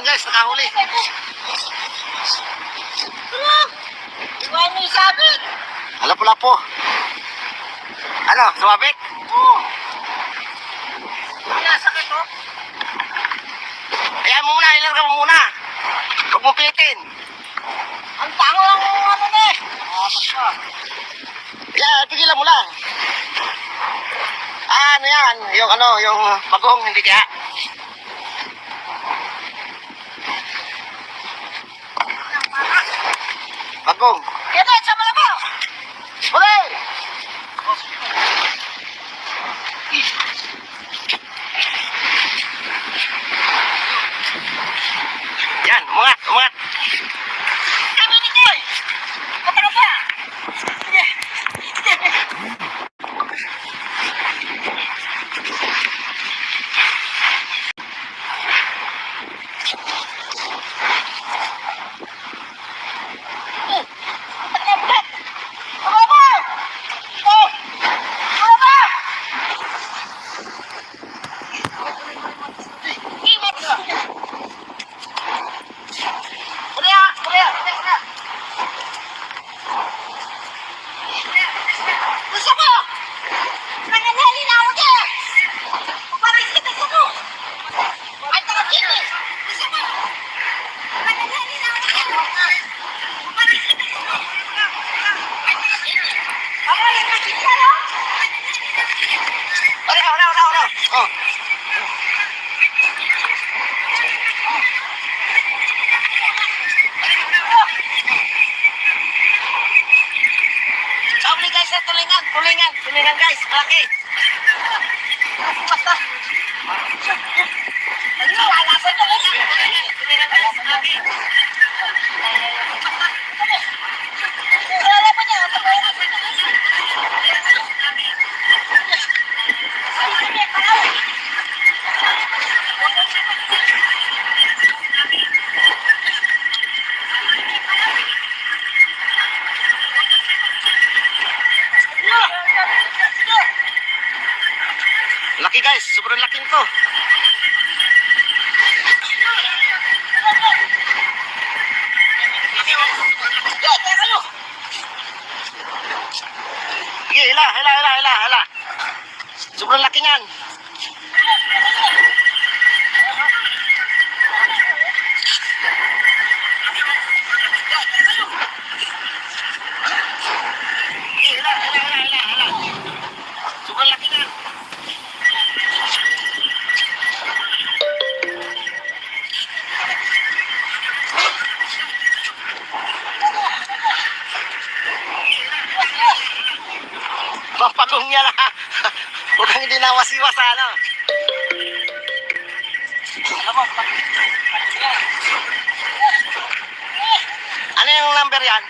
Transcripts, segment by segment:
yan guys, nakahuli. Iwan mo yung sabit. Lapo-lapo. Ano, sumabit? Oo. Kaya sakit oh. Ayan mo muna, ilarga mo muna. Huwag mo pitin. Ang tango lang ano na eh. Ayan, tigilan mo lang. Ano yan? Yung bagong, hindi kaya. Bagong. Kaya sama na ko. Huli! Yan, umangat, umangat. Kami ni Koy. Kapag ba? Sige. Oh. Sabi guys, tulingan guys, malaki. Basta. Ano, wala pa ito. Tulingan guys, malaki. Wala pa niya. Laki guys, sobrang laki nito. Sige, hila. Sobrang laki niyan. Hila. Sobrang laki niyan. Papagong niya na. Huwag kang hindi nawas-iwas ano. Ano yung number yan?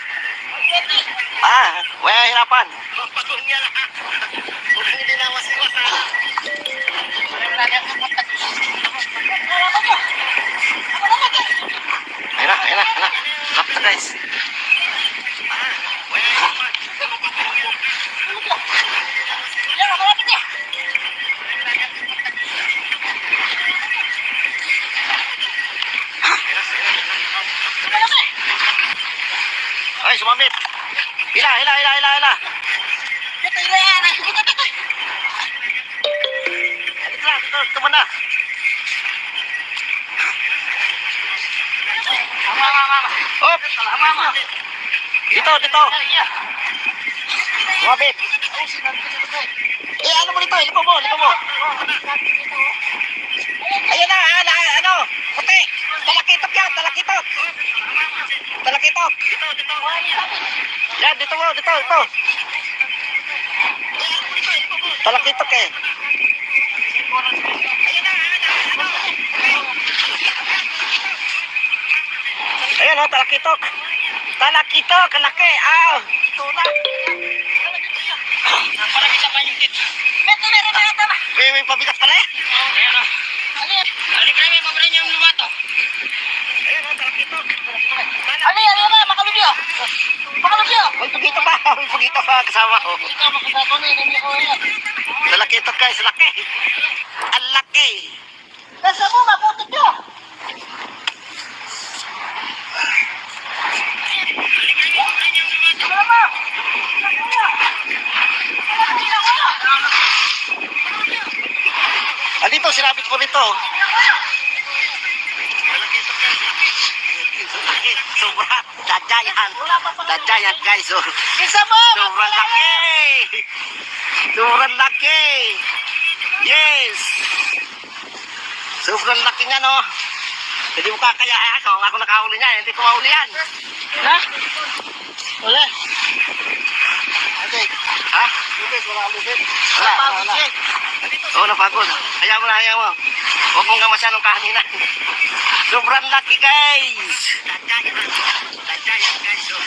Huwag kang hirapan. Papagong niya na. Huwag kang hindi nawas-iwas ano. Ayun na. Lapta guys. Huwag kang hirapan. Ay, sumamit. Hila. Dito muna. Hop. Dito. Sumamit. Ano mo dito? Liko mo. Ayan na, ano? Puti. Talakitok yan. Yan, dito. Talakitok eh. Ayan o, talakitok. Ang laki. Tuna. Parang kita pa yung kit. May pabigat pala eh. Ayan o. Balik na may pabra niyang lumato. Ayan o, talakitok. Ano yan? Makalubyo. May pagito pa kasama ko. Talakitok guys, laki. Ang laki. Nasa mo, maputik nyo. Andito, sinabit ko rito. Sobra, dadya yan guys. Oh. Bisa mo! Sobrang laki! Sobrang laki! Yes! Sobrang laki nga no. Hindi mo kakaya. Ako nakahuli niya. Hindi ko mahuli yan. Ha? Wala. Okay. Ha? Lubid, wala lubid. Wala. Oo, napagod. Hayaan mo na, hayaan mo. Huwag mong nga masyadong kahaningan. Sobrang laki guys! Dadya yan guys. Oh.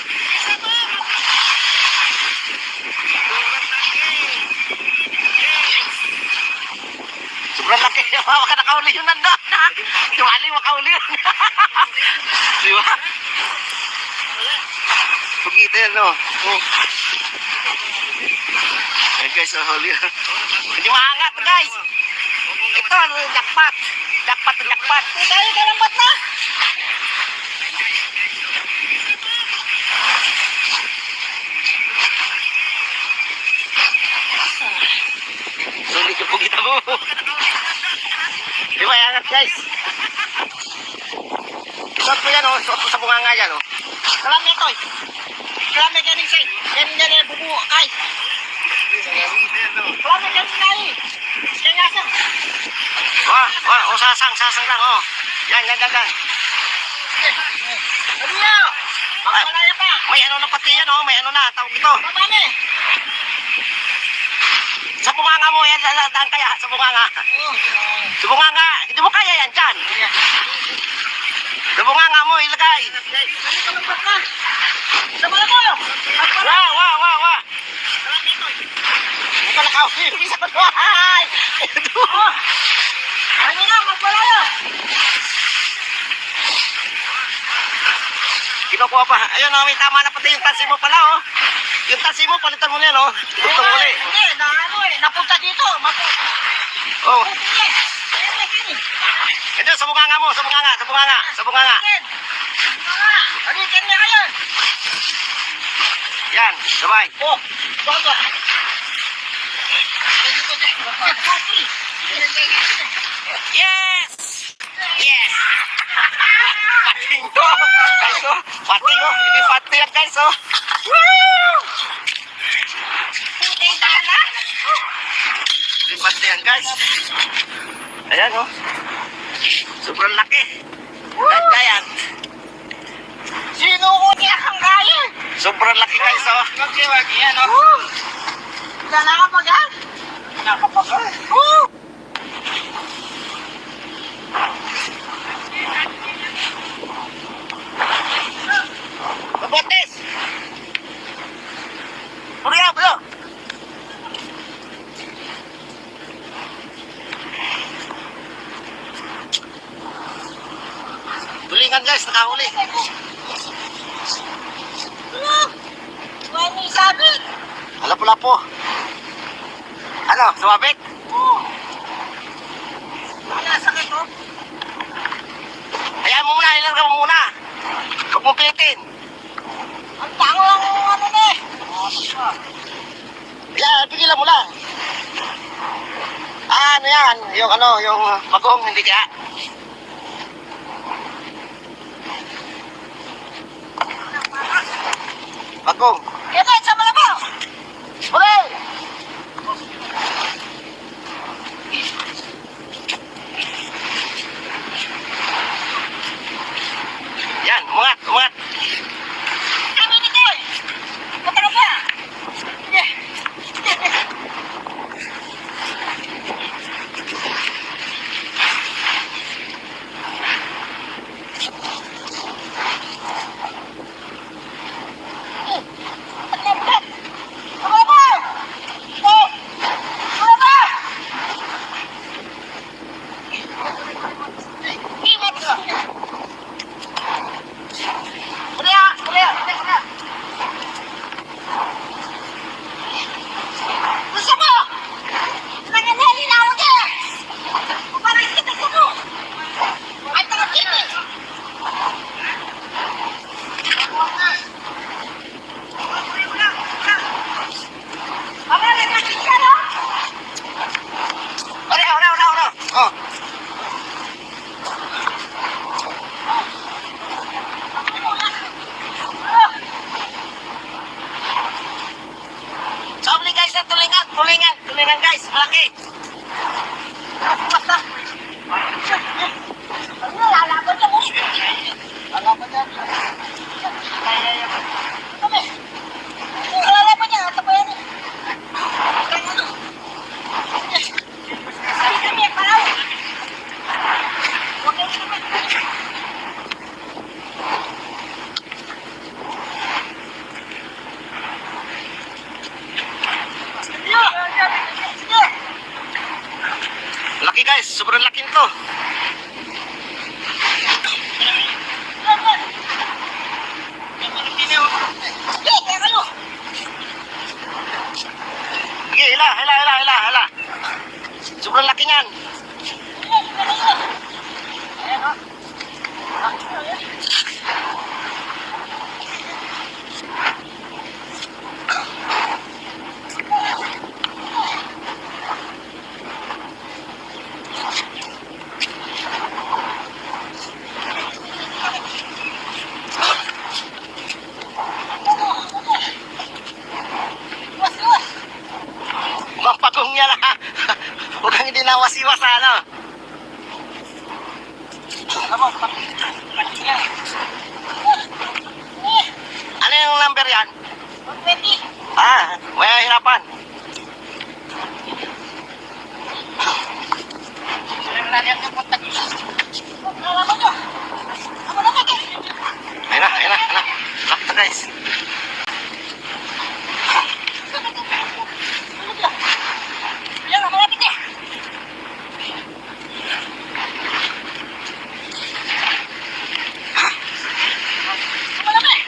Sobrang laki. Huwag ka nakauli yun nandun. Tuwali makauli yun. Di ba? Pagkita yan, no? Oh. Ayan guys, huli. Hindi maangat, guys. Ito, jackpot. Jackpot. Tayo ka ng bat na! Sulit yung pagkita mo. Di ba, angat, guys? Suot mo yan, oh. Suot mo sa bunganga yan, oh. Kalami ito eh. Kalami ganing say. Ganing yan eh, bubu, kay. Kalami ganing na eh. Kaya nga Oh, sasang lang, oh. Yan. Ano yun? Magpalaya pa. May ano na pati yan, oh. May ano na, tawag ito. Mabani. Sa bunganga mo, yan, daan kaya, sa bunganga. Sa bunganga, hindi mo kaya yan, dyan. Sa bunganga mo, ilagay. Ano ka ng bat na? Sama na mo. Magpalaya. Wow. Hindi ka nakahuli. Bisa ko ay. Ano na, magpalaya. Kinukuha pa. Ayun, oh, may tama na pati yung tasi mo pala, oh. Yung tasi mo, palitan mo na yan, oh. Itong huli. Hindi, na ano eh. Napunta dito. Oh. Sige. Ito, sa bunganga mo, sa bunganga. Alikan niya kayo. Yan, sabay. Oh, bago. Yes! Pating to! Guys, oh. Pating, oh. Hindi pating yan, guys, oh. Woo! Puting dala. Hindi pating yan, guys. Ayan, oh. Sobrang laki. Dadya yan. Sino ko niya kang kaya? Sobrang laki, guys, oh. Magkiwag yan, oh. Nakapagal? Nakapagal. Mabotes! Bro! Tulingan, guys, nakahuli. Wani sabit. Lapo-lapo. Ano, sumabit? Wala sakit, oh. Hayaan mo muna, ilarga mo muna. Huwag mong pilitin. Ang tango lang ano na eh. Pigilan mo lang. Ano yan? Yung bagong, hindi kaya. Bagong. Ito, sama na po. Huli! Yan, umangat. Kami nito eh. Pataro pa. Sige. guys, sa tulingan, tulingan guys, malaki. Basta. Ano, lalaban niya mo. Lalaban niya. Kami. Lalaban niya, ito pa yan eh. Sige kami, paraw. Huwag kayo naman. Laki guys, sobrang laki nito. Sige, hila. Sobrang laki niyan. Mapagong niya na. Huwag kang hindi nawasiwas ano. Ano yung number yan? 20. May hirapan. Lalaban niyo. Ano na kayo? Ayun na. Lakta guys. Yan, malapit eh. Malapit.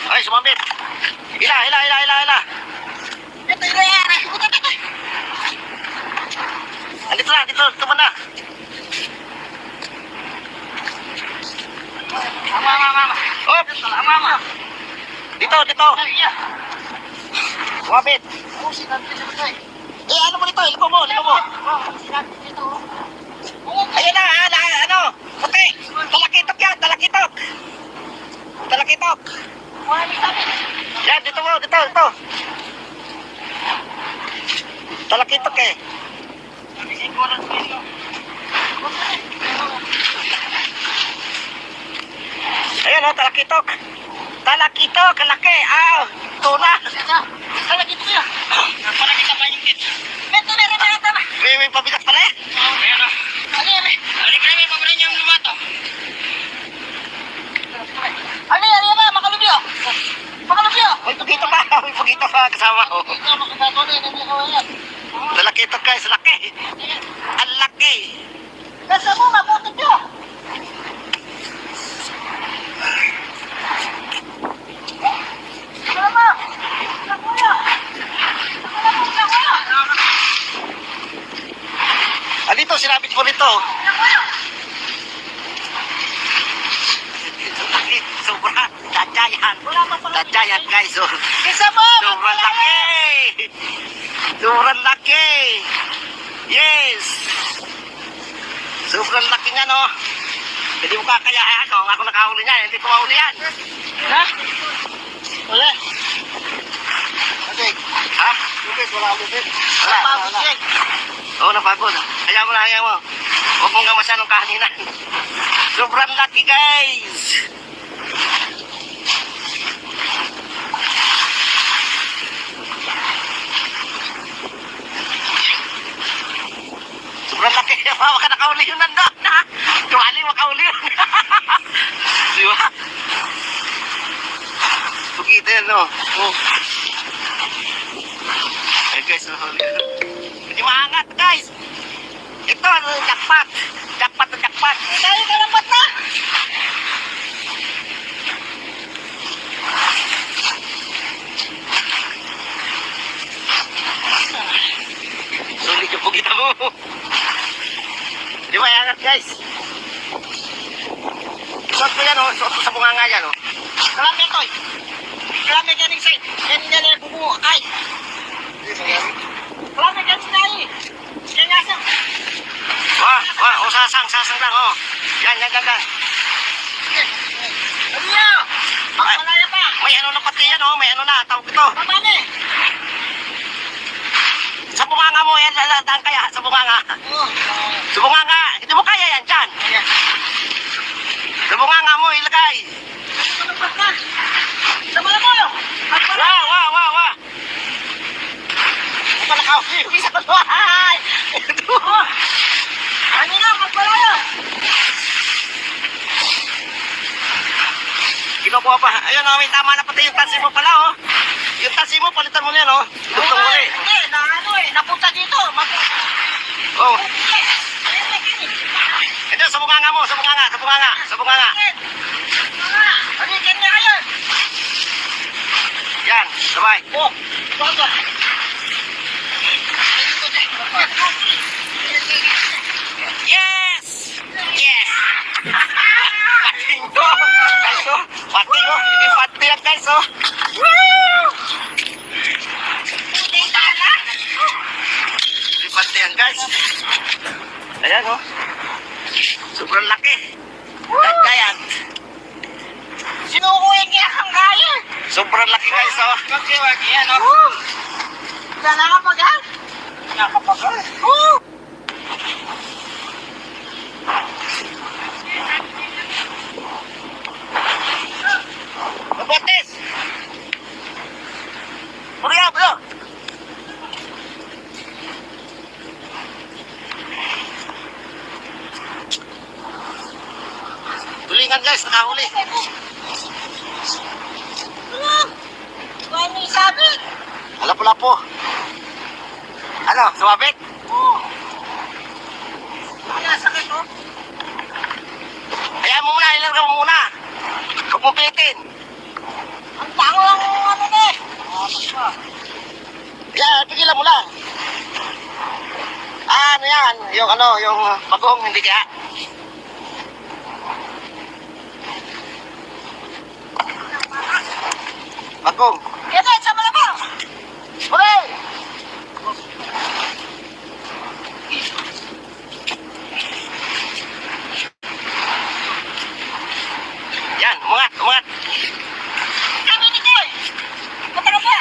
Ay, sumambit. Hila. Ito yan. Dito na. Mama. Oops. Mama. Dito. Iya. Sumambit. Oh, sinabi niya naman eh. Ano mo dito? Liko mo. Oh, sinabi nito. Ayun na, ano? Puti. Talakitok. Wala sabi. Yan, dito. Talakitok eh. Ayun o, talakitok. Talakitok, kalaki. Tuna. Lagi ito ya. Palagi ka pa yung kit. Beto na rin na tama. May pabigat pala eh. Ayan o. Ali ka namin paborin niyang lumato. Ali na, makalubyo. May pagito pa kasama ko. Ito, makabato na, hindi ko yan. Talakitok guys, laki. Ang laki. Kasa mo, mabutot nyo. Sama. Nakuya. Dito, sinabit ko rito. Nakuya. Sobra. Dadyayan. Wala pa pala. Dadyayan guys. Kisa mo. Sobrang laki. Sobrang laki. Yes. Sobrang laki nga no. Hindi mo kakayaan. Kung ako nakahuli niya, hindi ko mahuli yan. Ha? Wala. Okay. Ha? Wala. Napagod siya. Oo, napagod. Hayaan mo. Huwag mong gamasan ng kahaningan. Sobrang laki guys. Sobrang laki. Baka nakauli yun nandun. Tuwali makauli yun. Di ba? Pagkita yan, no? Ay guys, nahuli yun. Hindi maangat guys. Ito, jackpot. Jackpot. Tayo ka lang ba't na? Sulit yung pugita mo. Di ba angat guys? Suot mo yan suot mo sa bunganga yan Kalami ito eh. Kalami ganing side. Ganing yan eh, bubuo. Ay. Kalami ganing na eh. Kaya nga Sasang lang Yan. Ano yan? Magpalaya pa. May ano na pati yan may ano na, tawag ito. Mamani. daan kaya sa bunganga. Oo. Sa bunganga, hindi mo kaya yan dyan. Ayan. Sa bunganga mo ilagay. Ano pa ka? Sama na mo yun. Wa. Ito na ka. Bisa ko to. Ay. Ito. Ano na, magpala yun. Kinukuha pa. Ayun, oh, may tama na pati yung tansi mo pala, oh. Yung tansi mo, palitan mo na yan, oh. Lutong muli. Hindi, na ano eh. Napunta dito. Oh. Hindi. Ito, sa bunganga mo, sa bunganga. Balikan niya kayo. Yan, sabay. Oh, bago. Yes! Yes! Pating to! Guys, oh. Pating, oh. Hindi pati yan, guys, oh. Woo! Hindi pati yan, guys. Ayan, oh. Sobrang laki. Gagayat. Sinukuhin niya kang kaya. Sobrang laki, guys, oh. Wag yan, oh. Wala nakapagal. Nakapagal. Oh. Mabotes! Bro. Tulingan, guys, nakahuli. Ano yung sabi? Lapo-lapo. Ano, sumabit? Oo. Wala, sakit, oh. Hayaan mo muna, ilarga mo muna. Huwag mo pilitin. Ang tango lang ano na eh. Yan, pigilan mo lang. Ano yan? Yung bagong, hindi kaya. Bagong. Ito, sama na ba? Hooray! Yan, umangat. Kami ni Koy. Patara ba?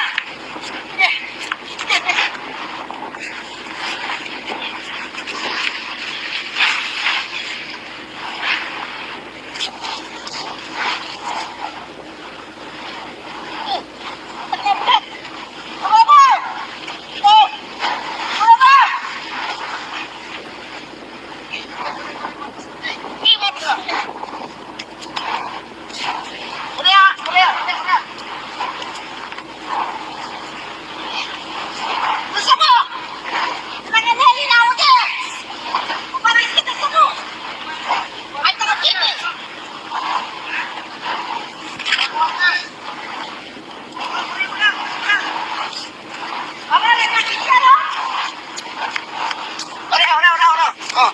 Oh.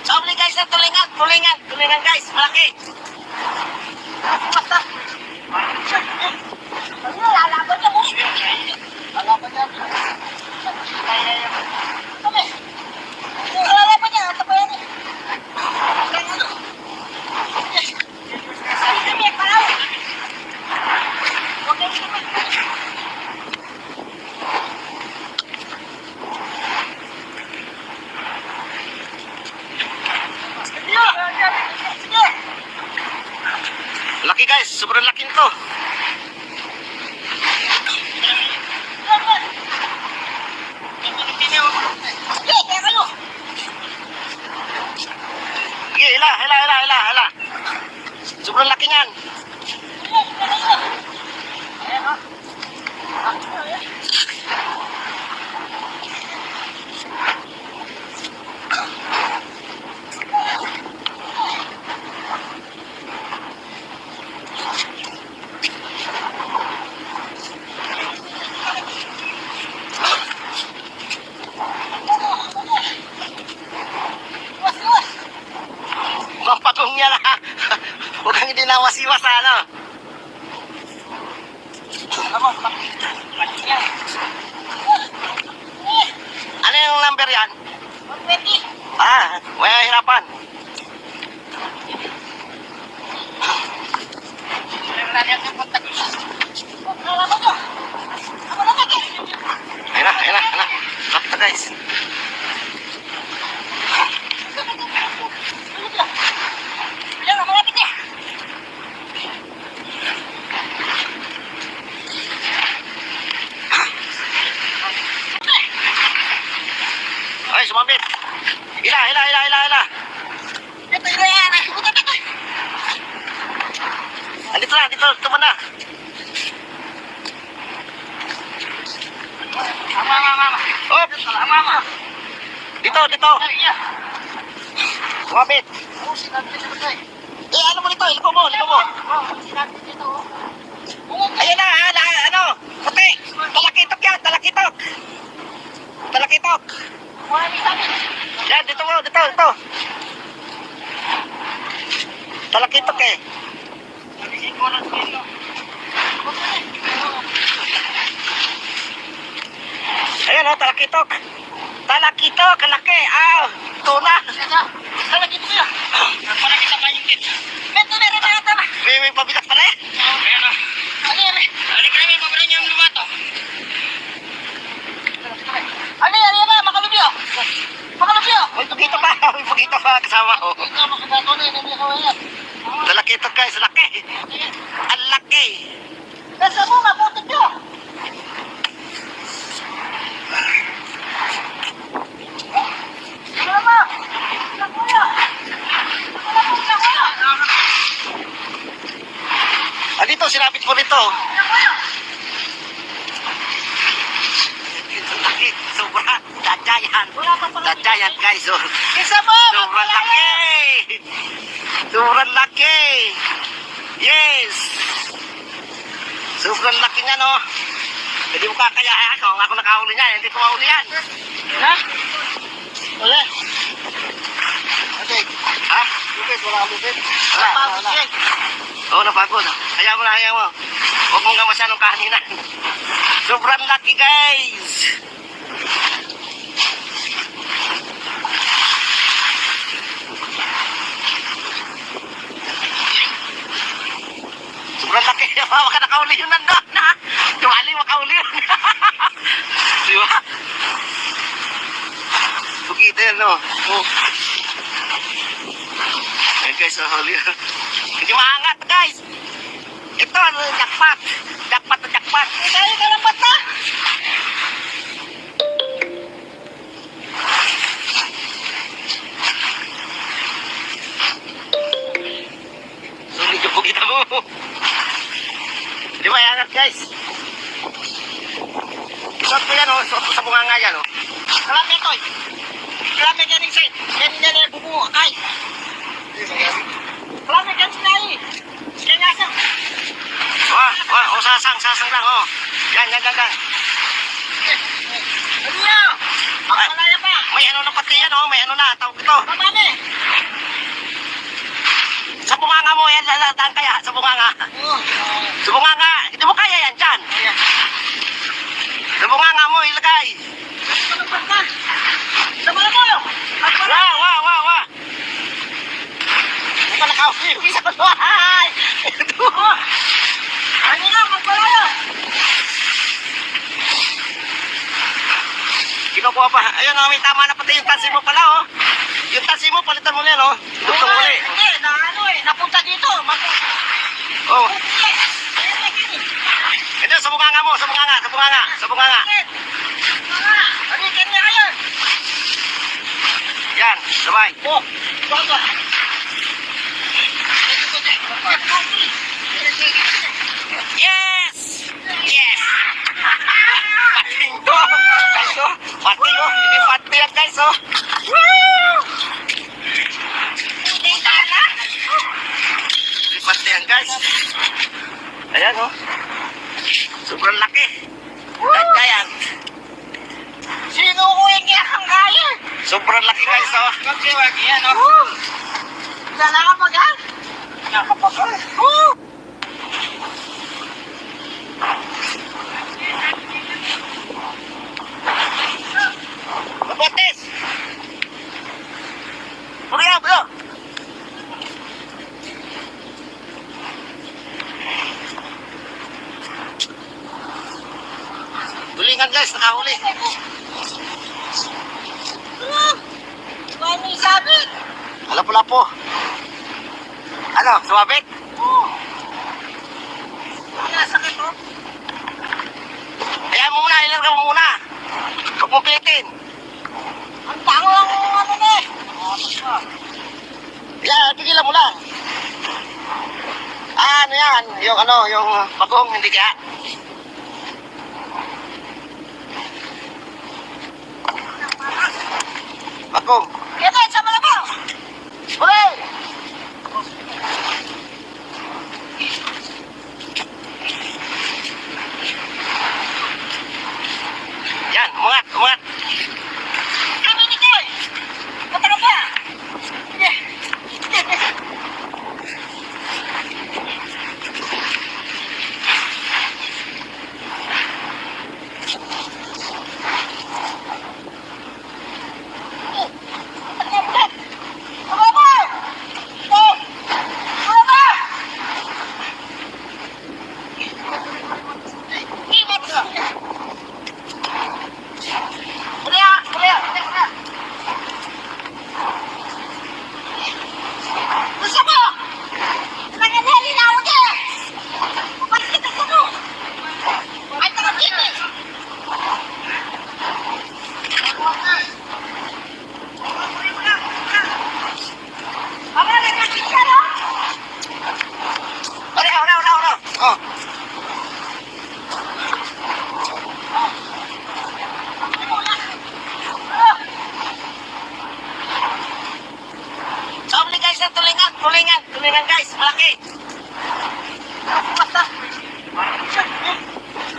Sabli guys, na tulingan guys, malaki. Basta. Ano, lalaban niya mo. Lalaban niya. Kami. Lalaban niya, ito pa yan eh. Kami, palaw. Huwag yung kami. Sige. Laki guys, sobrang laki nito. Sige, hila. Sobrang laki niyan. Mapagong yan ha. Huwag kang hindi nawasiwas ha, ano. Ano yung number yan? 120. May hirapan. Ayan na. Sakta guys. Ay, sumabit. Ila. Andito na, tuman na. Op! Dito. Sumabit. Ano mo dito? Liko mo. Ayan na, ano? Puti. Talakitok yan. Talakitok. Yan, dito. Talakitok eh. Ayan o, talakitok. Talakitok, laki. Tuna. May pabitak pala eh. May pagito pa kasama ko. Talakitok guys, laki. Ang laki. Dito, sinapit mo rito. Laki, sobra. Dajayan guys. Sobrang laki. Yes. Sobrang laki nga no. Hindi mo kakaya ako nakahuli niya. Hindi ko mahuli yan. Wala. Ha? Wala. Oo, napagod. Hayaan mo. Huwag mong gamasan ng kahaningan. Sobrang laki, guys. Sobrang laki. Baka nakauli yun nandun. Tuwali, makauli yun. Di ba? Pagkita yan, no? Ayan, guys, huli yun. Hindi maangat, guys. Ito, jackpot. Jackpot. Tayo ka lang bata. Sulit yung pugita mo. Hindi maangat, guys. Isot ko yan, isot ko sa bunganga yan. Kalami ito. Kalami ka rin sa'yo. Ganyan na bubuo. Ay. Kalami ka rin sa'yo. Kaya sa. Sasang lang, Yan. Ano yan? Magpalaya pa. May ano na pati yan, may ano na, tawag ito. Mamami. Sa bunganga mo, yan, lalaan kaya, sa bunganga. Sa bunganga, hindi mo kaya yan, dyan. Sa bunganga mo, ilagay. Sama mo. Wa. Hindi ka nakauwi, isa ko ay. Ano nga, magpalaya. Kinukuha pa. Ayun, may tama na pati yung tansi mo pala, Yung tansi mo, palitan mo na yan, Dugtong muli. Hindi, napunta dito. Ito, sa bunganga mo, sa bunganga. Halikan niya kayo. Yan, sabay. Yes! Pating to! Guys, Pati, Hindi pati yan, guys, Hindi pati yan, guys. Ayan, Sobrang laki. Giant. Sino ko yung kiyakang kaya? Sobrang laki, guys, Magsiwag yan, Nakakapagal? Nakakapagal. Mabutis! Bro. nakahuli. Ano yung sabit? Lapo-lapo. Ano, sumabit? Oo. Nasakit mo? Hayaan mo muna, ilarga mo muna. Huwag mong pilitin. Ang tango ang ano na eh. Yan, tigilan mo lang. Ano yan? Yung bagong, hindi kaya? Bagong. Ito, sa malabo. Huli! Yan, umangat, umangat. Kami ni Koy. Punta ka ba? Sige. Oh. Sabi guys na tulingan guys, malaki. Basta.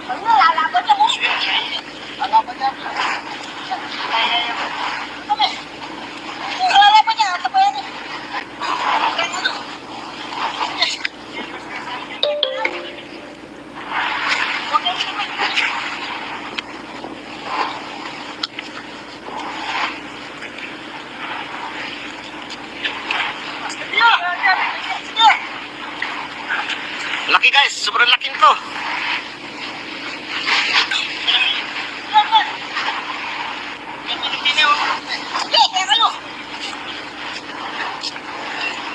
Ano, lalaban niya mo. Lalaban niya. Kami. Lalaban niya, tapayan niya. Laki guys, sobrang laki nito.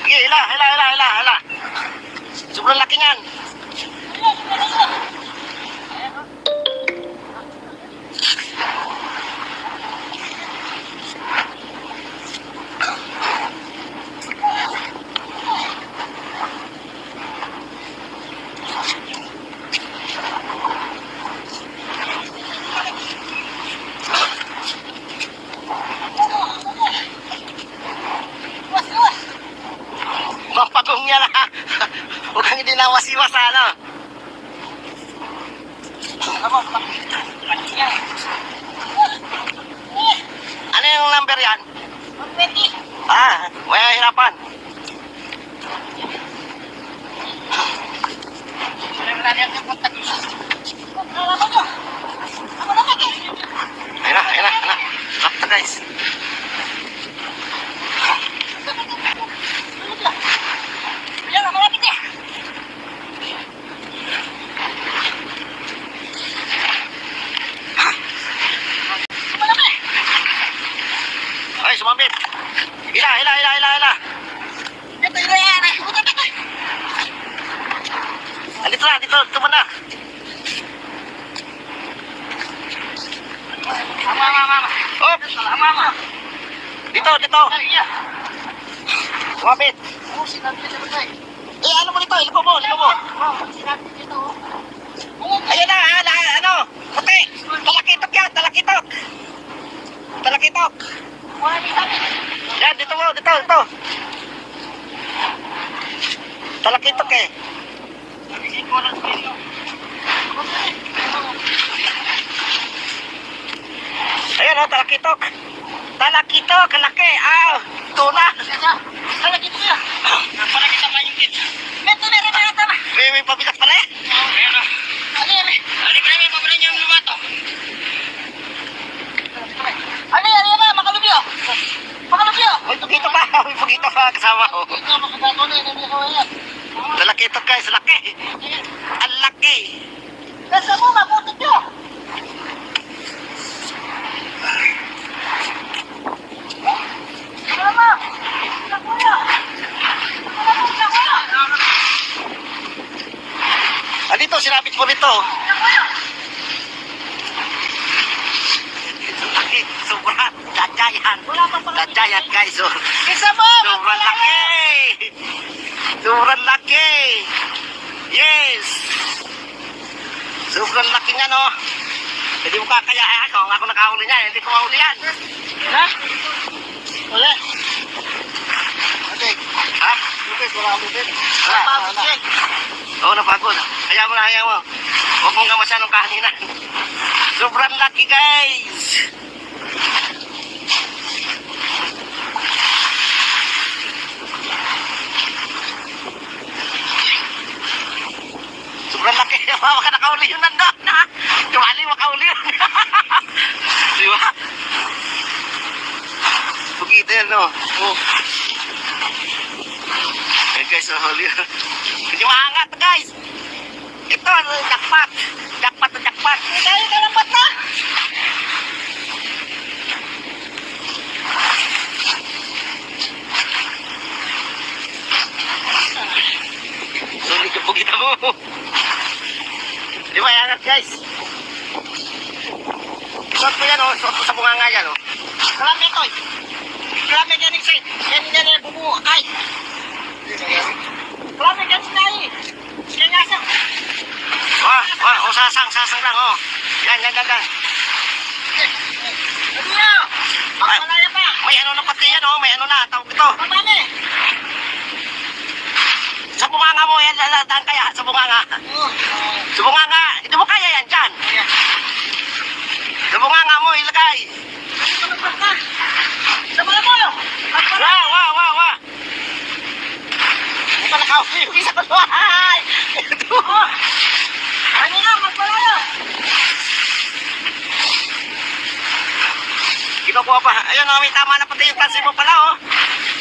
Sige, hila. Sobrang laki niyan. Mapagong niya na. Huwag kang dinawasiwas sa ano. Ano yung number yan? May hirapan. Ayun na. Lakta guys. Ay, sumambit. Hila. Dito, tuman na. Oh, dito. Sumambit. Ano mo dito? Ilipo mo. Ayan na, ano? Puti. Talakitok. Yan, dito. Talakitok eh. Ayan o, talakitok. Laki. Tuna. May pabigat pala eh. May pagito pa kasama ko. Talakitok guys, laki. Ang laki. Nasa mo, mabutot nyo. mo! Kuya! Kuya! Dito, sinabit mo dito. Laki, sobrang dadyayan. Dadyayan guys, oh. Isa mo! Sobrang laki! Sobrang laki! Yes! Sobrang laki nga, no? Hindi mo kakaya ako. Ako nakahuli niya. Hindi ko mahuli yan. Ha? Wala. Ate, ha? Lupit, wala kang lupit. Wala, Napagod wala. siya. Oo, napagod. Kaya mo na, kaya mo. Huwag mong kamasan ng kahaningan. Sobrang laki, guys! Sobrang laki. Baka nakauli yun nandun. Kumali, makauli yun. Di ba? Pugito yan, no? Oh. Eh, guys, huli yun. Hindi maangat, guys. Ito, jackpot. Jackpot na jackpot. Dahil kalapat na! Sulit yung pugita mo. Di ba, angat, guys? Suot ko yan, oh. Suot ko sa bunganga yan, oh. Kalami ito. Kalami ka ni Sid. Yan yung bubu. Ay! Kalami ka ni Sinay. Kaya nga sa... Wah, oh, sasang lang, oh. Yan. Ano yun? Pagmalaya pa. May ano na pati yan, oh. May ano na, tawag ito. Pagmami. Sa bunganga mo, yan, lalaan kaya, sa bunganga. Oh. Sa bunganga, hindi mo kaya yan, dyan. Sa bunganga mo, ilagay. Kalapit na. Sabala mo. Pagmalaya. Wah. Ito nakahuli yung isa ko. Ay! Ito. Ano na, magmalaya. Kinukuha pa. Ayun, oh, may tama na pati yung tansi mo pala, oh.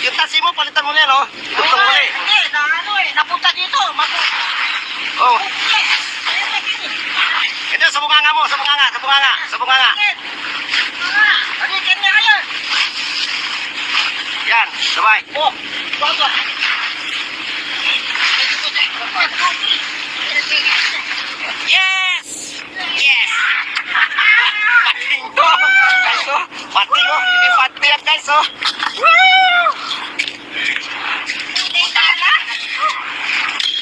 Yung tansi mo, palitan mo na yan, oh. Dugtong mo na eh. Hindi, napunta dito. Oh. Ito, sa bunganga mo, sa bunganga. Balikan niya kayo. Yan, sabay. Oh, bago. Yes! Pating to! Guys, oh. Pating, oh. Hindi pati yan, guys, oh.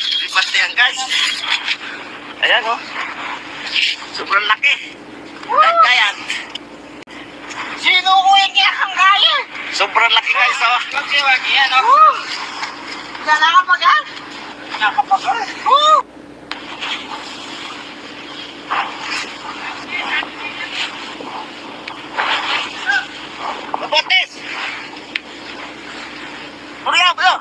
Hindi pati yan, guys. Ayan, oh. Sobrang laki. Giant. Sino ko yung kinakangkaya? Sobrang laki, guys, oh. Wag yan, oh. Nakapagal? Nakapagal. Mabotes! Bro.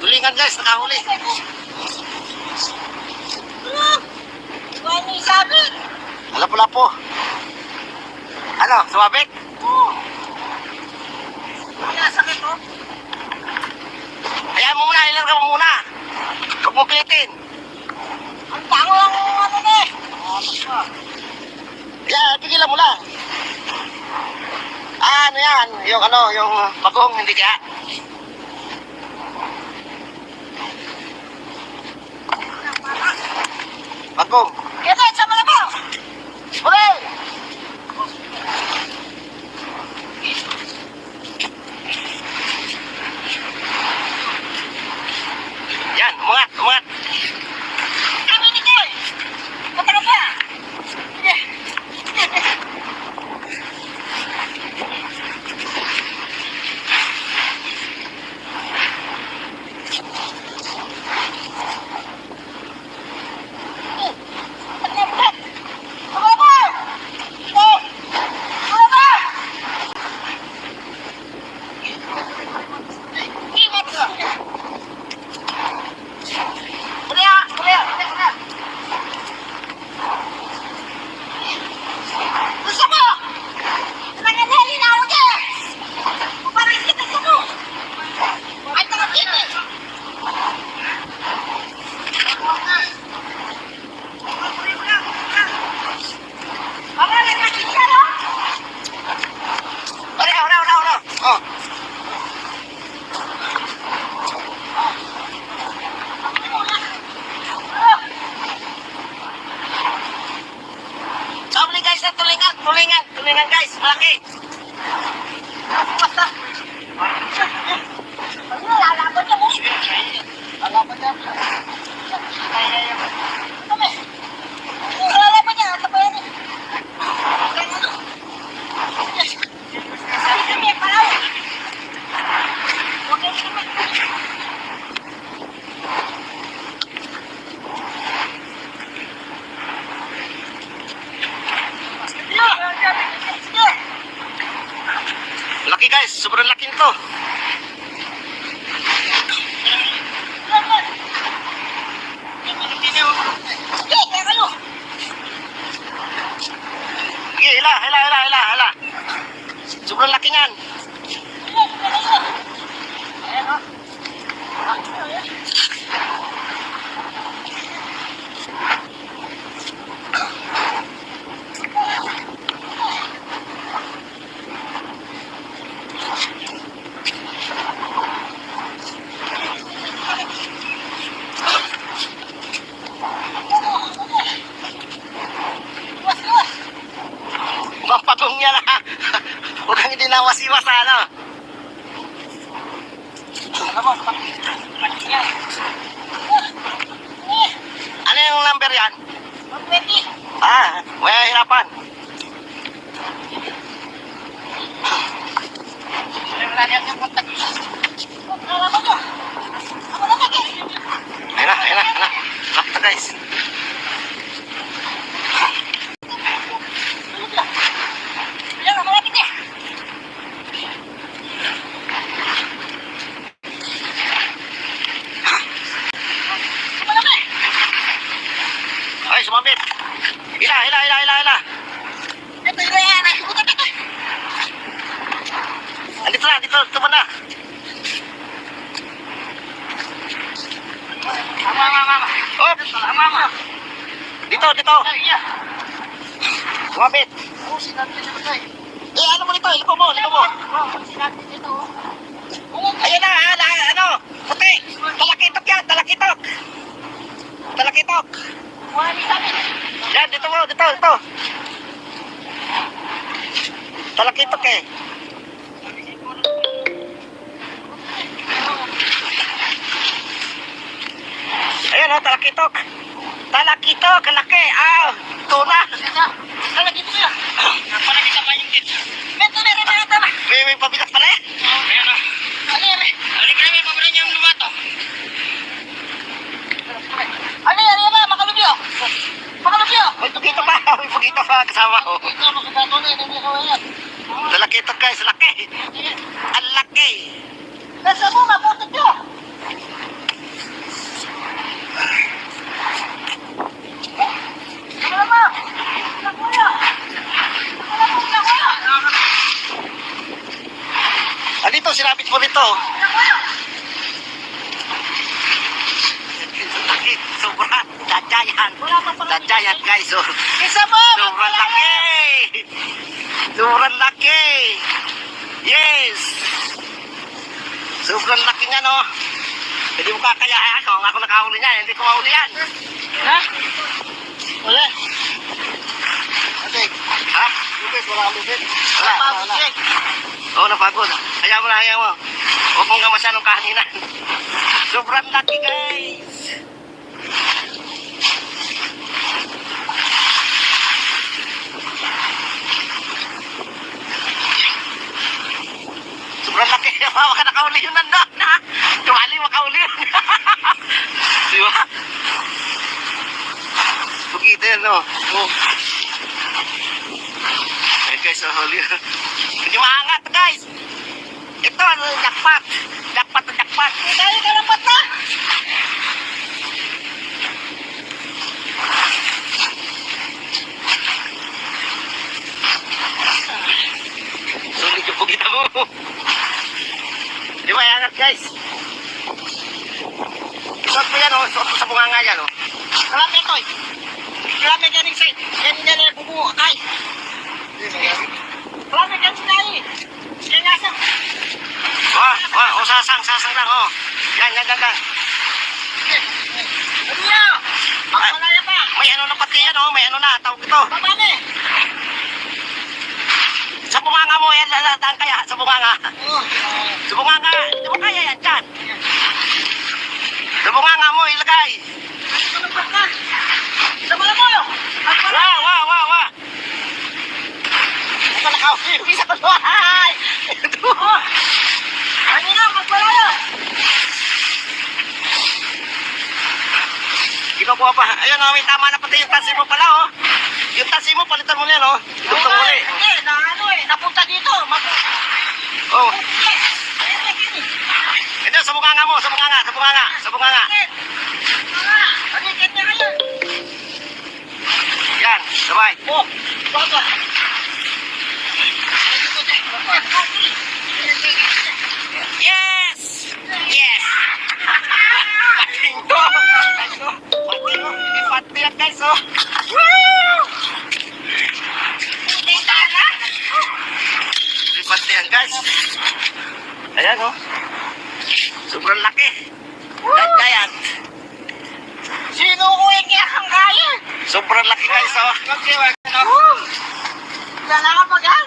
Tulingan, guys, nakahuli. Ano yung sabi? Lapo-lapo. Ano, sumabit? Nasakit, oh. Hayaan mo muna, ilarga mo muna. Huwag mo pilitin. Ang tango lang ano na eh. Kaya, tigilan mo lang. Ano yan? Yung bagong, hindi kaya? Bagong. Ito, sama na ko. Huli! Yan, umangat. Kami nito eh. Matagal pa. Sige. Pagkakas. Sabi guys na tulingan guys, malaki. Basta. Ano, lalaban niya mo. Lalaban niya. Kami. Lalaban niya, ano ba yan eh? Kami, palaw. Huwag yung kami. Laki guys, sobrang laki nito. Sige, hila. Sobrang laki niyan. Mapagong yan ha. Huwag kang dinawas-iwas ano. Ano yung number yan? May hirapan. Ayun na. Lakta guys. Ay, sumabit. Hila. Dito mo na. Oh, dito. Sumabit. Ano mo dito? Liko mo. Ayan na, ano? Puti. Talakitok yan, talakitok. Yan, dito. Talakitok eh. Ayan o, talakitok. Talakitok, laki. Tuna. Talakitok yan. Palagi sa kanyang kit. May pabigat pala eh. Ayan o. Balik na may pabigat niyang lumato. Ano yan ba? Makalubyo. May pagito pa kasama ko. Talakitok guys, laki. Ang laki. Nasa mo, mabutot nyo. Dito, sinabit mo nito. Sobrang dajayan guys. Isa mo. Sobrang laki. Yes. Sobrang laki nga no. Hindi mo kakayaan. Kung ako nakahuli niya, hindi ko mahuli yan. Ha? Wala. Ha? Wala ulit. Wala. Oo, napagod. Hayaan mo. Huwag mong gamasan ng kahaningan. Sobrang laki guys. Sobrang laki. Baka nakauli yun nandun. Tumali makauli yun. Diba? Pagkita yan no. Ayan guys, huli yun. Hindi maangat guys. Ito, jackpot. Jackpot. Tayo ka lang bata. Sulit yung pugita mo. Di ba, angat guys? Suot mo yan, suot mo sa bunganga yan. Marami ito eh. Marami ganing side. Yan yung bubuo kay. Marami ganing na eh. Yan nga sa. Sasang lang, Yan. Ano yan? Magpalaya pa. May ano na pati yan, may ano na, tawag ito. Babane. lalaan kaya sa bunganga. Oo. Sa bunganga, hindi mo kaya yan dyan. Sa bunganga mo ilagay. Tumagpas na. Sama na mo. Wa. Ito nakauwi sa kulay. Kanina, magpalayo. Kinukuha pa. Ayun, may tama na pati yung tasi mo pala, oh. Yung tasi mo, palitan mo yan, oh. Itutong muli. Hindi, napunta dito. Oh. Ito, sa bunganga mo, sa bunganga. Balikin niya kayo. Yan, sabay. Oh, baka. Yes! Yes! Pating to! Pating mo! Ipati yan, guys, oh! Woo! Ipati yan, guys. Ayan, oh. Sobrang laki. Giant. Sino ko yung kiyakang kaya? Sobrang laki, guys, oh. Nakapagal?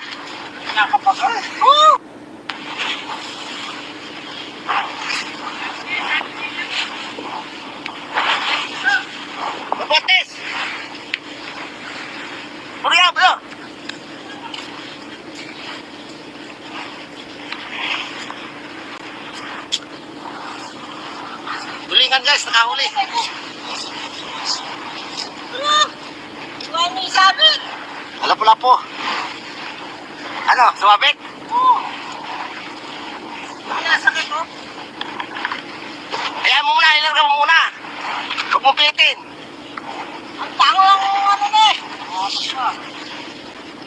Nakapagal? Oo! Mabutis! Bro! Tulingan, guys, nakahuli. Ano yung sabi? Lapo-lapo. Ano, sumabit? Oo. Nasakit mo? Kaya mo muna, ilarga mo muna. Huwag mo pilitin. Ang tango lang ano na eh.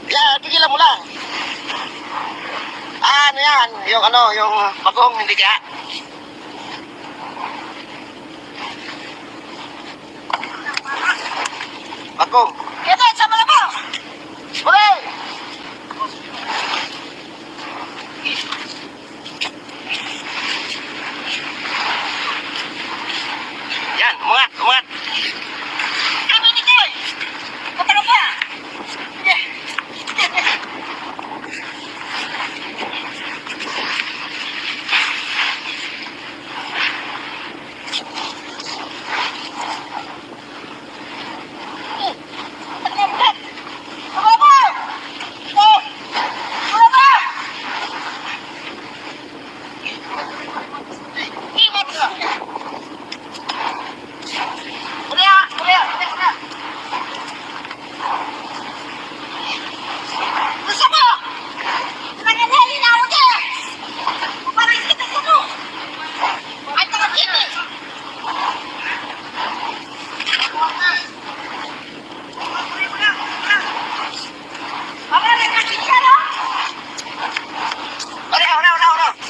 Kaya, tigilan mo lang. Ano yan? Yung bagong, hindi kaya? Bagong. Ito, sama na mo! Huli! Yan, umangat. Kami ni Koy! Pataro pa! Sige!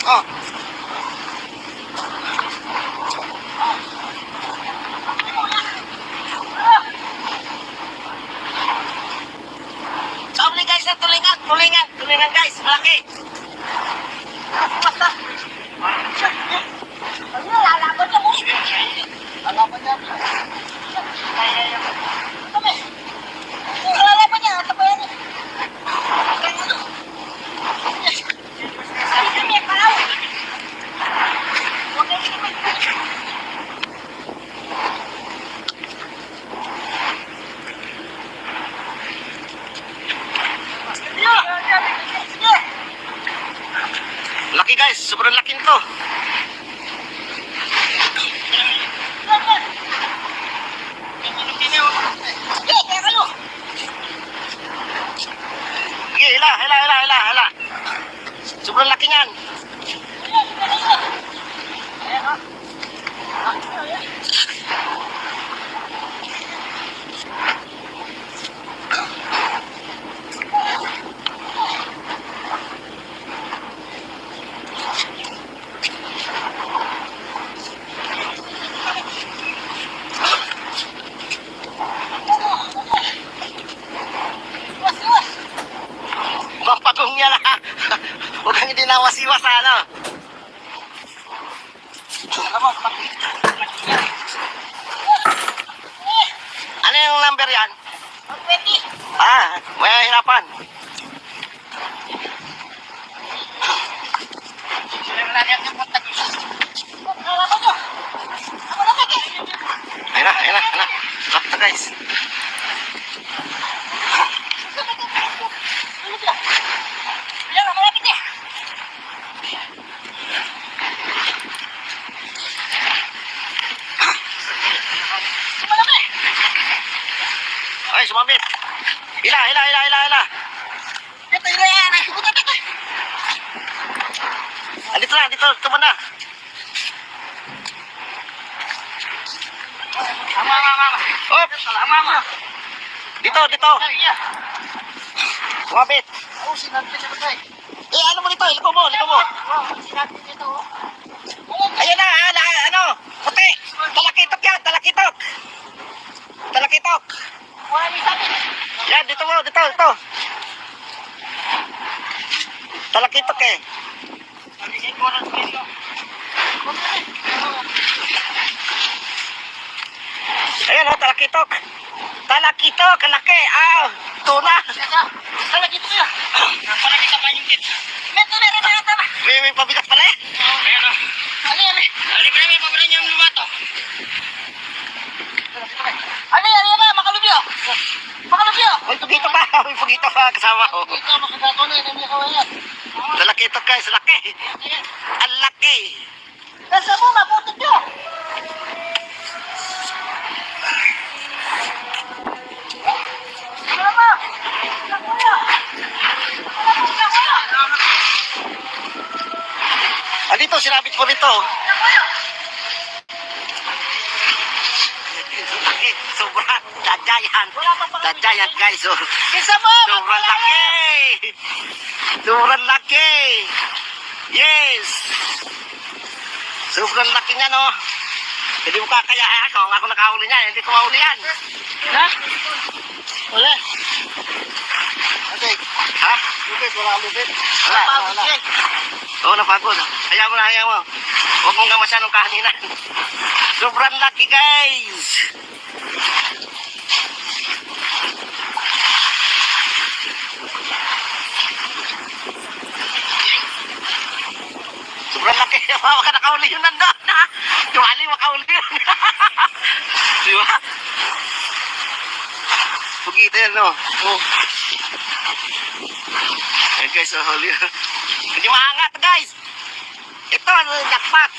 Oh. Sabi guys, na tulingan guys, malaki. Basta! Ano, lalaban niya mo! Lalaban niya. Sabi! Yung lalaban niya, ito pa yan eh! Sabi kami, palaw! Huwag yung sinimig! Laki guys, sobrang laki nito. Sige, hila. Sobrang laki niyan. Mapagong niya na. Huwag kang hindi nawasiwas sa ano. Ano yung number yan? 20! May hirapan. ito guys. Ayan, malapit eh. Malapit. Ay, sumabit. Hila. Ito, yan. Ay, subutan ito. Andito na, dito. Tuman na. Ama. Op! Ama. Dito. Ay, iya. Sumabit. Oh, sinabi niya ba tayo? Eh, ano mo dito? Liko mo. Oh, sinabi niya ito. Ayan na, ano? Puti. Talakitok. Wala may sabi. Yan, dito. Talakitok eh. Sabi niya, ikuha ng video. Ayan oh, talakitok. Ang laki. Tuna. Talagit ko yan. Palagit ka pa yung kit. Meron. May pabigat pala eh. Ayan o. Ali. Ali ka namin, pabaran niya yung lumato. Ali na, makalubyo. May pagito pa kasama ko. Ito, makagato na, hindi ka wayan. Talakitok guys, laki. Ang laki. Nasa mo, maputot nyo. Mama! Nakuya! Dito, sinabit ko nito. Laki, sobrang giant guys. Oh. Isa mo! Sobrang laki. Yes. Sobrang laki nga no. Hindi mo kakaya. Ako nakahuli niya. Hindi ko mahuli yan. Ha? Wala. Okay. Ha? Wala. Napagod siya. Oo, napagod. Hayaan mo. Huwag mong gamasyan ng kahaningan. Sobrang laki guys. Sobrang laki. Baka nakahuli yun nandun. Tumali, makahuli yun. Di ba? Pugita yan, no? Oh. Ayan guys, huli. Hindi maangat guys. Ito, jackpot.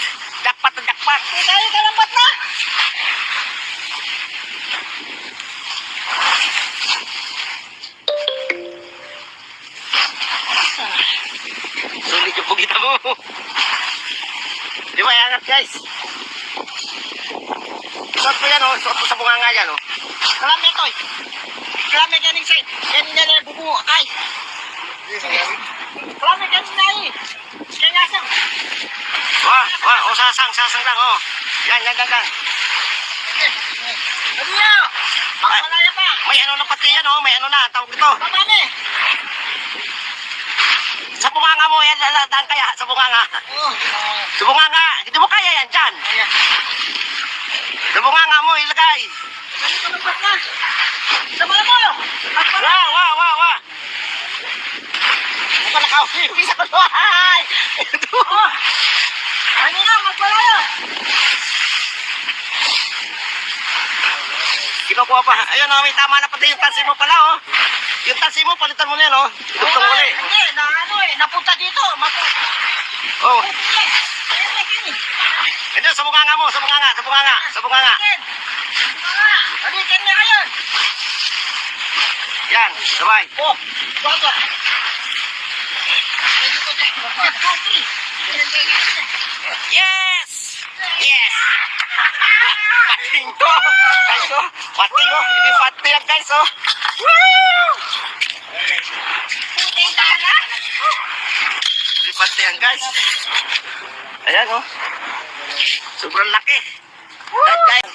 Jackpot. Tayo kalambat na. Sulit yung pugita mo. Di ba, angat guys? Suot mo yan, oh. Suot mo sa bunganga yan, oh. Kalami ito. Kalami ganing side. Ganing na bubuo. Ay. Kalami ganing na eh. Kaya nasa. Oh, sasang lang, oh. Yan. Ano niya? Magpalaya pa. May ano na pati yan, oh. May ano na, tawag ito. Babane. Sa bunganga mo, yan, daan kaya, sa bunganga. Oh. Sa bunganga, hindi mo kaya yan dyan. Ayan. Sa bunganga mo, ilagay. Ano kalambat na? Sama mo. Magpalaya. Wa. Bukan nakahuli, bisa ko to. Ay! Oh. Ano na? Magpalaya. Kinukuha pa. Ayun, oh, may tama na pati yung tansi mo pala, oh. Yung tansi mo, palitan mo na yan, oh. Idugtong mo ulit. Hindi, napunta dito. Oh. Ayan. Ito, sa bunganga mo, sa bunganga. Alikan niya kayo. Yan, sabay. Oh, baga. Yes! Pating to. Guys, oh. Pating, oh. Hindi pati yan, guys, oh. Woo! Puting tala. Hindi pati yan, guys. Ayan, oh. Sobrang laki. That giant.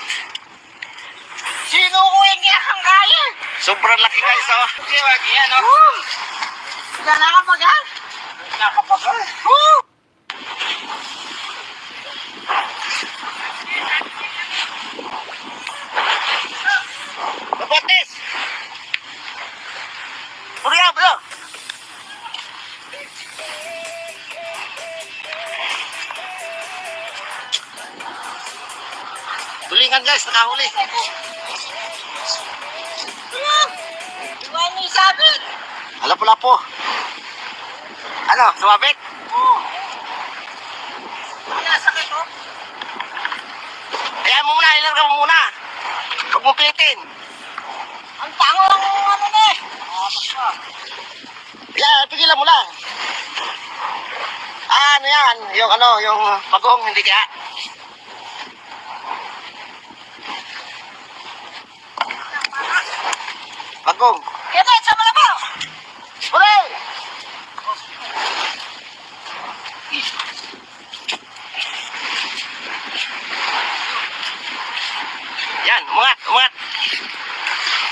Sino ko yung ginakang kaya? Sobrang laki, guys, oh. Okay, wag yan, oh. Nakakapagal? Nakakapagal? Woo! Mabotes! Puriya, bro! Tulingan, guys, nakahuli. May sabit. Lapo-lapo. Ano, sumabit? Oo. Wala sakit, oh. Kaya mo muna, ilarga mo muna. Huwag mo pilitin. Ang tango ng ano na eh. Basta. Kaya, tigilan mo lang. Ano yan? Yung bagong, hindi kaya. Bagong. Kaya tayo, sama na po. Hooray! Yan, umangat, umangat.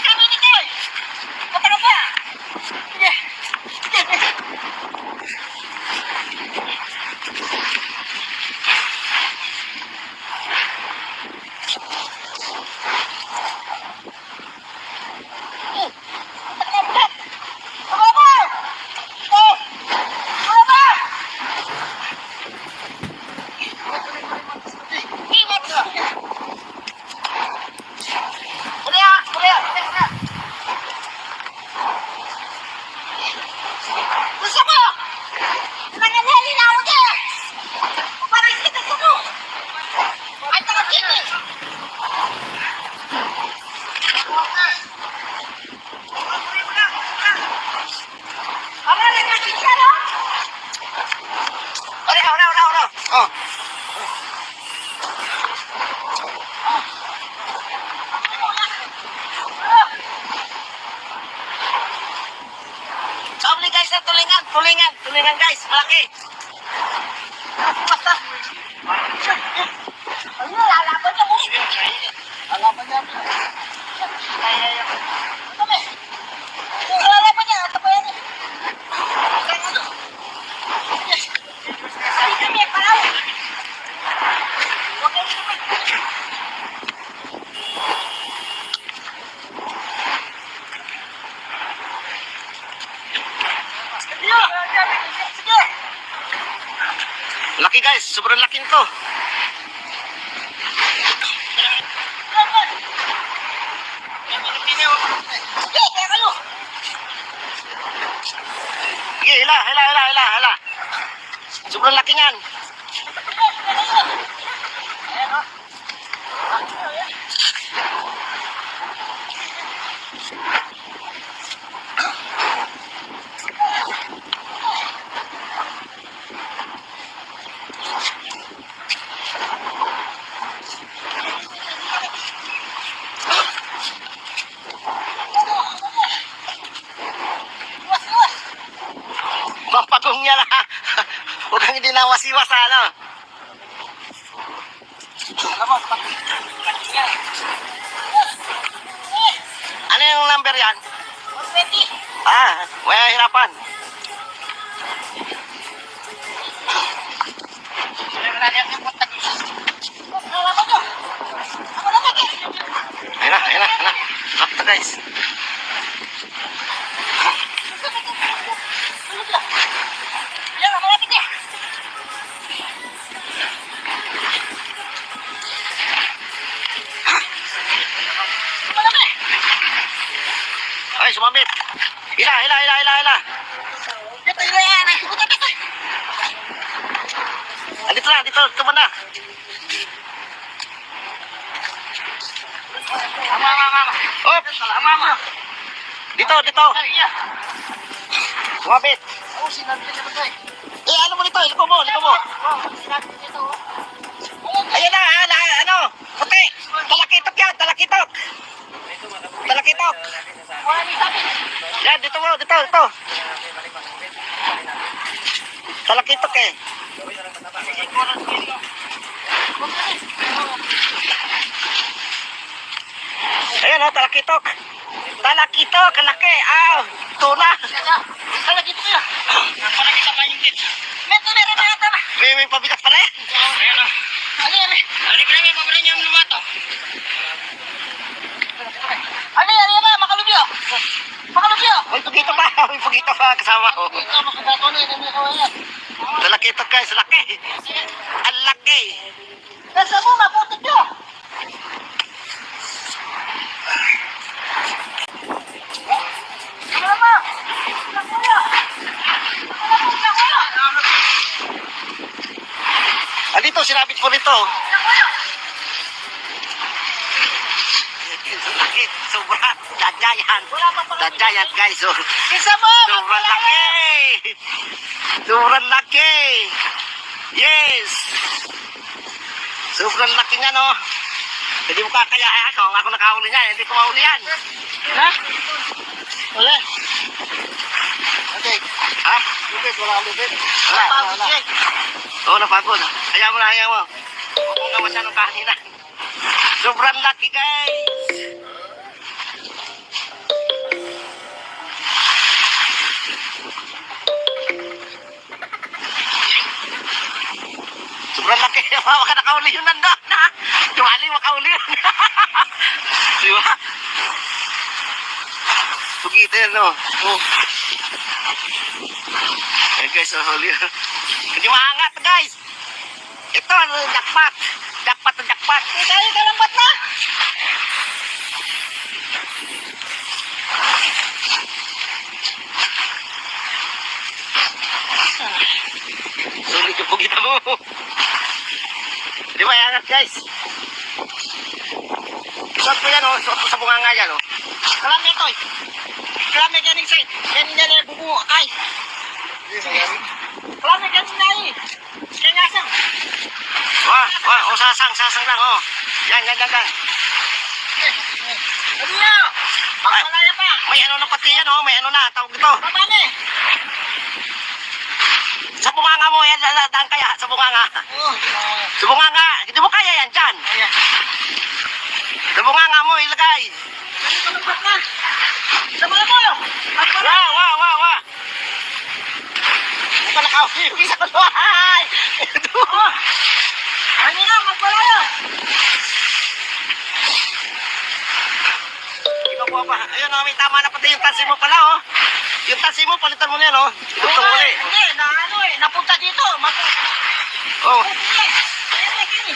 Kami ni Toy. Patagal pa. Sige. Sige. Oh. Sabi guys, tulingan guys, malaki. Basta. Ano, lalaban niya mo. Lalaban niya. Ano ba? Lalaban niya, ito pa yan eh. Ay, kami, palaw. Huwag kayo lumit. Sige. Laki guys, sobrang laki nito. Sige, kaya kayo. Sige, hila. Sobrang laki niyan. Ayan o. Mapagong niya na. Huwag kang hindi nawasiwas sa ano. Ano yung number yan? 120. May hirapan. Lalaban niyo. Ako na lagi. Ayun na. Nakita guys. Yan, malapit niya. Malapit. Ay, sumabit. Hila. Dito, yan. Ay, subutan dito. Dito na. Ama. Op! Ama. Dito. Iya. Sumabit. Oh, sinabi niya naman tayo. Ano mo dito? Liko mo. Oh, sinabi niya ito. Ayan na, ano? Puti. Talakitok yan, talakitok. Wala may sabi. Yan, dito. Talakitok eh. Ayan o, talakitok. Talakitok, kalaki. Tuna. Kala dito kaya. Kala kita pa yung dito. Meron na yata ba? May pabigat pala yan. Ayan o. Ano ka namin, paparan niya ang lumato. Ano ba? Makalubyo. May pagito pa kasama ko. Ito, makagato na yun. Talakitok guys, laki. Ang laki. Nasa mo, maputik nyo. Ano po nito. Laki, sobra. The Giant. The Giant, guys. Oh. Isa mo! Sobrang laki! Sobrang laki! Yes! Sobrang laki nga, no? Hindi mo kakaya. Ako nakahuli niya. Hindi ko mahuli yan. Ha? Wala. Okay. Ha? Lupit, wala kang lupit. Wala. Napagod siya. Oo, napagod. Hayaan mo na, hayaan mo. Huwag mong nga masyadong kahanin. Sobrang laki, guys! Sobrang laki. Baka nakauli yun nandun. Tumali, makauli yun. Di ba? Pugitin, no? Oh. Ayan, guys, huli yun. Hindi maangat, guys. Ito, jackpot. Jackpot na jackpot. Tayo, kalambat na! Sulit yung pugita mo. Di ba, angat, guys? Suot mo yan, oh. Suot mo sa bunganga yan, oh. Kalami ito eh. Kalami ganing side. Ganing ganing bubuo kay. Kalami ganing na eh. Kaya nga sang. Wah, oh, sasang lang, oh. Yan. Ano na? Pagpalaya pa. May ano na pati yan, oh. May ano na, tawag ito. Papane. Sa bunganga mo, yan, daan kaya, sa bunganga. Oh. Sa bunganga, hindi mo kaya yan, dyan. Ayan. Sa bunganga mo, ilagay. Ano kalambat na? Sama na mo. Pagpalaya. Wah. Hindi pa nakahuli yung isa ko. Ay! Oh. Ano na? Magpalaya. Ikaw pa. Ayun, oh, may tama na pati yung tansi mo pala, oh. Yung tansi mo, palitan mo na yan, oh. Itong muli. Hindi, na ano eh. Napunta dito. Oh. Hindi. Ayan na gini.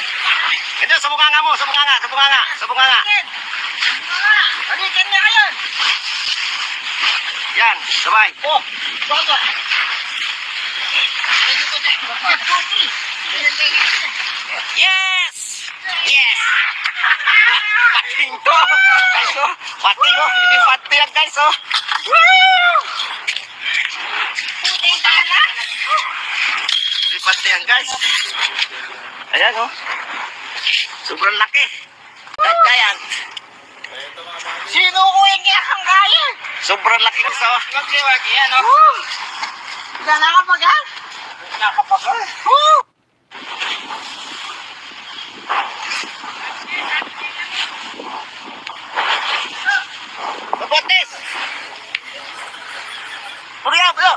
Ito, sa bunganga mo, sa bunganga. Balikan na kayo. Yan, sabay. Oh, baga. Yes! Pating to! Guys, oh. Pating, oh. Hindi pating yan, guys, oh. Woo! Putay tala. Hindi pating yan, guys. Ayan, oh. Sobrang laki. That giant. Sino ko yung kiyakang kaya? Sobrang laki, guys, oh. Wagi, ano? Nakakapagal? Nakakapagal? Woo! Mabutis! Bro.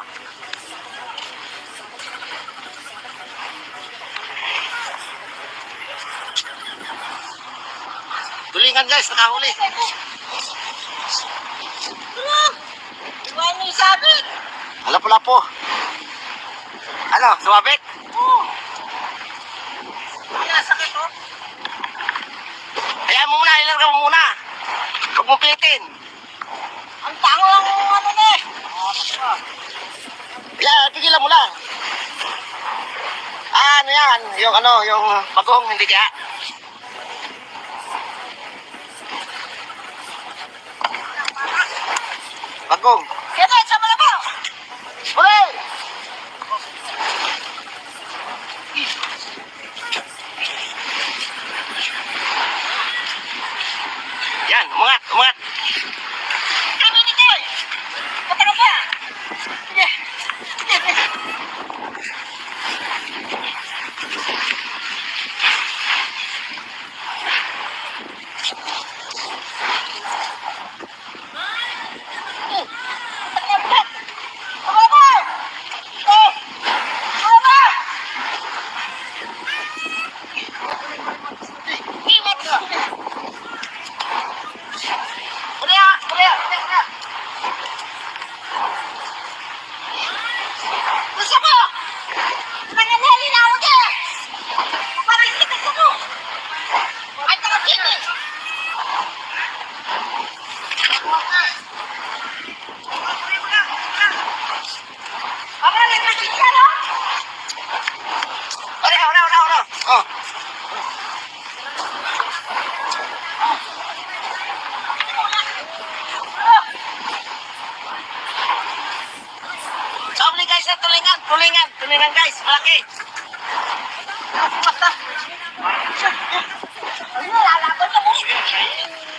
Tulingan, guys, nakahuli. Diba may sabit? Lapo-lapo. Ano, sumabit? Oo. Kaya sakit oh. Hayaan mo muna, ilarga mo muna. Huwag mo pilitin. Ang tango lang ano na eh. Kaya, tigilan mo lang. Ano yan? Yung bagong, hindi kaya. Bagong. Kaya sa malabaw. Huli! Yan, umangat. Kami ni Joy. Pataka pa. Sige. sa tulingan, tulingan guys, malaki. Basta. Ayun, lalaban na mo.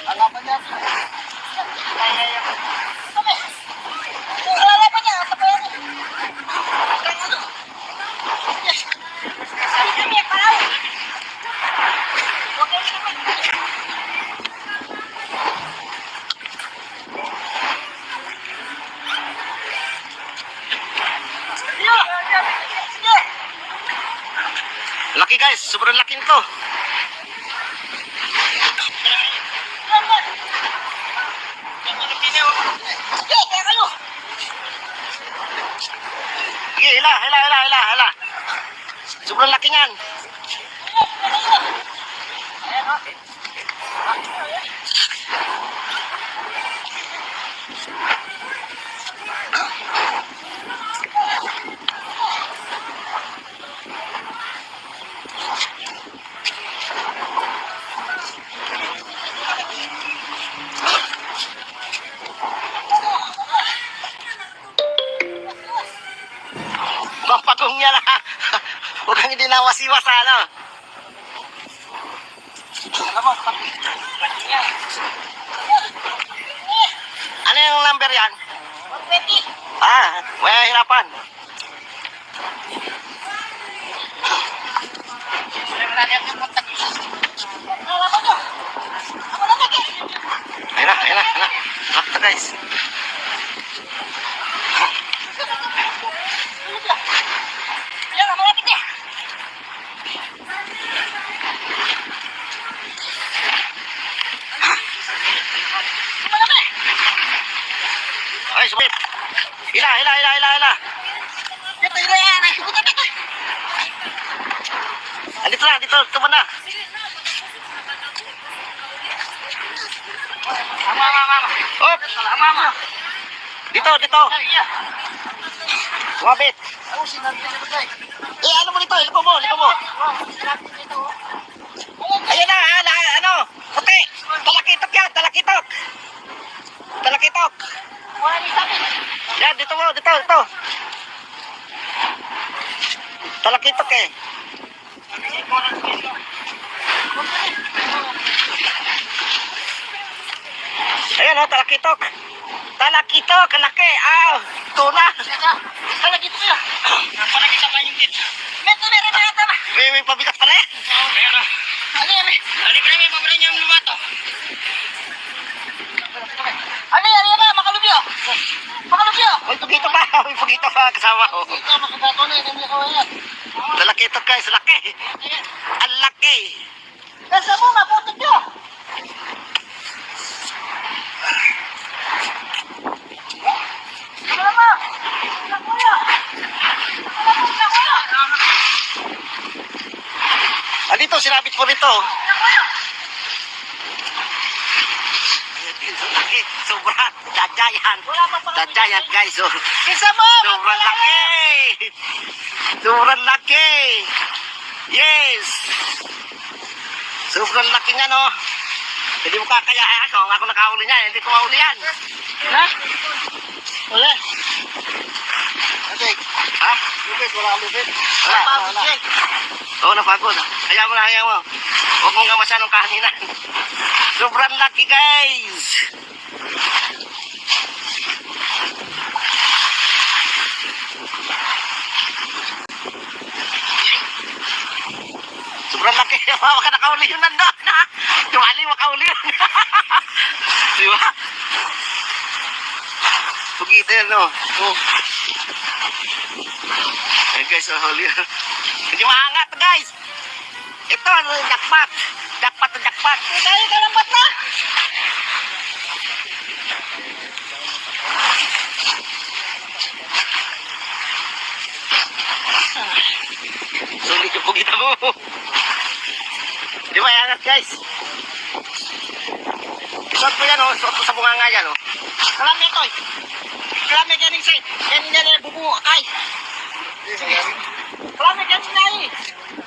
Lalaban niya. Sabi. Lalaban niya, sabi yan. Sabi kami, palaw. Huwag kayo naman. Sige. Laki guys, sobrang laki nito. Sige, kaya kayo. Sige, hila. Sobrang laki niyan. Ayan, o. Pampagong niya na. Huwag kang hindi nawasiwas sa ano. Alam mo, yan. Ano yung number yan? 120. May hirapan. Lalaban nyo. Ako lang lagi. Ayun na. Basta guys. Ayan, malapit eh. Malapit. Ay, sumit. Hila. Dito, yan. Ay, subukan dito. Andito na, dito banda. Ama. Hop, Ama. dito. Ay, iya. Wabit. Ako, sinabi niya naman tayo. Ano mo dito? Liko mo. Sinabi dito. Ayun na, ano? Puti. Talakitok. Wala ni sabi. Yan, dito. Talakitok eh. Ayan o, talakitok. Talakitok, laki. Tuna. Talagit mo yan. Palagit ang kanyang kit. Meron na yata ba? May pabigat pala eh. Ayan o. Ano ba may pabra niya ang lumato? Ano yan na? Makalubyo. May pagito pa kasama ko. Ito, makabato na. Kami ako yan. Talakitok guys, laki. Ang laki. Kasa mo, maputot nyo. Ano mo? Nakuya. Dito, sinabit ko rito. Laki, sobrang. Dadyayan guys. Kisa mo. Sobrang laki. Yes. Sobrang laki nga no. Hindi mo kakaya. Ako nakahuli niya. Hindi ko mahuli yan. Ha? Wala. Okay. Ha? Wala. Wala. Oo, napagod. Hayaan mo. Huwag mong gamasan ng kahaningan. Sobrang laki guys. Sobrang laki. Huwag ka nakauli yun nandun. Tumali, makauli yun. Diba? Pugita yan, no? Ayan guys, huli yun. Hindi maangat guys. Ito, jackpot. Jackpot. Tayo ka ng bata. Sulit yung pugita mo. Di ba, angat guys? Suot mo yan, suot mo sa bunganga yan. Kalami ito. Kalami ganing side. Ganing na bubuo kay. Kalami ganing na eh.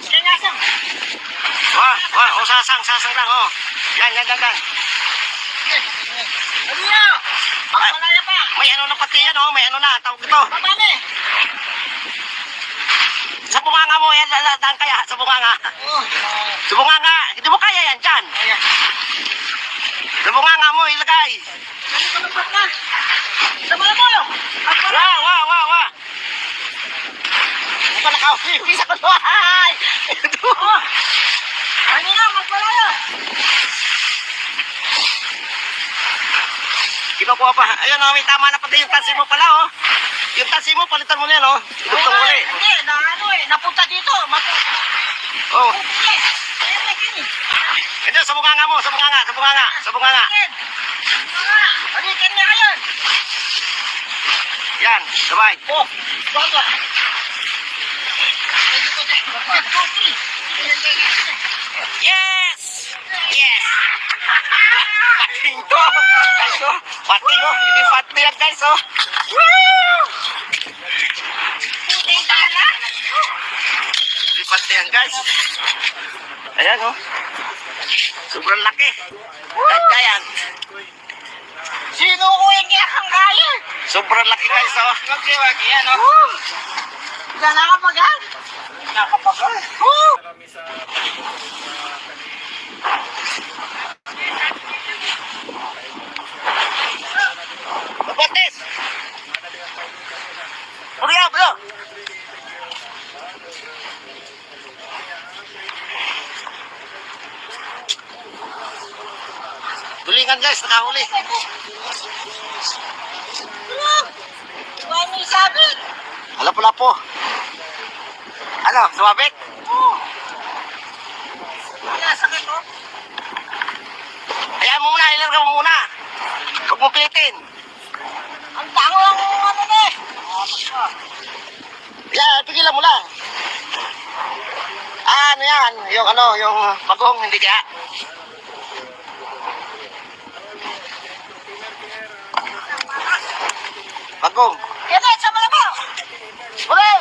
Kaya nga sang. Sasang lang, Yan. Ano yan? Magpalaya pa. May ano na pati yan, may ano na, tawag ito. Babami. Sa bunganga mo, yan, daan kaya, sa bunganga. Oh. Sa bunganga, hindi mo kaya yan dyan. Ayan. Sa bunganga mo, ilagay. Ano ka lumpat na? Sa mga mo. Wa. Hindi pa nakauwi sa kulay. Oh. Kanina, magpalaya. Kinukuha pa. Ayun, oh, may tama na pati yung tansi mo pala, oh. Yung tansi mo, palitan mo na yan, oh. Itutong uli. Hindi, na ano eh, napunta dito. Oh. Hindi. Ayan na kini. Ito, sa bunganga mo, sa bunganga. Alikan niya kayon. Yan, sabay. Oh, baga. Yes! Yes! Pating to! Guys, oh. Pating, oh. Hindi pating yan, guys, oh. Woo! Putay dala. Hindi pating yan, guys. Ayan, oh. Sobrang laki. Giant. Sino ko yung kiyakang kaya? Sobrang laki, guys, oh. Wagi, yan, oh. Hindi nakapagal. Nakapagal. Oh. Mabatis! Buriya, bro! Tulingan, guys, nakahuli. Buwan ni sabit. Lapo-lapo. Ano, sumabit? Oh. Wala sakit, oh. Hayaan mo muna, ilarga mo muna. Huwag mo pilitin. Ang tango lang ano na eh. Yan, pigilan mo lang. Ah, ano yan? Yung bagong, hindi kaya. Bagong. Kaya sa malabaw. Huli!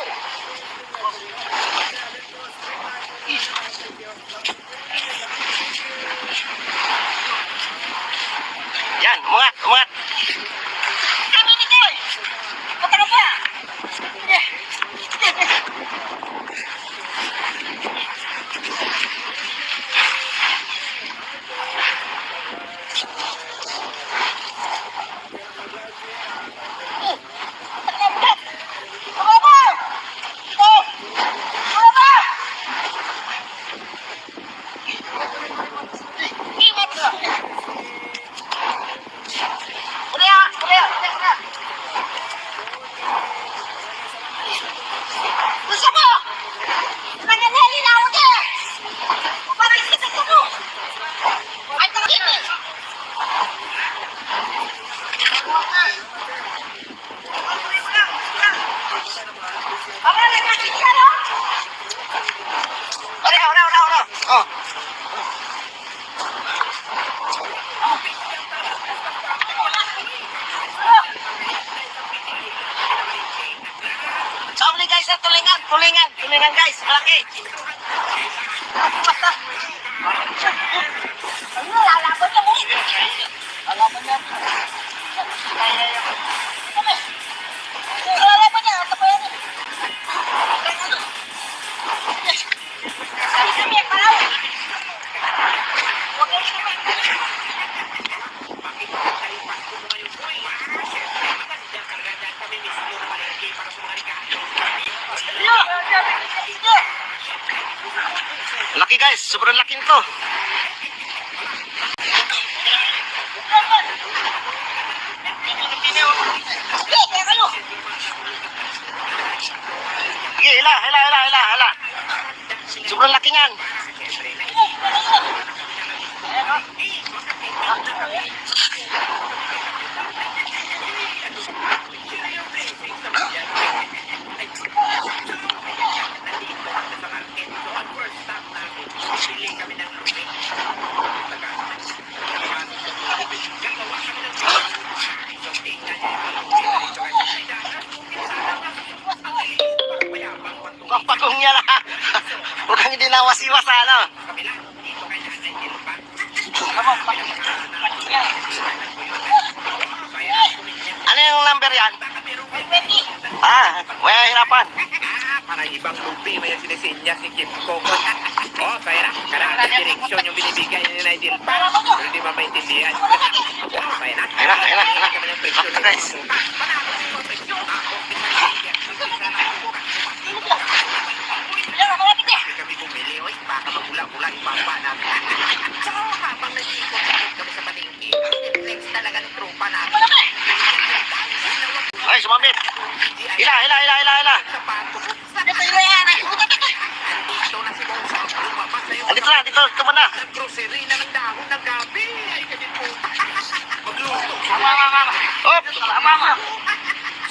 Yan, umangat. Kami ni Joy. Patang pa. Ora. Oh. Sauli guys, tulingan guys, malaki. Ano, lalaban niya mo. Lalaban niya. Lalaban niya, tapayan niya. Kali kami ang palaw. Huwag yung kami. Laki guys, sobrang laki nito. Sige, hila. Sobrang laki niyan. Pagpagong niya na. Huwag kang hindi nawas-iwas, ano? Ano yung number yan? Ah, may hirapan. Parang ibang movie, may sinisinya si Kim Coco. Oh, kaya na, karang direksyon yung binibigay ni Nigel pa. Pero di ba maintindihan? Oh, kaya na. Basta guys. Kami bumili, oy, baka magulang-ulang papa namin. Tsaka habang nag-iikot-ikot kami sa palengke, reflex talaga ng tropa namin. Ay, sumambit. Hila. Andito na si Bonsang, lumabas na yung Dito ba na? grocery na ng dahon ng gabi. Ay, kami po. Magluto. Hop!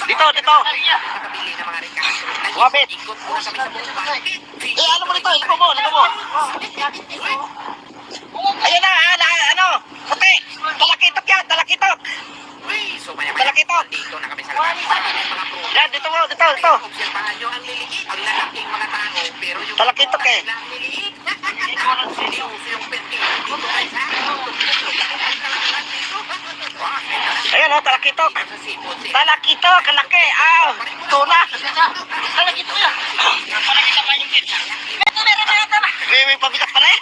Dito. Nakabili ng mga rekado. Sumambit. Ikot muna kami sa buong market. Ano mo dito? Liko mo. Ayun na, ano? Puti. Talakitok. Uy, so maya Talakitok. dito na kami sa labas. Mga pro. Yan, dito. Obserbahan nyo ang liliit. Ang lalaking mga tao, pero yung Talakitok eh. ang liliit. Hindi uso yung perte. Dito ay sa Ayun, talakitok. sa sipot. Talakitok, kalaki. Tuna. Talakitok yan. Talakitok pa yung kit. May pabigat pala eh.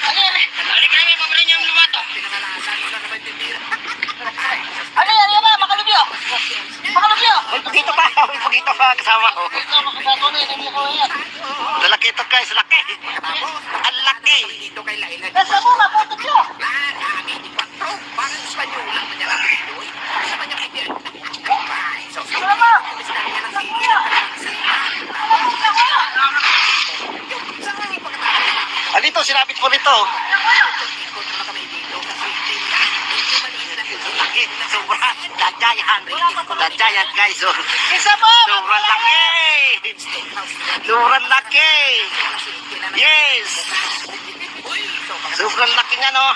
Ano yan? Balik na may paborin yung lumato. Pinangalasan mo na naman tindira. Ano yan? Yan na, makalubyo. May pagito pa kasama ko. Ito, makagato na yun. Ko yan. Talakitok guys, laki. Ang laki. Dito kay Laila. Nasa mo, maputot yun. Dami ni Pato. Parang Espanyol lang man niya lang dito. Sa kanya kay Ay, so Ano mo? Gusto niya ng sili. Dito, sinabit ko nito. Ikot mo na kami dito kasi medyo maliit lang yung Laki, sobra. The giant guys. Oh. Isa mo. Sobrang laki. Sobrang laki. Yes. Sobrang laki nga no.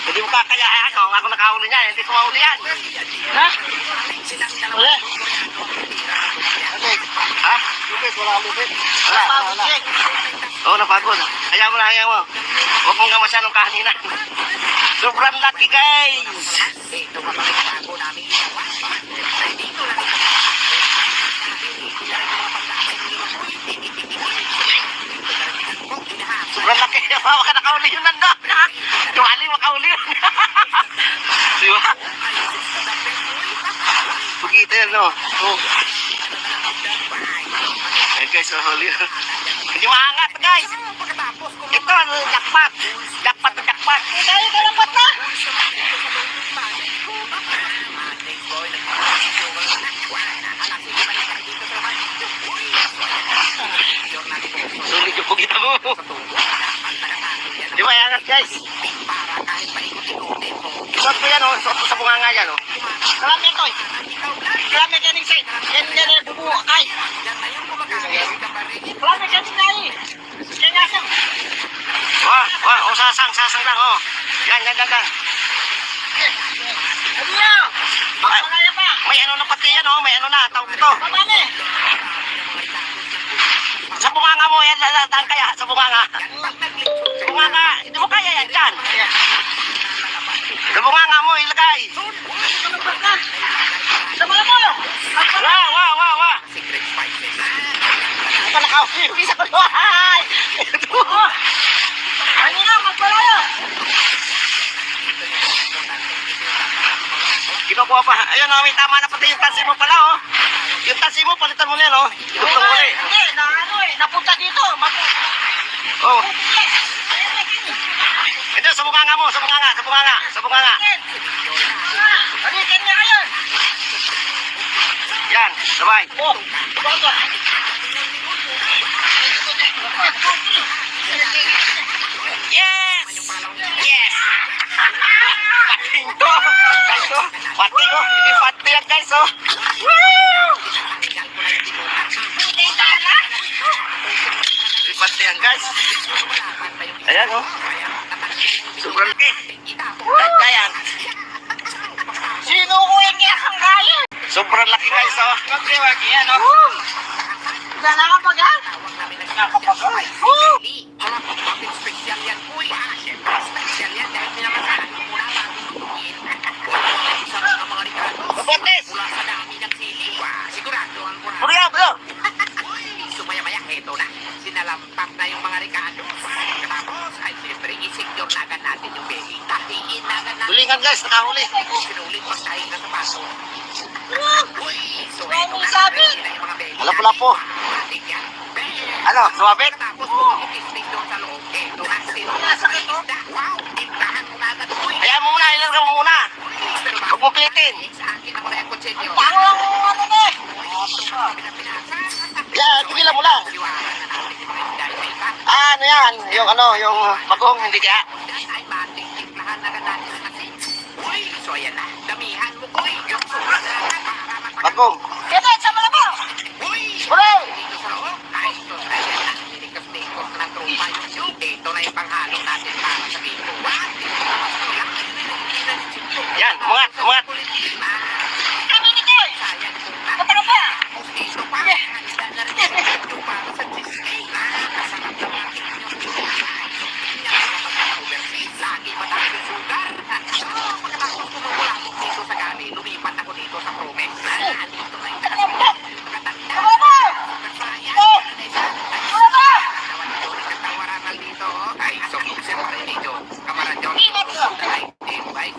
Hindi mo kakayaan. Ako nakahuli niya. Hindi ko mahuli yan. Ha? Wala. Ha? Wala. Oo, napagod. Hayaan mo. Huwag mong gamasan ng kahaninang. Sobrang laki guys. Ito pa pala yung bago namin ginawa. Dito lang ito. Sobrang laki. Baka nakauli yun nandun. Tuwali makauli yun. Diba? Pagkita yan no. Oh. Ay guys, huli yun. Hindi maangat guys. Ito, jackpot. Jackpot. Tayo ka lang na. Sulit yung pagkita mo. Di ba angat guys? Suot ko yan o. Suot ko sa bunganga yan o. Kalami ito. Kalami ka ning side. Yan yung bubu. Kay. Kalami ka ning nai. Kaya ngasang. Wah, sasang lang o. Yan. Ano yan? Magpalaya pa. May ano na pati yan o. May ano na. Tawag ito. Pamani. Sa bunganga mo yan. Lalaan kaya sa bunganga. Bunganga. Hindi mo kaya yan dyan. Sa bunganga mo ilagay. Sa mga mo. Wah. Ito nakahuli. Bisa ko luhay. Ito. Ano na? Magpalaya. Kinukuha pa. Ayun o. May tama na pati yung tansi mo pala o. Yung tansi mo palitan mo yan o. Idugtong mo ulit. Hindi, napunta dito. Oh. Ito sa bunganga mo. Sa bunganga. Balikan niya ngayon. Yan. Sabay. Oh, bago. Yes! Pating to. Guys o. Pating o. Hindi pati yan guys o. Hindi pati yan guys. Ayan o. Sobrang laki. Dagdayan. Sino ko yung kiyakang kaya? Sobrang laki guys o. Magkiwagi yan, no? Wala nakapagal? Nakapagal? Special yan, uy. Siyempre, special yan dahil pinamasahan mo muna bago lutuin. Sarap ng mga Ricardo. Mabutis. Mula sa dami ng sili. Sigurado ang kurang. Bro. Nagsasampap na yung mga recados. Tapos, ay siyempre, i-secure na agad natin yung belly. Tatiin na agad natin. Tulingan guys, nakahuli. Sinulit pag tayo ka sa paso. Uy, so Ano eto na, sabi? ready na yung mga belly. Wala pala po. Matik yan. Bam! Ano, sumabit? Tapos, bumikistig doon sa loob. Eto na, sinulit sa isda. Wow, tindahan mo na agad. Uy, Hayaan mo muna, ilan ka mo muna. pero Huwag mong pilitin. sa akin ako na yung kutsilyo. Tango lang mo ano na. Yan, tigilan mo lang. Liwangan na natin yung mga isda. Isa-isa. Ano yan? Yung bagong, hindi kaya. Ay, mating timplahan na natin sa atin. Uy, so ayan na. Damihan mo ko eh. Yung sobrang na. Bagong. Kaya sa malabaw. Uy! Bro! Dito sa loob. Ay, so ayan na. Nilikos-likos ng trupa yung tube. Ito na yung panghalo natin para sa biko. What? Dito na mas ko lang. Yan, umangat, umangat. Kami ni Koy. Sayang po na. Pataro pa. Dito pa. Handa na rin yung para sa cheesecake. Kasarap ng ating overseas. Lagi matapos sugar. So, pagkatapos kumulabog dito sa gabi, lumipat ako dito sa Promex. Dito na yung kakasaya. Magkatanda. Malabaw. Sayang. Malabaw. Nagkatawaran dito. Ay, so, siyempre dito. Kamaradyon. Ay, bye.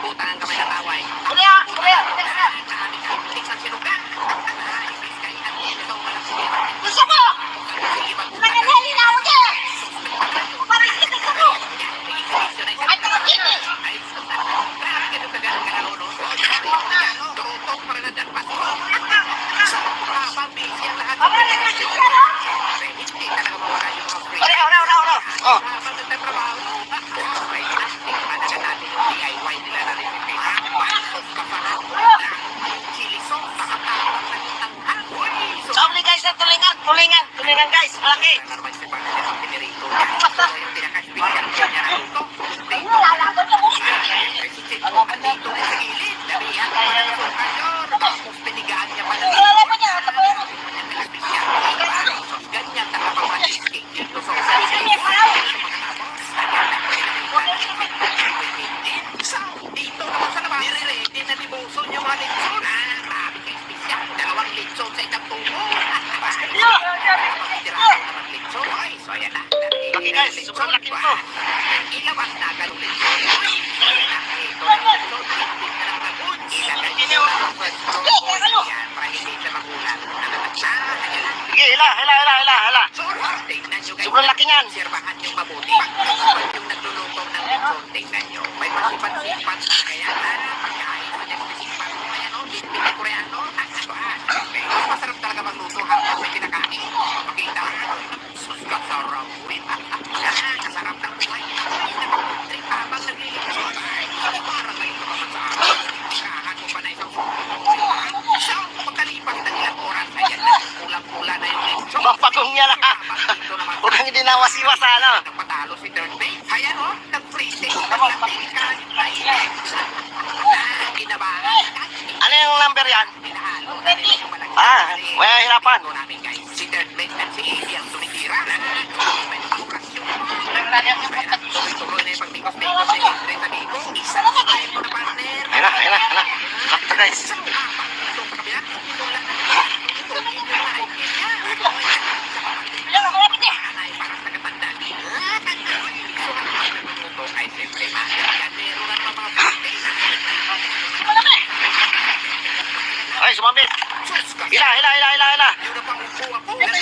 Puta ang kamay ng away. Kuya, kuya, kuya. Gusto mo? Nangangali na ako dyan. Parang sinig ako. Ay, nakakini. Abra na kasi siya, no? Ora. Oh. Sabi guys, tulingan guys, malaki. Lalaban niya mo. Lalaban niya. Tapos yun. Ganyan nakapag-cheesecake dito sa dito naman sa labas. Nire-ready na ni Boson yung mga litson. Grabe kay Spisya. 2 litson sa isang tubo. Litson. Ay, so ayan na. Laki guys, sobrang laki nito. Ilabas na agad yung litson. Uy, ayan na. Ito na yung litson. Tingnan na ng tagun. Ilagay nyo ang pwesto. Yan, para hindi siya magulat. Ayan na. Sige, hala. So, tingnan nyo guys. Sobrang laki niyan. Obserbahan yung mabuti. Pag yung nagluluto ng litson, tingnan nyo. May pasipan-sipan na kaya pagkain mo niya pasipan mo. Ayan o, bitbit koreano. Mas masarap talaga magluto habang may kinakain. Makita. Sus, kasarap. Kasarap ng buhay. Trip habang naglilitsyon. Parang may tumaman sa akin. Tikahan mo pa na isang siya, pagkalipas ng ilang oras, ayan na. Kulang-kula na yung litsyon. Bagong niya na. Huwag kang dinawas-iwas sa ano. Nagpatalo si third base. Ayan o, nag-freezing. Kinabahan. Ano yung number yan? Pinahalo na rin yung malaki. May hirapan. Ito namin guys, si third base at si Easy ang tumitira. May operasyon. Tuloy-tuloy na yung pagbikos-bikos ni Andre sa biko. Isang style mo na partner. Ayun na. Laki guys. Isang habang dito sa kabila. Ito lang na. Ito yung na-idea niya. Wala, malapit eh. Anay para sa katanda. Ay, siyempre, ganero na mga pagkain. Malapit. Ay, sumabit. Sus, kasi Hila. yun na pang upo ako. Ito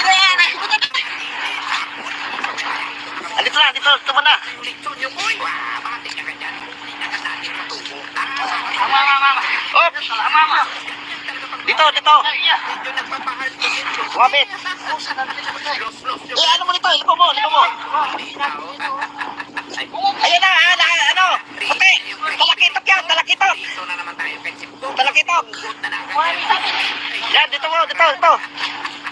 yan. Dito mo na. Yung lechon yung boy. Wah, batik ka ganyan. Hindi na ka natin sa tubo. Op. Dito. Medyo nagpapahal ko dito. Sumabit. Los yung Ano mo dito? Lipo mo. Ayan na, ano? Puti. Talakitok yan. Dito na naman tayo kay Sipko. Talakitok. Ugot na lang agad. Yan, dito.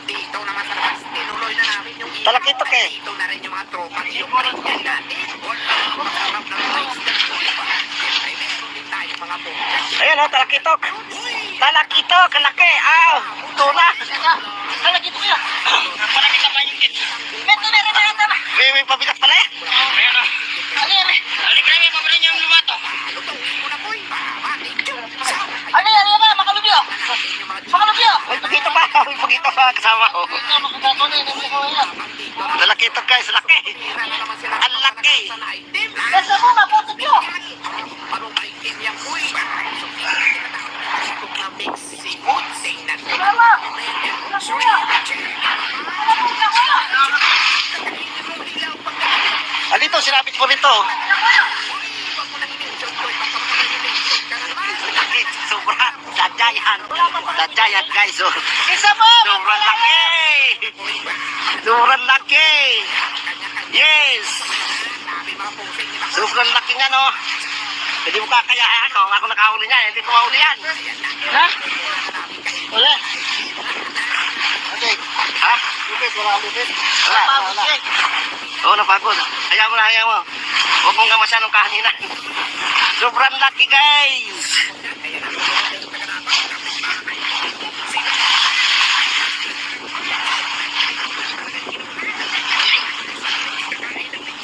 Dito naman sa labas. Tinuloy na namin yung ilaw. Talakitok eh. Dito na rin yung mga tropa. Yung rinyan natin. Wala. Masarap ng rice. Siyempre, meron din tayo mga bongga. Ayan o, talakitok. Uy! Talakitok, laki. Aw, tuna. Malapit mo yan. Malaki ka pa yung kit. Meron na. May pabigat pala eh. Ayan o. Halika na, may pabalin yung lumato. Lutuin mo na, boy. Batik. Ano yan, makalubyo. Makalubyo. May pagkita pa. Pagito sa kasama ko. Lalaki ito guys, laki. Ang laki. Basta mo, maputot yun. Parang may kinyang uy. Kung na mix si Utsing na Mama! Dito, sinabit mo dito. Laki, sobra. Dadyayan. Dadyayan guys. Oh. Isa mo! Sobrang laki. Sobrang laki. Yes. Sobrang laki nga no. Hindi mo kakayaan ako. Ako nakahuli niya. Hindi ko mahuli yan. Ha? Wala. Okay. Ha? Lupit, wala lupit. Wala, wala. Oo, napagod. Hayaan mo na, hayaan mo. Huwag mong gamasan ng kahanginan. Sobrang laki, guys.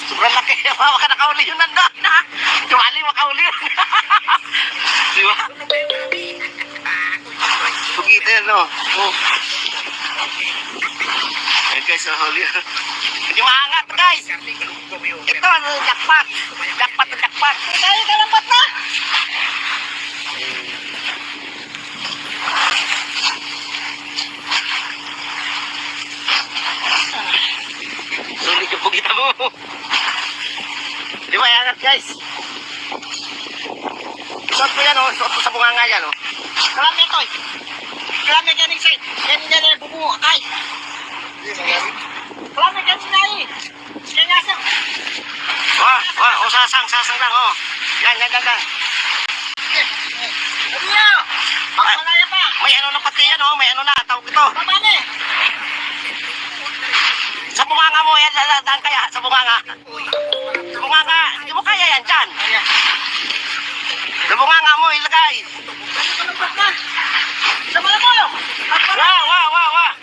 Sobrang laki. Baka nakauli yun nandun. Tumali, makauli yun. Di ba? Pugita yan, no? Oh. Ayan, guys, nahuli yun. Hindi maangat, guys. Ito, jackpot. Jackpot na jackpot. Tayo ka lang ba't na? Sulit yung pugita mo. Di ba, angat, guys? Suot mo yan, oh. Suot mo sa bunganga yan, oh. Kalami ito eh. Kalami ganing side. Ganing bubuo, kay. Kalami ganing na eh. Kaya nasa. Wah, oh, sasang lang, oh. Yan. Ano yun? Pagmalaya pa. May ano na pati yan, oh. May ano na, tawag ito. Babane. Sa bunganga mo, yan, daan kaya, sa bunganga. Sa bunganga, hindi mo kaya yan dyan. Sa bunganga mo, ilagay. Ano ka lang ba't na? Sama na mo. Wah.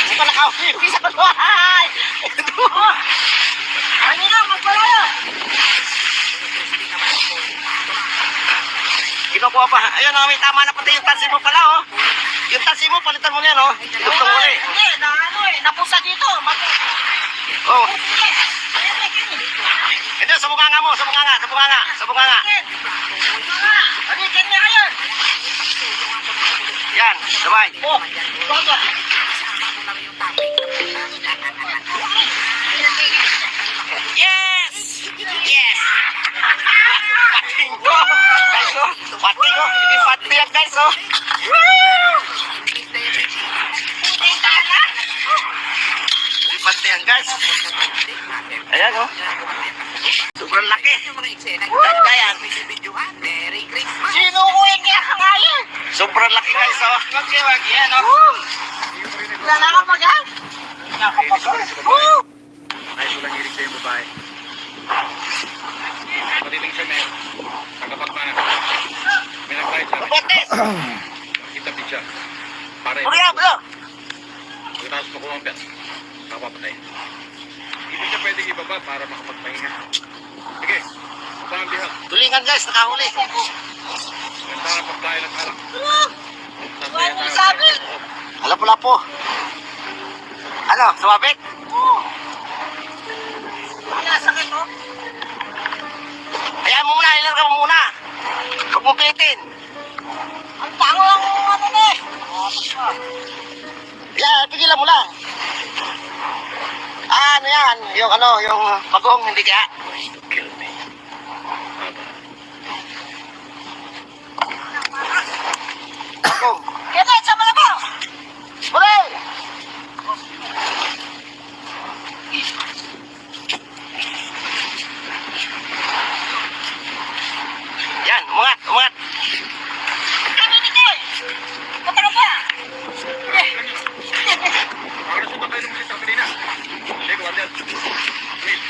Hindi ko nakahuli, bisa ko luhay. Oh. Ano na, magmalaya. Kinukuha pa. Ayun, oh, may tama na pati yung tansi mo pala, oh. Yung tansi mo, palitan mo niyan, oh. Dugtong mo ulit. Hindi, na ano eh. Napusa dito. Oh. Sige. Ayan eh, kini. Ito, sa bunganga mo, sa bunganga. Ano yung kanya ngayon? Yan, sabay. Oh, baga. Yes! Pating ko! Guys, oh. Pating, oh. Hindi pati yan, guys, oh. Puting tala. Hindi pati yan, guys. Ayan, oh. Sobrang laki. Dadyayan. Merry Christmas! Sino ko yung kaya ngayon? Sobrang laki, guys, oh. Wag yan, oh. Wala na ka mag-hang. Oh! Ay, walang hilig sa'yo babae. Matiling siya na tagapagmana. May nag-try sa akin. Bates! Kitapit siya. Para Bro! pagkatapos ko kumampiat, kapapatay. Hindi siya pwedeng ibaba para makapagpahinga. Sige, pagpambihan. Tulingan, guys, nakahuli. Ganda na pagkain ng alak. Ano yung sabi? Lapo-lapo. Ano, sumabit? Oh. Wala, sakit, oh. Hayaan mo muna, ilarga mo muna. Huwag mo pitin. Ang tango lang ano na eh. Yan, tigilan mo lang. Ano yan? Yung bagong, hindi kaya? Kill me. Bagong. Kaya sama na mo. Huli! Yan, umangat. Kami dito eh. Pataro pa. Para sa tayo ng mga kanina. Hindi, guardian. Wait.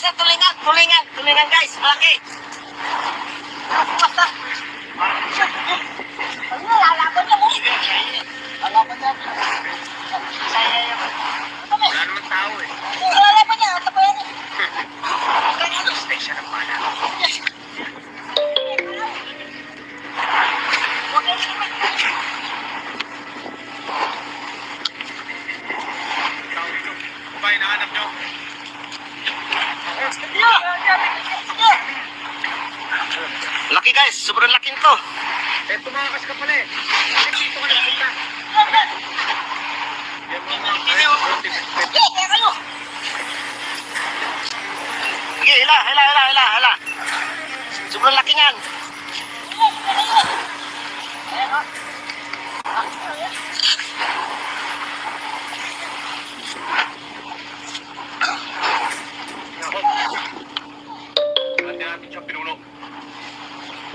guys, na tulingan guys, malaki. Basta. Ano, lalaban niya mo. Lalaban niya. Saya yan. Wala naman tao eh. Lalaban niya, tapayan niya. Station ng mana. Huwag kayo naman. Tao dito. Babae, nahanap nyo. Laki guys, sobrang laki nito. Eh, tumakas ka pala eh. Bakit dito ka nakapunta? Yan mo mga Sige, hila. Sobrang laki niyan. Hindi natin siya pinuno.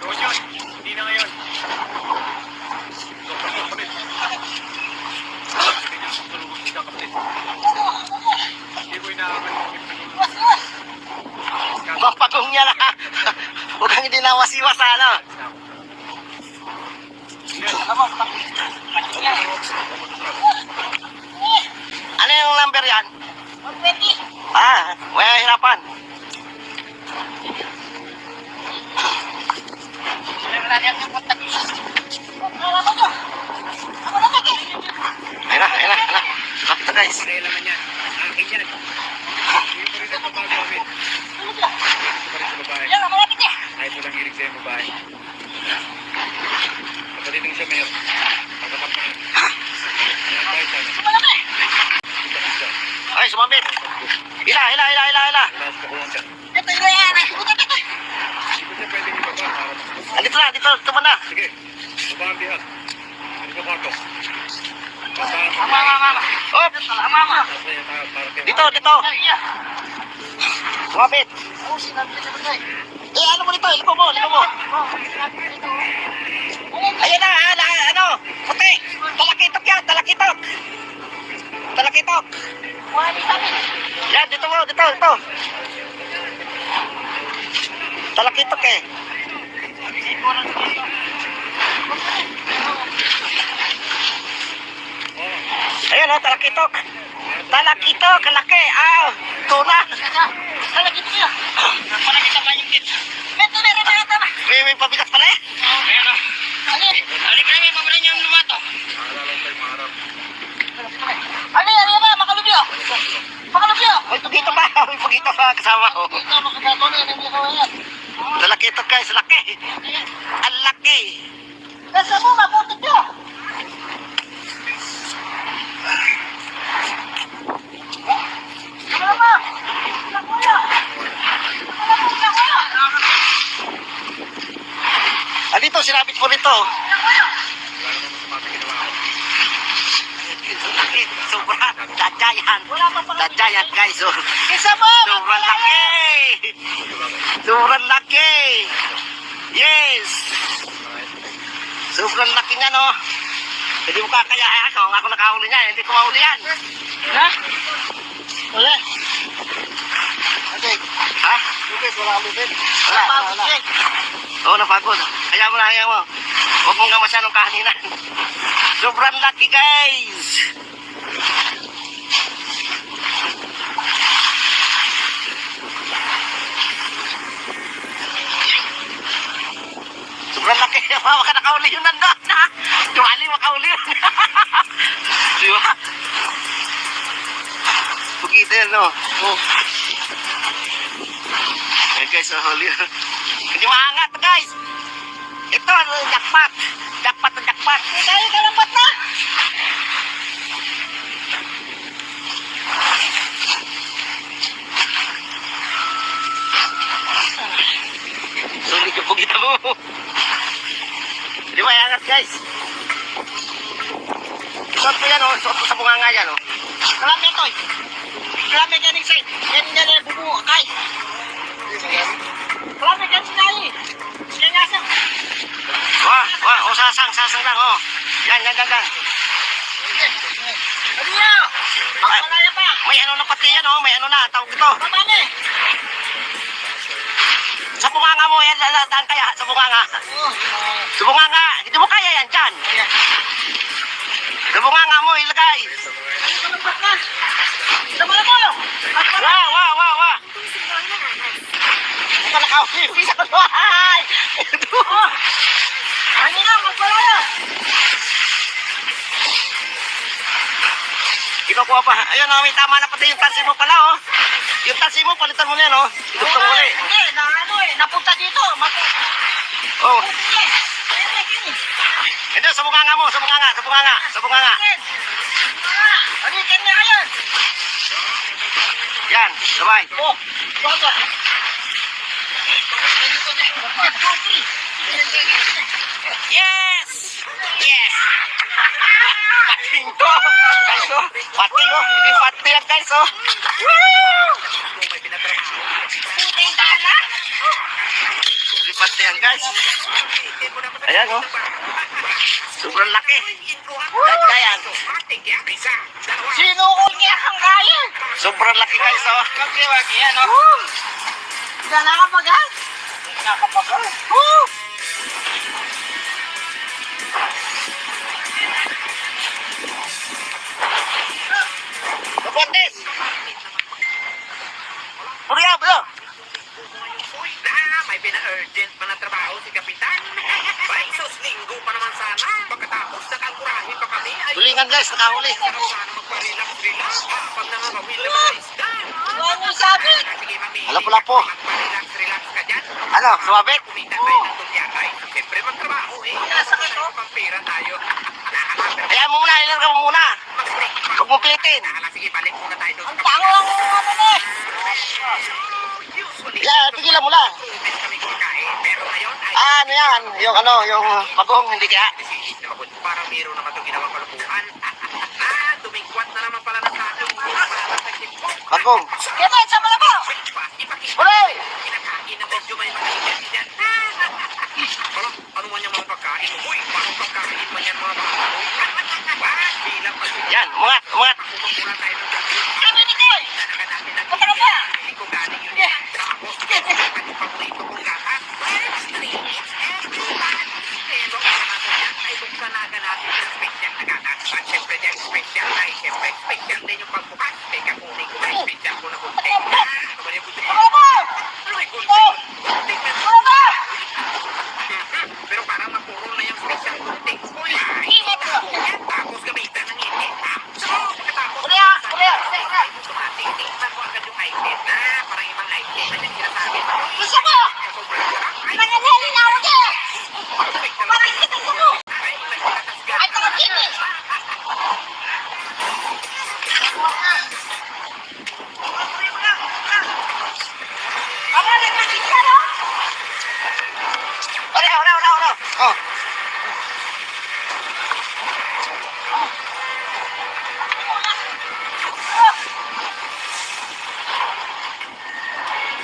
Gawin yun. Hindi na ngayon. Doktor mo, kapit. Hindi niya tutulungan siya, kapit. Hindi ko inaaman yung pinuno. Mapagong niya lang. Huwag kang dinawasiwas ano. Ano yung number yan? 120. May hirapan. Lalaban niyo. Ako na lagi. Ayun na. Basta guys. Kaya naman yan. Akin yan. Hindi ko rin nagbabago kami. Tulog lang. Gusto pa rin sa babae. Yan, malapit niya. Kahit walang hilig sa'yo yung babae. Kapatid ng siya, Mayor. Pagkakapahan. Yan tayo sana. Malaki. Kita ka siya. Ay, sumabit. Hila. Wala sa pakuhan siya. Ito yung yan. Ito. Hindi ko siya pwedeng ibaba para makapag. Dito man na. Sige. Baba ang bihag. Ano ka kwarto? Oh, dito. Sumabit. Ano mo dito? Ilipo mo. Ayan na, ano? Puti. Talakitok. Wali sabi. Yan, dito. Talakitok eh. Ayan o, talakitok. Kalaki. Tuna. Talagit niyo. Palagit ang mayungkit. Meron na yata ba? May pabigat pala eh. Ayan o. Ali pa namin, pamulan niyo ang lumato. Maalala ko tayo maharap. Ali ba? Makalubyo. May pagito pa kasama ko. Ito, makagato na yan. Hindi ko yan. Talakitok guys, laki. Ang laki. Nasa mo, mabutot niyo. Ano ba? Nakuya. Dito, sinabit mo rito. Wala naman masama sa ginawa ko. Sobra. Dadyayan guys. Isa mo. Sobrang laki. Yes. Sobrang laki niya no. Hindi mo kakayaan ako nakahuli niya. Hindi ko mahuli yan. Ha? Wala. Okay. Ha? Wala. Oo, napagod. Hayaan mo. Huwag mong gamasya ng kahaninang. Sobrang laki guys. Sobrang laki. Baka nakauli yun nandun. Tumali, makauli yun. Di ba? Pagkita yan, no? Oh. Ayan guys, huli yun. Hindi maangat, guys. Ito, jackpot. Jackpot. Tayo kalambat na. Sulit yung pugita mo. Hindi maangat, guys. Suot mo yan, oh. Suot mo sa bunganga yan, oh. Kalami ito. Kalami ganing side. Yan yung bubuo. Kay. Kalami ganing side. Kaya nasa. Wah, sasang lang, oh. Yan. Ano niya? Ang palaya pa. May ano na pati yan, oh. May ano na, tawag ito. Babane. mo, yan, daan kaya, sa bunganga. Sa bunganga, hindi mo kaya yan dyan. Sa bunganga mo, ilagay. Wa. Ito na ka-uwi sa kutuhay. Ano na, magpalaya. Kinukuha pa. Ayun, may tama na pati yung tansi mo pala, oh. Yung tansi mo, palitan mo na yan, oh. Idugtong mo ulit. Hindi, napunta dito. Oh. Hindi, sa bunganga mo, sa bunganga. Alikin niya kayo. Yan, sabay. Oh, baga. Yes! Yes! Pating to! Guys, oh. Pating, oh. Hindi pating yan, guys, oh. Woo! Puting dala. Hindi pating yan, guys. Ayan, oh. Sobrang laki. Yan. Sinukol niya ang kaya. Sobrang laki, guys, oh. Yan, oh. Diyan nakapagal. Nakapagal. Woo! Kapotes! Puriya, bro! Uy, may pina-urgent pa na trabaho si Kapitan. Ay, sus, linggo pa naman sana. Pagkatapos, nakangkurahin pa kami. Ay, Tulingan, guys, nakahuli. sarap sana magpa-relax. Pag nangangawin na mga isda. Ano yung sabi? Sige, mami. Alam ko na po. Magpa-relax ka dyan. Ano, sumabit? Kumita tayo ng tulyakay. Siyempre, magtrabaho eh. Nasakit, oh. Pampira tayo. Nakakapira. Hayaan mo muna, ilarga mo muna. Huwag mo pilitin. Sige, balik muna tayo doon. Ang tango ang ano ni. Usually, Yeah, tigilan mo lang. kami kumakain. Pero ngayon ay Ano yan? Yung bagong, hindi kaya. Isisip na mabuti, parang meron naman itong ginawang kalupuan. Tumingkwat na naman pala ng sadyong Bagong. Kaya sa mga po. Huli! Kinakain na medyo may mga ingredients. Ano man yung mga pagkain? Uy, parang pagkain man yan mga baboy. Bilang pag- Yan, umangat. Kumagmula tayo ng Sabi ni Koy. Dalagan natin ang Ano ba? hindi ko galing yun. Tapos, ang paborito kong gatas. Pero, ay buksan na agad natin yung special na gatas. At syempre, dyan special ay syempre special din yung pagbukas. Teka, kunin ko na yung special ko na bunting. Ano ba yung bunting? Ano ba? Ano yung bunting? Bunting na. Ano ba? Pero parang napuro na yung special bunting. Uy, Init ko. tapos gamitan ng init. So, pagkatapos, Huli ah. Huli ah. tingnan mo agad yung item na parang ibang item na yung sinasabi mo. Gusto mo? Sobrang sarap. Ay, Nangangali na ako dyan. perfect na Parang kita ko mo. Ay, nagkakatasgan. Ay, tanong kinis. Ano, nagkakit ka, no? Huli! Oh.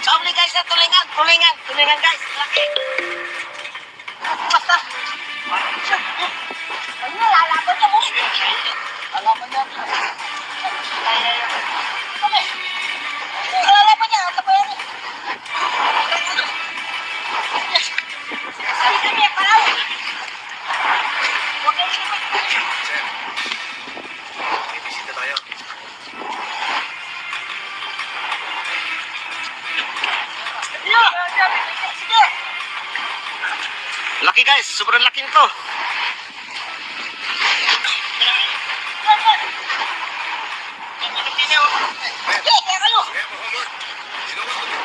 Sabi guys, na tulingan guys. Laki. Basta. Ano, lalaban niya mo. Lalaban niya. Lalaban niya. Ano ba yan? Sige niya, paraw. Huwag kayo sinipin. Sir, may bisita tayo. Sige. Laki guys, sobrang laki nito. Sige, kaya kayo. Kaya po, Homer. Ginawa ko din.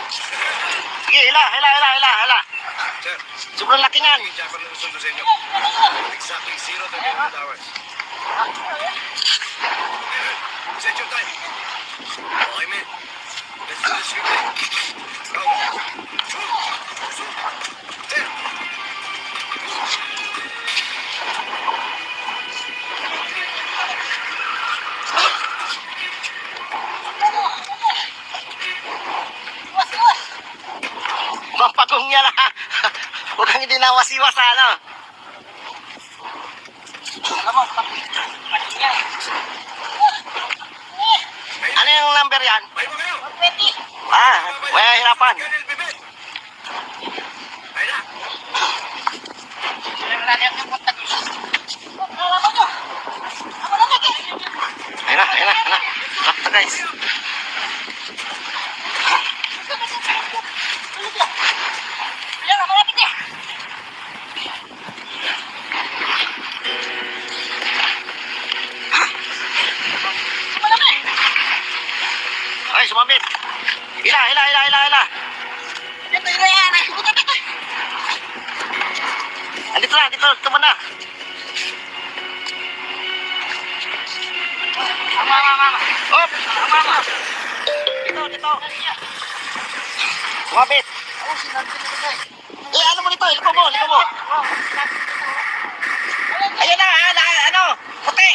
Sige, hila. Sir, Sobrang laki niyan. yung Jafar na sundo sa inyo. Exactly 0:30 hours. Set your time. Okay, man. Let's do this quickly. Go. Sir. Mapagong niya na. Huwag kang hindi nawasiwas sa ano. Ano yung number yan? May mga kayo. Pwede. May hirapan. Colonel Bibet. Marami akong kontak. Alaman nyo. Ako na lagi. Ayun na. Lakta guys. Ayan, malapit niya. Malapit. Ay, sumabit. Ila. Ito yan. Ay, subukan ito. Andito na, dito na. Op! Dito. Sumabit. Ano mo dito? Liko mo. Ayun na, ano? Puti.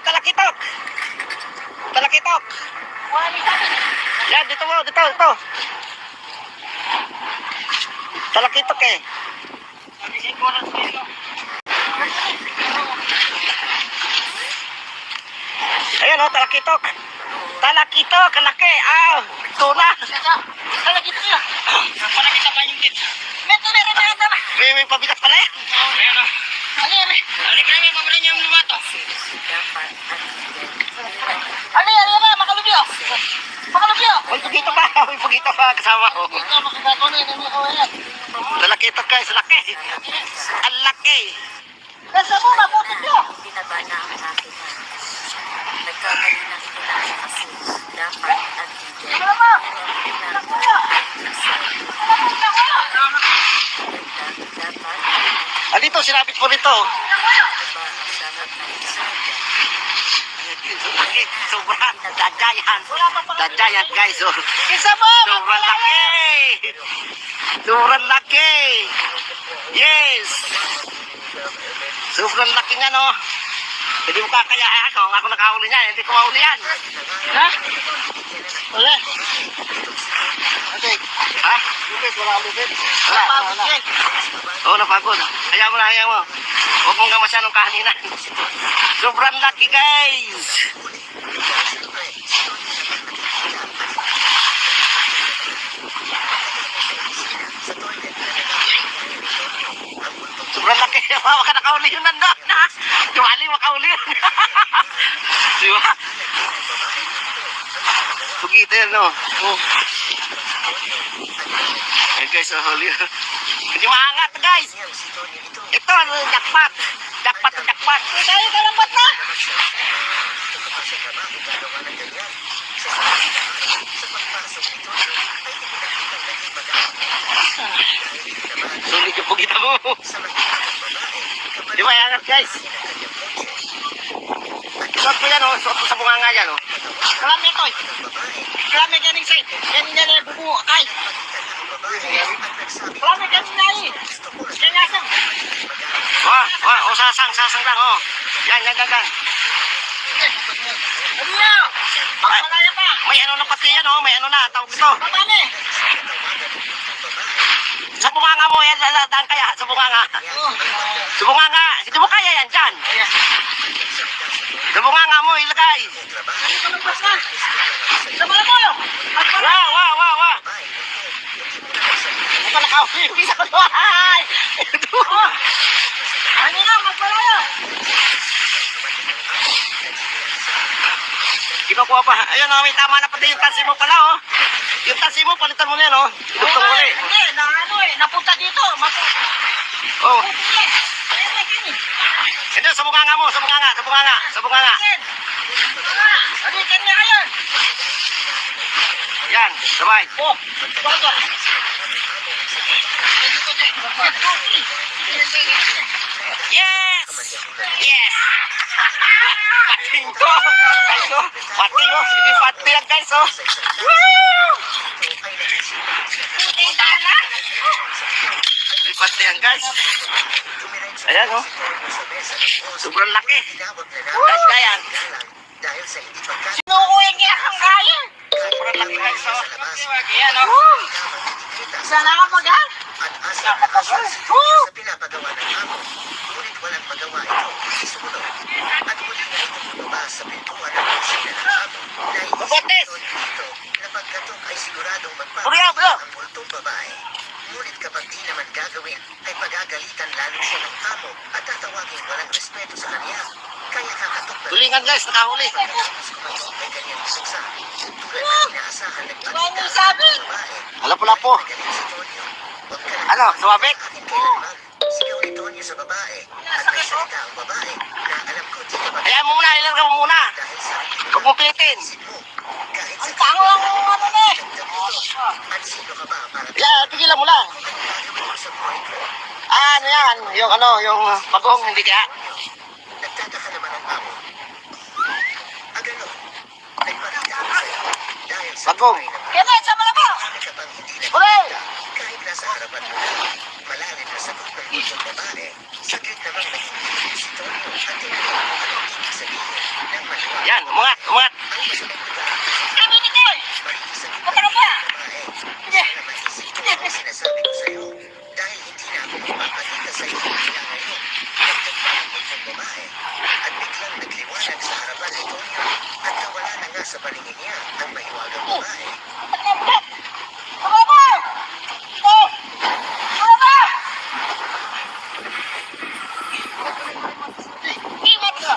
Talakitok. Wala sa akin. Yan, dito. Talakitok eh. Ayan o, talakitok. Laki. Tuna. Kala gitu ya. Para kita banjir. Meron na. May pabigat pala eh. Meron. Ali kami pabili niya yung lumato. Ali na, makalubyo. May pagito pa kasama ko. Ito makagato na yung kawayan. Talakitok guys, laki. Ang laki. Nasa mo, mabutot nyo. Binaba na ang akin na. Nagkamali na itinaan kasi dapat at hindi. Ano mo? Nakuha. Dapat Andito, sinabit mo rito. ba ang dapat na isaga. Sobrang giant guys. Oh. Isa mo. Sobrang laki. Yes. Sobrang laki nga no. Hindi mo kakaya ako nakahuli niya. Hindi ko mahuli yan. Ha? Wala. Okay. Ha? Wala. Oo, napagod. Hayaan mo. Huwag mong gamasyan ng kahaningan. Sobrang laki guys. Sobrang laki. Baka nakahuli yun nandun. Tumali makahuli yun. Diba? Pugito yan no. Eh guys, huli. Hindi maangat guys. Ito, jackpot. Jackpot. Tayo kalambat na. Sulit yung pugito mo. Di ba angat guys? Suot mo yan suot mo sa bunganga yan Kalami ito. Kalami ganing side. Ganing na bubu. Ay. Kalami ganing na eh. Kanyasang. Sasang lang Yan. Ano yan? Magmalaya pa. May ano na pati yan may ano na, tawag ito. Papane. Sa bunganga mo yan, daan kaya sa bunganga. Sa bunganga, hindi mo kaya yan dyan. Sa bunganga mo, ilagay. Ano ka nagpas na? Sabala mo. Magpala. Wow. Hindi ka nakahuli. Bisa ko to. Ay! Ano na, magpalaya. Kinukuha pa. Ayun may tama na pati yung tansi mo pala Yung tansi mo, palitan mo na yan Idugtong mo ulit. Hindi, napunta dito. Ito, sa bunganga mo, sa bunganga. Ano kanya kayo? Yan, sabay. Baga. Yes! Pating ko! Guys, pating Hindi pating yan, guys, Woo! Puting dala. Hindi pating yan, guys. Ayan, sobrang laki. Guys, ayan. Sinukuhin niya ang kaya. Sobrang laki, guys, Ayan, Sana ka pag-hal. Sa pinapagawa ng amo, ngunit walang magawa ito sumunod. At muli na ito bumaba sa pintuan ng kusina ng amo na Mabutis! ito na pagkatok ay siguradong Bro! magpapakita ang multong babae. Ngunit kapag di naman gagawin, ay pagagalitan lalo siya ng amo at tatawagin walang respeto sa kanya. Kaya kakatok na Tulingan guys, nakahuli. pagkatapos kumatok ay kanyang isuksa. Tulad na inaasahan Wala sabi. ng babae. Lapo-lapo. Nagaling si Tonyo. Huwag ka na Ano, sumabit? akin kailanman. Sigaw ni Tonyo sa babae. At may salita ang babae na alam ko di ka Hayaan mo muna, ilan ka mo muna. dahil sa Huwag mong pilitin. isip mo. Kahit Ang sa tango lang ng ano na eh. dagdag ito. At sino ka ba para Yeah, tigilan mo lang. ano gagawin mo sa buhay ko? Ano yan? Yung bagong hindi kaya. Nagtataka naman ang amo. Agano, nagpakita ako sa'yo dahil sa Bagong. buhay na Kaya sama na ba? marami ka pang hindi Hooray! nakikita kahit nasa harapan mo na. Malalim na sagot ng isang babae. Saglit namang naging ibig si Tonyo at tinanong kung anong ibig sabihin ng maliwanag. Yan, umangat, umangat. Ang masamang pag-aaral Kami ni Koy. Mariisagit Huwag ka na ba? babae. Sana maisip ko ang sinasabi ko sa'yo. Dahil hindi na ako magpapakita sa'yo mula ngayon. Dagdag pa ang isang babae. At biglang nagliwanag sa harapan ni Tonyo. At nawala na nga sa paningin niya ang mahiwagang babae. Tama ba? Oh! Tama ba? Ingat ka.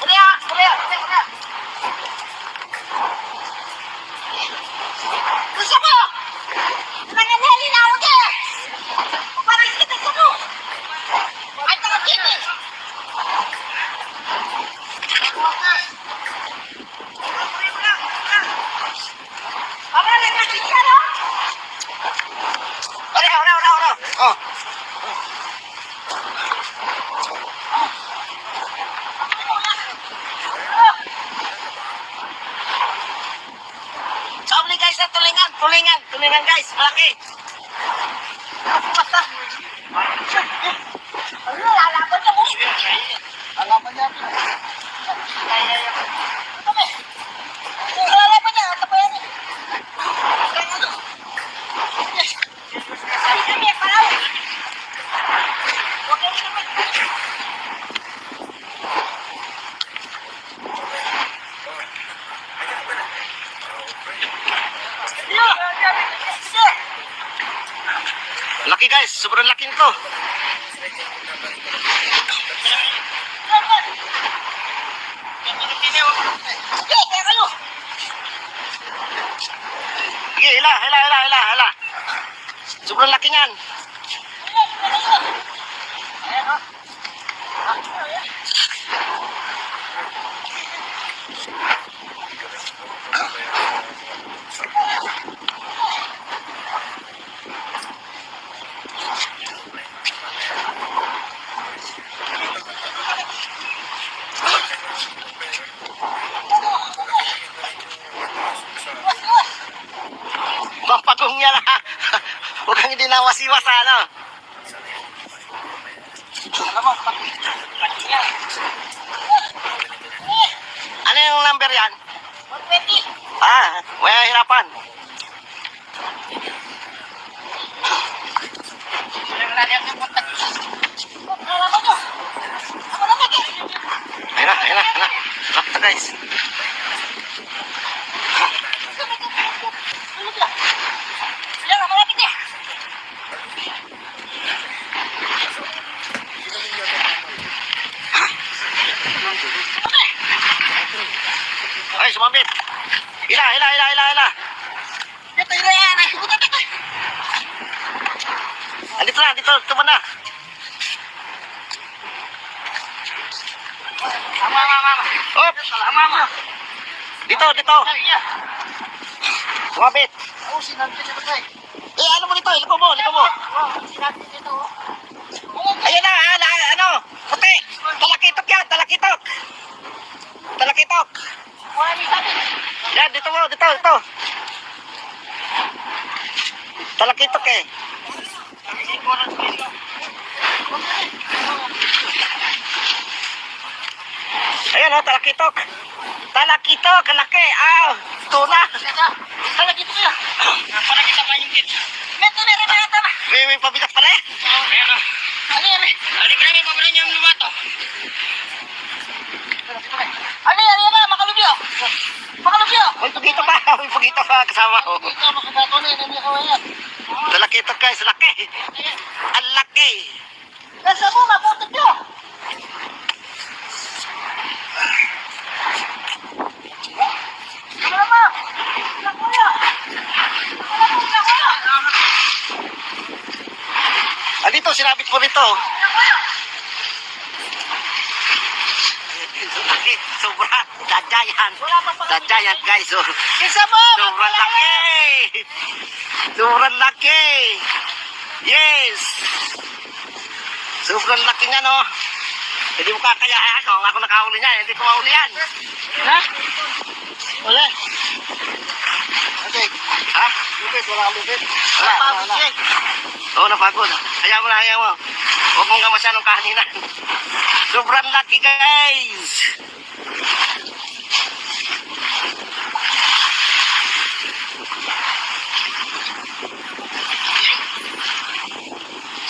Kuya, kuya, kuya. Gusto mo? Nanganhali na ako dyan. Parang kita sa mo. Ay, takot eh. Apa lagi kita no? Ora. Oh. Sabli guys, tulingan guys, malaki. Basta. Ano, lalaban na mo. Alaman niya. Kami. Lalaban niya, tapayan niya. Hindi kami, palaw. Huwag kami kami. Laki guys, sobrang laki nito. Sige, hila. Sobrang laki niyan. Mapagong yan ha. Huwag kang dinawas-iwas ano. Ano yung number yan? 120. May hirapan. Lalaban niyo. Ako na lagi. Ayun na. Lakta guys. Ayan, malapit eh. Ay, sumabit. Hila. Ito yung yan. Ito. Andito na, dito ba na? Hop! Dito. Sumabit. Ano mo dito? Liko mo. Ayan na, ano? Puti. Talakitok yan, talakitok. Yan, dito. Talakitok eh. Ayan o, talakitok. Talakitok, kalaki. Tuna. Sana dito kaya. Para kita palingkit. Meto na rin na tama. May pabigat pala eh. Ayan o. Ano kaya paparan niya ang lumato? Ano yan na? Makalubyo. Huwag Pugito pa, may pugito pa kasama ko. Lalaki ito guys, laki. Ang laki. Nasa mo, mabutot nyo. Ano mo? Ilang kuya? Ilang kuya? Dito, sinabit mo rito. Ilang kuya? Sobra. Dadyayan. Dadyayan guys. Oh. Isa mo! Sobrang laki. Sobrang laki. Yes. Sobrang laki nga no. Hindi mo kakayaan. Kung ako nakahuli niya, hindi ko mahuli yan. Ha? Wala. Okay. Ha? Lupit, wala kang lupit. Wala, Napagod wala. siya. Oo, napagod. Hayaan mo na, hayaan mo. Huwag mong kamasyan ng kahaningan. Sobrang laki guys.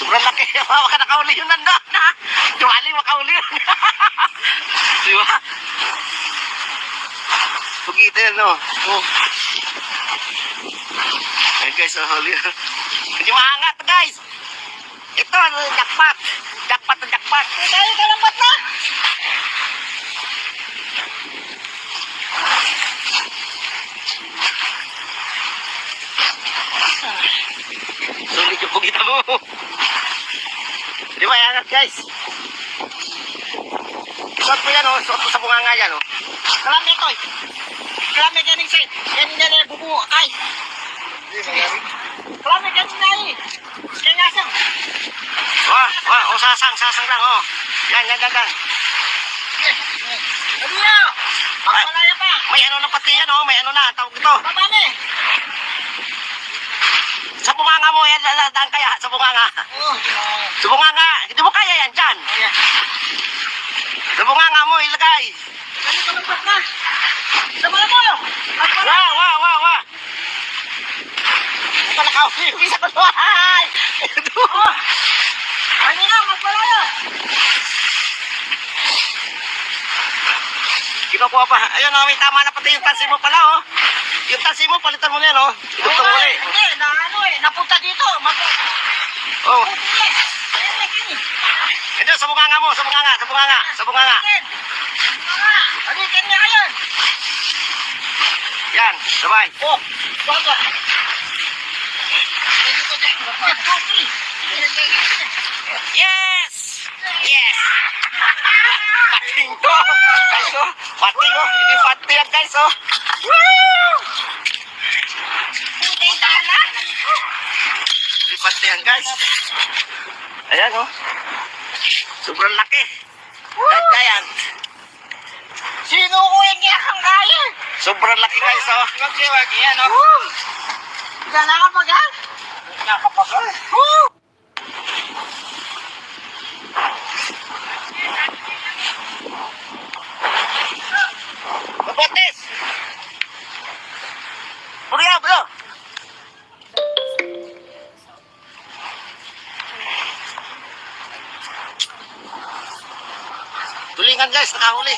Sobrang laki. Baka nakauli yun nandun. Dumali, makauli yun. Di ba? Pugito yan, no? Oh. Ayan guys, huli. Hindi maangat guys. Ito, jackpot. Jackpot na jackpot. Tayo ka lambat na! Sulit yung pugita mo. Di ba angat guys? Suot mo yan, oh. Suot mo sa bunganga yan, oh. Kalami ito eh. Kalami ganing side. Ganing ganing bubu kay. Kalami ganing na eh. Kaya ngasang. Wah, wah, oh, sasang lang, oh. Yan. Ano yun? Magpalaya pa. May ano na pati yan, oh. May ano na, tawag ito. Babami. Sa bunganga mo, yan, daan kaya, sa bunganga. Oh. Sa bunganga, hindi mo kaya yan dyan. Ayan. Sa bunganga mo, ilagay. Ano ka lambat na? Sama mo. Magpalaya. Wah. Ito nakahuli yung isa ko. Ay! Oh. Ano na? Magpalaya. Kinukuha pa. Ayun, oh, may tama na pati yung tansi mo pala, oh. Yung tansi mo, palitan mo na yan, oh. Idugtong mo ulit. Hindi, na ano eh. Napunta dito. Oh. Ayan na kini. Ito, sa bunganga mo, sa bunganga. Balikan niya kayo. Yan, sabay. Oh, baga. Yes! Yes! Pating to! Guys, oh. Pating, oh. Hindi pating yan, guys, oh. Woo! Putay dala. Hindi pating yan, guys. Ayan, oh. Sobrang laki. Giant. Sino ko yung kiyakang kaya? Sobrang laki, guys, oh. Wag yan, oh. Diyan nakapagal? Nakapagal. Woo! Mabotes! Buriya, bro! Tulingan, guys, nakahuli.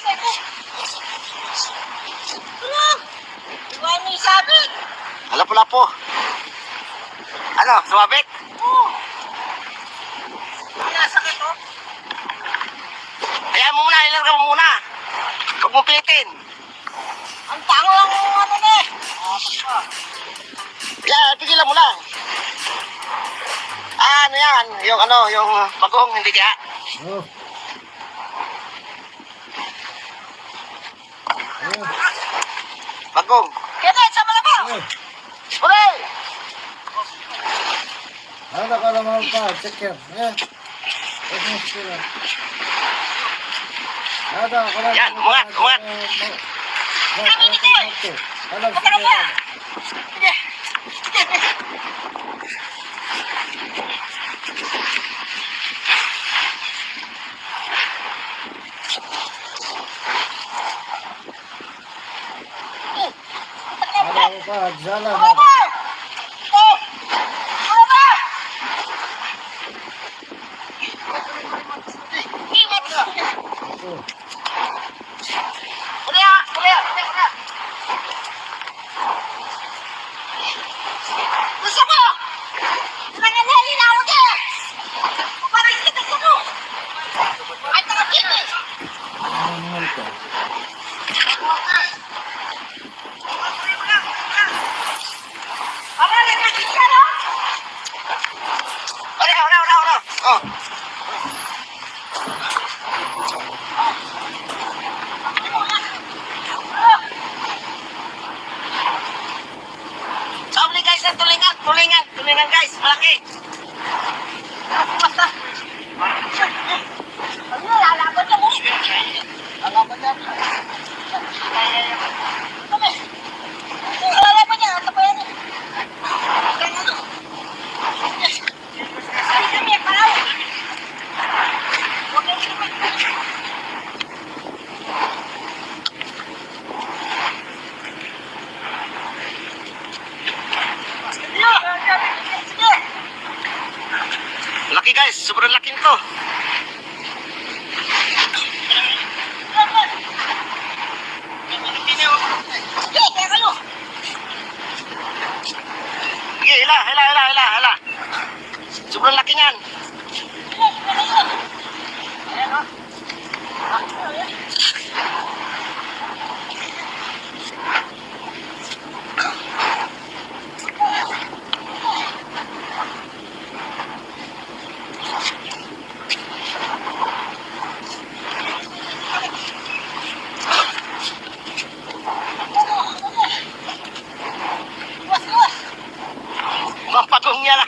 Ano? Diba may sabi? Lapo-lapo. Ano, sumabit? Oo. Nasakit, oh. Hayaan mo muna, ilarga mo muna. Huwag mo pilitin. Ang tango lang yung ano na eh. Yan, tigilan mo lang. Ano yan? Yung bagong, hindi kaya? Bagong. Kaya sa malabaw. Uli! Ada kalau mau pak, cek ya. Ini sila. Ada kalau Yan, umat. Kami dito eh. Kalau Magkano ba? Sige. Sige. ada pak, jalan. Ano ba? Oh! Ano ba? Iwat ka. Tuh. Uli ah! Uli ah! Uli ah! Tulingan guys, malaki. Basta. Ano, lalaban niya mo. Lalaban niya. Kami. Lalaban niya, ano ba yan? Kami, palaw. Huwag kang kami. Sige. Laki guys, sobrang laki nito. Sige, kaya kayo. Sige, hila. Sobrang laki niyan. Mapagong niya na.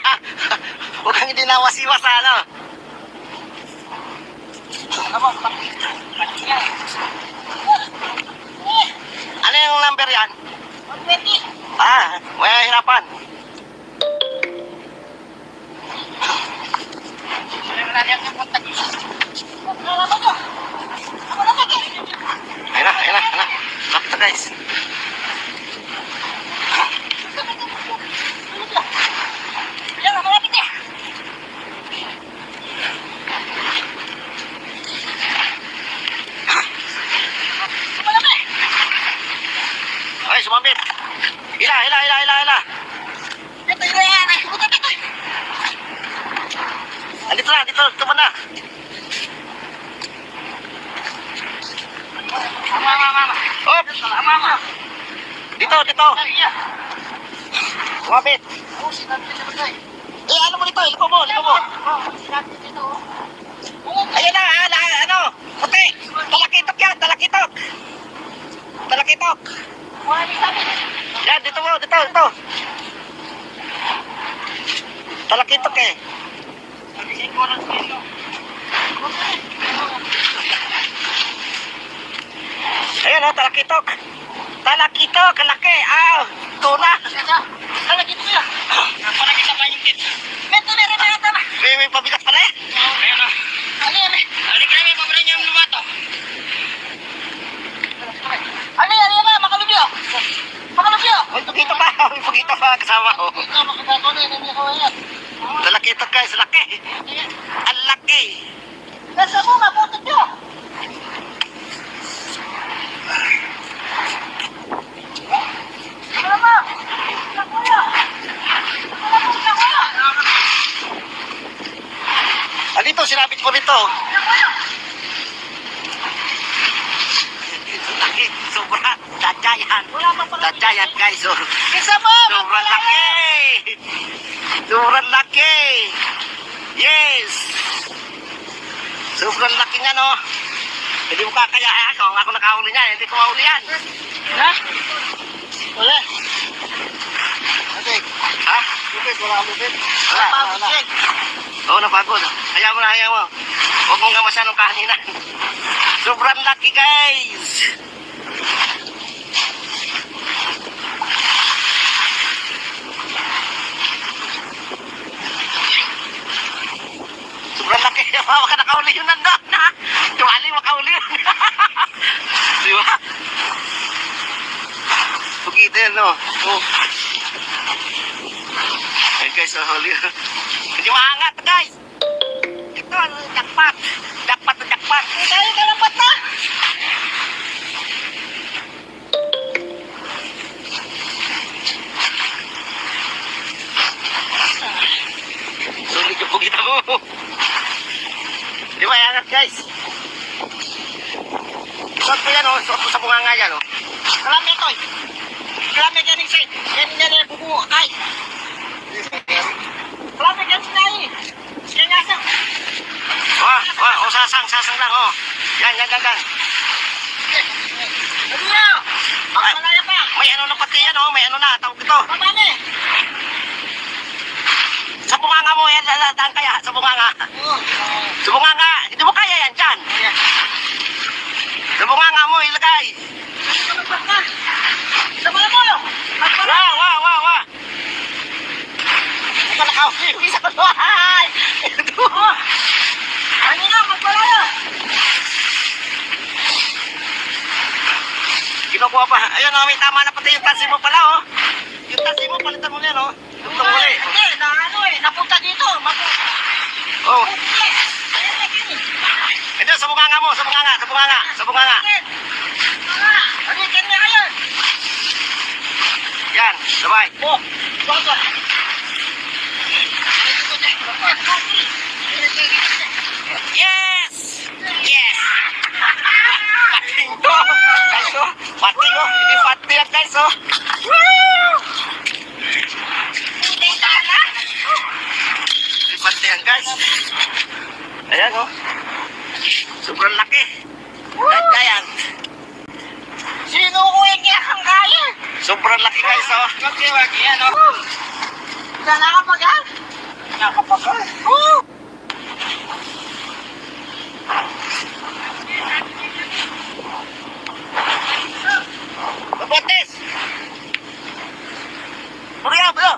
Huwag kang hindi nawasiwas sa ano. Ano yung number yan? 120. Ah, may hirapan. Lalaban niyo. Ako na lagi. Ayun na. Lapit na guys. Yan, malapit eh. Malapit. Ay, sumambit. Hila. Ito yan. Ito. Dito man na. Op! Dito. Sumambit. Eh, ano mo dito? Liko mo. Ayan na, ano? Puti. Talakitok yan. Talakitok. Yan, dito. Talakitok eh. Ayan o, talakitok. Ang laki. Tuna. Lagi dito yan. Ito na rin na ito na. May pabigat pala eh. Ano yan? Ano yan? Makalubyo. May pagito pa kasama ko. Ito, makagato na yan. Hindi ako yan. Talakitok guys, laki. Ang laki. Nasa mo, mabutot nyo. Ano mo? Nakuya. Dito, sinabit ko nito. Nakuya. Laki, sobra. Dadyayan. Wala pa pala. Dadyayan guys. Isa mo. Sobrang laki. Sobrang laki. Yes. Sobrang laki nga no. Hindi mo kakaya. Kung ako nakahuli niya, hindi ko mahuli yan. Ha? Wala. Okay. Ha? Wala lupit. Wala. Oo, napagod. Hayaan mo. Huwag mong gamasa ng kahaninang. Sobrang laki guys. Sobrang laki. Huwag ka nakauli yun nandun. Tuwali makauli yun. Di ba? Pagkita yan, no? Oh. Ayun guys, huli. Hindi maangat, guys. Ito, jackpot. Jackpot. Tayo kalapat na. Sulit yung pugita mo. Di ba, angat guys? Suot ko yan, oh. Suot ko sa bunganga yan, oh. Kalami ito. Kalami yan yung side. Yan yung bubuo. Ay. Kalami yan sinayi. Yan nga sa. Oh, sasang lang, oh. Yan. Ano na? Ang malaya pa. May ano na pati yan, oh. May ano na, tawag ito. Mabali. bunganga mo. Yan, daan kaya. Sa bunganga. Sa bunganga. Hindi mo kaya yan dyan. Sa bunganga mo, ilagay. Sa mga mo! Wa. Ito nakawin sa kulay. Ano na, magpalaya! Kinukuha pa. Ayun, oh, may tama na pati yung tasim mo pala, oh. Yung tasim mo, palitan mo yan, oh. Yung muli. Hindi, na ano eh, napunta dito. Oh. Hindi, ayan na yun. Ito, sa bunganga mo, sa bunganga. Alikan niya ngayon. Yan, sabay. Oh, bago. Yes! Yes! Pating to! Guys, oh. Pating, oh. Hindi pati yan, guys, oh. Hindi sana. Hindi pati yan, guys. Ayan, oh. Sobrang laki. Giant. Sino ko yung kiyakang kaya? Sobrang laki, guys, oh. Wagi, yan o. Wala nakapagal? Nakapagal? Oo. Mabutis! Bro.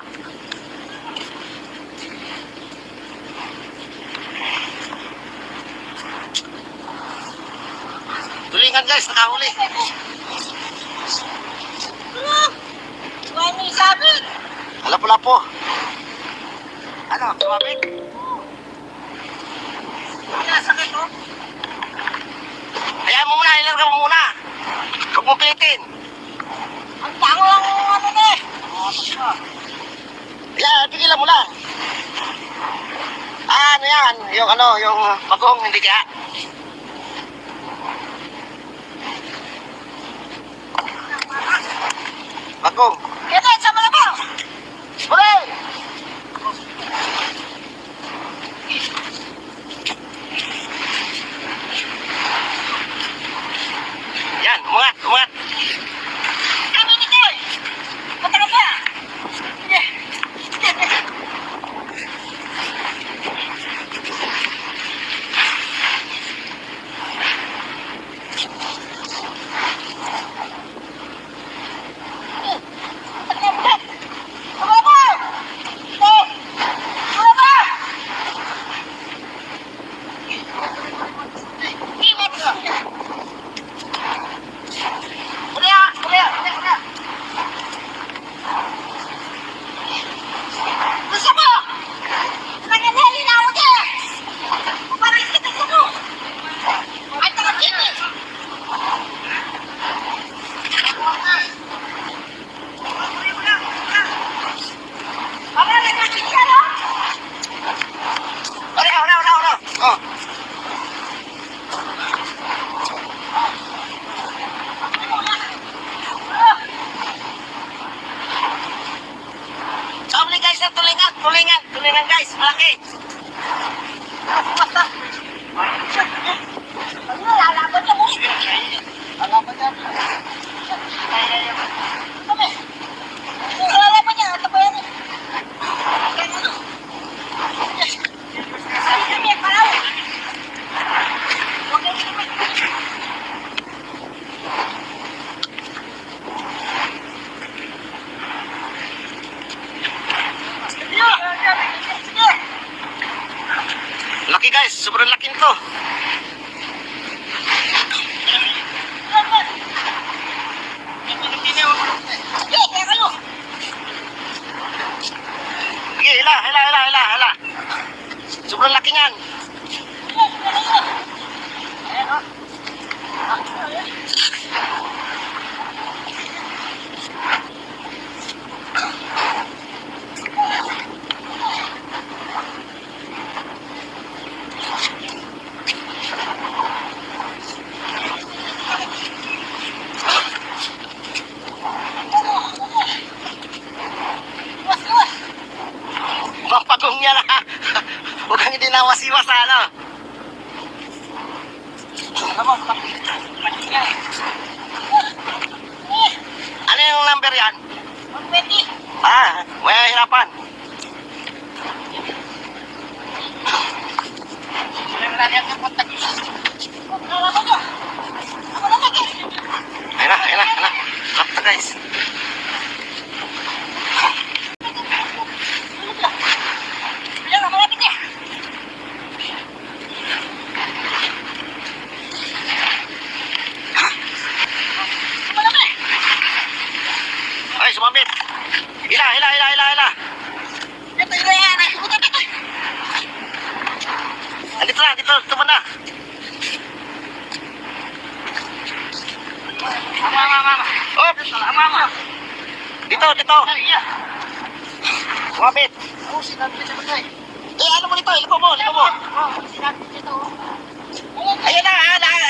Tulingan, guys, nakahuli. Wani sabi. Lapo-lapo. Ano, tumabit? Nasakit o. Hayaan mo muna, ilarga mo muna. Huwag mo pilitin. Ang tango lang ano na eh. Pigilan mo lang. Ano yan? Yung bagong, hindi kaya? Bagong. Ito, sa mga ko. Bure! Yan, umangat. Kami nito eh. Patagal ka. Sige. Gusto mo? Nanganali na ako dyan. Parang kita sa mo. Ay, nakakini. Parang nakakini ka, no? Una. Oh. Sabi guys, na tulingan guys, malaki. Ano, lalaban niya mo. Lalaban niya. Kami. Lalaban niya, tabayan niya. Ay, kami, paraw. Huwag yung kami. Sige. Laki guys, sobrang laki nito. Sige, kaya kayo. Sige, hila. Sobrang laki niyan. Mapagong niya na. Huwag kang hindi nawasiwas sa ano. Ano yung number yan? Pwede. May hirapan. Ayan na. Lock na guys. Ay, sumabit. Hila. Dito, tuman na. Oops. Dito. Sumabit. Ano mo dito? Liko mo. Ayan na,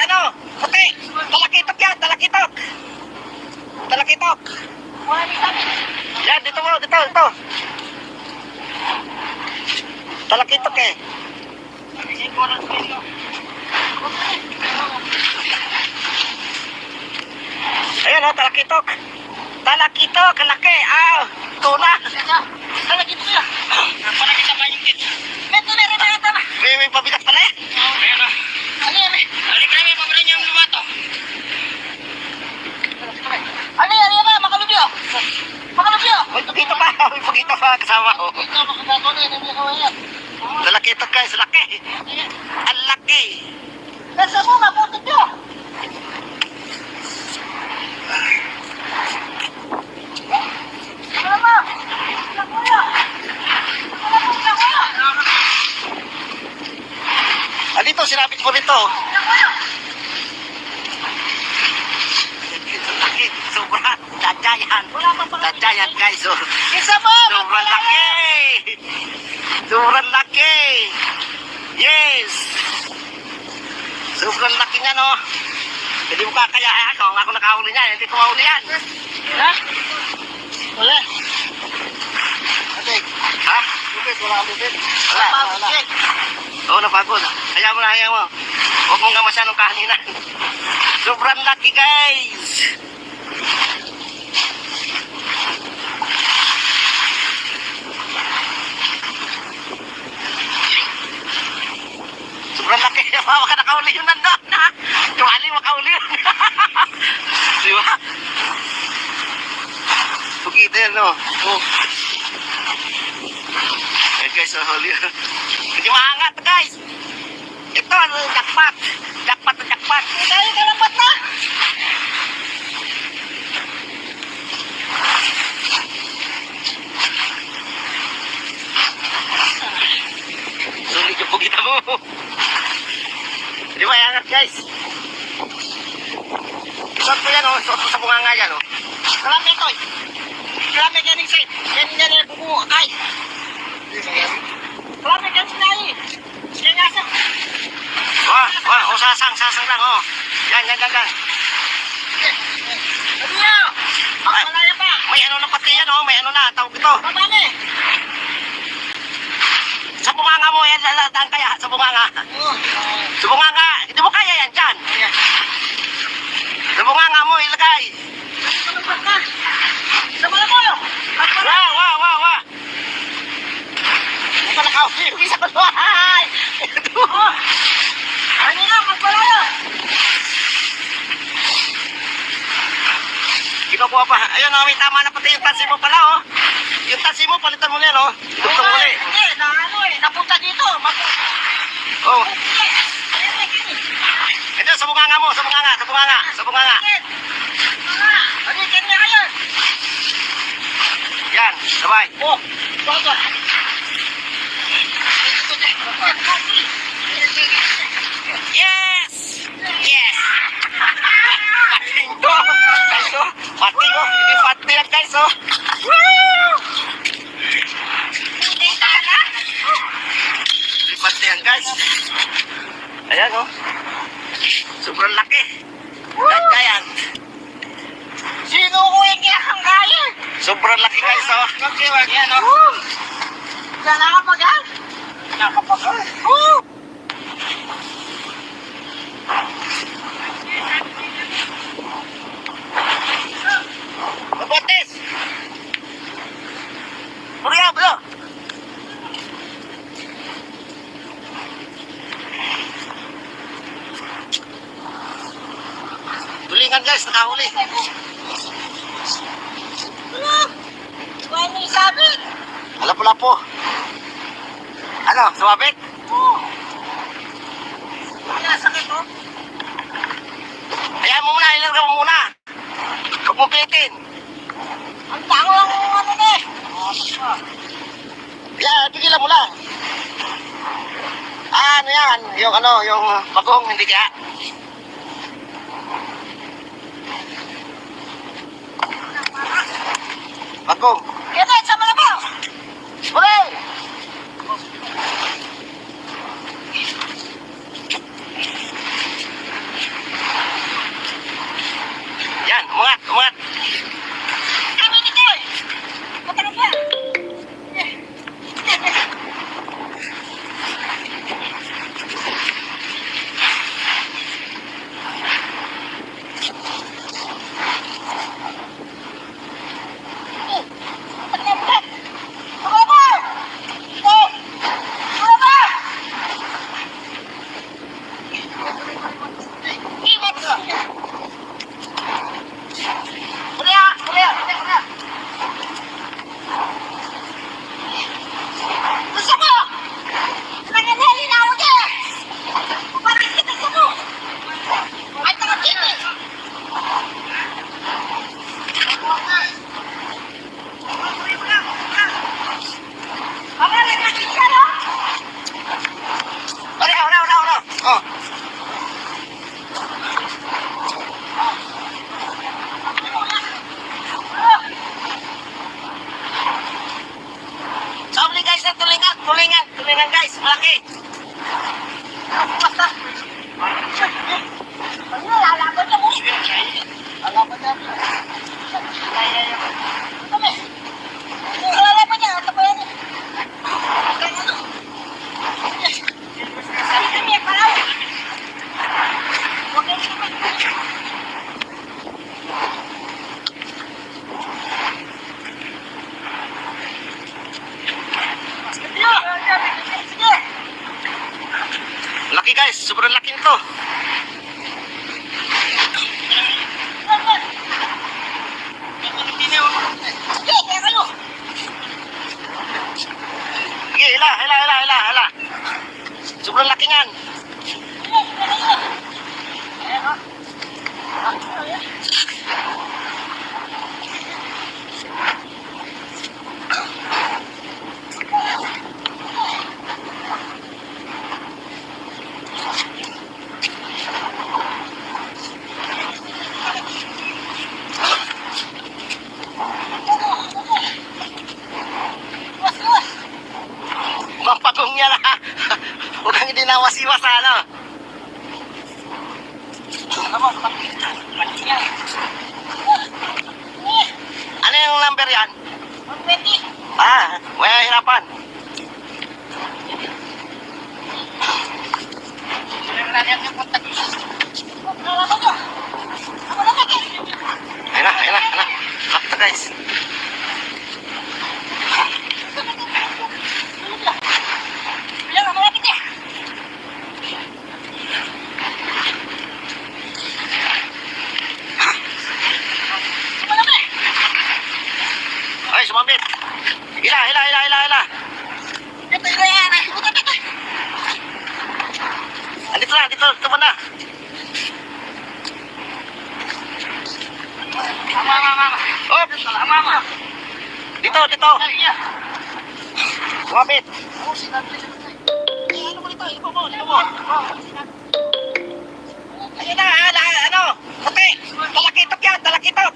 ano? Puti. Talakitok. Yan, dito. Talakitok eh. Ayan o, talakitok. Laki. Tuna. May pabigat pala eh. May pagito pa kasama ko. Talakitok guys, laki. Ang laki. Nasa mo, mabutot nyo! Ano mo? Nakuya! Dito, sinapit mo dito. Nakuya! Laki, sobra. Dadyayan guys. Isa mo! Sobrang laki. Yes. Sobrang laki niya, no? Hindi mo kakayaan. Ako nakahuli niya. Hindi ko mahuli yan. Ha? Wala. Ha? Wala bibit. Wala. Oo, napagod. Hayaan mo. Huwag mong gamasya nung kahaningan. Sobrang laki, guys. Sobrang laki. Baka nakauli yun nandun. Tuwali, makauli yun. Di ba? Pagkita yan, no? Oh. Ayan, guys, huli yun. Hindi maangat, guys. Ito, jackpot. Jackpot. Tayo kalapat na! Sulit yung pagkita mo. Hindi maangat, guys. Isot ko yan, oh. Isot ko sa bunganga yan, oh. Kalapit ito. Kalapit yan yung side. Yan yung buko. Ay! Kalapit yan sinay. Yan nasa. Wah, sasang lang, oh. Yan. Ano nyo? Magmalaya pa. May ano na pati yan, oh. May ano na, tawag ito. Babali. Sa bunganga mo, yan, daan kaya, sa bunganga. Oh. Sa bunganga, hindi mo kaya yan dyan. Sa bunganga mo, ilagay. Kalapat na. Sama na mo. Magmalaya. Wah. Ito na ka, isa ko to. Ay! Ito. Ano nga, magmalaya. Kinukuha pa. Ayun, oh, may tama na pati yung tansi mo pala, oh. Yung tansi mo, palitan mo na yan, oh. Dugtong muli. Hindi, napunta dito. Oh. Ito, sa bunganga mo, sa bunganga. Balikan niya kayo. Yan, sabay. Oh, bago. Yes! Pating to! Guys, oh. Pating, oh. Hindi pati yan, guys, oh. Hindi pati yan, guys. Ayan, oh. Sobrang laki. Dadyayan. Sino ko yung kinakangkaya? Sobrang laki, guys, oh. Yan, oh. Diyan nakapagal? Nakapagal? Oo! Mabotes! Bro! lapo-lapo. Ano, sumabit? Oo. Wala, sakit oh. Hayaan mo muna, ilarga mo muna. Huwag mo pilitin. Ang tango lang ano na eh. Kaya, tigilan mo lang. Ah, ano yan? Yung bagong, hindi kaya? Bagong. Kaya sama na ba? Hooray! Yan, umangat, umangat. Kami ni Joy. Matagal ba? Oh. Sabi guys, tulingan guys, malaki. Laki guys, sobrang laki nito. Sige, hila. Sobrang laki niyan. Mapagong yan ha. Huwag kang dinawas-iwas ha, ano. Ano yung number yan? Ah, may hirapan. Ayun na. Lakta guys. Ay, sumambit. Hila. Andito banda. Op. Dito. Sumambit. Ayun na, ano? Puti. Talakitok yan, talakitok.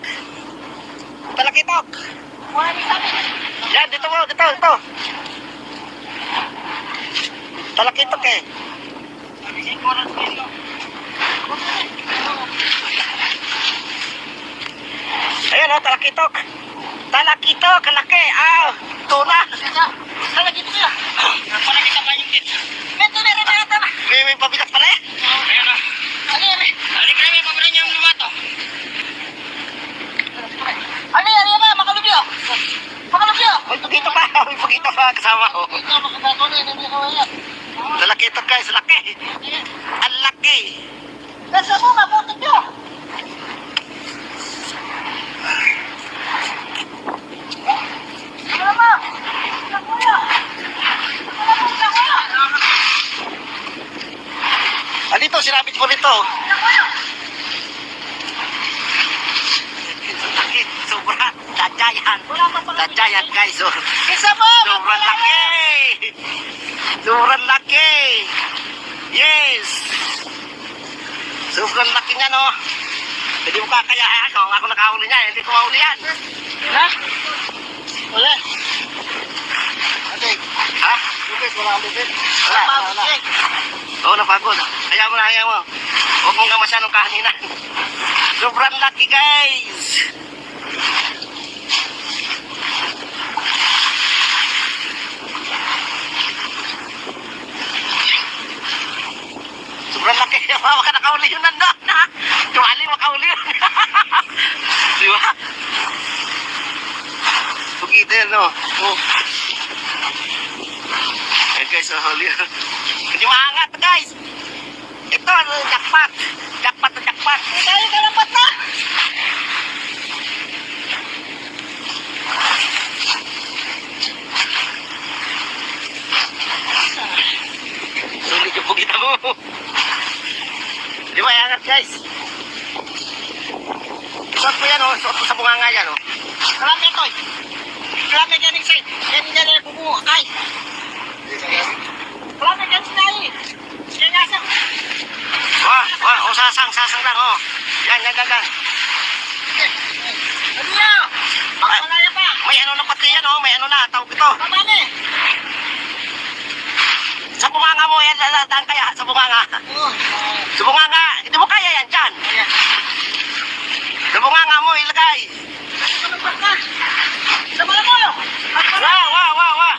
Yan, dito. Talakitok eh. Ayun o, talakitok. Talakitok, laki. Tuna. Talakitok ya. Palakita pa yung kit. May pabigat pala eh. Ayan na. Hindi ka namin pabilan yung lumato. Ano yan na, makalubyo. May pagito pa kasama ko. Ito, makagato na, hindi ko yan. Talakitok guys, laki. Ang laki. Nasa mo, mabutot nyo. Ano naman? Yan. Wala pa pala. The giant guys. Oh. Isa mo! Sobrang laki! Sobrang laki! Yes! Sobrang laki niya, no? Hindi mo kakayaan. Ako nakahuli niya. Hindi ko mahuli yan. Ha? Wala. Ate, Ha? lupit, wala akong lupit. Wala. Oo, napagod. Hayaan mo na, hayaan mo. Huwag mong nga masyadong kahaниnan. Sobrang laki, guys! Sobrang laki. Baka nakauli yun nandun. Tuwali, makauli yun. Di ba? Pagkita yan, no? Oh. Ayan, guys, huli yun. Hindi maangat, guys. Ito, jackpot. Jackpot na jackpot. Tayo kalapat na! Sulit yung pugita mo. Di ba, angat, guys? Suot mo yan, oh. Suot mo sa bunganga yan, oh. Kalami ito eh. Kalami ganing sa'yo. Yan niya na bubuha kay. Kalami ganing sa'yo eh. Kaya nga sa... Wah, oh, sasang lang, oh. Yan. Ano niya? Pagpalaya pa. May ano na pati yan, oh. May ano na, tawag ito. Kamani. Sa bunganga mo, yan, daan kaya, sa bunganga. Oh. Sa bunganga, hindi mo kaya yan, dyan. Ayan. Sa bunganga mo, ilagay. Kalapit na. Sa mga mo. Pagpalaya. Wah.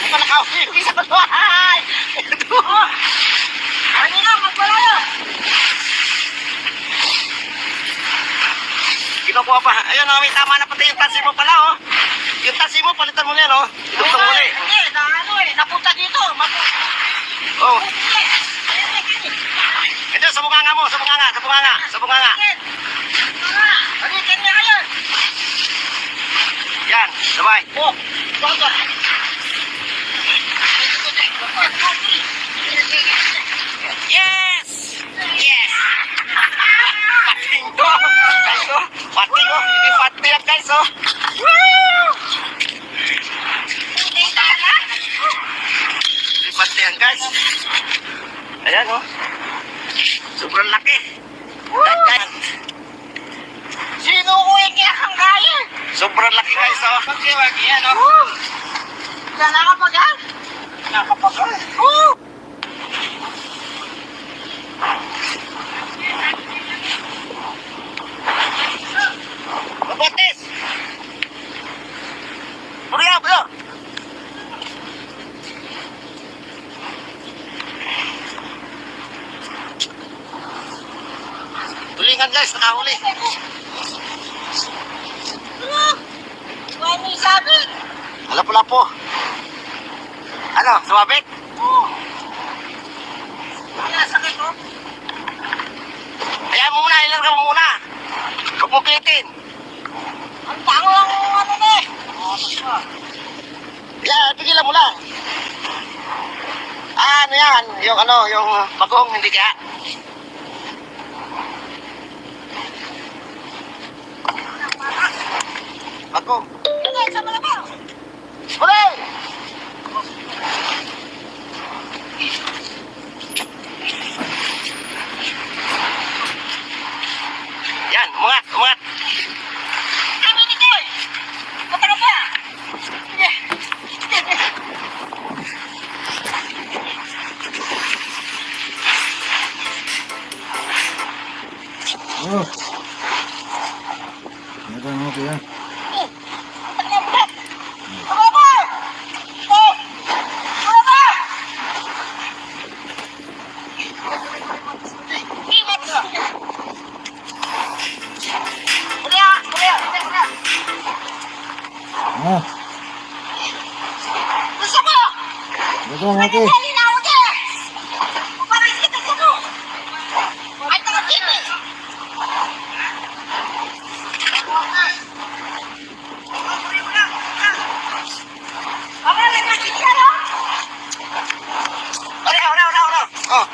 Hindi pa nakahuli, isa pa tuhay. Oh. Ano na, magpalaya. Kinukuha pa. Ayun, oh, may tama na pati yung tasi mo pala, oh. Yung tasi mo, palitan mo na yan, oh. Ito Oo, muli. Hindi, na ano eh. Napunta dito. Oh. Hindi. Ito, sa bunganga mo, sa bunganga. Balikan niya kayo. Yan, sabay. Oh, baga. Yes! Pating to! Guys, oh. Pating, oh. Hindi pating yan, guys, oh. Hindi pating yan, guys. Ayan, oh. Sobrang laki. Giant. Sino ko yung kiyakang kaya? Sobrang laki, guys, oh. Pagkiwagi yan, oh. Yan nakapagal? Nakapagal. Mabotes! Bulo! Tulingan, guys, nakahuli. Ano yung sabi? Lapo-lapo. Ano, sumabit? Oo. Ano sakit mo? Hayaan mo muna, ilarga mo muna. Huwag mo pitin. Ang tango lang ano na eh. Yeah, tigilan mo lang. Ah, ano yan? Yung bagong, hindi kaya. Bagong. Ano sa malabaw? Huli! Yan, umangat. Kami ni Koy! Patara pa! Sige! Oh. Meron ako yan. Ah, meron ako. Oh.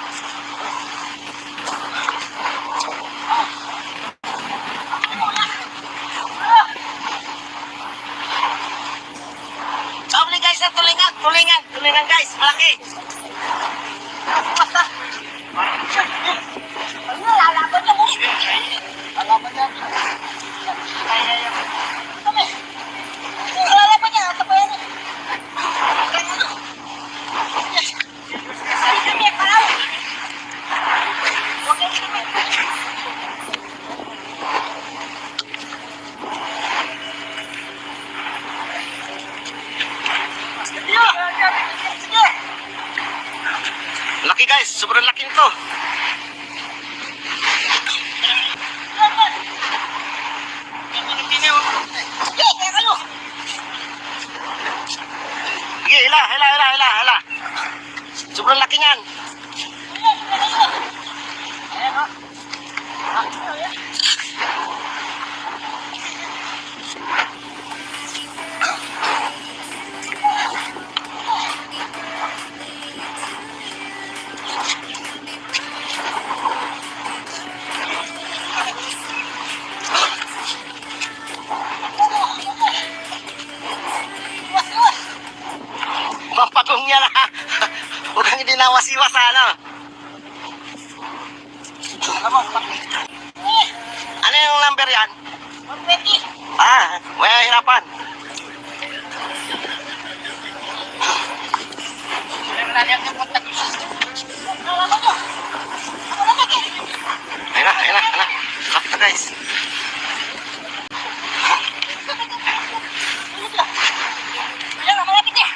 kaya kayo. Sige, hila. Sobrang laki niyan. Ayan, oh. Pampagong niya na. Huwag kang dinawas-iwas ano. Ano yung number yan? 120. May hirapan. Ayun na. Sakta guys. Ayan, malapit eh.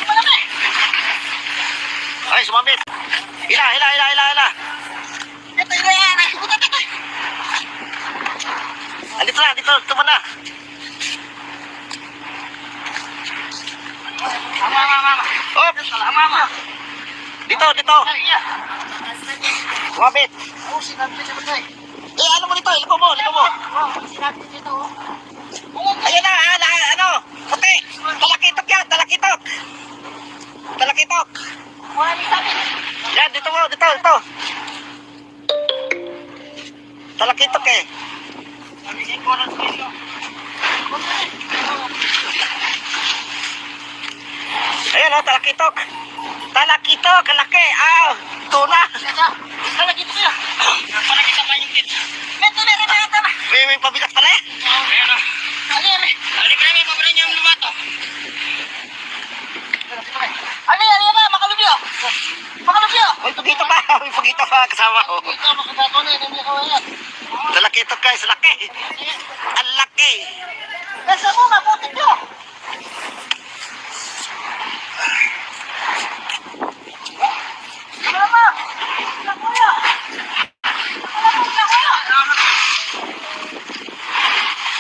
Malapit. Ay, sumabit. Hila. Ito yan. Ay, subutan ito. Andito na, tuman na. Op! Dito. Sumabit. Oh, sinabi niya ba eh? Ano mo dito? Liko mo. Oh, sinabi dito oh. Ayun na, ano? Puti. Talakitok. Wala ni sabi. Yan, dito. Talakitok eh. Sabi niya ko na dito. Ayun o, talakitok. Kalaki. Tuna. Talagit ko yan. Talagit ang kanyang kit. Ito na. May pabigat pala eh. Ayan o. Ayan. Hindi ka namin pabalan niya ang lumato. Ano yan na, makalubyo. May pagito pa kasama ko. Ito, makagato na, hindi ko yan. Talakitok guys, laki. Ang laki. Nasa mo, mabutit nyo. Ano mo? Nakuya.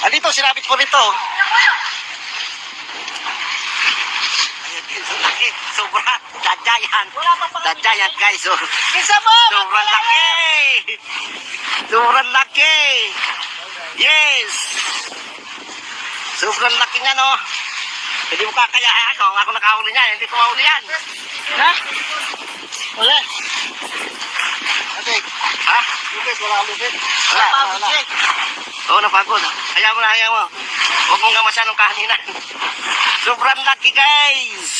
Andito, sinabit ko nito. Nakuya. Ayun, laki. Sobra. Dadyayan. Dadyayan guys. Isa mo. Sobrang laki. Yes. Sobrang laki nga no. Hindi mo kakayaan. Ako nakahuli niyan. Hindi ko mahuli yan. Ha? Wala. Ha? Wala kang lupit. Wala. Oo, napagod. Hayaan mo. Huwag mong nga masyadong kahaningan. Sobrang laki guys.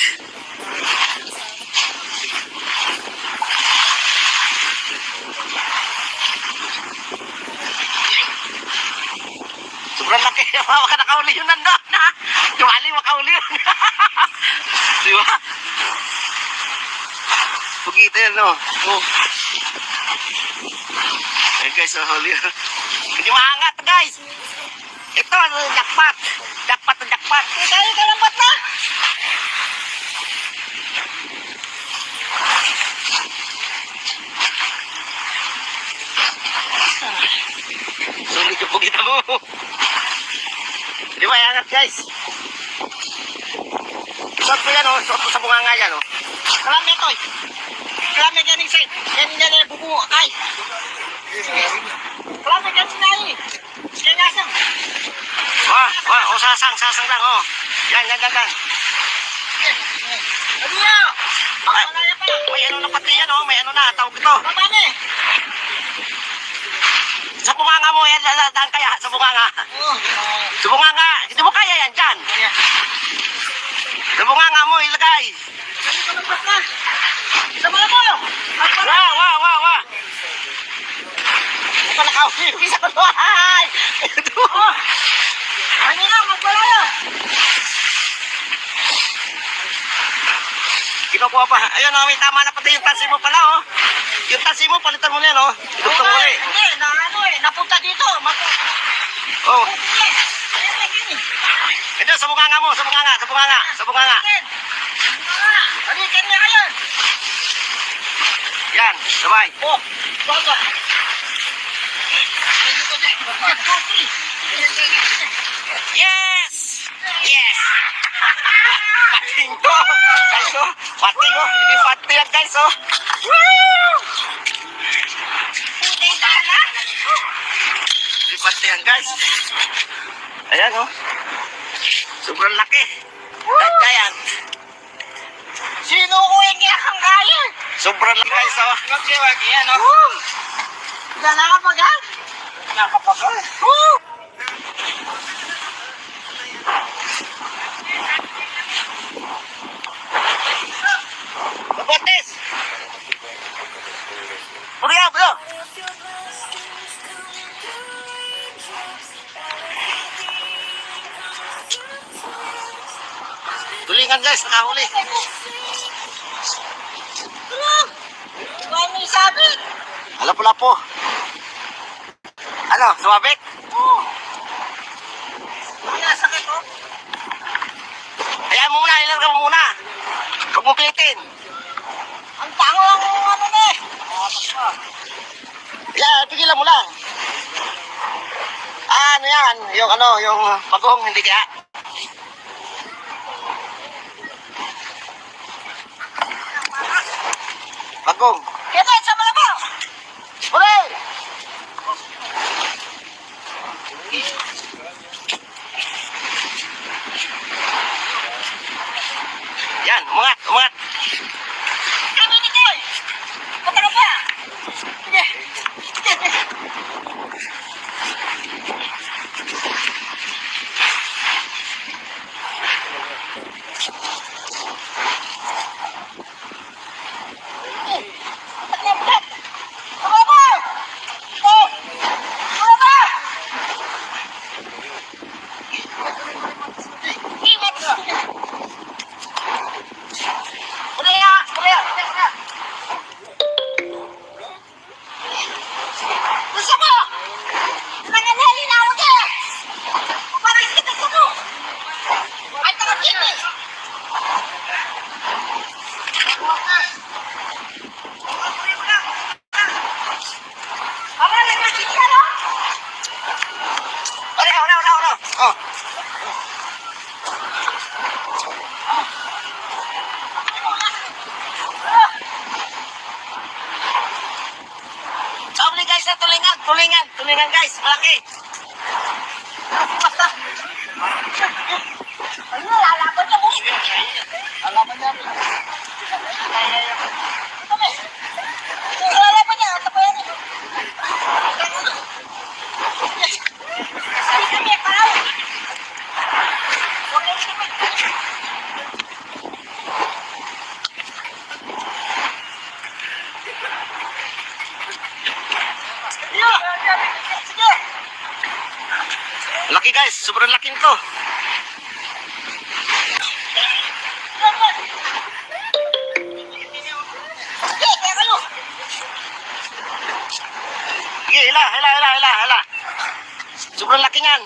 Sobrang laki. Baka nakauli yun nandun ha. Tumali makauli yun. Diba? Pugita yan no. Ayun guys, huli yun. Hindi maangat guys. Ito, jackpot. Jackpot. Tayo ka lang ba't na? Sulit yung pugita mo. Di ba, angat guys? Suot mo yan, suot mo sa bunganga yan. Kalami ito eh. Kalami ganing side. Ganing ganing bubuo kay. Kalami ganing na eh. Kaya nasang. Sasang lang, Yan. Ano yan? Makalaya pa. May ano na pati yan, may ano na, tawag ito. Paano eh? Sa bunganga mo, yan, daan kaya, sa bunganga. Oo. Sa bunganga, hindi mo kaya yan dyan. Sa bunganga mo, ilagay. Ano ka lang ba't na? Sama na mo. Wa. Ito nakahuli, isa ko doon. Ano nga, magwalaya. Kinukuha pa. Ayun, may tama na pati yung tansi mo pala, Yung tansi mo, palitan mo na yan, Dugtong muli. Hindi, napunta dito. Oh. Ayan. Ito, sa bunganga mo, sa bunganga. Balikan niya kayo. Yan, sabay. Oh, baga. Yes! Yes! Pating to! Guys, oh. Pating, oh. Hindi pating yan, guys, oh. Woo! Puti sana. Hindi pating yan, guys. Ayan, oh. Sobrang laki. Giant. Sino ko yung kinakangkaya? Sobrang laki, guys, oh. Yan, oh. Nakakapagal? Nakapagal. Woo! Mabotes! Puriya, bro! Tulingan, guys, nakahuli. Huwag may sabit. Lapo-lapo. Ano, sumabik? Oo. Ang sakit, oh. Hayaan mo muna, ilarga mo muna. Huwag mo pilitin. Ang tango lang ano na eh. Yan, tigilan mo lang. Ah, ano yan? Yung pagong, hindi kaya. Pagong. Kaya sa malabaw. Hooray! Yan, umangat, umangat. Kami ni Koy. Pataro pa. Sige. Sige. Oh. Sabi guys na tulingan guys, malaki. Ano, lalaban na mo. Alaman niya. Lalaban niya, ano pa yan eh. Sige kami, paraw. Huwag yung sipit. Sige. Laki guys, sobrang laki nito. Sige, kaya kayo. Sige, hila. Sobrang laki niyan.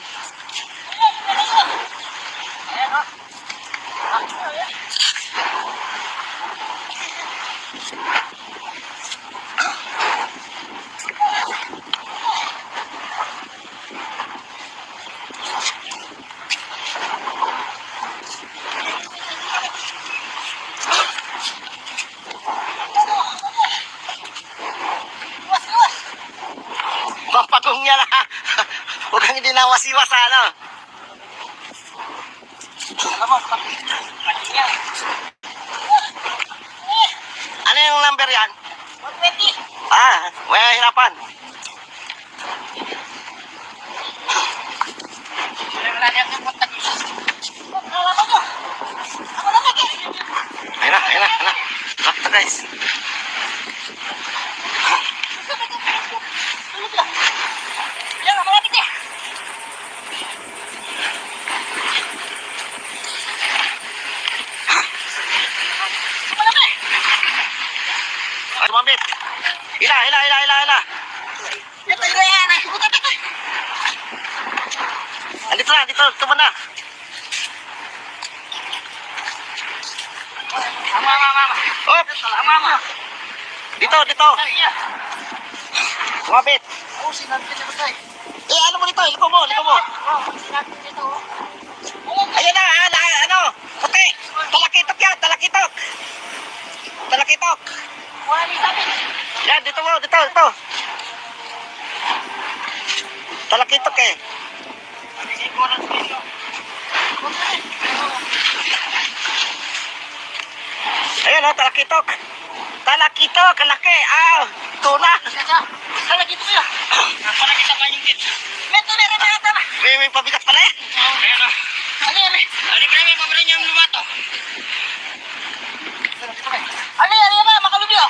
Pampagong niya na. Huwag kang dinawas-iwas ano. Ano yung number yan? 120. Ah, may hirapan. Lalaban nyo. Ako na lagi. Ayun na. Bakit guys? Yan, malapit eh. Malapit. Ay, tumambit. Hila. Ito yan. Dito, tuman na. Mama. Oops. Mama. Dito, dito. Sumabit. Oo, sinabi niya ba tayo? Eh, ano mo dito? Liko mo, liko mo. Sinabi dito. Ayan na, ano? Puti. Talakitok yan, talakitok. Talakitok. Wala ni sabi. Yan, dito mo, dito, dito. Talakitok eh. Ayan o, talakitok. Talakitok, kalaki. Ah, tuna. Kala gitu ya. Kala kita kayong kit. Meto na rin ata ba? May pabigat pala eh. Ayan o. Ano yan eh? Ano ba yung pabra niyang lumato? Ano yan ba? Makalubyo.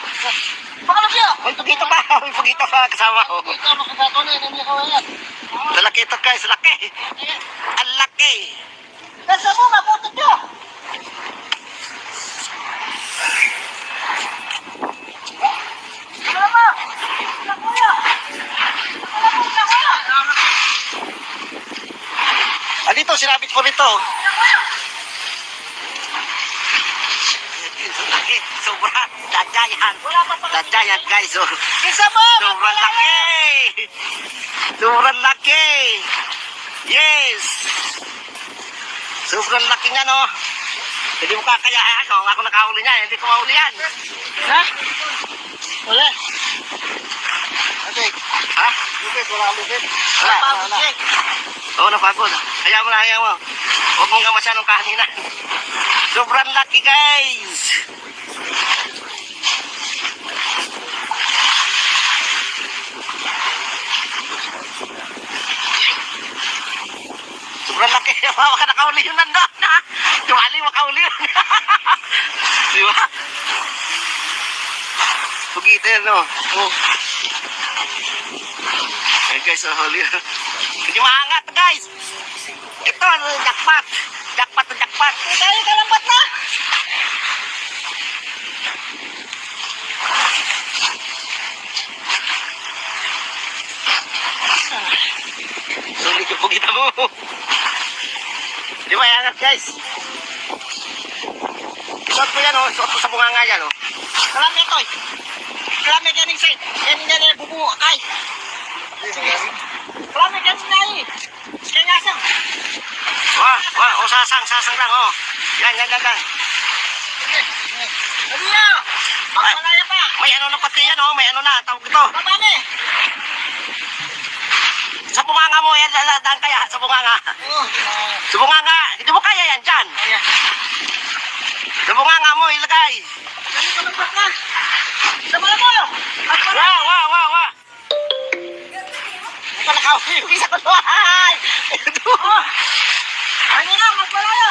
Makalubyo. May pagito pa, may pagito pa kasama ko. Ito makagato na yan. Yan. Talakitok guys, laki. Ang laki. Nasa mo, mabutot nyo. Ano mo? Nakuya. Nakuya. Ah, dito, sinabit ko rito. Laki, sobra. Dadyayan. Dadyayan guys. Oh. Isa mo. Sobrang laki. Sobrang laki. Yes. Sobrang laki nga no. Hindi mo kakayaan. No? Ako nakahuli niya. Hindi ko mahuli yan. Ha? Wala. Okay. Ha? Lupit, wala lupit. Wala. Napagod siya. Oo, napagod. Hayaan mo na, hayaan mo. Huwag mong gamasya nung kahaningan. Sobrang laki guys. Sobrang laki. Baka nakauli yun nandun. Tumali, makauli yun. Di ba? Pugita no? Oh. Ay guys, huli. Hindi maangat guys. Ito, jackpot. Jackpot na jackpot. Tayo kalambat na. Sulit yung pugita mo. Hindi maangat guys. Suot mo yan oh. Suot mo sa bunganga yan oh. Kalami ito. Kalami ganing side. Ganing ganing bubu kay. Kalami ganing na eh. Kaya ngasang. Wah, wah. Oh, sasang, sasang lang oh. Yan, yan, yan, yan. Ano yan? Magpalaya pa. May ano na pati yan oh. May ano na. Tawag ito. Kapani. Sa bunganga mo yan. Daan kaya sa bunganga. Oh. Sa bunganga. Hindi mo kaya yan dyan. Ayan. Sa bunganga mo ilagay. Galing kalambat na. Sama mo. Magpalaya. Wah, wah, wah, wah. Ito nakawin yung isa ko doon. Ito. Oh. Ano na? Magpalaya.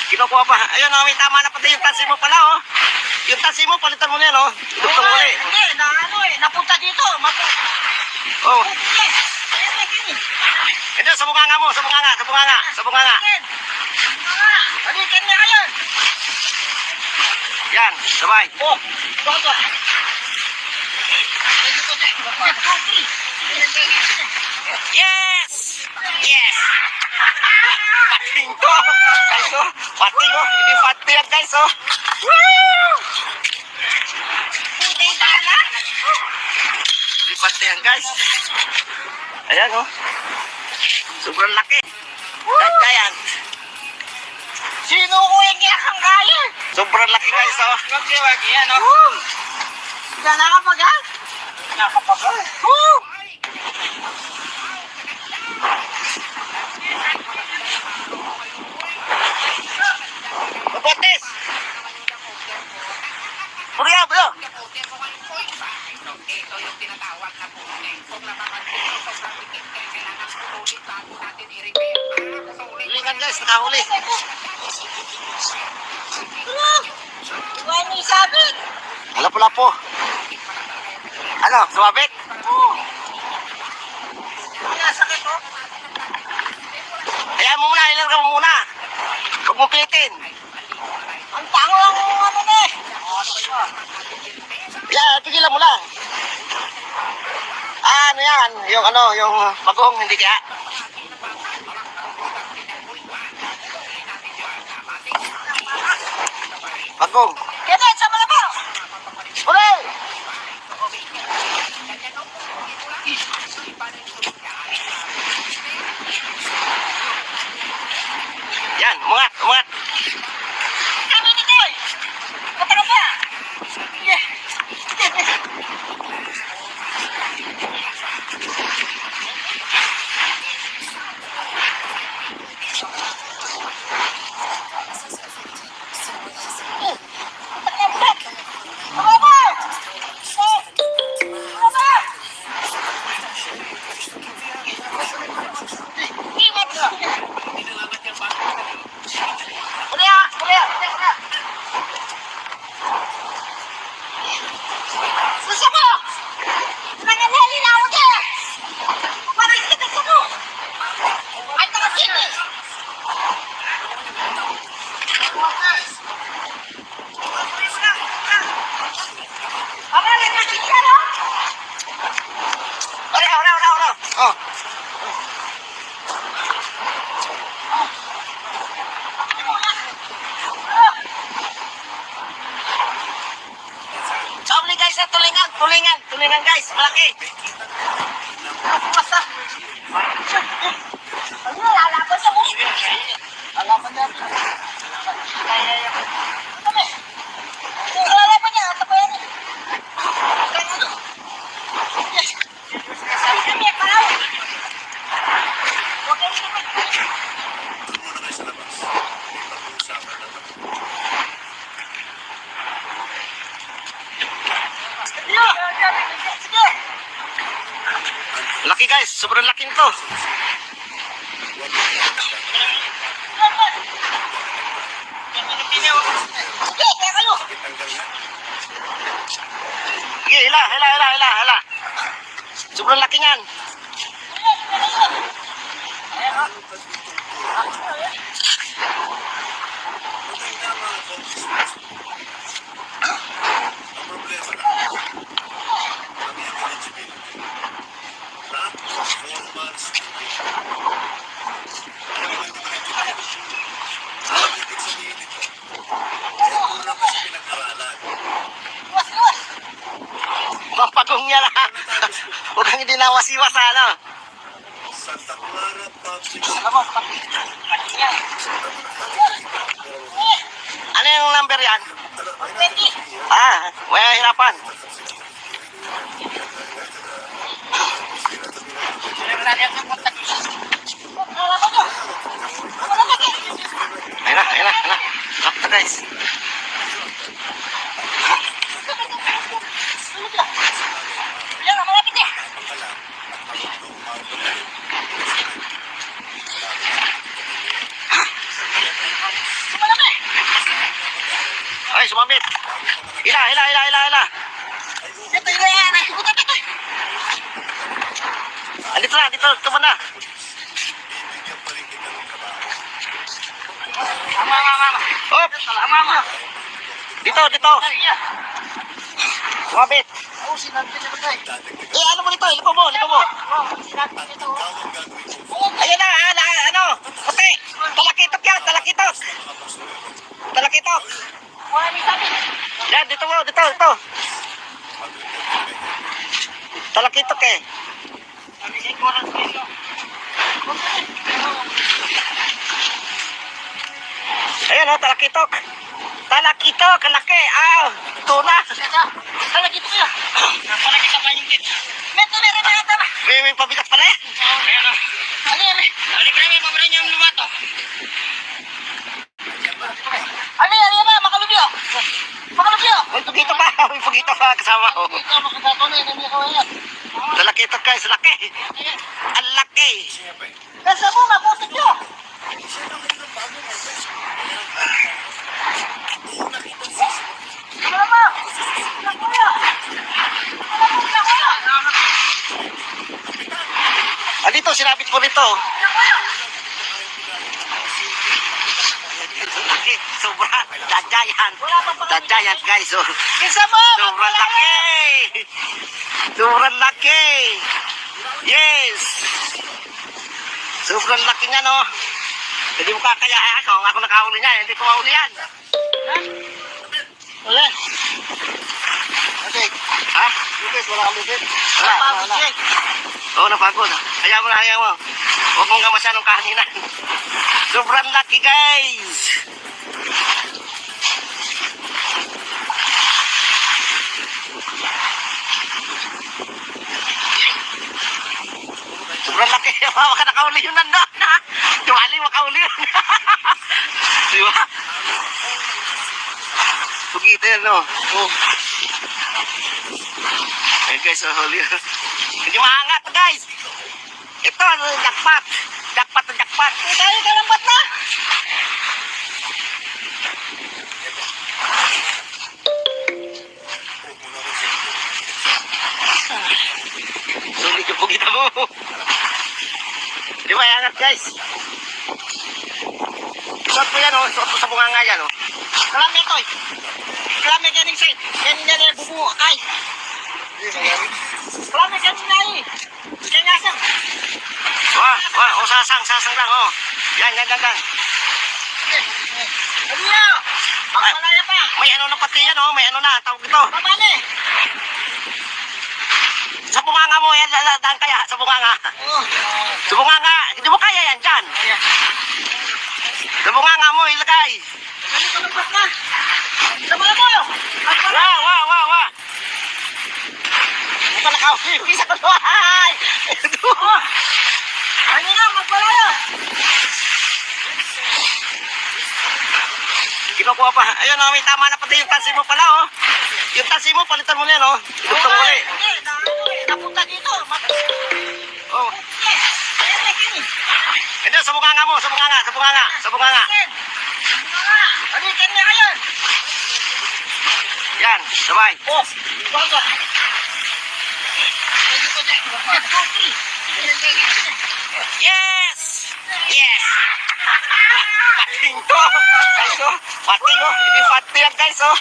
Kinukuha pa. Ayun oh, may tama na pati yung tansi mo pala oh. Yung tansi mo, palitan mo na yan oh. Idugtong mo ulit. Hindi, na ano eh. Napunta dito. Oh. Ayan, ayan, ayan. Ito, sa bunganga mo, sa bunganga, sa bunganga, sa bunganga. Balikan niya kayo. Yan, sabay. Oh, bago. Yes! Yes! Pating to! Guys oh, pating oh. Hindi pati yan guys oh. Woo! Putay tala. Hindi pati yan guys. Ayan oh. Sobrang laki. That giant. Sino ko yung kinakang kaya? Sobrang laki guys oh. Magdiwag yan, oh. Diyan nakapagal? Nakapagal. Woo! Mabotes! Puriya, bro! Ito yung tinatawag na puting. Kung napapansin mo, sobrang dikit kaya kailangan sulit bago natin i-repair. Sulit. Hulingan guys, nakahuli. Ano? Iwan niyo sabit. Lapo-lapo. Ano, sumabit? Oo. Kaya sakit, oh. Hayaan mo muna, ilarga mo muna. Huwag mo pilitin. Ang tango ang ano na eh. Yan, tigilan mo lang. Ah, ano yan? Yung ano, yung bagong, hindi kaya. Bagong. Kaya sa mga po. Uli! Yan, umangat, umangat. Kami ni Toy. Kapag ba? Yeah. Oh. Sabi guys, tulingan guys, malaki. Basta. Ano, lalaban sa buhay. Lalaban niya. Kami. Lalaban niya, ano ba yan? Yes. Sabi kami, palaw. Huwag kang lumit. Sige. Laki guys, sobrang laki nito. Sige, kaya kayo. Sige, hila. Sobrang laki niyan. Mapagong niya na. Huwag kang hindi nawasiwas sa ano. Ano yung number yan? May hirapan. Ayun na. Nakita guys. Yan, malapit eh. Sumalaki. Ay, sumabit. Hila. Ito yung yan. Ito. Dito mo na. Hop! Dito. Sumabit. Ano mo dito? Liko mo. Ayan na, ano? Puti. Talakitok yan. Wala ni sabi. Yan, dito. Talakitok eh. Ayan o, talakitok. Ang laki. Tuna. Talagit ko yan. Talagit ka pa yung kit. Meron na yata ba? May pabigat pala yan. Ayan o. Ano may pabra niya yung lumato. Ano yan ba? Makalubyo. May pugito pa kasama ko. Makagato na yun. Hindi ko yan. Talakitok guys, laki. Ang laki. Nasa mo, maputik nyo. Ano ba? Nakuya. Dito, sinabit mo nito. Sobrang dadyayan guys. Isa mo. Sobrang laki. Yes. Sobrang laki nga no. Hindi mo kakaya ako nakahuli niya. Hindi ko mahuli yan. Wala. Okay. Ha? Lupit, wala kang lupit. Wala, Napagod wala. siya. Oo, napagod. Hayaan mo na, hayaan mo. Huwag mong kamasan ng kahaningan. Sobrang laki, guys. Sobrang laki. Baka nakauli yun nandun. Tumali, makauli yun. Di ba? Pugitin, no? Oh. Ayun guys, huli. Hindi maangat, guys. Ito, jackpot. Jackpot na jackpot. Tayo ka lambat na. Sulit yung pugita mo. Di ba, angat, guys? Suot mo yan, oh. Suot mo sa bunganga yan, oh. Kalami ito. Kalami ganing side. Ganyan bubu kay. Kalami ganing na eh. Kaya ngasang. Wah, wah, oh, sasang lang, oh. Yan, yan, yan, yan. Ano yun? Pagmalaya pa. May ano na pati yan, oh. May ano na, tawag ito. Babane. Sa bunganga mo, yan, daan kaya, sa bunganga. Oh. Sa bunganga, hindi mo kaya yan, dyan. Sa bunganga mo, ilagay. Tayo ka lambat na. Sabala mo. Wah, wah, wah, wah. Ito nakauli, isa ko to, ay. Ito. Oh. Ano na, magmalaya. Kinukuha pa. Ayun, oh, may tama na pati yung tansi mo pala, oh. Yung tansi mo, palitan mo na yan, oh. Ibutang mo ulit. Hindi, napunta dito. Oh. Ayan na, kini. Ito, sa bunganga mo, sa bunganga, sa bunganga, sa bunganga. Alikan niya kayo. Yan, sabay. Oh, baga. Yes! Yes! Pating to! Guys, oh. Pating, oh. Hindi pating yan, guys, oh.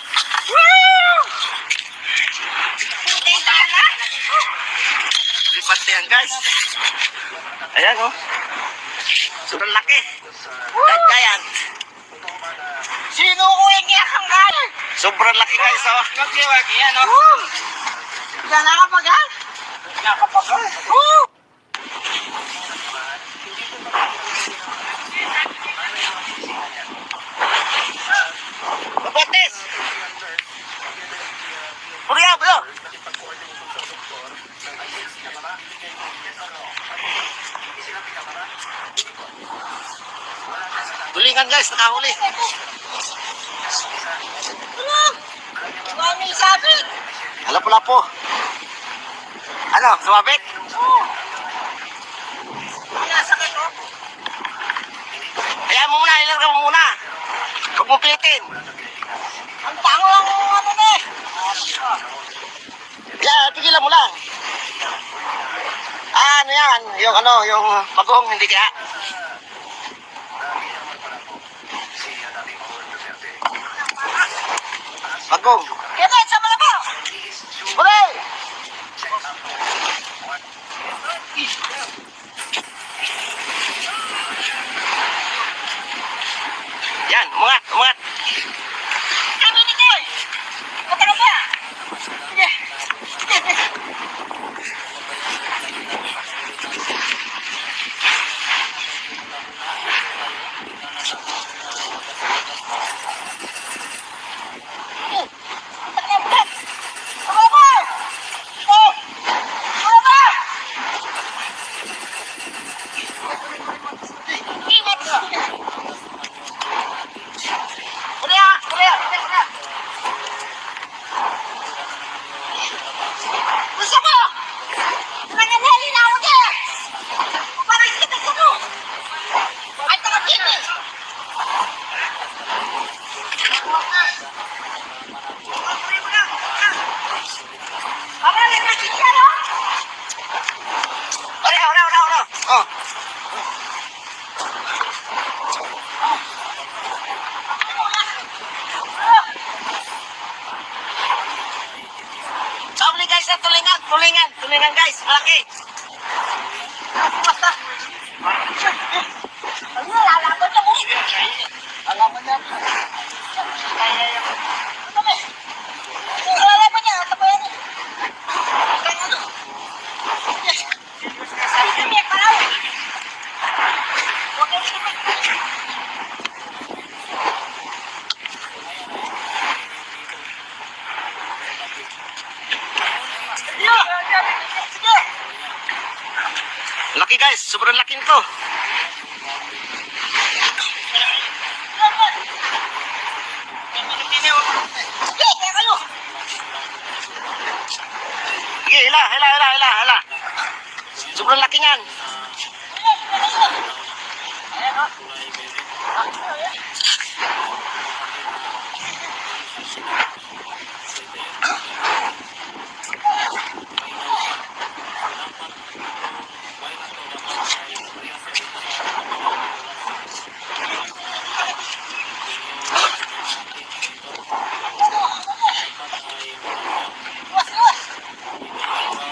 Woo! Puti tala. Hindi pating yan, guys. Ayan, oh. Sobrang laki. Giant. Sino ko yung iyakang kaya? Sobrang laki, guys, oh. Magkiwag yan, oh. Diyan nakapagal? Nakapagal. Woo! Mabutis! Puriya, bro! Tulingan, guys, nakahuli. Ano? Mami sabi. Lapo-lapo. Ano, sumabit? Oo. Nasakit, oh. Hayaan mo muna, ilarga mo muna. Huwag mo pilitin. Ang tango lang ano na eh. Yan, tigilan mo lang. Ah, ano yan? Yung bagong, hindi kaya. Bagong. Kaya sa mga po. Bule! Yan, umangat, umangat. Kami ni Koy. Patalo ba? Sige. Gusto ko! Nanganhali na ako dyan! Parang kita sa mo! Ay, takagin eh! Parang nagkakit ka, no? Ora. Oh. Sabi guys, na tulingan guys, malaki. Basta! Ano, lalaban na mo! Alam mo niya. Ano ba? guys, sobrang laki nito. Sige, kaya kayo. Sige, hila. Sobrang laki niyan.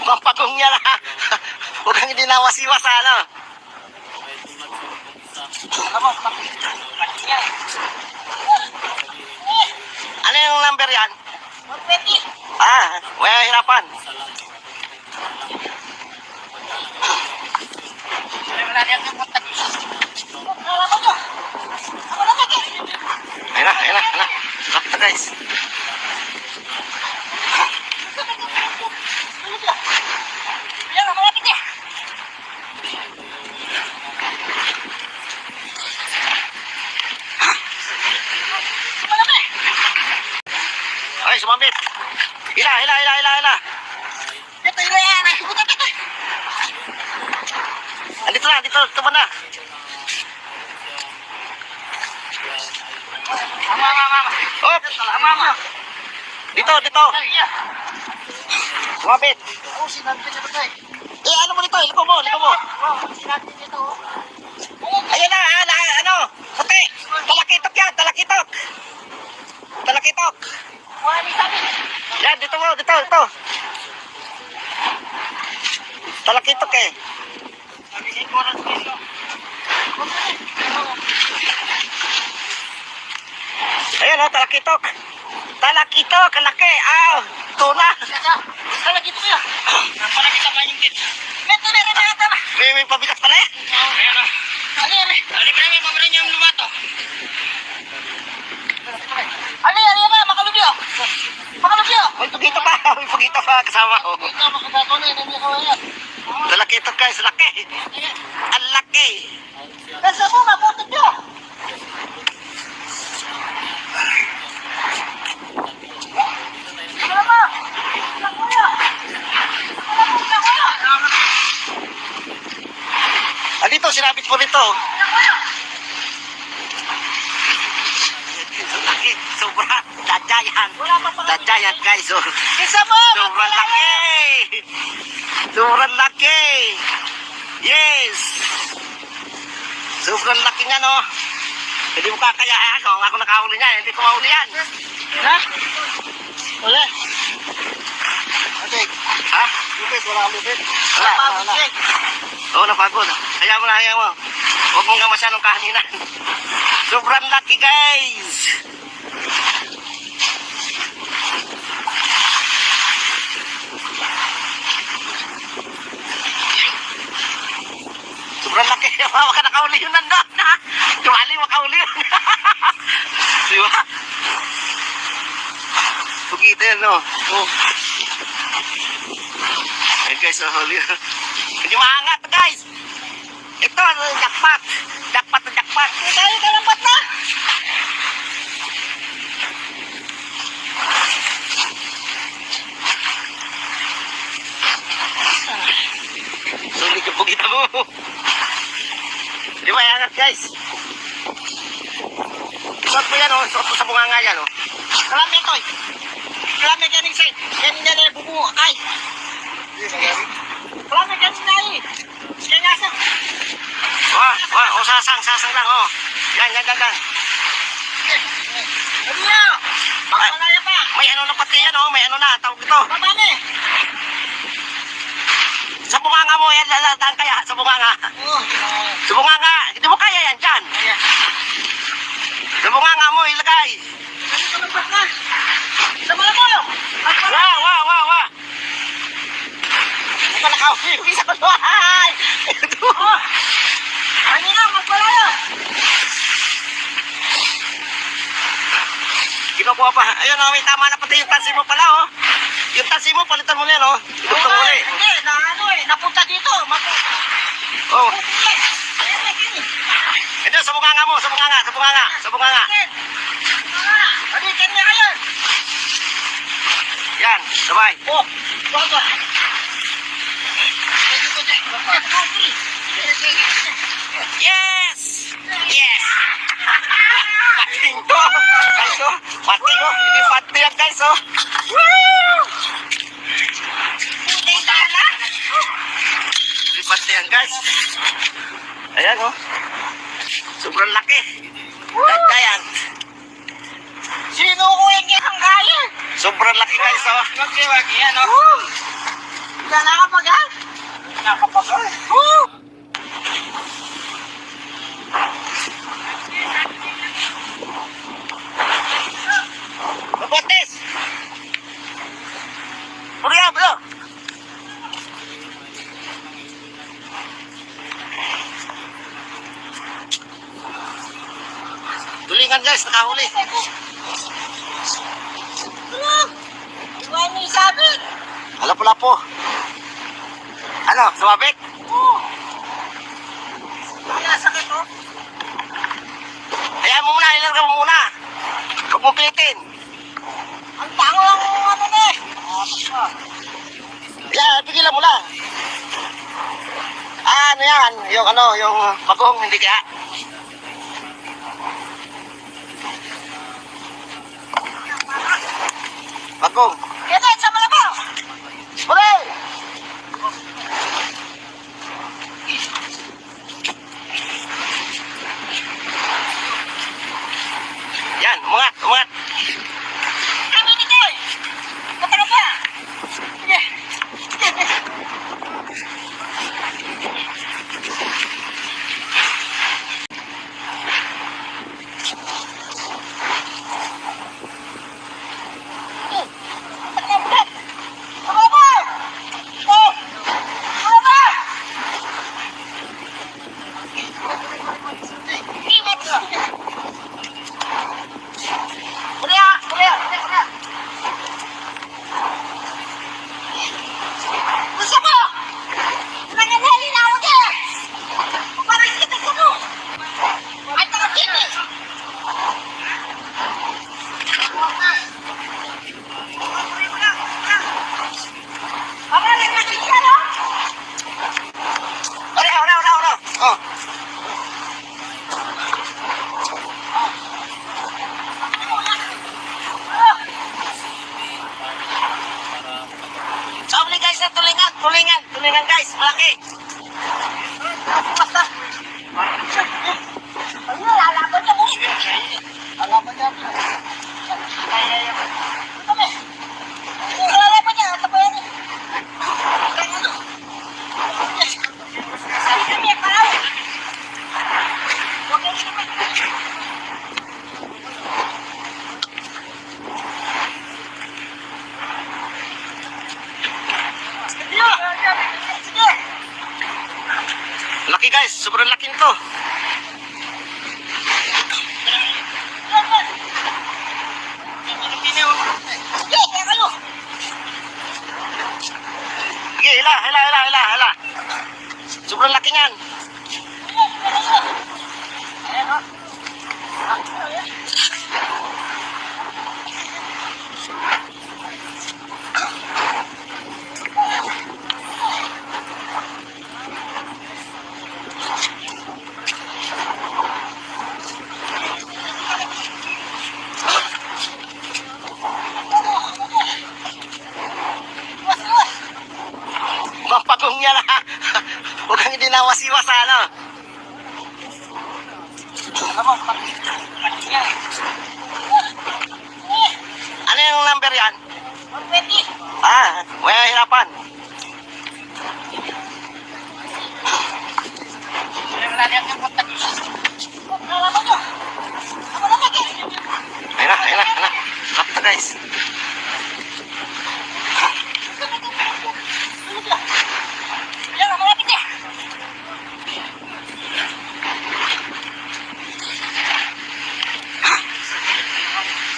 Papagong niya na. Huwag kang dinawas-iwas ano. Ano yung number yan? 120. Ah, wala hirapan. Wala na yung kontak. Wala ko to. Ako na lagi. Ayun na. Laki na guys. Yan, malapit niya. Malapit. Ay, sumambit. Hila. Ito yung yan. Dito banda. Hop. Dito. Sumambit. Oh, sinabi niya ba tayo? Ano mo dito? Liko mo. Oh, sinabi niya ito. Ayan na, ano? Puti. Talakitok. Wala ni sabi. Yan, dito. Talakitok eh. Sabi niya ko rin dito. Ayan o, talakitok. Laki. Tuna. Lagi ito kaya. Para kita mayungkit. Meto na rin natin. May pabigas pala eh. Ayan o. Ali pa namin pabra niya ang lumato. Ali ba? Makalubyo. May pagito pa kasama ko. Ito, makagato na yun. Hindi ko yan. Talakitok guys, laki. Ang laki. Nasa mo, mabutot nyo. Wala ba? Andito, sinabit mo nito. Laki, sobra. Dadyayan guys. Oh. Isa mo! Sobrang laki. Yes. Sobrang laki nga no. Hindi mo kakaya. Ako nakahuli niya. Hindi ko mahuli yan. Ha? Wala. Okay. Ha? Wala. Napagod siya. Oo, napagod. Hayaan mo. Huwag mong gamasya ng kahaninang. Sobrang laki guys. Sobrang laki. Baka nakauli yun nandun. Tumali, makauli yun. Diba? Pugito yan, no? Oh. Ayun guys, huli. Hindi maangat, guys. Ito, jackpot. Jackpot. Tayo kalampat na. Sulit yung pugito mo. Hindi maangat, guys. Suot mo yan, oh. Suot mo sa bunganga yan, oh. Kalami ito. Kalami ganing side. Ganing na bubu. Ay. Kalami ganing na eh. Kaya nasa. Wah, sasang lang, oh. Yan. Ano na? Pagpalaya pa. May ano na pati yan, oh. May ano na, tawag ito. Babane. Sa bunganga mo, yan, lalaan kaya, sa bunganga. Oh. Sa bunganga, hindi mo kaya yan dyan. Ayan. Sa bunganga mo, ilagay. Ganing kalampat na. Sama na mo. Wah. Ito nakauwi, isa ko to. Ito. Oh. Ano na, magpalaya. Kinukuha pa. Ayun, oh, may tama na pati yung tansi mo pala, oh. Yung tansi mo, palitan mo na yan, oh. Idugtong mo na eh. Hindi, napunta dito. Oh. Ito, sa bunganga mo, sa bunganga, sa bunganga, sa bunganga. Balikan niya kayo. Yan, sabay. Oh, bago. Yes! Yes! Pating to! Guys, oh. Pating, oh. Hindi pating yan, guys, oh. Woo! Putay sana. Hindi pating yan, guys. Ayan, oh. Sobrang laki. That giant. Sino ko yung ang kaya? Sobrang laki, guys, oh. Magkiwag yan, oh. Wala nakapagal. Nakapagal. Woo! Mabotes! Puriya, bro! Tulingan, guys, nakahuli. Tulog! Iwan niyo yung sabit. Lapo-lapo. Ano, sumabit? Oo. Kaya sakit, oh. Hayaan mo muna, ilarga mo muna. Huwag mong pilitin. Ang tango lang ano na eh. Yan, pigilan mo lang. Ah, ano yan? Yung bagong, hindi kaya. Bagong. Kaya sa malabaw. Huli! Yan, umangat, umangat. Kami nito eh. Katagal pa. Sige. Gusto mo? Nangangali na ako dyan! Pumaris kita sa mo! Ay, nakakini! Pamarin na siya, no? Ora. Oh. Sabi guys, na tulingan guys, malaki. Basta. Ayun, lalaban niya mo. Lalaban niya. Kami. Lalaban niya, tapayan niya. Sabi kami, paraw. Huwag kayo naman. Sige. Laki guys, sobrang laki nito. Sige, kaya kayo. Sige, hila. Sobrang laki niyan. Ayan, oh. Mapagong niya na. Huwag kang dinawas-iwas, ano. Ano yung number yan? 120. Ah, may hirapan. Lalaban niyo. Ako na lagi. Ayun na. Lapta guys. Ayan, malapit niya.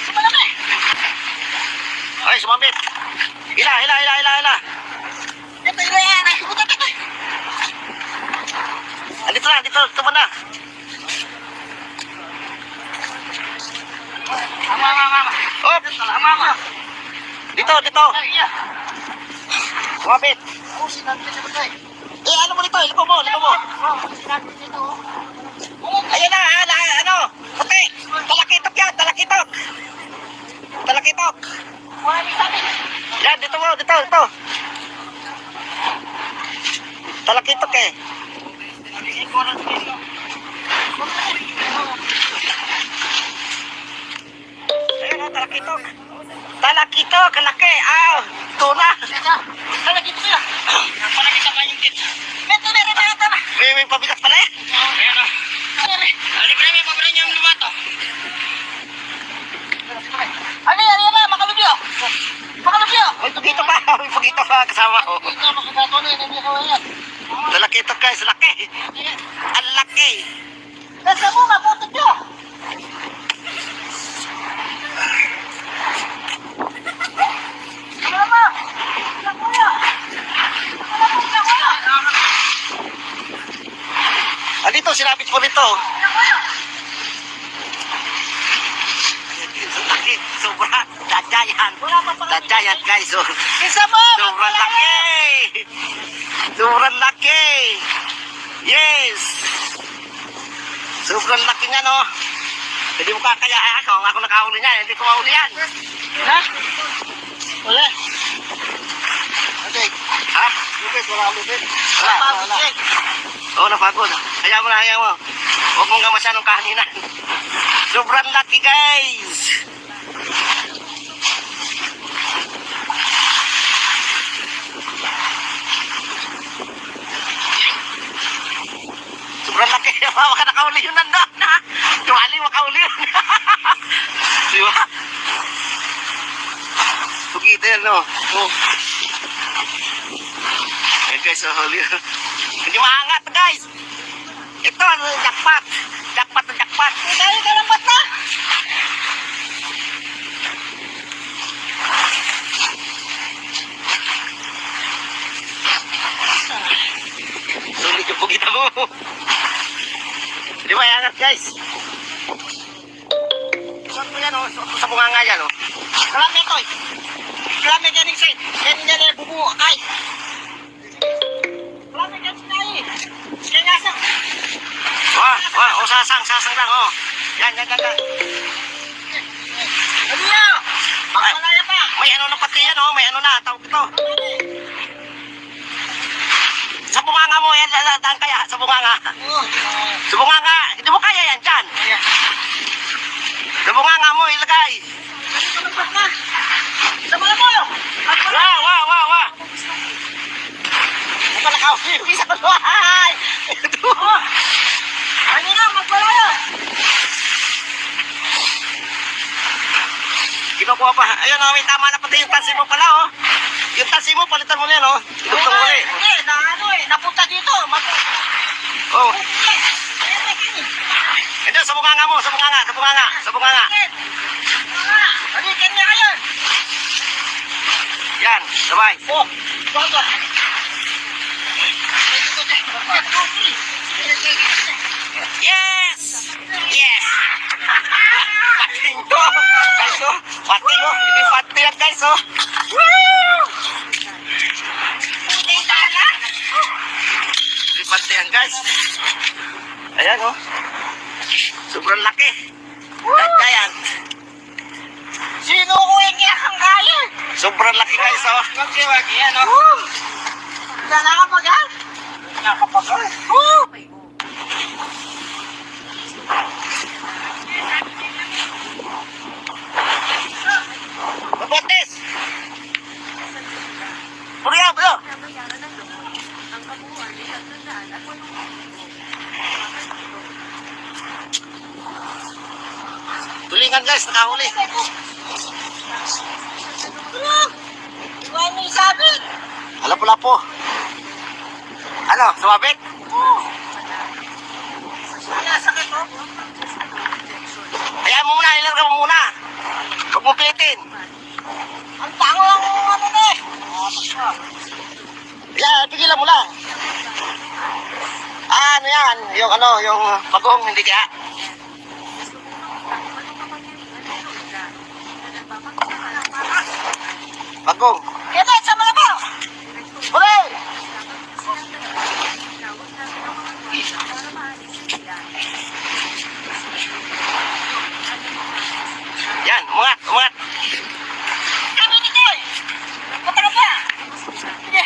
Sumalaki. Ay, sumambit. Hila. Ito, yan. Ay, sumunod ito. Dito na, dito mo na. Oh, dito. Wabit. Ano mo dito? Lipo mo. Ayan na, ano? Puti. Talakitok yan, talakitok. Yan, dito mo, dito. Talakitok eh. Ayan o, talakitok. Talakitok, kalaki. Tuna. May pabigat pala eh. May pagito pa kasama ko. Talakitok guys, laki. Ang laki. Nasa mo, mabutot nyo! Dito, sinabit po nito. Laki, sobra. Dadyayan guys. Oh. Isa mo! Sobrang laki. Yes. Sobrang laki nga no. Hindi mo kakaya. Ako nakahuli niya. Hindi ko mahuli yan. Ha? Wala. Okay. Ha? Wala. Oo, napagod. Hayaan mo. Huwag mong gamasya ng kahaninang. Sobrang laki guys. Sobrang laki. Baka nakauli yun nandun. Tuwali, makauli yun. Diba? Pugito yan, no? Oh. Ayan guys, huli. Hindi maangat, guys. Ito, jackpot. Jackpot. Tayo kalamat na! Sulit yung pugita mo. Hindi maangat, guys. Saan mo yan, oh? Sa bunganga yan, oh. Kalami ito eh. Kalami ganing side. Ganyan bubu, kay. Kalami ganing side. Kaya nasa. Wah, sasang lang, oh. Yan. Ano yan? Magpalaya pa. May ano na pati yan, oh. May ano na, tawag ito. Sa bunganga mo, yan, daan kaya, sa bunganga. Sa bunganga, hindi mo kaya yan dyan. Sa bunganga mo, ilagay. Kalabas na. Sama mo. Wah. Ito na ka, isa ko to. Ito. Ano na, magpalaya. Kinukuha pa. Ayun, oh, may tama na pati yung tansi mo pala, oh. Yung tansi mo, palitan mo na yan, oh. Idugtong mo ulit. Hindi, napunta dito. Oh. Ito, sa bunganga mo, sa bunganga. Balikan niya kayo. Yan, sabay. Oh, bago. Yes! Pating to. Guys, oh. Pating, oh. Hindi pating yan, guys, oh. Hindi pating yan, guys. Ayan, oh. Sobrang laki. Giant. Sino ko yung ang kaya? Sobrang laki, guys, oh. Wag yan, oh. Nakakapagal? Nakakapagal? Oh! Mabotes! Puriya, bro! Tulingan, guys, nakahuli. Iwan mo yung sabit. Lapo-lapo. Ano, sumabit? Oh! Wala, sakit, oh. Hayaan mo muna, ilarga mo muna. Huwag mo pilitin. Ang tango lang ano na eh. Pigilan mo lang. ano yan, yung ano, yung bagong, hindi kaya. Bagong. Kaya sa mga ba? Huli! Yan, umangat, umangat. Kami dito eh. Punta ka ba? Sige.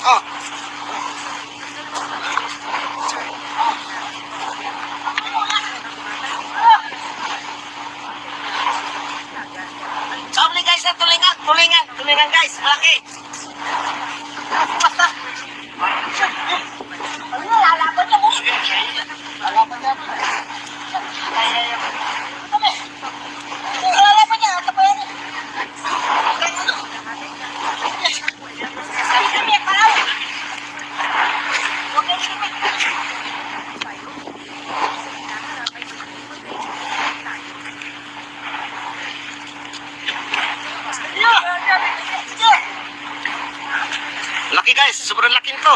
Oh. Sabli guys, tulingan guys, malaki. Basta. Ano na, lalaban niya mo? Lalaban niya. Lalaban niya, ito pa yan eh. Kami, paraw. Huwag yung simit. Laki guys, sobrang laki nito.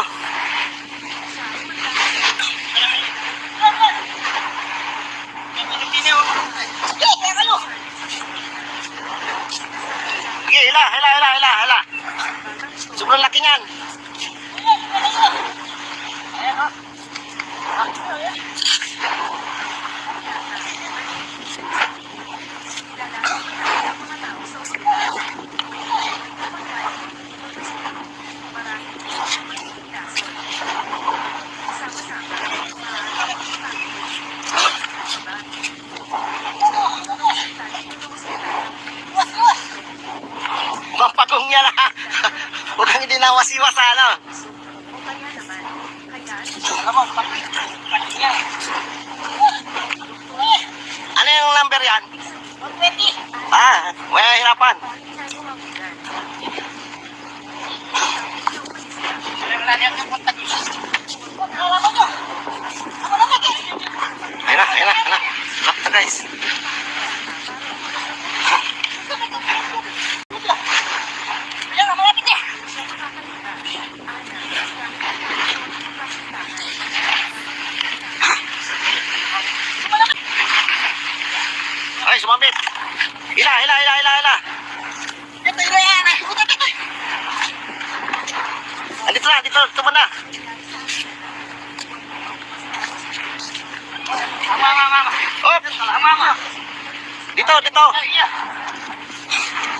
Sige, hila. Sobrang laki niyan. Pampagong yan ha. Huwag kang dinawasiwas ha, ano. Ano yung number yan? 120. Ah, may hirapan. Lalaban niyo. Ako na ba? Ayun na. Lakta guys. Ayan na, malapit eh. Ay, sumabit. Hila. Ito yan. Ito. Andito na, dito na. Op! Dito.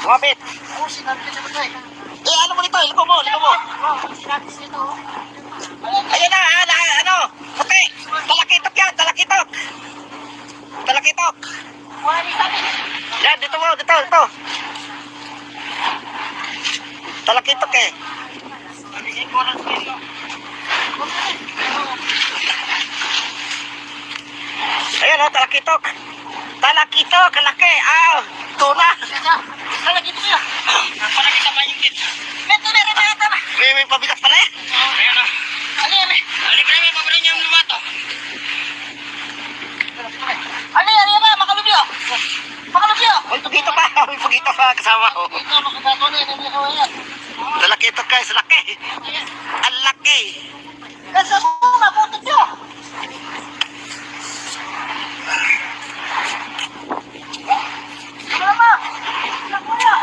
Sumabit. Eh, ano mo dito? Liko mo. Ayan na, ano? Puti. Talakitok yan, talakitok. Yan, dito. Talakitok eh. Ayan o, talakitok. Talakitok, laki. Tuna. Talagit mo yan. Palakita pa yung kit. Meron. May pabigat pala eh. Ayan o. Ano yan eh? Libre may pabigat niyang lumato. Ano yan ba? Makalubyo. May pagito pa kasama ko. Ito, makagato na yan. Hindi ko yan. Talakitok guys, laki. Ang laki. Kasi mo, maputot nyo. Ano ba? Nakuya.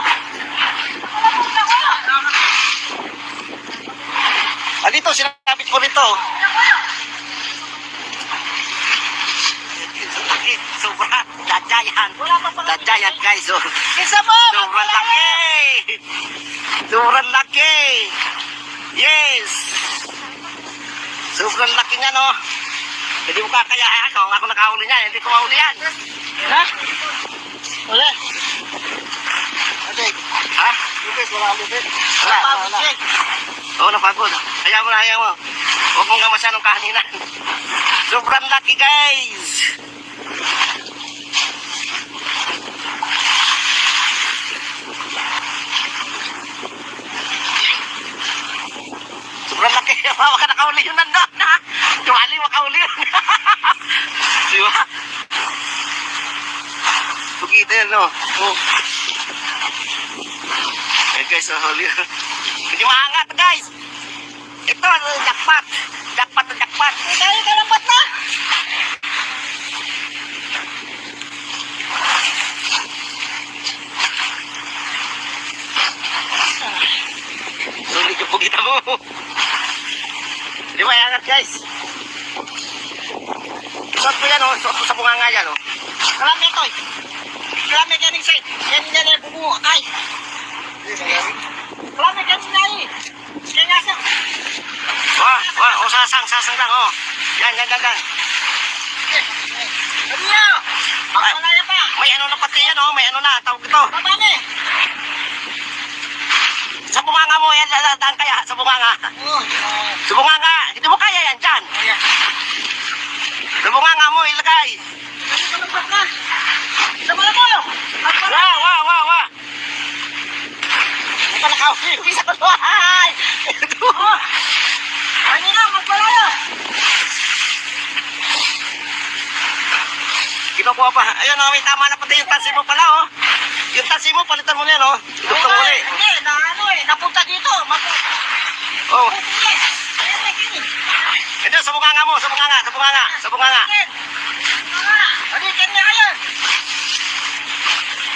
Andito, sinabit ko nito. Sobra, dadayan. Wala pa The giant guys, oh. Isa mo! Sobrang laki! Sobrang laki! Yes! Sobrang laki niya, no? Hindi mo kakaya. Ako nakahuli niya. Hindi ko mahuli yan. Ha? Wala. Adik, Ha? lupit, wala lupit. Wala. Oo, napagod. Hayaan mo na, hayaan mo. Huwag mong gamasan ng kahaningan. Sobrang laki, guys! Sobrang laki. Baka nakahuli yun nandun. Tumali, makahuli yun. Di ba? Pagkita yan, no? Oh. Eh, guys, huli yun. Hindi maangat, guys. Ito, jackpot. Jackpot na jackpot. Tayo ka lambat na! Sulit yung pugita mo. Hindi maangat, guys. Suot mo yan, oh. Suot mo sa bunganga yan, oh. Marami ito eh. Marami ganing side. Yan yan yung bubuo. Ay! Marami ganing na eh. Kaya nga sa... Wah, oh, sasang lang, oh. Yan. Ano yun? Pagkalaya pa. May ano na pati yan, oh. May ano na, tawag ito. Marami. Sa bunganga mo, yan, daan kaya, sa bunganga. Oh. Sa bunganga, hindi mo kaya yan, dyan. Sa bunganga mo, ilagay. Tayo ka lambat na. Sama na mo. Wah. Hindi ka nakahuli yung isa ko. Ay! Ano na, magpalaya. Kinukuha pa. Ayun, oh, may tama na pati yung tasi mo pala, oh. Yung tasi mo, palitan mo na yan, oh. Itong muli. Hindi, na ano eh. Napunta dito. Oh. Hindi. Ayan na, kini. Ito, sa bunganga mo, sa bunganga. Balikan niya kayo.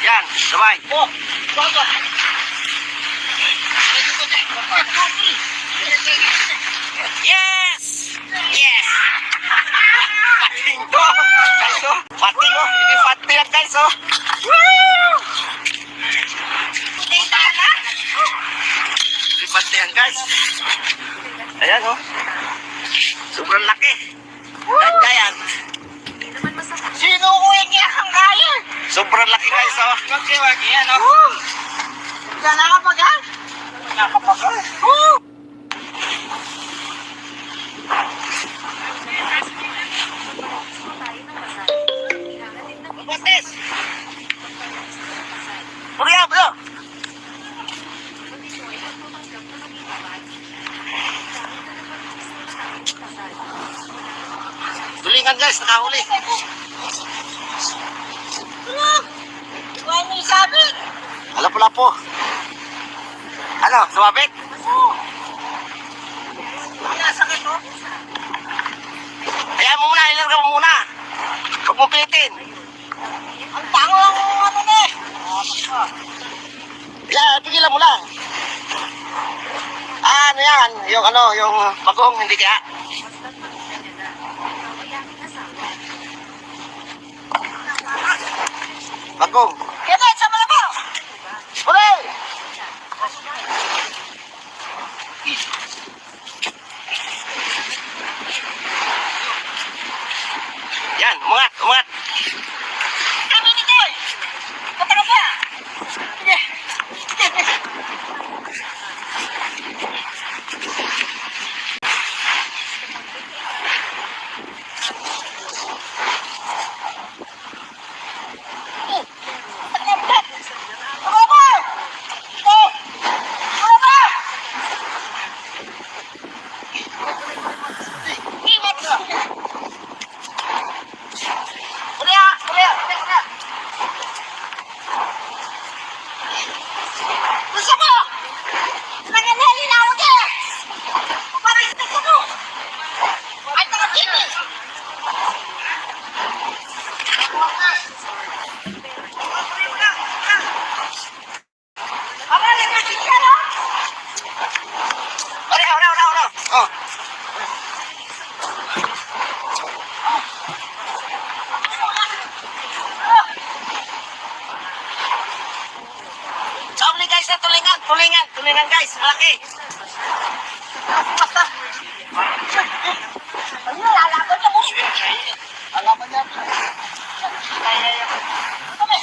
Yan, sabay. Oh, baga. Yes! Pating to! Guys, oh. Pating, oh. Hindi pating yan, guys, oh. Woo! Hindi pating yan, guys. Ayan, oh. Sobrang laki. Giant. Sino ko yung iyakang kaya? Sobrang laki, guys, oh. Wagi, ano? Diyan nakapagal? Nakapagal? Bates! Bro! Tulingan, guys, nakahuli. Ano yung sabi? Lapo. Ano, sumabit? Nasakit mo? Hayaan mo muna, ilarga mo muna. Huwag mo pilitin. Ang tango lang ano na eh. Pigilan mo lang. Ano yan? Yung bagong, hindi kaya? Bagong. Kaya sama na po. Huli! Yan, umangat. Kami nito eh. Kapag ba? Sige. tulingan guys, malaki. Basta. Ano, lalaban niya mo. Lalaban niya. Kami.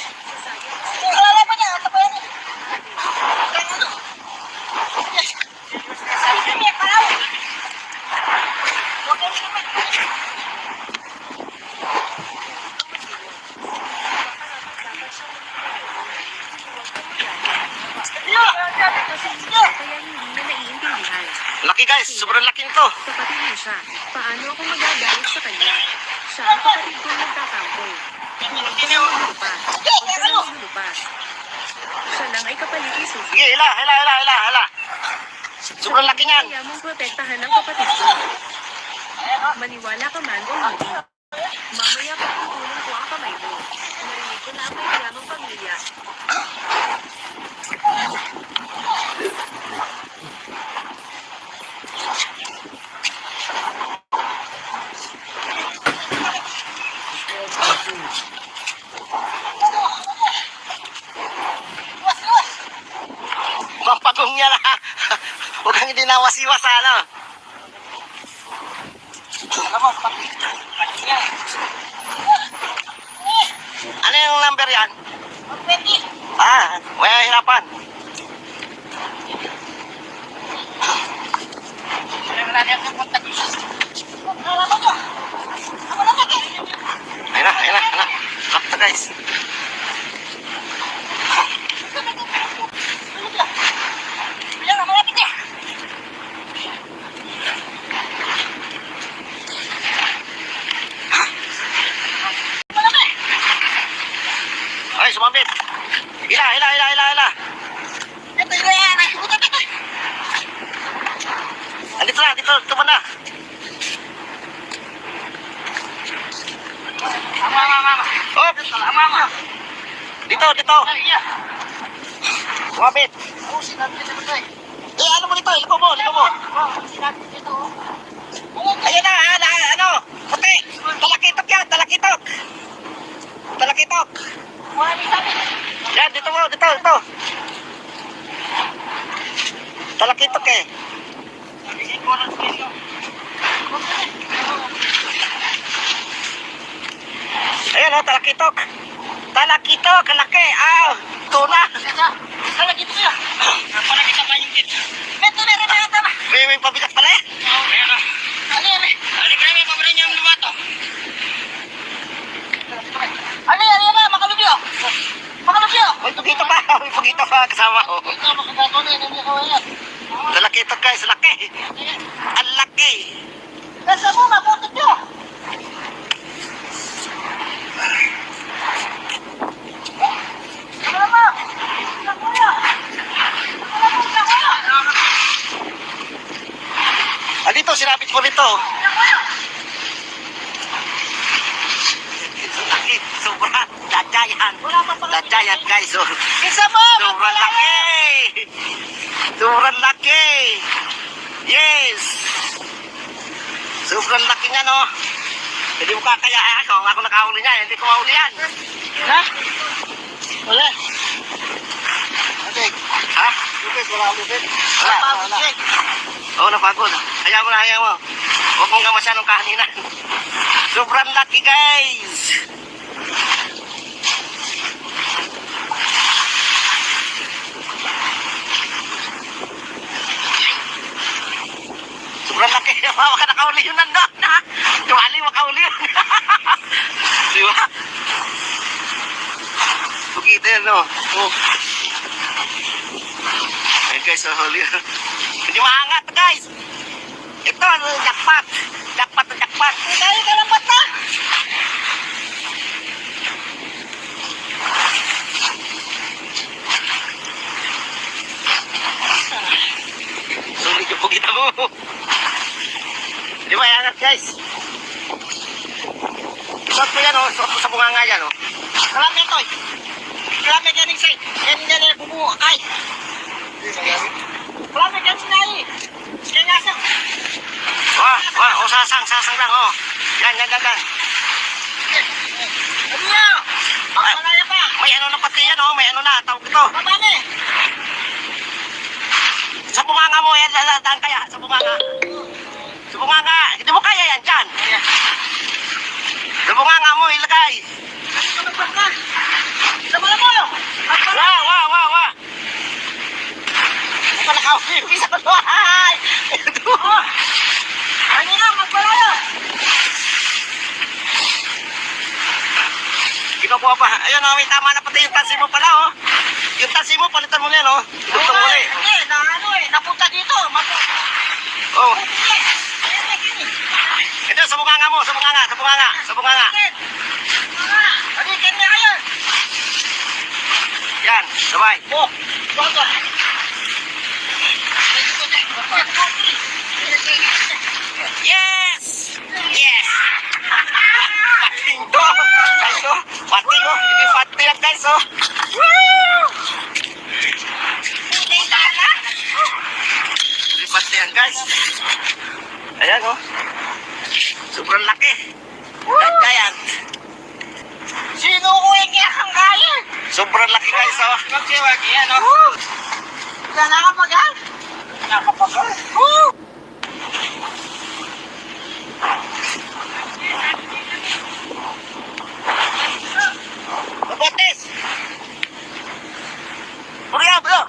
Lalaban niya, ito pa yan. Kami, paraw. Huwag kayo kami. Kaya hindi niya naiintindihan. Laki guys, sobrang laki nito. Kapatid mo siya. Paano ako magagalit sa kanya? Siya ang kapatid ko nagtatampo. Huwag ka nang magulo pa. Huwag ka nang magulo pa. Siya lang ay kapalit ni Susie. Sige, hala. Sobrang laki niyan. Kaya mong protektahan ng kapatid ko. Maniwala ka man o hindi. Mamaya pagkukunin ko ang kamay mo. Narinig ko na ang mayayamang pamilya. Pampagong niya lang. Huwag kang dinawas-iwas, ano. Ano yung number yan? May hirapan. Ayun na. Lakta guys. Ay, sumabit. Hila. Dito ba na? Oh, dito. Sumabit. Ano mo dito? Liko mo. Ayan na, ano? Puti. Talakitok yan, talakitok. Yan, dito. Talakitok eh. Ayan o, talakitok. Kalaki. Tuna. May pabigat pala eh. May pugito pa kasama ko. Talakitok guys, laki. Ang laki. Nasa mo, mabutot nyo. Dito, sinapit ko nito. Sobrang dajayan guys. Isa mo, Sobrang laki. Yes. Sobrang laki niya, no? Hindi mo kakaya. Ako nakahuli niya. Hindi ko mahuli yan. Ha? Wala. Ha? Wala. Check. Oo, napagod. Hayaan mo. Huwag mong gamasya nung kahaninang. Sobrang laki, guys. Sobrang laki. Baka nakauli yun nandun. Tumali, makauli yun. Diba? Bukita yan, no? Ayun, guys, huli. Hindi maangat, guys. Ito, jackpot. Jackpot. Dahil ka lang bata. Sulit yung bukita mo. Hindi maangat, guys. Suot mo yan, oh. Suot mo sa bunganga yan, oh. Kalami ito. Kalami ganing say. Yan yung bubuo. Ay. Kalami ganing na eh. Kaya nasa. Oh, sasang lang, oh. Yan. Ano nyo? Ang malaya pa. May ano na pati yan, oh. May ano na, tawag ito. Babane. Sa bunganga mo, yan, daan kaya, sa bunganga. Sa bunganga, hindi mo kaya yan dyan. Sa bunganga mo, ilagay. Wa. Ito nakauwi, sa kaluhay. Ano na, magpalayo. Kinukuha pa. Ayun, oh, may tama na pati yung tansi mo pala, oh. Yung tansi mo, palitan mo na yan, oh. Ibutong mo na, Hindi, na ano eh, napunta dito. oh. Sige, Ito, sa bunganga mo, sa bunganga. Balikin niya kayo. Yan, sabay. Oh, bago. Yes! Yes! Pating to! Guys, oh. Pating, oh. Hindi pating yan, guys, oh. Hindi pating yan, guys. Ayan, oh. Sobrang laki. Giant. Sino ko yung kiyakang kaya? Sobrang laki, guys, oh. Magsiwag yan, oh. Ka nakapagal? Nakapagal? Mabotes! Puriya, bro!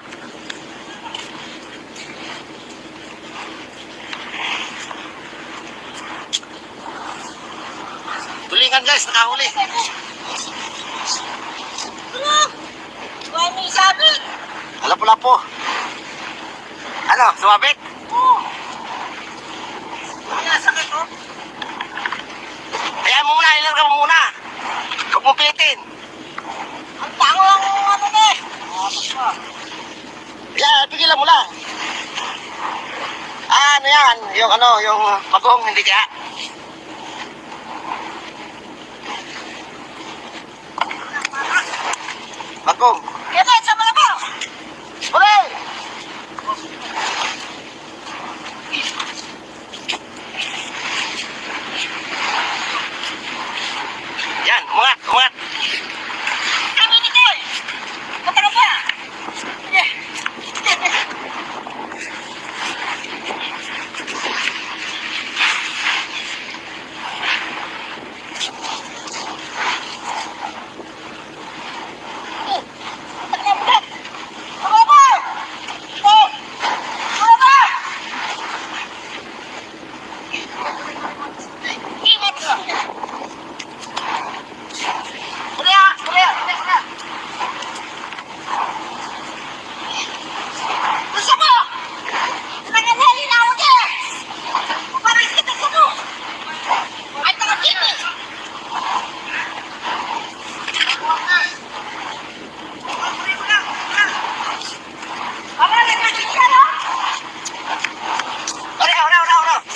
Tulingan, guys, nakahuli. Why may sabit? Lapo-lapo. Ano, sumabit? Nasakit ko. Ayan mo muna, ilarga mo muna. Huwag mong pilitin. Ang tango lang ano na eh. Ayan, pigilan mo lang. Ah, ano yan? Yung bagong, hindi kaya. Bagong. Kaya sa mga mo. Huli! Yan, umangat. Kami ni Koy. Matagal pa. Sige.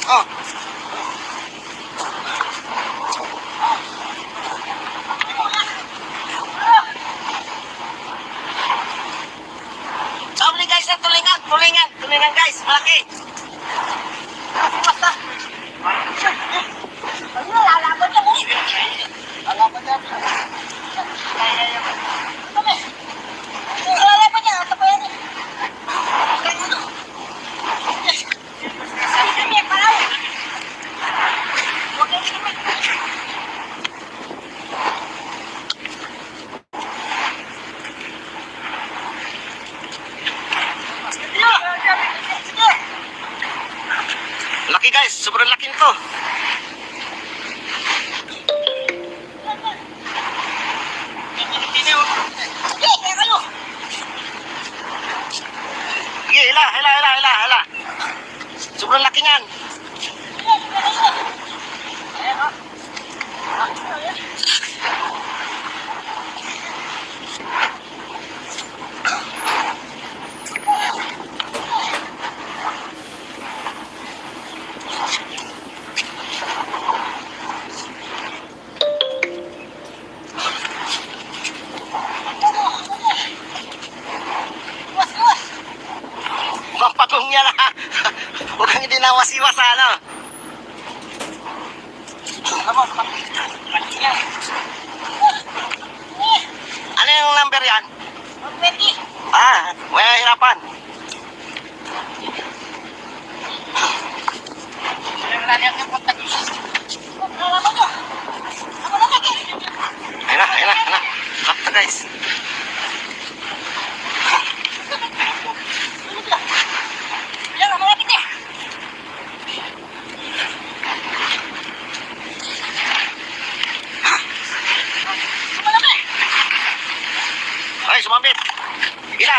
Oh. Sabi guys, na tulingan guys, malaki. Basta. Ano, lalaban niya mo. Alapan niya. Lalaban niya, ito pa yan eh. Kami, palaw. Huwag kang kami. Laki guys, sobrang laki nito. Sige, hila. Sobrang laki niyan. Mapagong niya na. Huwag kang dinawas-iwas ano. Ano yung number yan? Ah, may hirapan. Ayun na. Lock na guys. Ay, sumambit. Hila.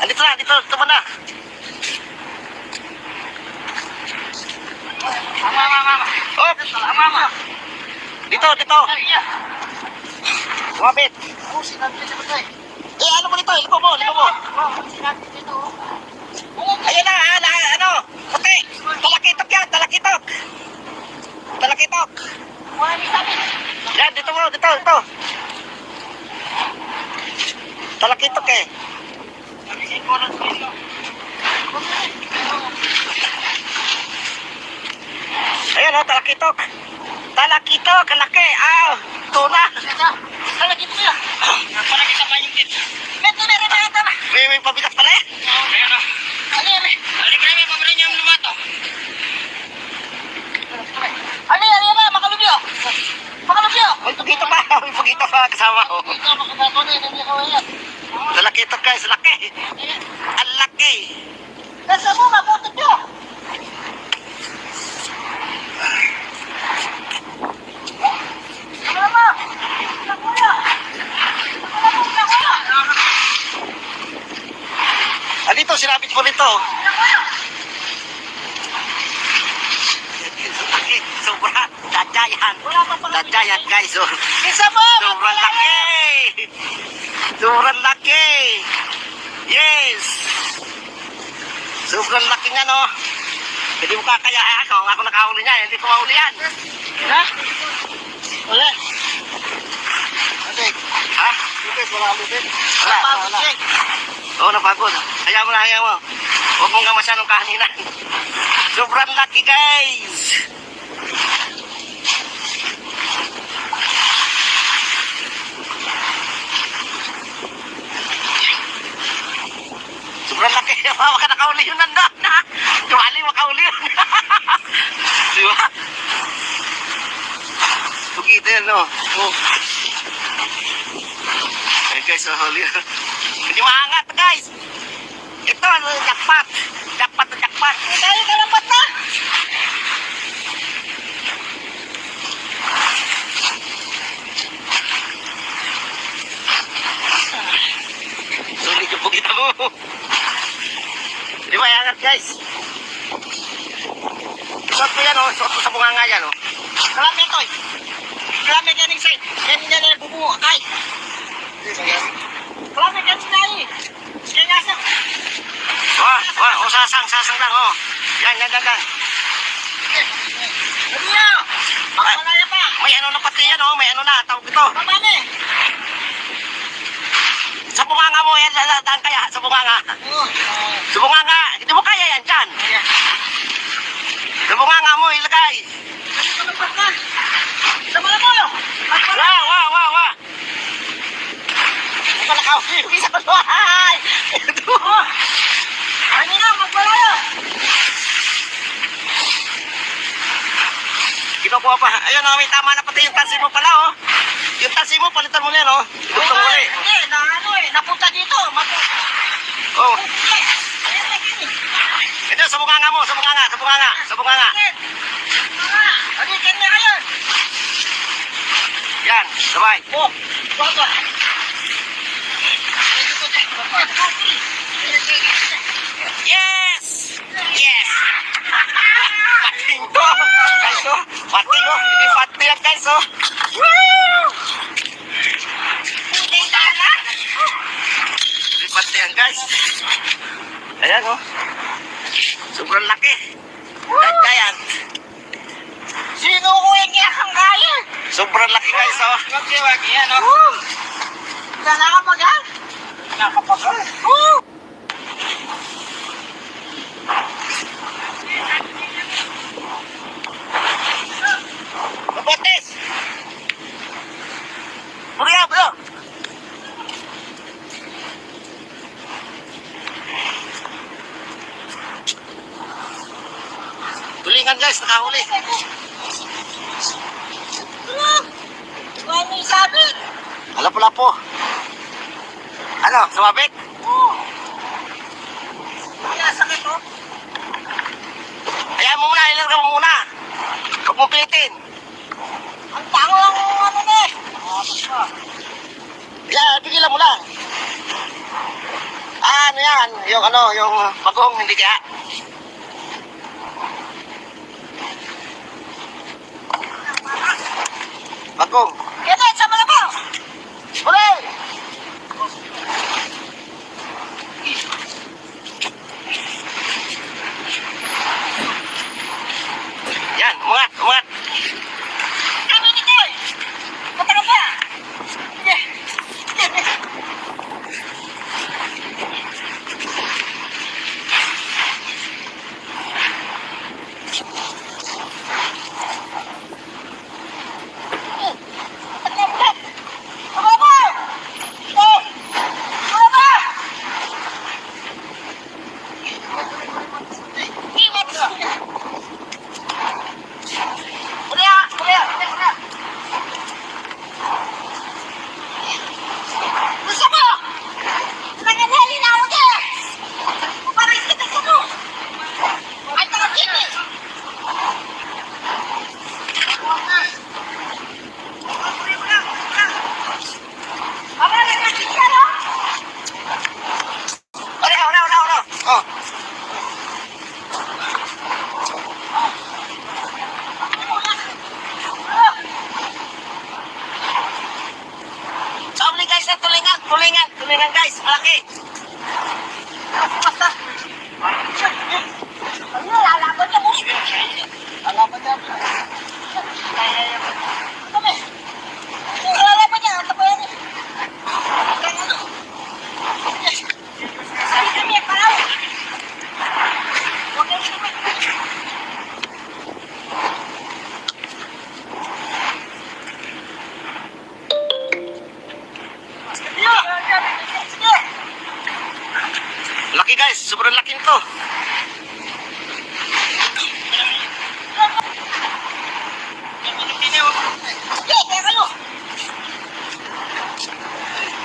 Dito na. Op! Dito. Sumambit. Ano mo dito? Liko mo. Ayan na, ano? Puti. Talakitok yan. Yan, dito. Talakitok eh. Ayan o, talakitok. Ang laki. Tuna. May pabigat pala eh. May pagito pa kasama ko. Talakitok guys, laki. Ang laki. Nasa mo, mabutot nyo! Dito, sinabit mo nito. Sobra. Dajayan guys. Isa mo! Sobrang laki. Yes. Sobrang laki nga no. Hindi mo kakaya ako nakahuli niya. Hindi ko mahuli yan. Ha? Wala. Ha? Wala. Oo, napagod. Hayaan mo. Huwag mong gamasan ng kahaninang. Sobrang laki guys. Sobrang laki. Baka nakauli yun nandun. Tuwali makauli yun. Diba? Pagkita yan no. Ay guys, huli yun. Hindi maangat guys. Ito, jackpot. Jackpot. Tayo kalapat na! Sulit yung pagkita mo. Hindi maangat guys. Suot ko yan o. Suot ko sa bunganga yan o. Kalami ito eh. Kalami ganing side. Yan na bubuo. Kay. Kalami ganing na eh. Kaya nasa. O sasang lang o. Yan. Ano nyo? Magpalaya pa. May ano na pati yan o. May ano na. Tawag ito. Mamami. Sa bunganga mo yan. Daan kaya sa bunganga. Sa bunganga. Hindi mo kaya yan dyan. Sa bunganga mo ilagay. Kalapat na. Sama na mo. Wa. Magpalakaw. Bisa ko doon. Ito. Ano na, magpalaya. Kinukuha pa. Ayun o, may tama na pati yung tansi mo pala o. Yung tansi mo, palitan mo na yan o. Dugtong uli. Hindi, napunta dito. Oh. Ito, sa bunganga mo, sa bunganga. Ano yung kanya kayo? Yan, sabay. Bago. Yes! Pating to. Guys o, pating o. Hindi pati yan guys o. Hindi pati yan guys. Ayan o. Sobrang laki. Dajayan. Sino ko yung kiyakang kaya? Sobrang laki guys o. Wagi yan, no? Ka nakapagal? Nakapagal? Mabotes! Bro! nakahuli. Wala yung sabit. Lapo-lapo. Ano, sumabit? Oo. Kaya sakit oh. Hayaan mo muna, ilarga mo muna. Huwag mo pilitin. Ang tango lang ano na eh. Kaya, pigilan mo lang. Ah, ano yan? Yung ano, yung bagong, hindi kaya? Bagong. Kaya sa malabaw. Huli! Yan, umangat, umangat. Kami nito eh. Punta ka ba? Sige. Oh. Sabi guys, tulingan guys, malaki. Basta. Ano, lalaban niya mo. Alapan niya. Kami. Yung lalaban niya, ano ba yan eh? Sabi kami, paraw. Huwag yung kami. Sige. Laki guys, sobrang laki nito. Sige, kaya kayo.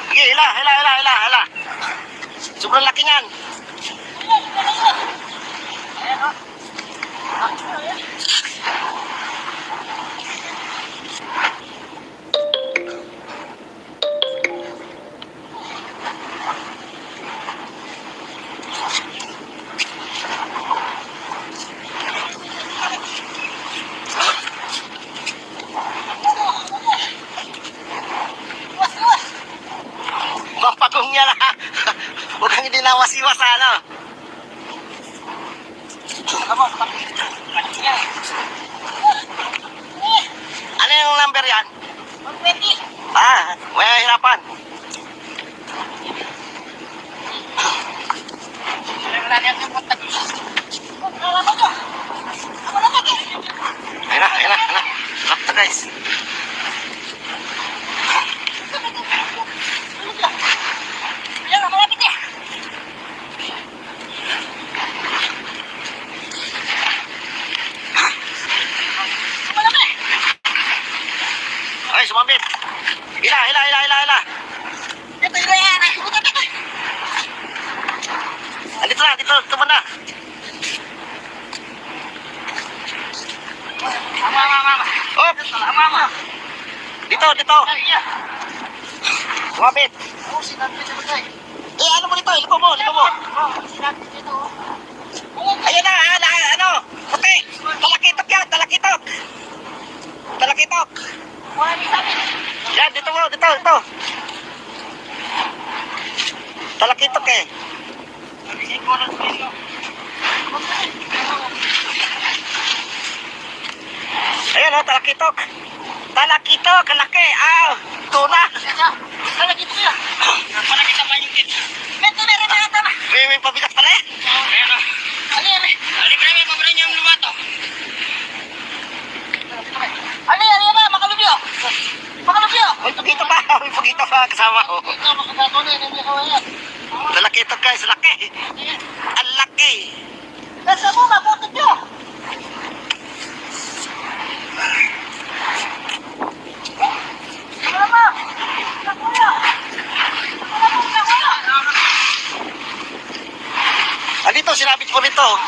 Sige, hila. Sobrang laki niyan. Mapagong niya na. Huwag kang hindi nawas-iwas ano. Ano yung number yan? 120. Ah, may hirapan. Lalaban niyo. Ako lang lagi. Ayun na. Lakta guys. Ayan, malapit eh. Malapit. Ay, sumabit. Hila. Ito yung yan. Ito. Dito mo na. Op! Dito. Sumabit. Eh, ano mo dito? Ilipo mo. Ayun na, ano? Puti. Talakitok yan, talakitok. Yan, dito. Talakitok eh. Ayan o, talakitok. Talakitok, kalaki. Tuna. May pabigat pala eh. May pagito pa kasama ko. Talakitok guys, laki. Ang laki. Nasa mo, mabutot nyo. dito.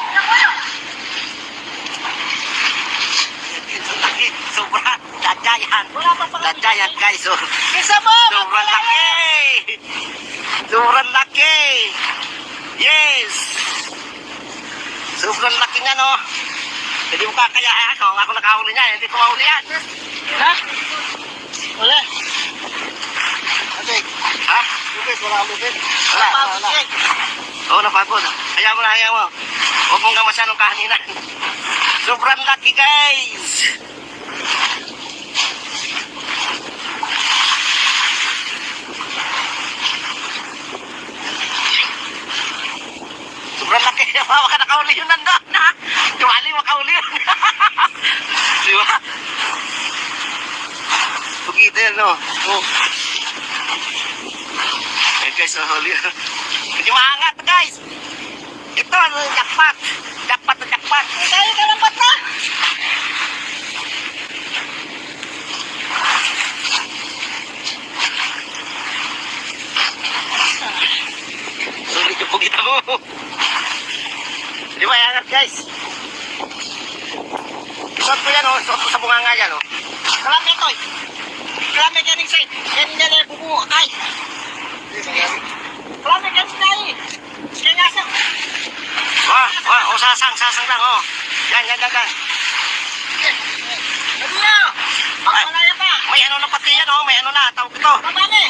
Laki, sobra. Dadayan. Dadayan guys. Oh. Isa mo! Sobrang laki. Sobrang laki. Yes. Sobrang laki niya, no? Hindi mo kakayahan. Kung ako nakahuli niya, hindi ko mahuli yan. Ha? Wala. Ate, Ha? lupit, wala kang lupit. Wala. Pagod yan. Oo, napagod. Hayaan mo na, hayaan mo. Huwag mong gamasan ng kahaningan. Sobrang laki, guys. Sobrang laki. Baka nakauli yun nandun, ha? Tuwali, makauli yun. Di ba? Pagkita yan, no? Oh. Eh, guys, nahuli yun. Hindi maangat, guys. Ito, jackpot. Jackpot na jackpot. Tayo ka ng bata. Sulit yung pugita mo. Di ba, angat, guys? Suot ko yan, oh. Suot ko sa bunganga yan, oh. Kalami ito. Kalami ka ning side. Yan nila bubuo kay. Kalami ka ning side. Kaya nasa. Oh, sasang lang, oh. Yan. Ano na? Pagpalaya pa. May ano na pati yan, oh. May ano na, tawag ito. Babani.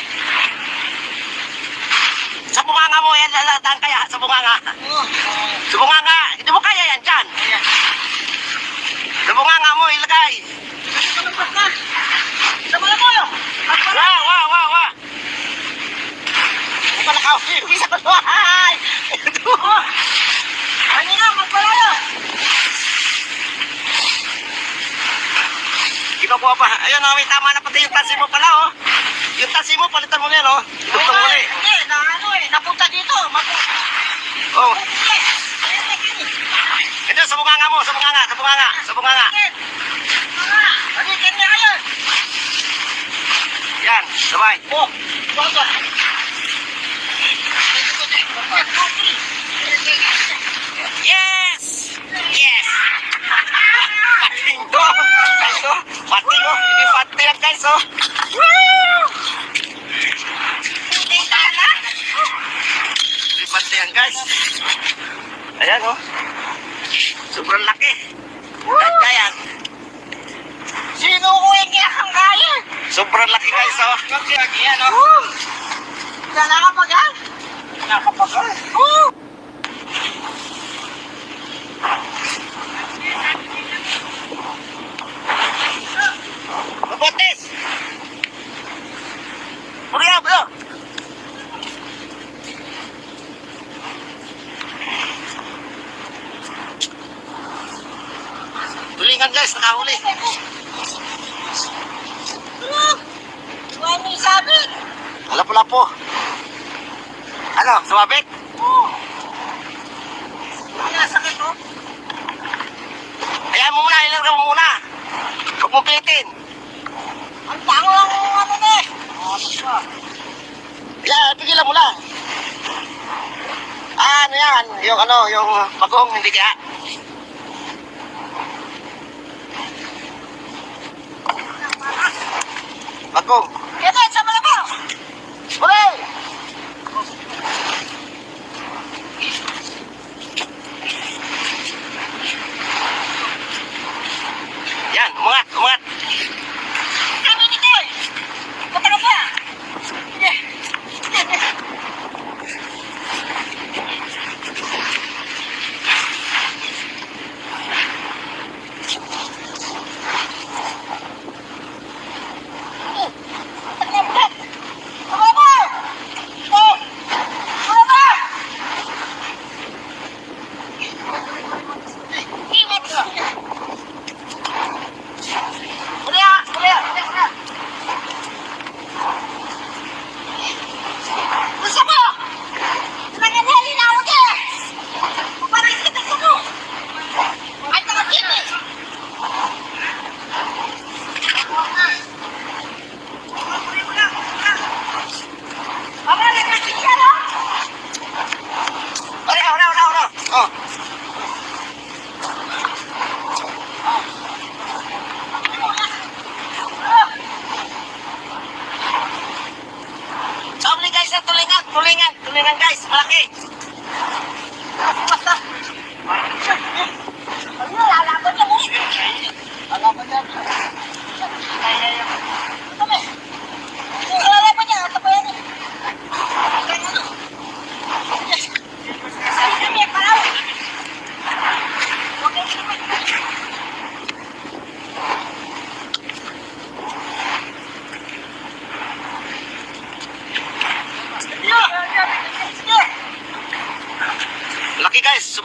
Sa bunganga mo, yan, lalaan kaya, sa bunganga. Oh. Sa bunganga, hindi mo kaya yan, dyan. Sa bunganga mo, ilagay. Malungkot na. Sama na mo. Wah. Hindi pa nakahuli sa bahay. Oh. Ano na, magpalaya. Kinukuha pa. Ayun, oh, may tama na pati yung tasi mo pala, oh. Yung tasi mo, palitan mo na yan, oh. Ito muli. Hindi, na ano eh. Napunta dito. Oh, Hindi. ito, sa bunganga mo, sa bunganga. Balikan niya kayo. Yan, sabay. Oh. Bago. Yes! Pating to! Guys, oh. Pating, oh. Hindi pati yan, guys, oh. Hindi pati yan, guys. Ayan, oh. Sobrang laki. Dadayan. Sino ko yung kiyakang kaya? Sobrang laki, guys, oh. Yan o. Nakakapagal? Nakakapagal? Oo. Mabutis! Buriya, bro! Tulingan, guys, nakahuli. Huwag may sabit. Lapo-lapo. Ano, sumabit? Oo. Wala sakit o. Hayaan mo muna, ilarga mo muna. Huwag mo pilitin. Ang tango lang ano na eh. Pigilan mo lang. Ano yan? Yung bagong, hindi kaya? Bagong. Kaya sa malabaw. Huli! Yan, umangat. Kami nito eh. Punta ka pa. Sige.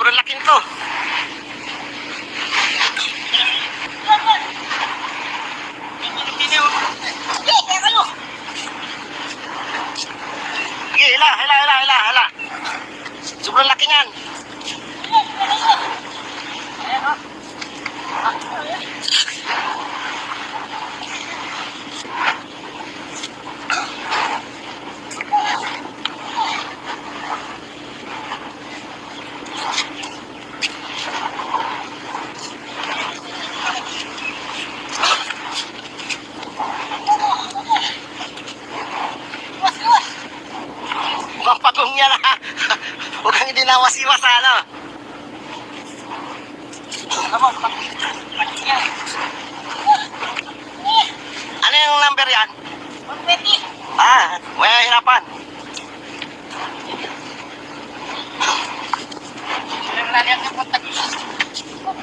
Sobrang laki nito. Sige, kaya kayo. Sige, hala. Sobrang laki niyan. Mukhang pagong niya na. Huwag kang dinawas-iwas, ano? Ano yung number yan? 120. May hirapan.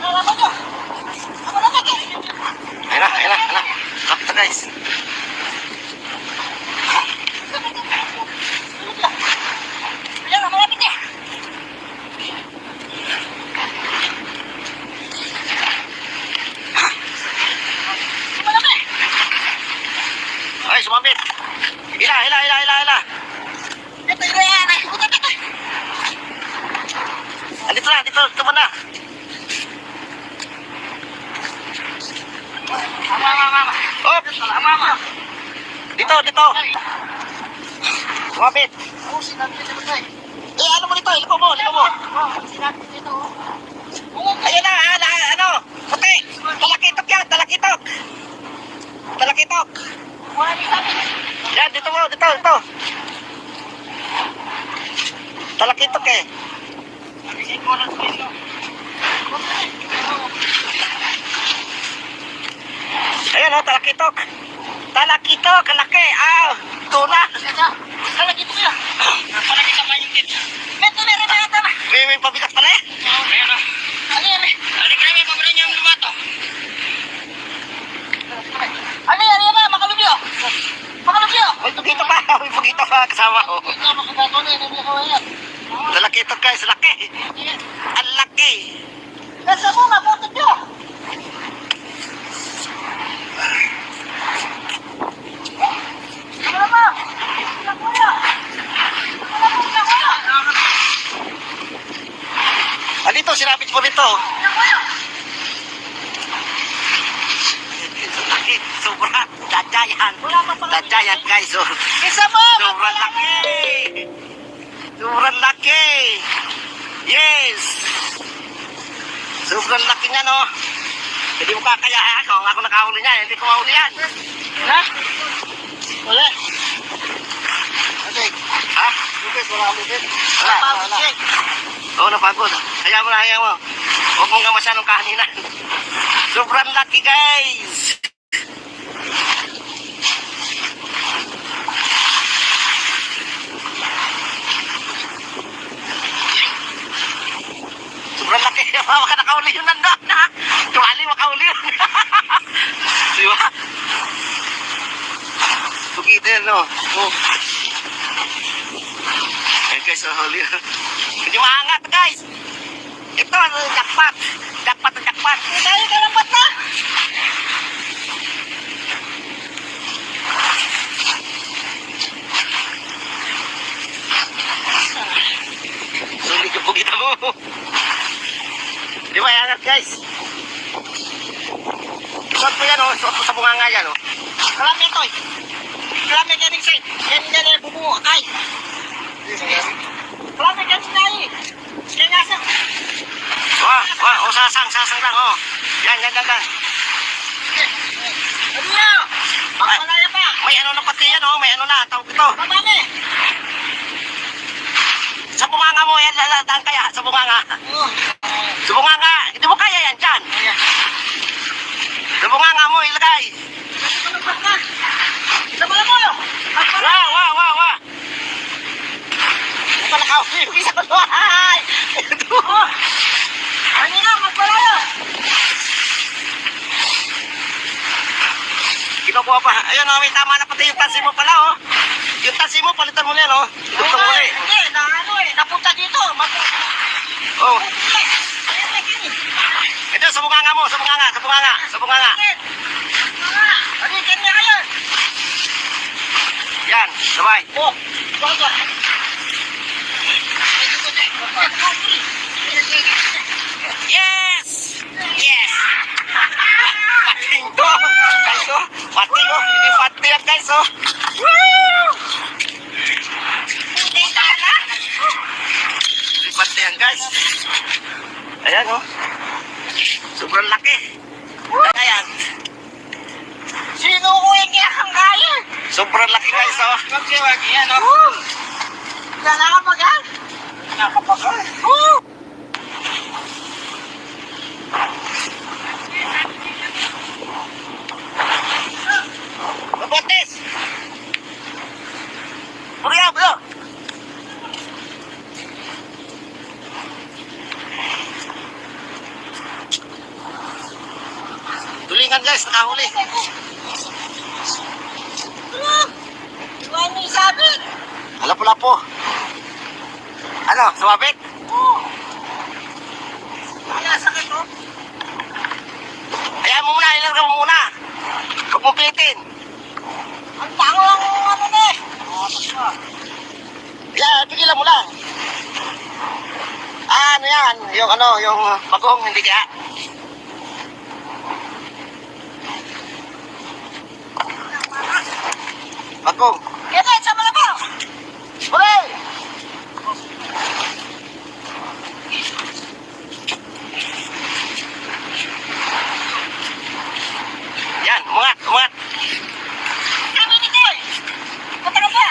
Nalaman nyo. Ako na lagi. Ayun na. Lapta, guys. Ayan na, malapit eh. Malaki. Ay, sumabit. Hila. Ito yan. Ito. Dito muna. Mama. Oh, Mama. dito. Sumabit. Oo, sinabi niya naman tayo. Ano mo dito? Liko mo. Oo, sinabi niya ito. Ayun na, ano? Puti. Talakitok. Wala niya sabi. Yan, dito. Talakitok eh. Ayun o, talakitok. Laki. Tuna. Palagi ito kuya. Palagi sa kanyang kit. Ito na rin na. May pabigat pala eh. Ayan o. Ano yan eh? Ano kaya pabra niya ang lumato? Ano yan na? Makalubyo. May pugito pa kasama ko. Ito makagato na. Hindi ko yan. Talakitok guys, laki. Ang laki. Nasa mo, mabutot nyo. Ano naman? Kuya. Dito, sinapit mo dito. Laki, sobra. Dadyayan guys. Oh. Isa mo. Sobrang laki. Yes. Sobrang laki niya, no? Hindi mo kakayaan. Kung ako nakahuli niya, hindi ko mahuli yan. Ha? Wala. Okay. Ha? Wala. Oo, napagod. Hayaan mo. Huwag mong gamasyan ng kahaninang. Sobrang laki, guys. Sobrang laki. Baka nakauli yun nandun. Tuwali, makauli yun. Diba? Pugito yan, no? Oh. Ayan, guys, huli. Hindi maangat, guys. Ito, jackpot. Jackpot. Tayo kalampat na. Sulit yung pugito mo. Di ba, angat, guys? Suot mo yan, oh. Suot mo sa bunganga yan, oh. Marami ito eh. Marami ganing side. Yan na bumuo. Ay. Marami ganing na eh. Yan nasa. Oh, sasang lang, oh. Yan. Ano na? Pagpalaya pa. May ano na pati yan, oh. May ano na, tawag ito. Marami. Sa bunganga mo, yan, laladaan kaya, sa bunganga. Oo. Sa bunganga, hindi mo kaya yan dyan. Sa bunganga mo, ilagay. Kalampat na. Sabala mo. Wa. Ito nakahuli yung isa ko. Ay! Ano na? Magpalaya. Kinukuha pa. Ayun, oh, may tama na pati yung tansi mo pala, oh. Yung tansi mo, palitan mo na yan, oh. Itong muli. Hindi. Napunta dito. Oh, Oh. Ito, sa bunganga mo, sa bunganga, sa bunganga, sa bunganga. Alikan niya kayo. Yan, sabay. Oh, baga. Yes! Yes! Pating to! Guys, oh. Pating, oh. Hindi pating yan, guys, oh. Woo! Hindi pating yan, guys. Ayan, oh. Sobrang laki. Ayan. Sino ko yung kiyakang kaya? Sobrang laki, guys, oh. Yan, oh. Nakakapagal? Nakakapagal? Oo. Mabotes! Buriya, bro! Tulingan, guys, nakahuli. Iwan mo yung sabit. Lapo-lapo. Ano, sumabit? Oo. Kaya sakit, oh. Hayaan mo muna, ilarga mo muna. Huwag mo pilitin. Ang tango lang ano na eh. Yeah, pigilan mo lang. Ah, ano yan? Yung ano, yung bagong, hindi kaya? Bagong. Kaya sa malabaw. Huli! Yan, umangat, umangat. Kami ni Koy. Matagal ba?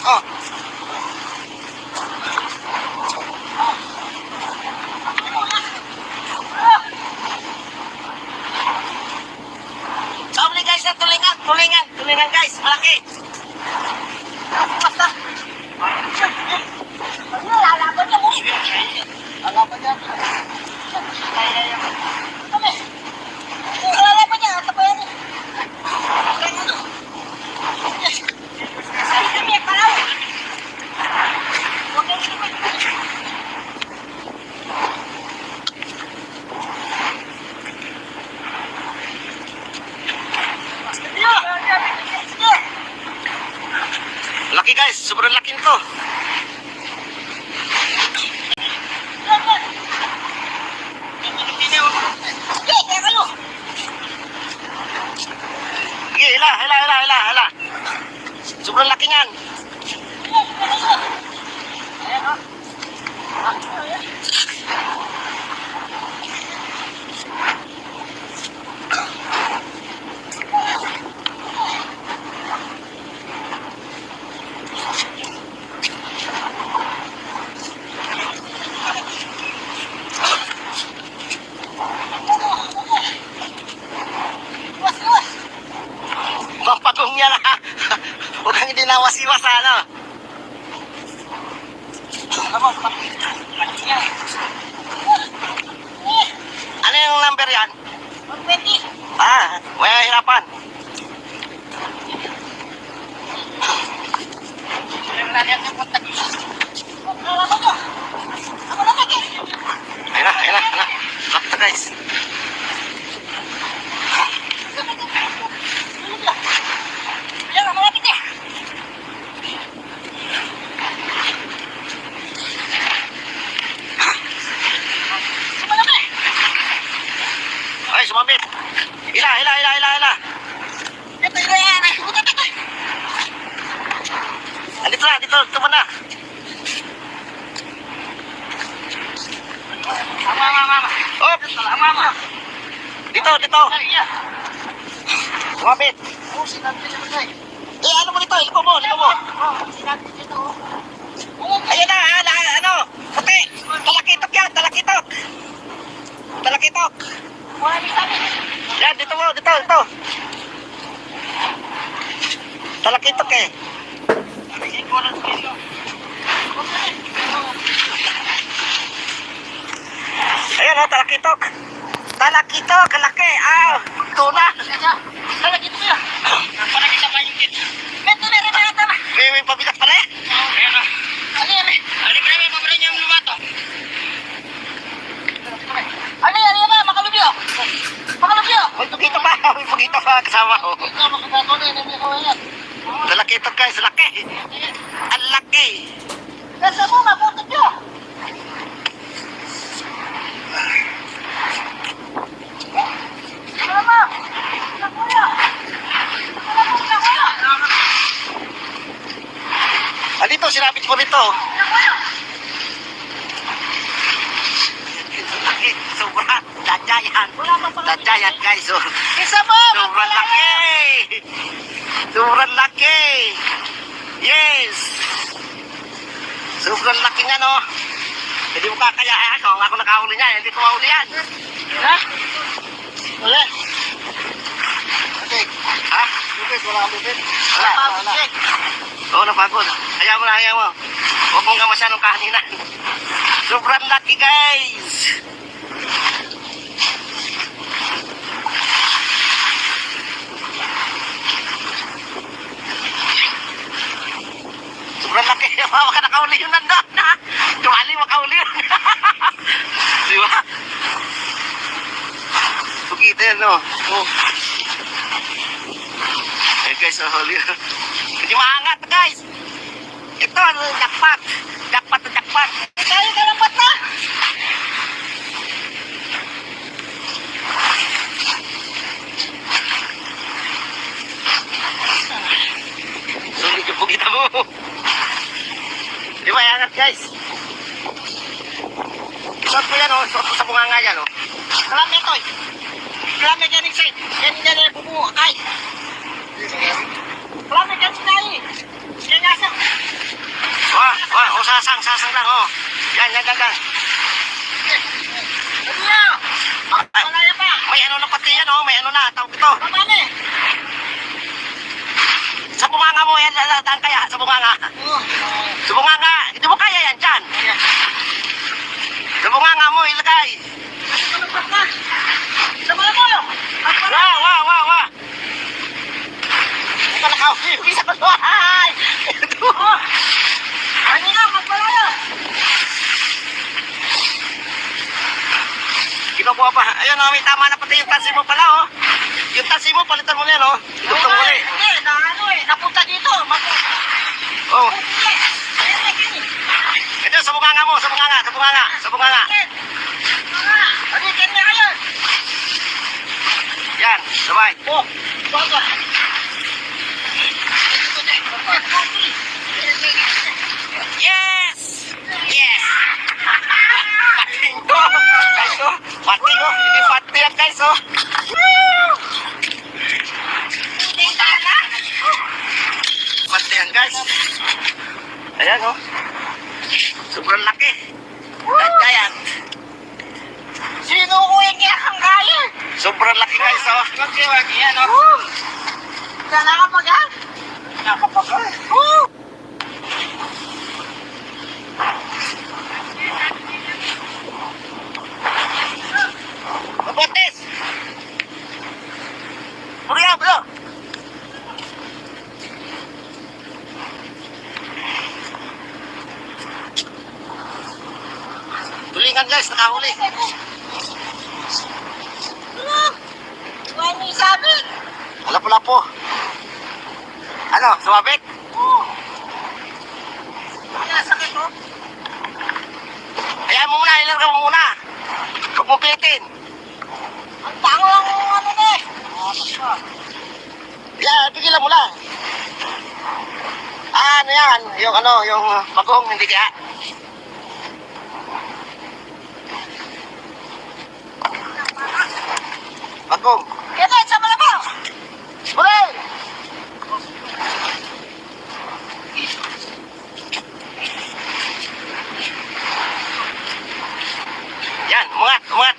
Oh. Sabi guys, na tulingan, tulingan, tulingan guys, malaki. Lalaban niya mo. Lalaban niya. Lalaban niya, tapayan niya. Kami, palaw. Huwag kang limit. Laki guys, sobrang laki nito. Sige, hila, hila, hila, hila, hila. Sobrang laki niyan. Pampagong yan ha. Huwag kang dinawas-iwas ano. Ano yung number yan? 120. Ah, may hirapan. Lalaban niyo. Ako na lagi. Ayun na, ayun na, ayun na. Lapta guys. Ayan, malapit eh. Sumalaki. Ay, sumabit. Hila, hila, hila, hila, hila. Ito yung yan. Ito. Andito na, dito mo na. Oh, dito. Lumapit. Ano mo dito? Liko mo. Ayan na, ano? Puti. Talakitok yan, talakitok. Yan, dito. Talakitok eh. Ayan o, talakitok. Kalaki. Tuna. May pabigat pala eh. May pagito pa kasama ko. Talakitok guys, laki. Ang laki. Dito, sinapit ko nito. Laki, sobrang dadyayan guys. Sobrang laki. Yes. Sobrang laki nga no. Hindi mo kakaya ako nakahuli niya, hindi ko mahuli yan. Wala. Ha? Wala. Oo, napagod. Hayaan mo. Huwag mong nga masyadong kahaningan. Sobrang laki guys. Sobrang laki. Wala ka nakauli yun nandun. Tuwali makauli yun. Di ba? Pagkita yan no. Eh guys, huli. Hindi maangat guys. Ito, jackpot. Kaya ka naman na. Sulit yung pugita mo. Di ba, angat guys? Isot mo yan, isot mo sa bunganga yan, Marami ito eh. Marami ka rin sa'yo. Yan yung bubuo. Ay. Marami ka rin sa'yo. Yan nasa. Sasang lang, Yan. Ano na? Malaya pa. May ano na pati yan, may ano na, tawag ito. Marami. Sa bunganga mo, yan, daan kaya, sa bunganga. Sa bunganga, hindi mo kaya yan dyan. Sa bunganga mo, ilagay. Sa mga mo. Wa. Ito nakahuli, isa ko ay. Ano nga, magmalaya. Kinukuha pa. Ayun, may tama na pati yung tansi mo pala, Yung tansi mo, palitan mo na yan, Itong muli. Hindi, napunta dito. Ito, sa bunganga mo, sa bunganga. Alikan niya kayo. Yan, sabay. Baga. Yes! Pating ko. Guys, pating ko. Hindi pati yan, guys, Pati yan, guys. Ayan, sobrang laki. Giant. Sino ko yung kiyakang kaya? Sobrang laki, guys, Wag yan, Nakakapagal? Nakapagal. Mabotes! Bro! Tulingan guys, nakahuli. Wala sabi. Lapo-lapo. Ano, sumabit? Nasakit ko. Hayaan mo muna, ilarga mo muna. Huwag mo pilitin. Ang tango lang ano na Tigilan mo lang. Ano yan? Yung bagong, hindi kaya? Bagong. Ito, sama na po! Hooray! Yan, umangat, umangat.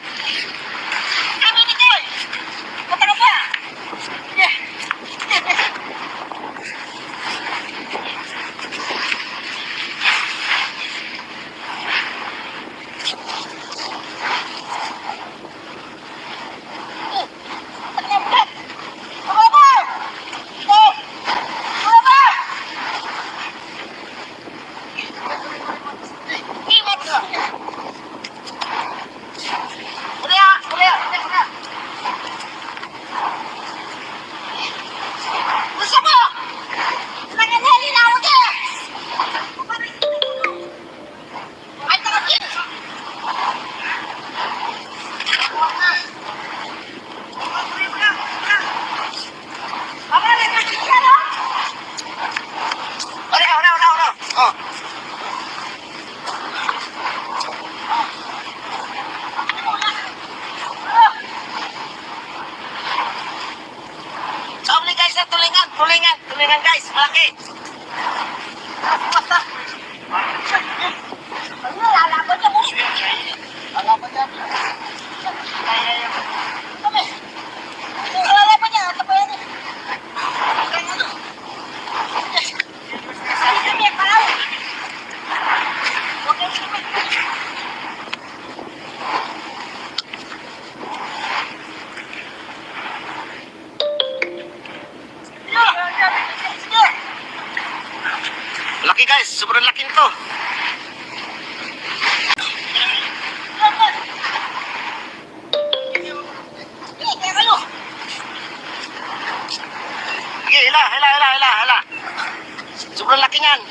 Kami ni Joy! Punta ka pa! Yeah. Oh. Sabi guys, tulingan guys, malaki. Basta. Ano, lalaban niya mo. Lalaban yan. Kami. Lalaban niya, ito pa yan eh. Ay, kami, parang. Okay, kami. Laki guys, sobrang laki nito. Sige, hila. Sobrang laki niyan.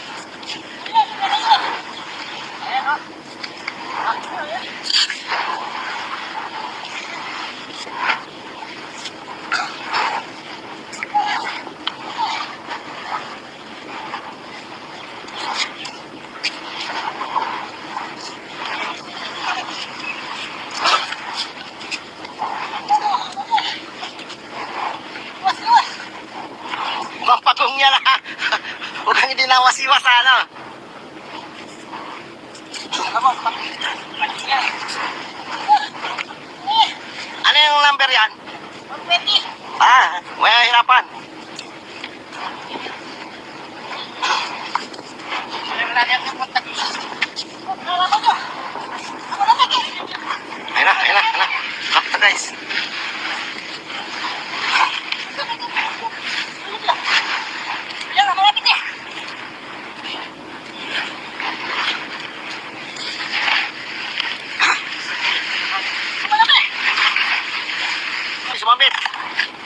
Mampagong niya na. Huwag kang dinawas-iwas ano. Ano yung number yan? May hirapan. Ayun na. Lakta guys. Sumambit.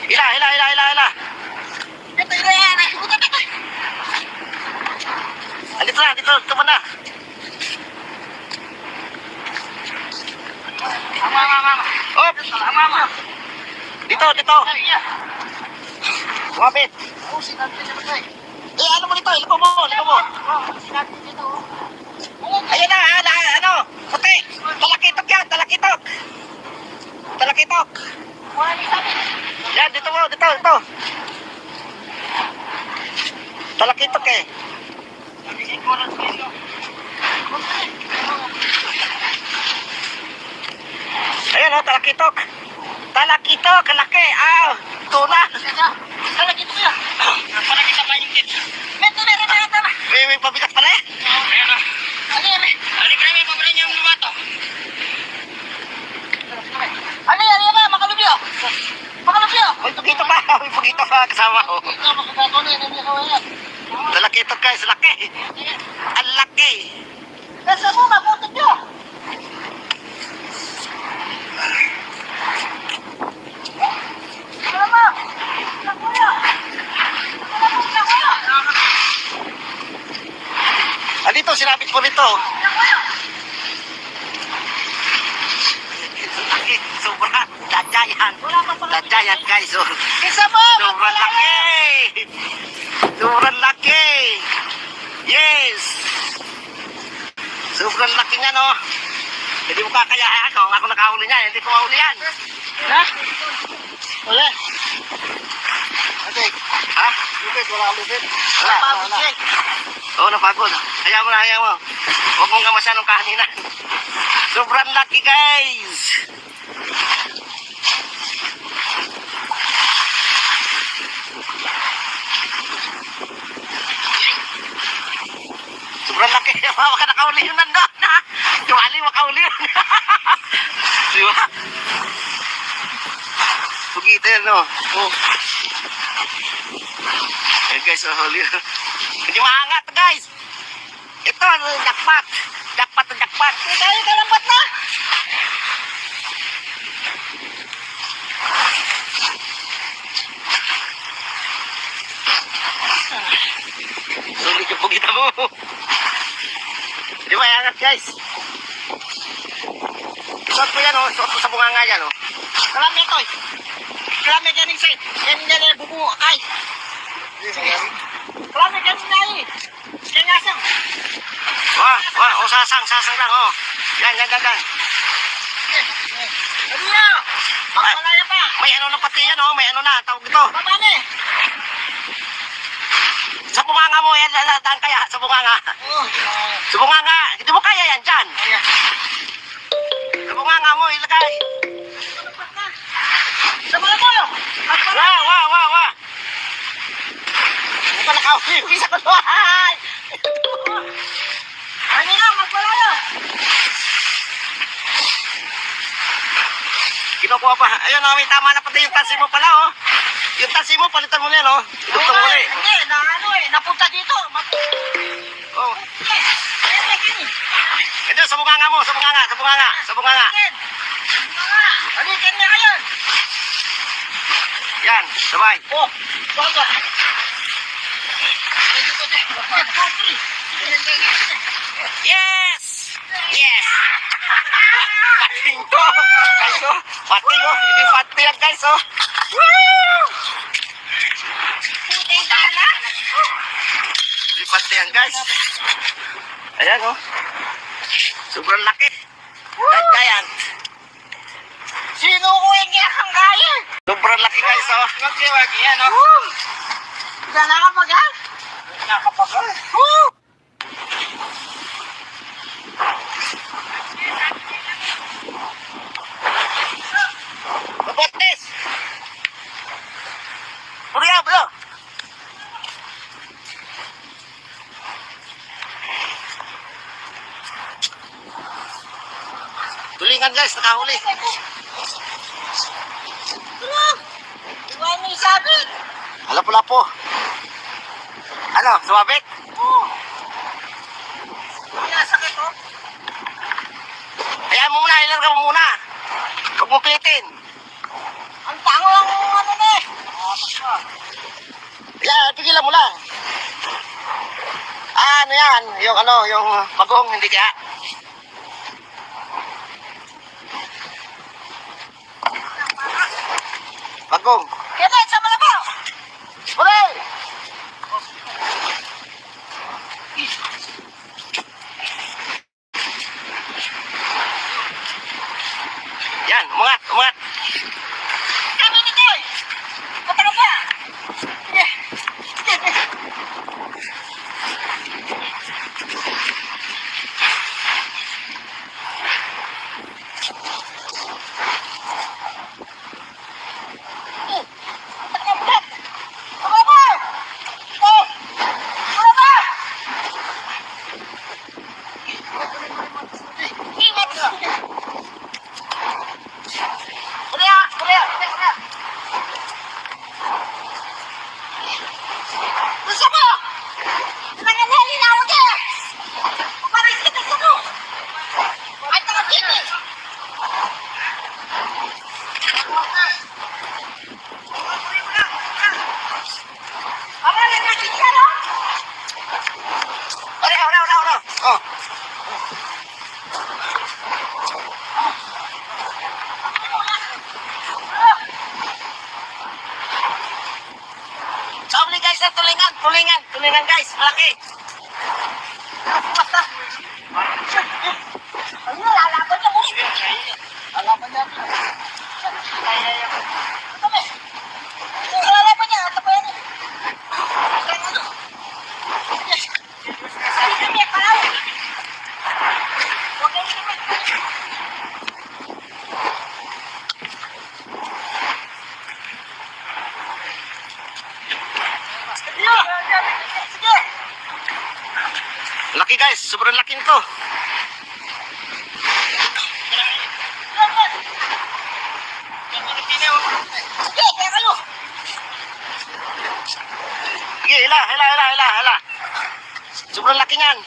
Hila. Dito mana? Op. Dito. Sumambit. Ano mo dito? Liko mo. Ayan na, ano? Puti. Talakitok yan. Talakitok. Yan, dito. Talakitok eh. Ayan o, talakitok. Laki. Tuna. Talakitok yan. Talakitok pa yung kit. May pabigat pala eh. Ano yan, makalubyo. May pagito pa kasama ko. Talakitok guys, laki. Ang laki. Nasa mo, mabutot nyo. Dito, sinabit ko nito. Laki, sobrang dadyayan guys. Oh. Isa mo, Sobrang laki. guys. Sobrang laki niya, no? Hindi mo kakayaan. Ako nakahuli niya. Hindi ko mahuli yan. Ha? Wala. Okay. Ha? Lupit, wala kang lupit. Wala. Napagod siya. Oo, napagod. Hayaan mo na, hayaan mo. Huwag mong gamasan ng kahanina. Sobrang laki, guys. Sobrang laki. Baka nakauli yun nandun. Tuwali, makauli yun. Di ba? Pugitin, no? Oh. Ayan, guys, huli. Hindi maangat, guys. Ito, jackpot. Jackpot na jackpot. Tayo ka lang ba't na? Sulit yung pugita mo. Di ba, angat, guys? Suot mo yan, oh. Suot mo sa bunganga yan, oh. Kalami ito eh. Kalami ganing sa'yo. Ganing ganing bubuo kay. Kalami ganing na eh. Kaya nga sang. Oh, sasang lang, oh. Yan. Ano na? Magpalaya pa. May ano na pati yan, oh. May ano na, tawag dito. Baba na eh. Sa bunganga mo, yan, daan kaya, sa bunganga. Oh. Sa bunganga, hindi mo kaya yan, dyan. Sa bunganga mo, ilagay. Sa mga mo. Wa. Ano pa nakahuli yung isa ko doon? Ano na? Magpalaya. Kinukuha pa. Ayun, oh, may tama na pati yung tansi mo pala, oh. Yung tansi mo, palitan mo na yan, oh. Lutong muli. Hindi, na ano eh. Napunta dito. Oh. Ayan na kini. Ito, sa bunganga mo, sa bunganga. Halikan niya kayo. Yan, sabay. Oh, baga. Yes! Pating to. Guys, oh. Pating, oh. Hindi pati yan, guys, oh. Putay dala. Hindi pati yan, guys. Ayan, oh. Sobrang laki. Giant. Sino ko yung kiyakang kaya? Sobrang laki, guys, oh. Magkiwagi yan, oh. Diyan nakapagal? Nakapagal. Woo! Mabotes! Bro. Tulingan, guys, nakahuli. Tulog! Iwan mo yung sabit. Lapo. Ano, sumabit? Oo. Pinasakit, oh. Hayaan mo muna, ilarga mo muna. Huwag mo pilitin. Ang tango lang ano na eh. Pigilan mo lang. Ano yan? Yung bagong, hindi kaya. Bagong. Kaya sa malabaw. Huli! Yan, umangat. Kami nito eh. Pataka ba? Yeah. Gusto mo? Nanganali na ako dyan! Paparis kita sa mo! Ay, takakini! Awalan natin ka, no? Ora. Oh. Sabi guys, tulingan guys, malaki. Basta. Ano, lalaban niya mo. Lalaban niya. Ito ba? Lalaban niya. Ito ba yan? Sige kami, palaw. Huwag kami kami. Sige. Laki guys, sobrang laki nito. Sige, kaya kayo. Sige, hila. Sobrang laki niyan.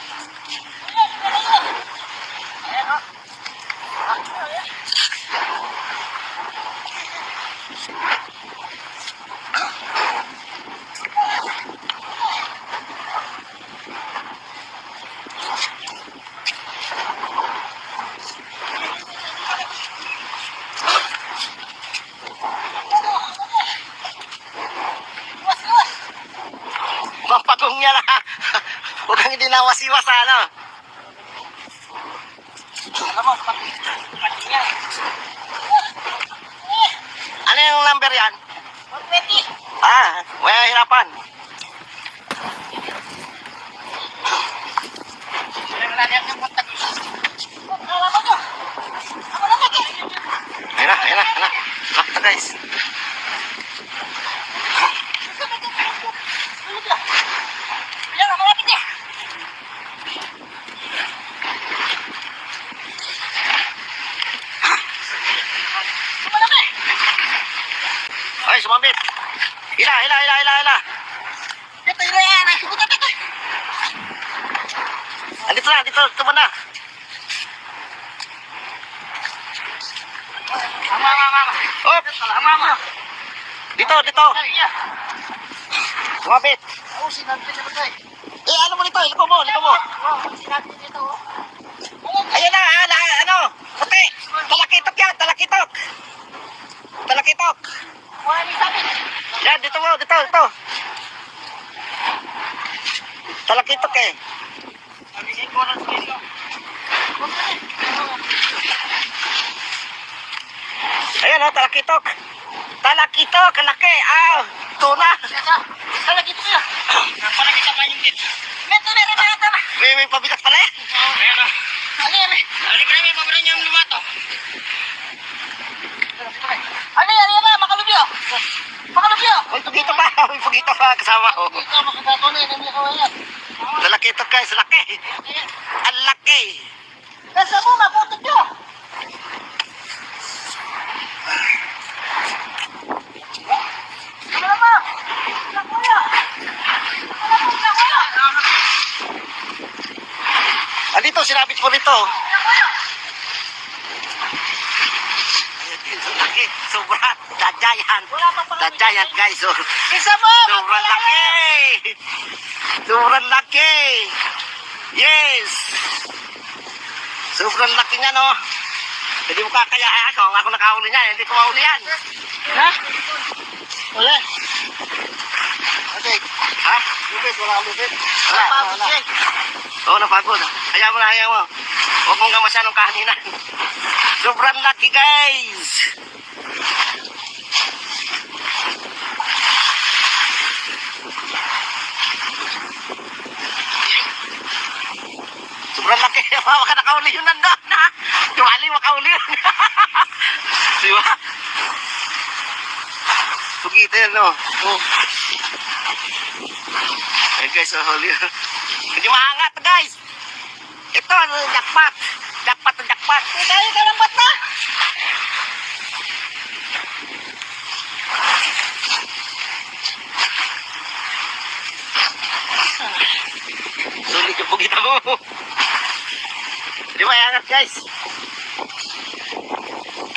Mapagong niya na. Huwag kang hindi nawasiwas sa ano. Ano yung number yan? 120. Ah, may hirapan. Lalaban niyo. Ako na lagi. Ayun na. Laki na guys. Bilang ang malapit niya. Sumalaki. Ay, sumambit. Hila. Ito yung yan. Ito. Andito na, dito na. Mama. Op! Mama. Dito. Sumambit. Oh, sinabi niya ba tayo? Ano mo dito? Liko mo. Oh, sinabi niya ito. Ayan na, ano? Puti. Talakitok. Wala ni sabi. Yan, dito. Talakitok eh. Sabi niya ko lang dito. Ayan o, talakitok. Laki. Tuna. Kala gitu ya. Para kita panjangin. Meto na rin. May pabigat pala yan. Ayan o. Ali kami paborito niya yung lumato. Ali na, makalubyo. May pugito pa kasama ko. Ito, makagato na yun, hindi kawayan. Talakitok guys, laki. Ang laki. Kasa mo, maputot nyo. Ano mo? Nakuya. Andito, sinabit ko nito. Laki, sobra. The giant guys. Oh. Isa mo! Sobrang laki. Yes. Sobrang laki niya, no? Hindi mo kakaya. Ako nakahuli niya. Hindi ko mahuli yan. Ha? Wala. Okay. Ha? Lupit. Wala. Napagod siya. Oo, napagod. Hayaan mo. Huwag mong gamasya ng kahaningan. Sobrang laki, guys. Sobrang laki. Baka nakauli yun nandun. Tumali, makauli yun. Diba? Pugita yan, no? Oh. Ayun, guys, huli. Hindi maangat, guys. Ito, jackpot. Jackpot. Tayo kalambat na. Sulit yung pugita mo. Hindi maangat, guys.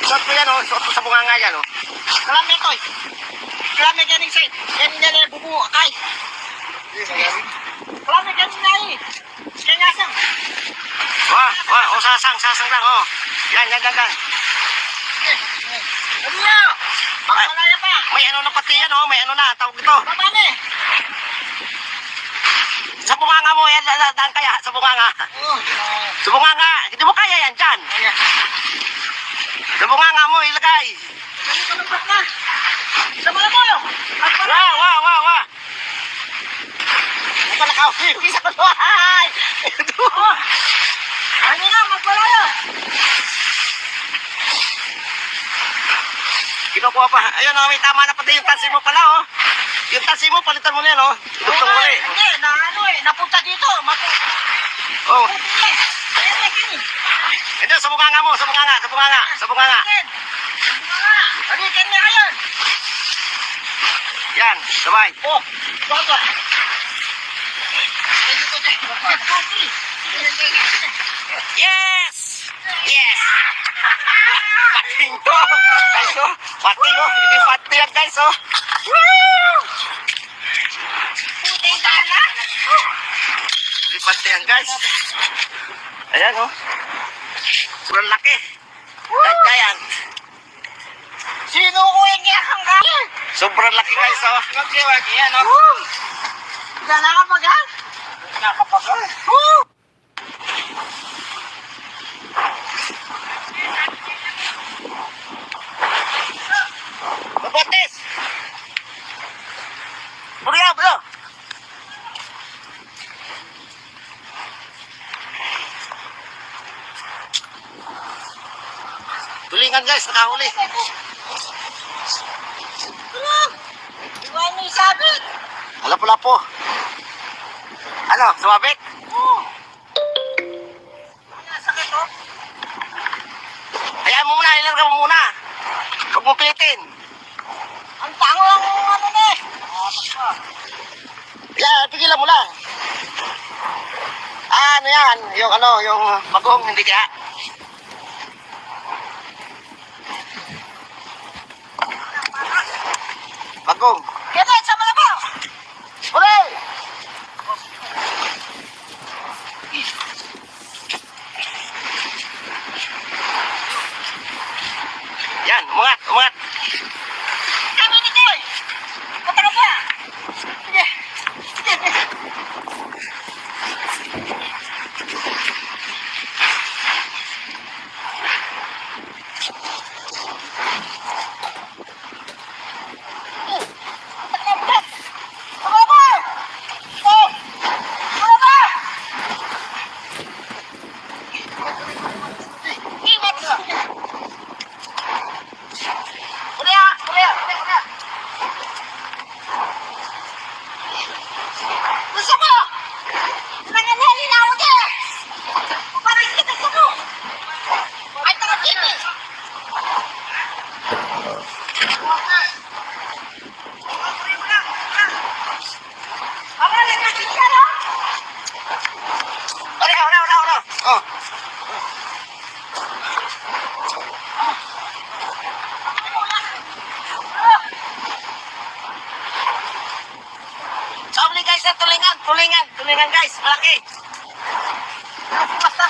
Suot ko yan, oh. Suot ko sa bunganga yan, oh. Kalami ito. Kalami ganing side. Ganing bubu kay. Kalami ganing na eh. Kaya ngasang. Wah, oh, sasang lang, oh. Yan. Ano niya? Pagkalaya pa. May ano na pati yan, oh. May ano na, tawag ito. Babane. Sa bunganga mo, yan, daan kaya, sa bunganga. Oh, Sa bunganga, hindi mo kaya yan dyan. ayan. Sa bunganga mo, ilagay. Ano ka naman na? Sama na mo! At para! Wa. Ito nakauwi, isa ko to. Ay! Ito. Oh! Ano na, magwalayo! Kinukuha pa. Ayun, oh, may tama na pati yung tansi mo pala, oh. Yung tansi mo, palitan mo na yan, oh. Idugtong mo ulit. Hindi, na ano napunta dito. Oh. Ayan, ayan. Ito, sa bunganga mo, sa bunganga. Alikin niya ngayon. Yan, sabay. Oh, baga. Yes! Yes! Pating to! Guys, oh. Pating, oh. Hindi pati yan, guys, oh. Putay dala. Hindi pati yan, guys. Ayan, oh. Sobrang laki. That giant. Sino ko yung hanggang? Sobrang laki, guys, oh. Magkiwagi yan, oh. Gana ka pa gan? Nakapagal. Mabotes! Bro. Tulingan, guys, nakahuli. Iwan mo yung sabit. Lapo-lapo. Ano, sumabit? Oo. Sakit, oh. Hayaan mo muna, ilarga mo muna. Huwag mo pilitin. Ang tango ang ano na eh. Yan, tigilan mo lang. Ano yan? Yung bagong, hindi kaya. Bagong. Kaya sama na ba? Huli! Yan, umangat. Kami ni Toy. Punta ka ba? Sige. Gusto mo? Nanganali na ako dyan! Paparis kita sa mo! Ay, takakini! Ora. Oh. Sabi guys, tulingan guys, malaki. Basta!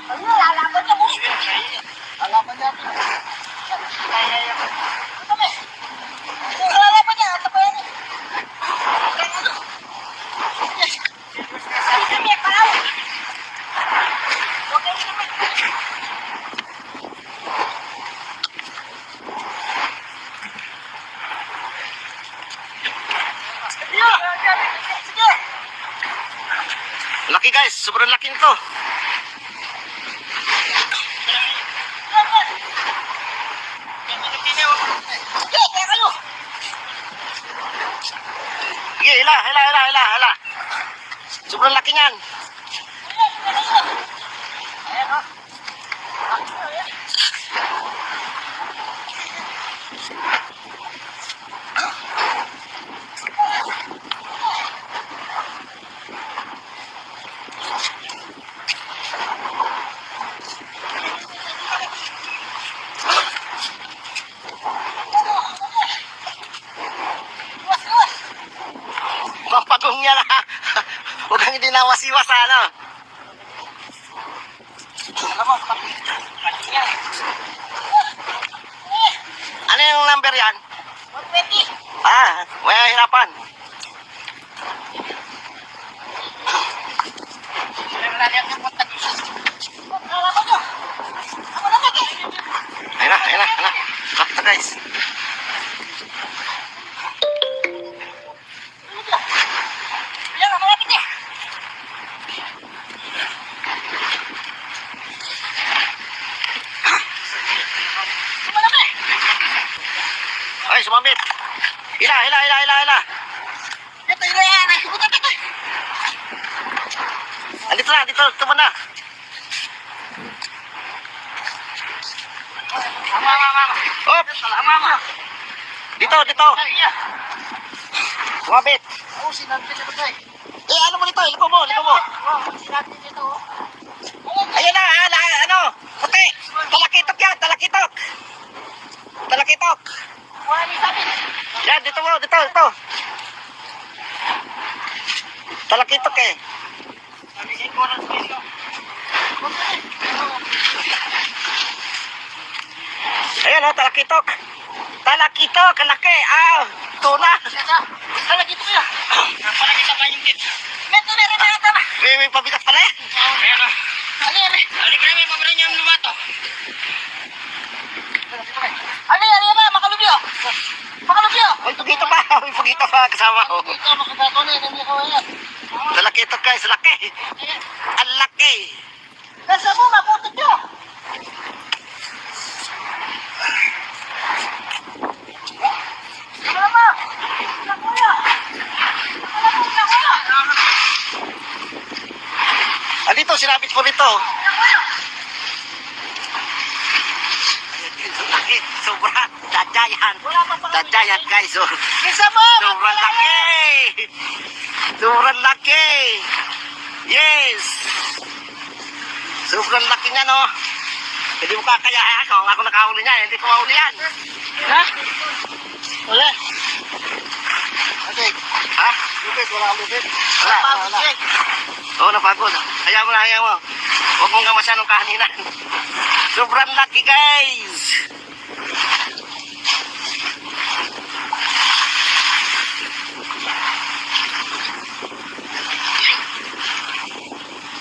Ano, lalaban niya mo! Lalaban niya. Ano ba? Lalaban niya, ano ba yan? Kami, palaw! Okay, kami. Sige! Laki guys, sobrang laki nito. Sige, kaya kayo! Sige, hila. Sobrang laki niyan. Ayan, oh. Pampagong niya na. Huwag kang hindi nawasiwas sa ano. Ano yung number yan? 120! May hirapan. Marami ang punta dito. Kala ko nyo. Ako na lagi. Ayun na. Bakit na guys? Ayan, malapit eh. Malapit. Ay, sumambit. Hila. Ito, yan. Ito. Andito na, dito muna. Mama. Hop! Mama. Dito. Ay, iya. Sumambit. Oo, sinabi niya ito eh. Eh, ano mo dito? Liko mo. Oo, sinabi niya ito. Ayun na, ano? Puti. Talakitok. Wala niya sabi. Yan, dito. Talakitok eh. Sabi niya ko ng video. Ayan o, talakitok. Ang laki. Tuna. Talagi ito kaya. Parang kita pa yung tip. Meron na. May pabigat pala yan. Ayan o. Ali ka namin, pabra niya ang lumato. Ali na, makalubyo. May pugito pa kasama ko. Ito, makagato na, hindi ko yan. Talakitok guys, laki. Ang laki. Nasa mo, maputot nyo. Ano ba? Nakuya. Andito, sinabit ko dito. Laki, sobra. Dadayan guys. Oh. Isa mo, Sobrang laki. Yes. Sobrang laki niya, no? Hindi mo kakayaan. Ako nakahuli niya. Hindi ko mahuli yan. Ha? Wala. Okay. Ha? Wala. Napagod siya. Oo, napagod. Hayaan mo. Huwag mong gamasya ng kahaningan. Sobrang laki, guys.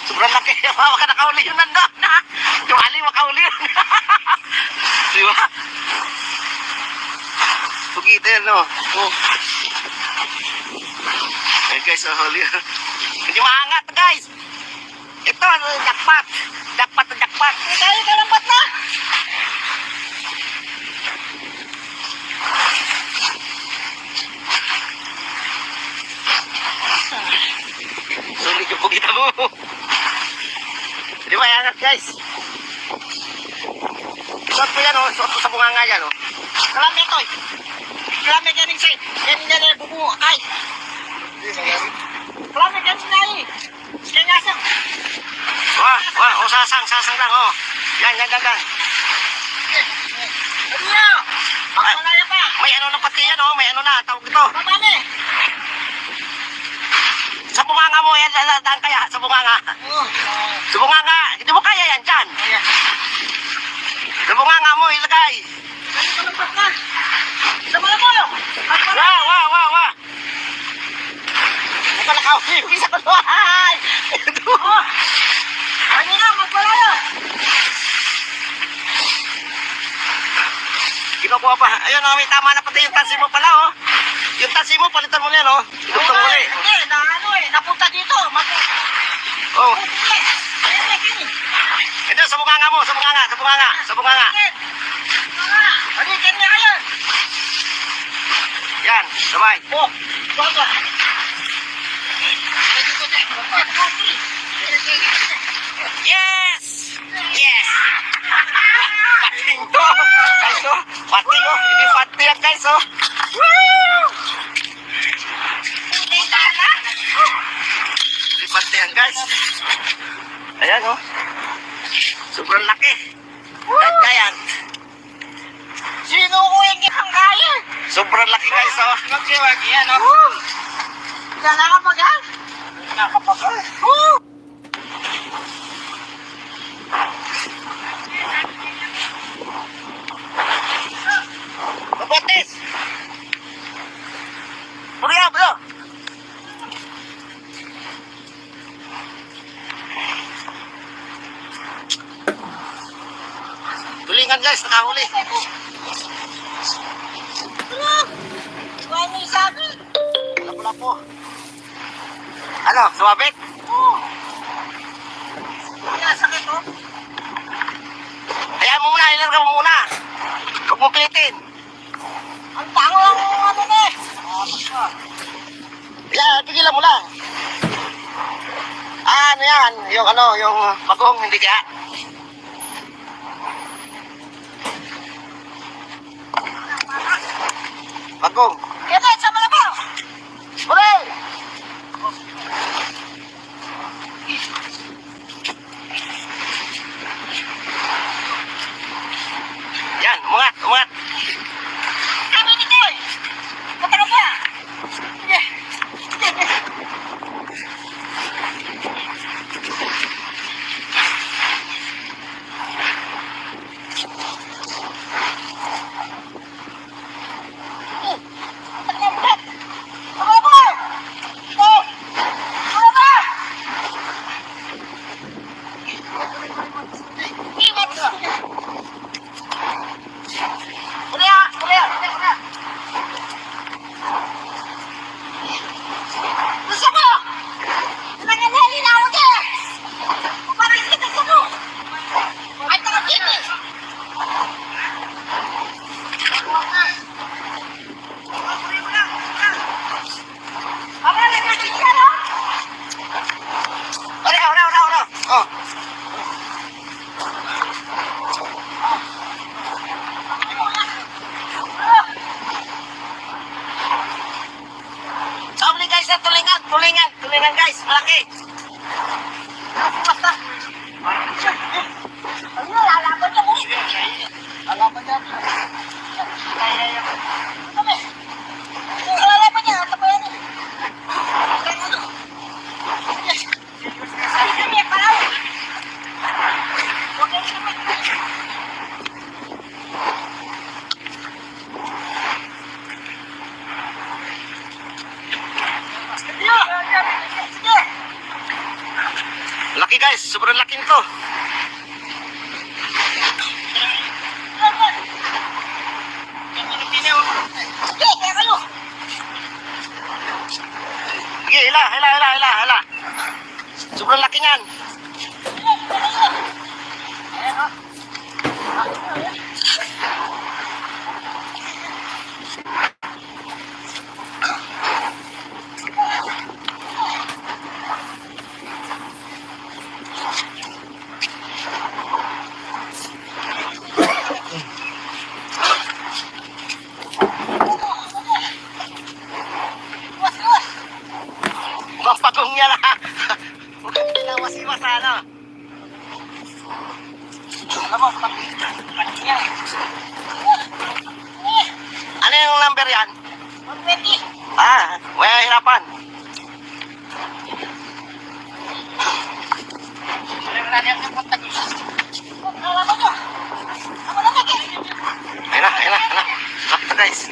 Sobrang laki. Baka nakahuli yun nandun. Yung ali, makahuli yun. Di ba? Pugito yan, no? Oh. Ayun, guys, huli yun. Hindi maangat, guys. Ito, jackpot. Jackpot. Tayo kalambat na. Sulit yung pugita mo. Hindi maangat, guys. Suot ko yan, oh. Suot ko sa bunganga yan, oh. Kalami ito eh. Kalami ganing sa'yo. Ganing na bubu. Ay. Kalami ganing na eh. Kaya nasa. Wah, oh, sasang lang, oh. Yan. Ano nyo? Magpalaya pa. May ano na pati yan, oh. May ano na, tawag ito. Mamami. Sa bunganga mo, yan, daan kaya, sa bunganga. Sa bunganga, hindi mo kaya yan, dyan. Sa bunganga mo, ilagay. Ano kalambat na? Sama na mo. Magpalaya. Wah. Nakalakaw, isa ko to. Ay! Ito. Ano na? Magpalaya. Kinukuha pa. Ayun, oh, may tama na pati yung tansi mo pala, oh. Yung tansi mo, palitan mo yan, oh. Idugtong mo ulit. Hindi, napunta dito. Oh. Hindi. Ito, sa bunganga mo, sa bunganga. Balikan niya kayo. Yan, sabay. Oh, bago. Yes! Pating to! Guys, oh. Pating, oh. Hindi pati yan, guys, oh. Hindi pati yan, guys. Ayan, oh. Sobrang laki. Giant. Sino ko yung kitang kaya? Sobrang laki, guys, oh. Magsiwag yan, oh. Wala nakapagal. Nakapagal. Mabutis! Bro. guys, nakahuli. Wala yung sabi. Wala po. Ano, sumabit? Oo. Kaya sakit oh. Hayaan mo muna, ilarga mo muna. Huwag mo pilitin. Ang tango lang ano na eh. Yan, tigilan mo lang. Ano yan? Yung bagong, hindi kaya. Bagong. Ito, sa malabaw. Huli! Yan, umangat, umangat. Kami ni Koy. Katanong ka. Sige. Oh. Sabi guys, tulingan guys, malaki. Basta. Ano, lalaban niya mo. Lalaban niya. Kami. Lalaban niya, tabayan niya. Yes. Kami, paraw. Huwag kayo naman. Sige. Laki guys, sobrang laki nito. Sige, kaya kayo. Sige, hila. Sobrang laki niyan. Mapagong yan ha. Huwag kang pinawasiwas ano. Alam mo, pati yan. Ano yung number yan? 120. Wala hirapan. Lalaban niyo. Ako na lagi. Ayun na. Lakta guys.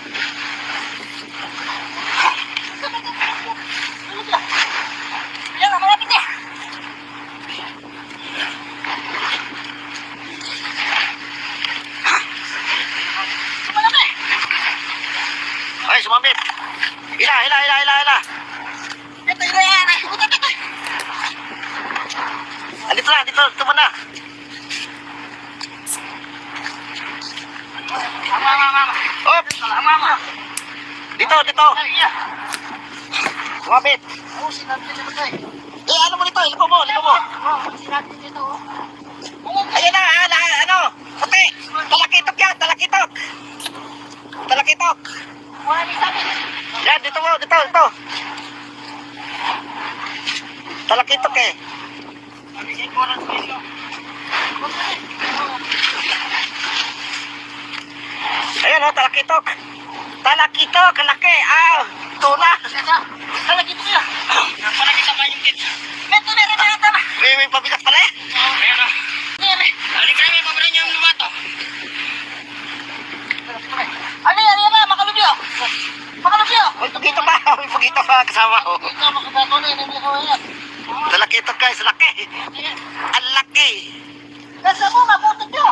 Yan, malapit eh. Malapit. Ay, sumabit. Hila. Ito yan. Ito. Andito na, dito mo na. Op! Dito. Sumabit. Ano mo dito? Liko mo. Ayan na, ano? Puti. Talakitok. Yan, dito. Talakitok eh. Ayan o, talakitok. Laki. Tuna. Talagito niya. Palagita ba yung kids? Ito na rin na tama. May pabigat pala eh. Ayan o. Halika na yung pabra niya yung lumato. Ano na, makalubyo. May pagito pa kasama ko. Ito, makabato na yun, hindi ko yan. Talakitok guys, laki. Ang laki. Nasa mo, mabutot nyo.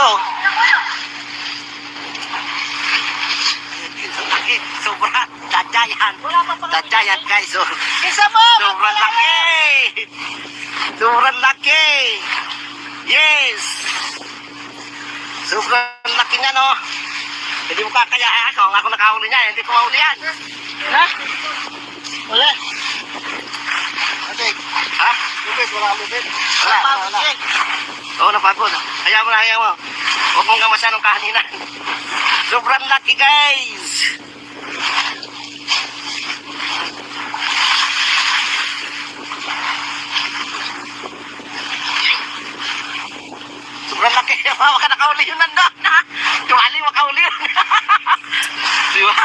oh. Laki, sobra. Dadyayan. Dadyayan guys, oh. Isa mo! Sobrang laki. Sobrang laki. Yes. Sobrang laki niya, no? Hindi mo kakaya. Ako nakahuli niya. Hindi ko mahuli yan. Ha? Wala. Ate, Ha? lubid, wala lubid. Wala. Oo, napagod. Hayaan mo na, hayaan mo. Huwag mong gamasan ng kahaningan. Sobrang laki, guys. Sobrang laki. Baka nakauli yun nandun. Tumali, makauli yun. Di ba?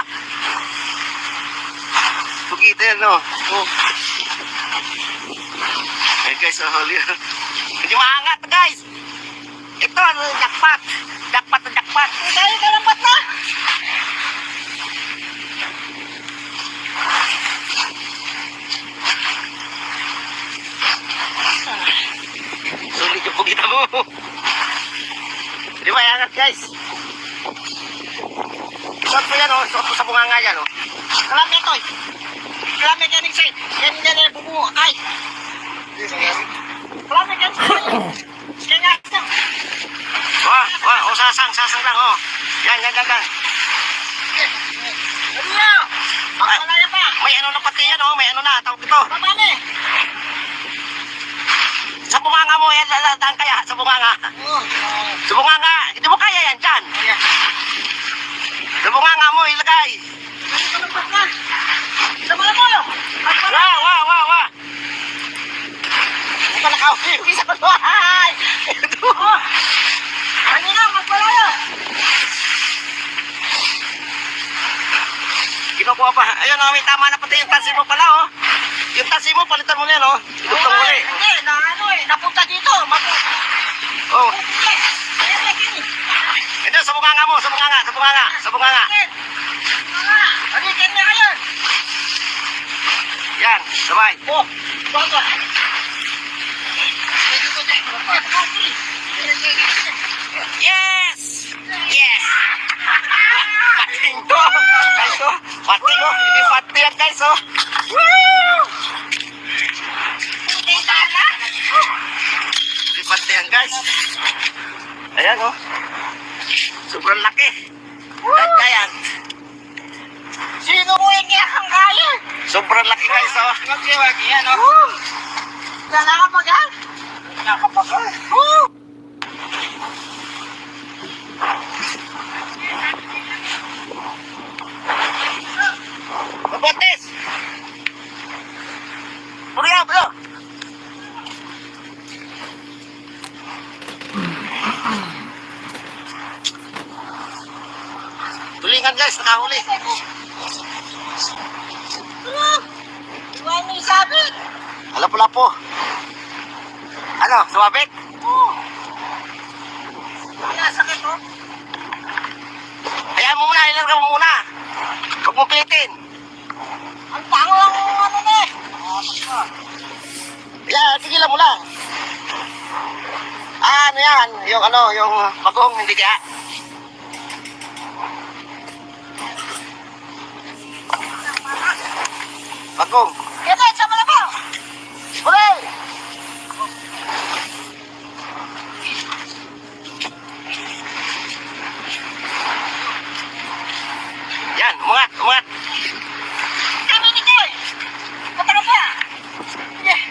Pagkita yan, no? Oh. Eh, guys, huli yun. Hindi maangat, guys. Ito, jackpot. Jackpot na jackpot. Tayo kalambat na! Sulit yung pugita mo. Hindi maangat, guys. Suot mo yan, oh. Suot mo sa bunganga yan, oh. Kalami ito. Kalami ka ning side. Yan yan bubu. Ay. Kalami ka side. Kaya nga. Wah, oh, sasang lang, oh. Yan. Ano na? Pagkalaya pa. May ano na pati yan, oh. May ano na, tawag ito. Pamani. Sa bunganga mo, yan, daan kaya, sa bunganga. Sa bunganga, hindi mo kaya yan, dyan. Sa bunganga mo, ilagay. Kalambat na. Sama na mo. Wah. Ito nakahuli yung isa ko. Ay! Ito. Ano na? Magpalaya. Kinukuha pa. Ayun, oh, may tama na pati yung tansi mo pala, oh. Yung tansi mo, palitan mo na yan, oh. Idugtong mo na, eh. Hindi, na ano eh. Napunta dito. Oh. Hindi. Ito, sa bunganga mo, sa bunganga. Alikin niya ngayon. Yan, sabay. Oh, bago. Yes! Pating to! Guys, oh. Pating, oh. Hindi pati yan, guys, oh. Hindi pati yan, guys. Ayan, oh. Sobrang laki. Dadyayan. Sino mo yung kiyakang kaya? Sobrang laki, guys, oh. Magkiwag yan, oh. Nakakapagal? Nakakapagal. Mabotes! Bro. Tulingan, guys, nakahuli. Iwan mo yung sabit. Lapo-lapo. Ano, sumabit? Oo. Nasakit, oh. Hayaan mo muna, ilarga mo muna. Huwag mo pilitin. Ang tango ang ano na eh. Tigilan mo lang. Ano yan? Yung bagong, hindi kaya. Bagong. Ito, sama na po. Huli! Yan, umangat. Kami ni Koy. Pataka pa. Yeah.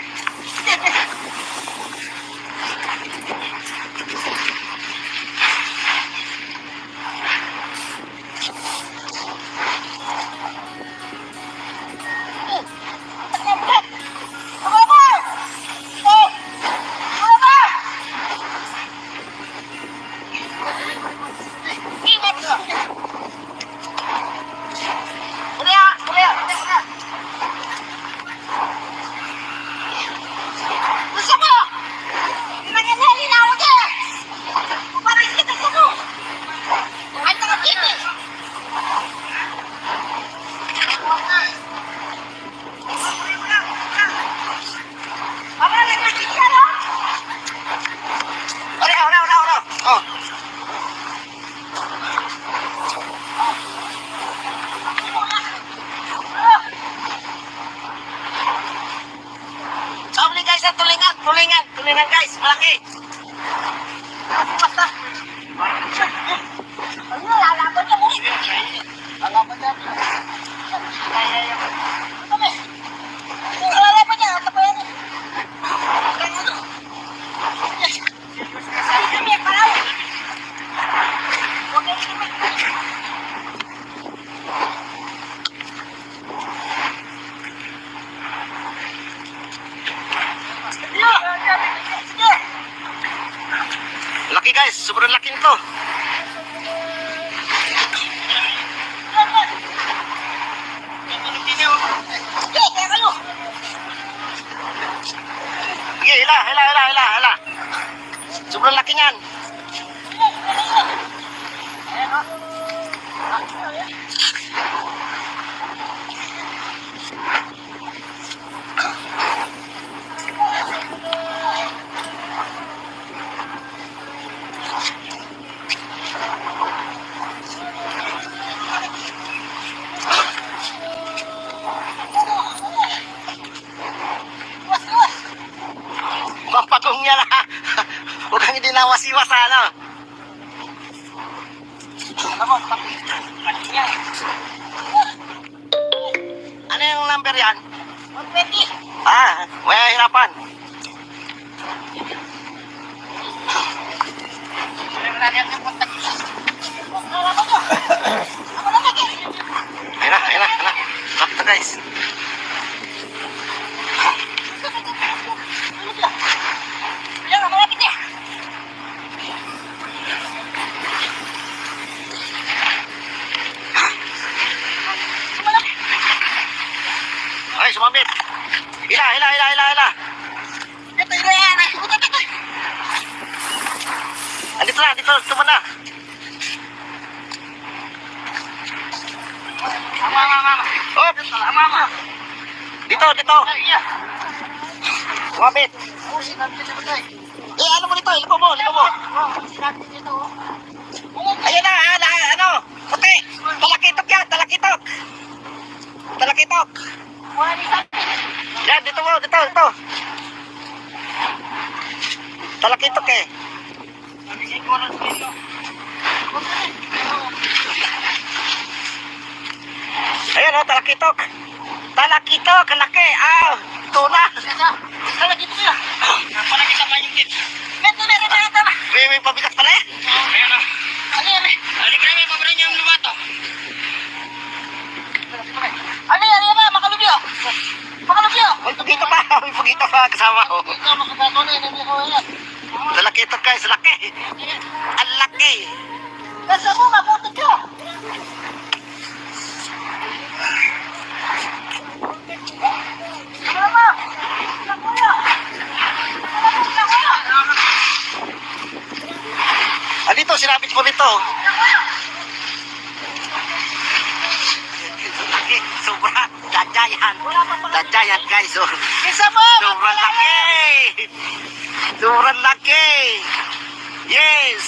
Tulingan guys, malaki. Basta. Ano, lalaban niya mo. Lalaban niya. Kami. Lalaban niya, tapayan niya. Kami, paraw. Huwag kayo kami. Sige. Laki guys, sobrang laki nito. Sige, kaya kayo. Sige, hila. Sobrang laki niyan. Mapagong niya na. Huwag kang hindi nawasiwas ano. Ano yung number yan? 120. Ah, may hirapan. Lalaban niyo. Ako na lagi. Ayun na. Bakit na guys? Ayan, malapit niya. Ay, sumabit. Hila. Ito, yan. Ito. Andito na, tuman na. Op! Dito. Sumabit. Ano mo dito? Liko mo. Ayan na, ano? Puti. Talakitok yan, talakitok. Yan, dito. Talakitok eh. Ayan o, talakitok. Talakitok, laki. Tuna. Lagi ito kaya. Palagi sa mayungkit. Ito. May pabigat pala eh. Ayan o. Ano yan, eh? Alik na may pabaran niya ang lumato. Ano yan, makalubyo. May pagito pa kasama ko. Ito, makabato na, hindi ko yan. Talakitok guys, laki. Ang laki. Nasa mo, mabutot ka. Mama! Nakuya! Andito, sinabit ko nito. Laki, sobra. Dadyayan guys. Isa mo! Sobrang laki. Yes.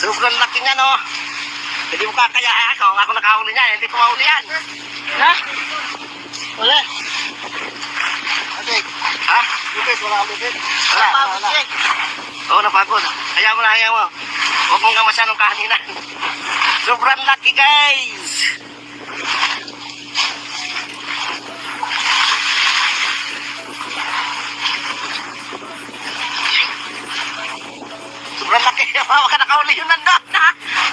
Sobrang laki nga no. Hindi mo kakaya. Ako nakahuli niya. Hindi ko mahuli yan. Ha? Wala. Okay. Ha? Wala. Wala. Oo, napagod. Hayaan mo. Huwag mong kamasya ng kahaninang. Sobrang laki guys. Sobrang laki. Baka nakauli yun nandun.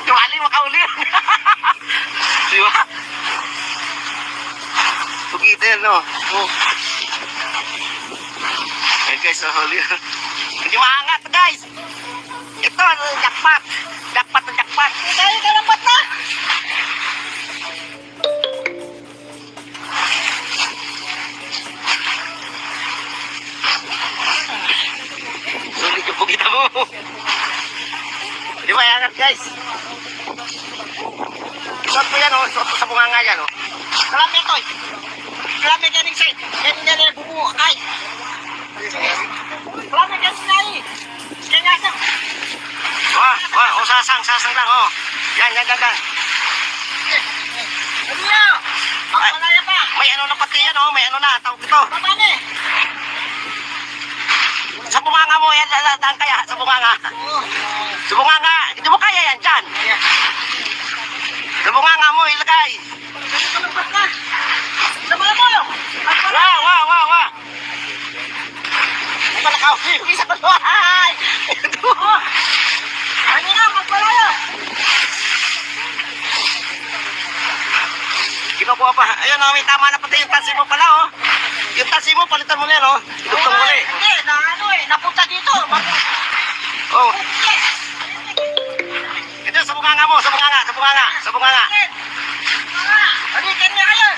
Tumali makauli yun. Diba? Pugita yan no. Ayan guys, nahuli yun. Hindi maangat guys. Ito, jackpot. Jackpot. Kaya ka lang ba't na? Sulit yung pugita mo. Di ba, angat guys? Isot mo yan, isot mo sa bunganga yan. Marami ito eh. Marami ganing side. Ganing ganing bumuo. Ay. Marami ganing na eh. Kaya nga Sasang lang, Yan. Ano yan? Ang malaya pa. May ano na pati yan, may ano na, tawag ito. Babane. Sa bunganga mo, yan, daan kaya, sa bunganga. Sa bunganga, hindi mo kaya yan dyan. Sa bunganga mo, ilagay. Wow. Ay, malakaw yung isa ko. Ay! Ano nga, magpalayo. Kinukuha pa. Ayun, may tama na pati yung tasi mo pala, oh. Yung tasi mo, palitan mo na yan, oh. Itutong mo na Hindi, na ano napunta dito. Oh. Ito, sa bunganga mo, sa bunganga. Halikan niya kayo.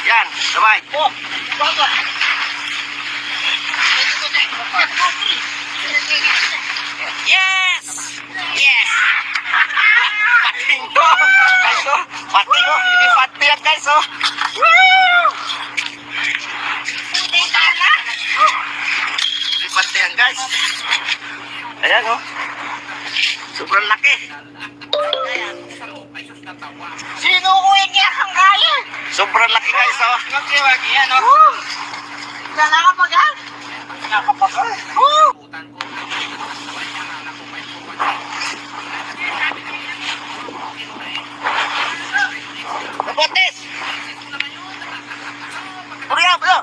Yan, sabay. Oh, baga. Yes! Pating to. Guys, oh. Pating, oh. Hindi pati yan, guys, oh. Woo! Hindi sana. Hindi pati yan, guys. Ayan, oh. Sobrang laki. Sino ko yung kiyakang kaya? Sobrang laki, guys, oh. Magkiwagi yan, oh. Nakakapagal? Nakakapagal? Oh! Mabutis! Bro.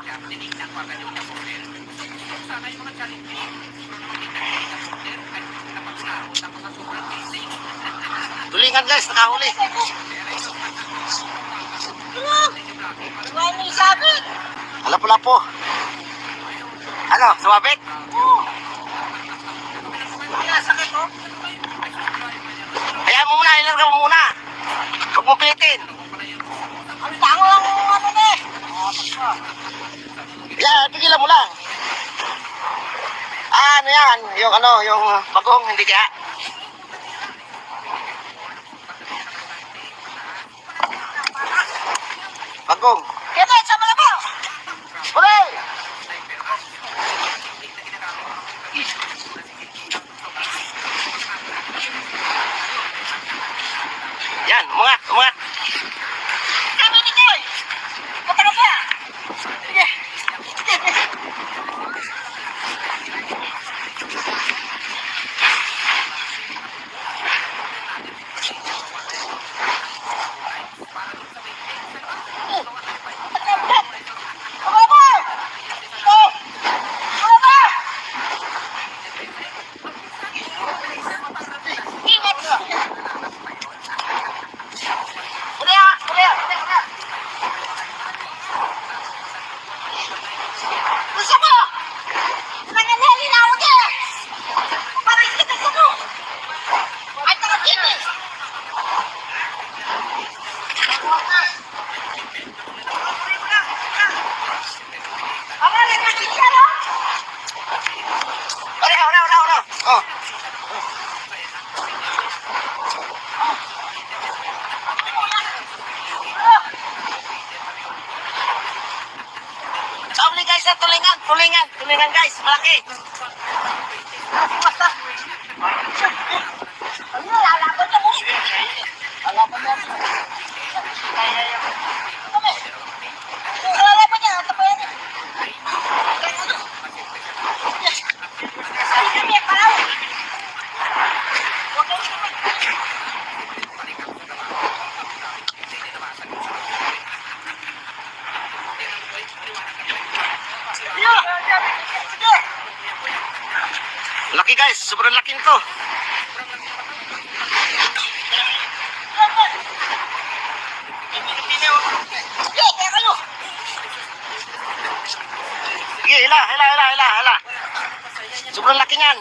Tulingan, guys, nakahuli. Ano yung sabit? Lapo-lapo. Ano, sumabit? Oo. Sakit, oh. Hayaan mo muna, ilarga mo muna. Huwag mo pilitin. Ang tango lang ano na eh. Yan, tigilan mo lang. Ano yan? Yung bagong, hindi kaya. Bagong. Kaya sa malabo. Hooray! Yan, umangat. Kami ni Koy. Patara pa. Sige. Gusto ko! Nanganali na ako dyan! Para ikita sa mo! Ay, takagin eh! Aba, nagkakit ka no? Ora. Oh. Sabi guys, tulingan guys, malaki. Ano, lalaban na mo? Lalaban na mo? Lalaban niya, ito pa yan eh. Ay, kami, palaw. Huwag kayo sumay. Laki guys, sobrang laki nito. Sige, hila. Sobrang laki niyan.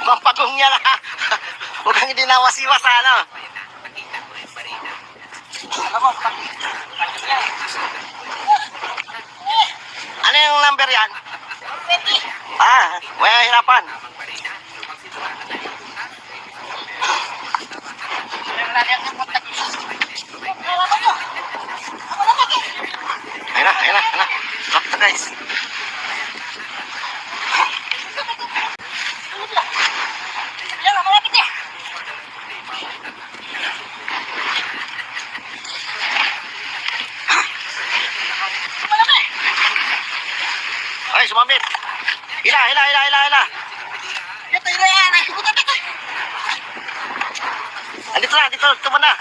Pampagong niya na. Huwag kang dinawasiwas ano. Ano yung number yan? May hirapan. guys. Yan, malapit eh. Malapit. Ay, sumambit. Hila. Ito, yan. Ay, subutan ito. Andito na, dito na.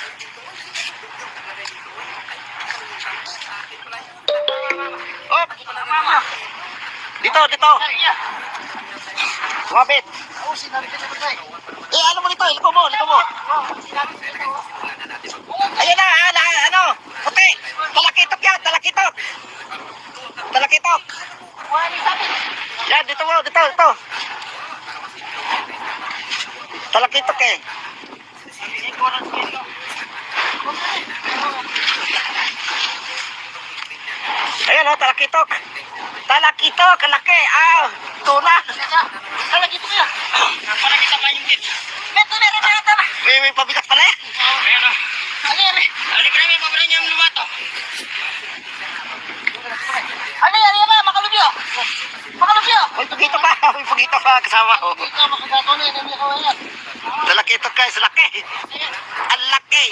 Oh, dito. Sumambit. Oo, sinabi ko na ito eh. Ano mo dito? Liko mo. Ayan na, ano? Puti. Talakitok yan, talakitok. Wala sabi. Yan, dito. Talakitok eh. Ayan o, talakitok. Talakitok, kalaki. Tuna. Talagi ito kaya. Para kita mayungkit. Meron na. May pabigas pala yan. Ayan o. Ali, pre, pabre niya yung lumato. Ali, ba? Makalubyo. May pugito pa kasama ko. Ikaw, makagato na yun. Hindi ka wayan. Talakitok guys, laki. Ang laki.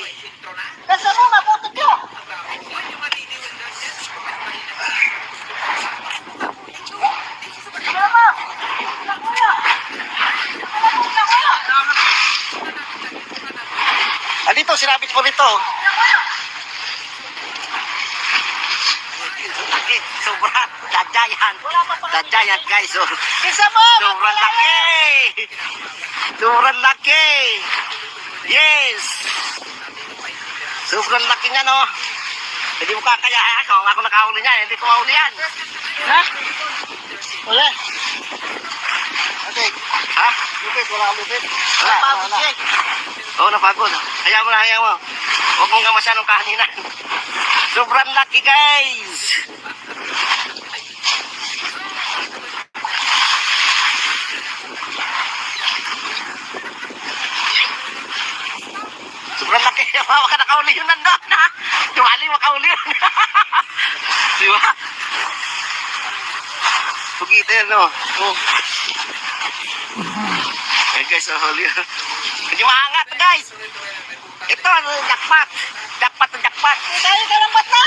Nasa mo, maputot yun. Ano ba? Andito, sinabit mo nito. Laki, sobra. Dadyayan guys. Oh. Isa mo! Sobrang laki. Sobrang laki. Yes. Sobrang laki niya, no? Hindi mo kakaya. Ako nakahuli niya. Hindi ko mahuli yan. Ha? Wala. Okay. Ha? Wala. Napagod siya. Oo, napagod. Hayaan mo. Huwag mong kamasya nung kahaninang. Sobrang laki, guys. Sobrang laki. Baka nakauli yun nandun, ha? Tumali, makauli yun. Di ba? Pugita yan, no? Oh. Ayan, guys, huli. Hindi maangat, guys. Ito, jackpot. Jackpot. Tayo kalambat na.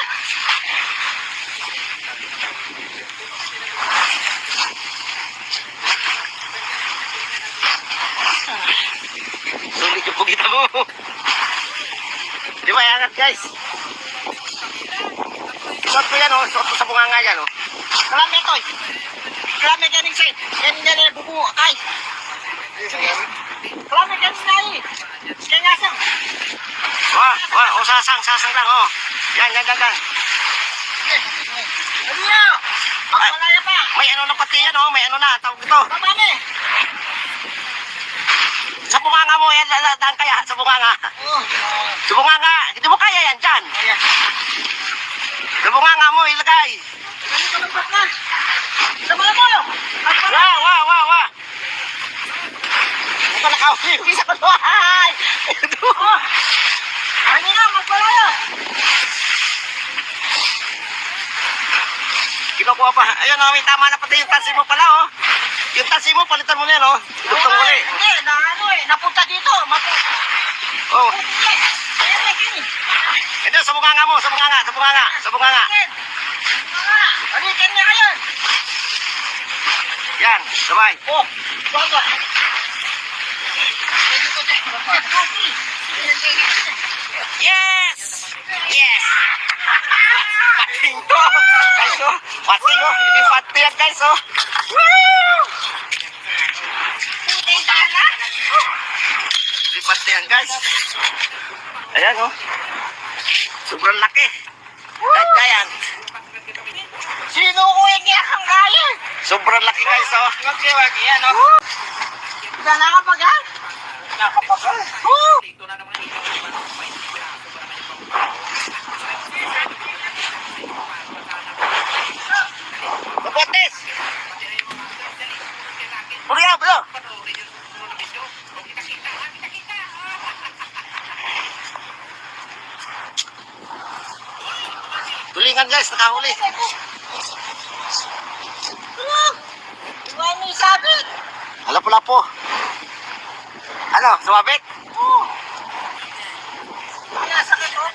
Sulit yung pugita mo. Di ba, angat, guys? Suot ko yan, oh. Suot ko sa bunganga yan, oh. Kalami ito eh. Kalami ganing sa'yo. Yan na bubuo kay. Kalami ganing na eh. Kaya nga sang. Oh, sasang lang, oh. Yan. Ano yun? Magpalaya pa. May ano na pati yan, oh. May ano na, tawag ito. Mamami. Sa bunganga mo, yan, daan kaya, sa bunganga. Oh. Sa bunganga, hindi mo kaya yan, dyan. Ayan. Sa bunganga mo, ilagay. Ano kalambat na? Sa mga mo. Magpalaya. Wa. Huwag ka nakahuli, isa ko doon. Oh. Ano na, magpalaya. Kinukuha pa. Ayun, oh, may tama na pati yung tansi mo pala, oh. Yung tansi mo, palitan mo na yan, oh. Dugtong muli. Hindi, napunta dito. Oh. Ayan. Ito, sa bunganga mo, sa bunganga. Alikan niya kayo. Yan, sabay. Oh, bago. Yes! Pating to! Guys, oh. Pating, oh. Hindi pati yan, guys, oh. Woo! Hindi pati yan, guys. Ayan, oh. Sobrang laki. Giant. Sino ko yung iyakang kaya? Sobrang laki, guys, oh. Magkiwag yan, oh. Wala nakapagal? Nakapagal? Oo. Mabutis! Puriya, bro! Tulingan, guys, nakahuli. lang. Iwan mo yung sabit. Lapo-lapo. Ano, sumabit? Oo. Kaya sakit oh.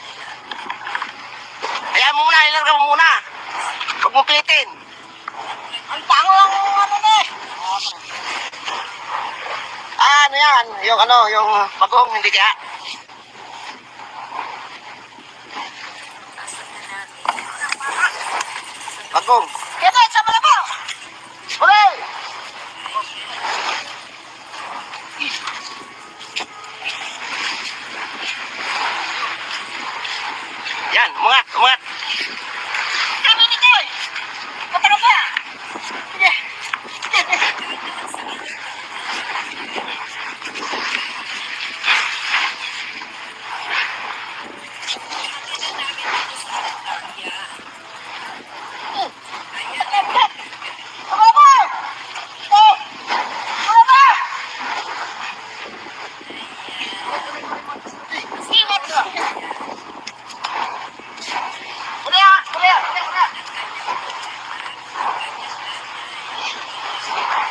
Hayaan mo muna, ilarga mo muna. Huwag mo pilitin. Ang tango lang ano na eh. Ano yan? Yung bagong, hindi kaya? Bagong. Kaya sa malabo. Hooray! Yan, umangat, umangat. Kami ni Toy. Pataro ba? Sige.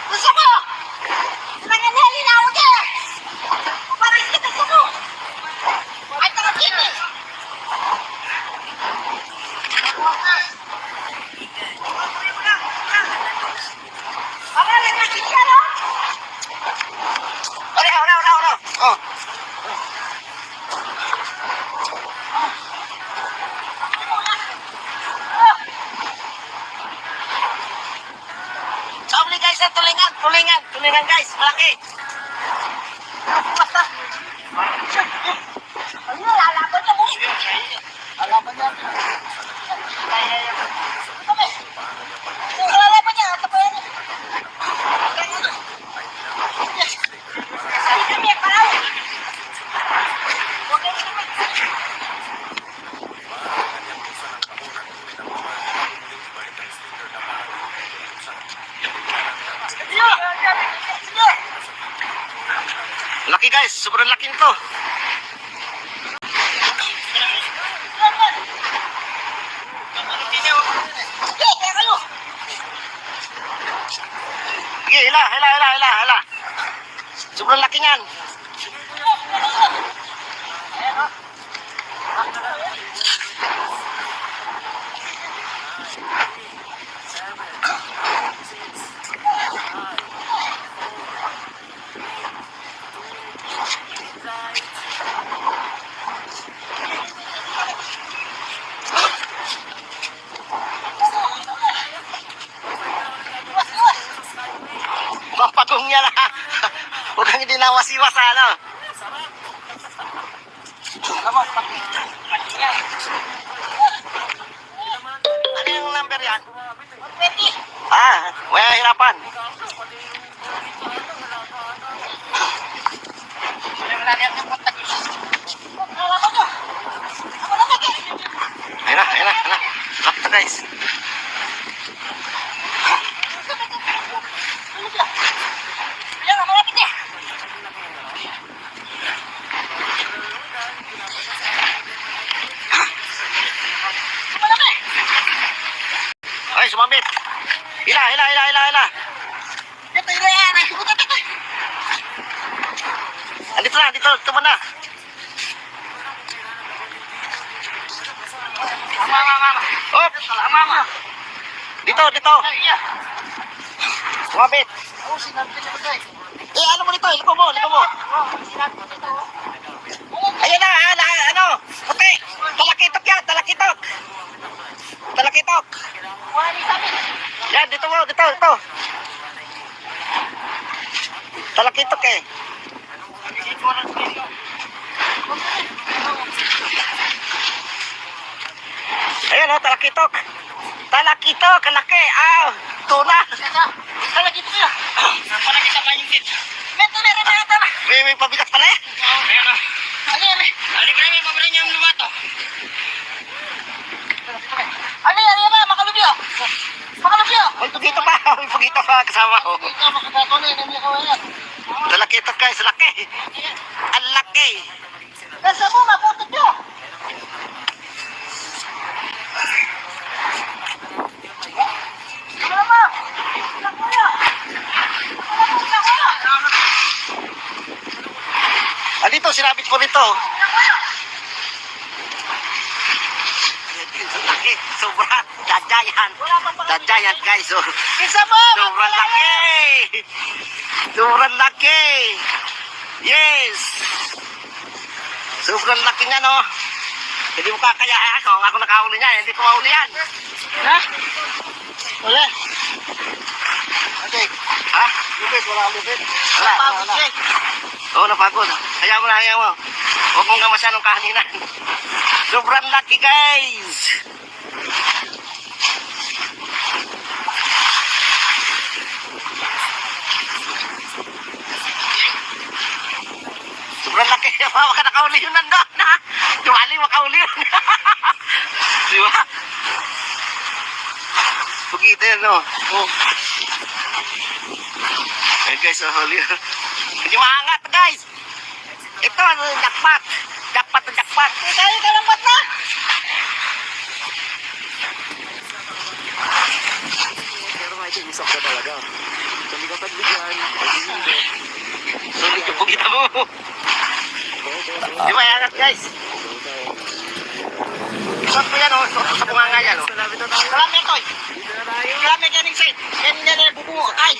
Gusto mo? Nanganali na ako dyan! Paparis kita sa mo! Ay, tanga kini! Pangalan na siya, no? Ora. Oh. Sabi guys, tulingan guys, malaki. Basta. Ano, lalaban niya mo. Alaban niya. Lalaban niya, tapayan niya. Sabi kami, parang. Huwag kayo naman. Laki guys, sobrang laki nito. Sige, hila. Sobrang laki niyan. Mapagong niya na. Huwag kang hindi nawasiwas sa ano. Ano yung number yan? May hirapan. Ayun na. Laki na guys. Ay, sumabit. Hila. Dito mo na. Hop. Dito. Sumabit. Ano mo dito? Lipo mo. Ayan na, ano? Puti. Talakitok. Yan, dito. Talakitok eh. Ayan o, talakitok. Laki. Tuna. May pabigat pala eh. May pugito pa kasama ko. Talakitok guys, laki. Ang laki. Nasa mo, maputot nyo. Ano mo? po nito. Laki, sobra. Dadayan. Dadayan guys. Oh. Isa mo! Sobrang laki. Sobrang laki. Yes. Sobrang laki nga no. Hindi mo kakaya. Ako nakahuli niya. Hindi ko mahuli yan. Ha? Wala. Okay. Ha? Lupit, wala lupit. Wala. Napagod siya. Oo, napagod. Hayaan mo na, hayaan mo. Huwag mong gamasya ng kahaningan. Sobrang laki, guys. Sobrang laki. Baka nakauli yun nandun. Dumali, makauli yun. Di ba? Pagkita yan, no? Oh. Eh, guys, huli. Hindi maangat, guys. Ito, jackpot. Jackpot na jackpot. Tayo kalambat na! Pero nga ito, isak ka talaga. Sabi ka pagbigyan, hindi. Sabi ka pagkita mo. Di maangat, guys. Isang ko yan, oh. Sa bunganga yan, oh. Marami ito. Marami ganing side. Ganyan na bubuo. Ay!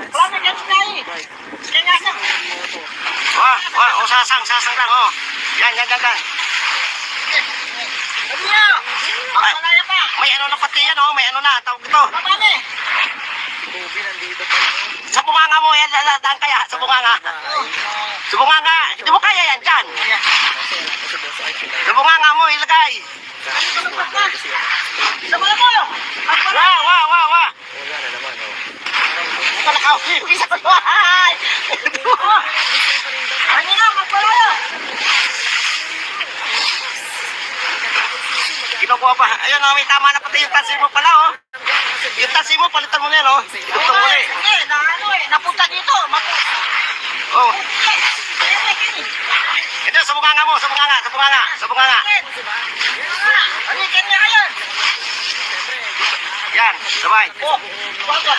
Marami ganing na eh. Kaya sa... Oh, sasang lang, oh. Yan. Ano niya? Magsalaya pa. May ano na pati yan, oh. May ano na, tawag ito. Marami. Sa bunganga mo, yan, daan kaya, sa bunganga. Sa bunganga, hindi mo kaya yan dyan. Sa bunganga mo, ilagay. Ano kalambat na? Sama na mo! Magpala! Wa. Ito na kao. Isa ko yun. Ay! Ano na? Magpala! Kinukuha pa. Ayun, oh, may tama na pati yung tansi mo pala, oh. Yung tansi mo, palitan mo na yan, oh. Itutong mo na eh. Hindi, na ano eh. Napunta dito. Oh. Ito, sa bunganga mo, sa bunganga. Alikan niya kayo. Yan, sabay. Oh, bago.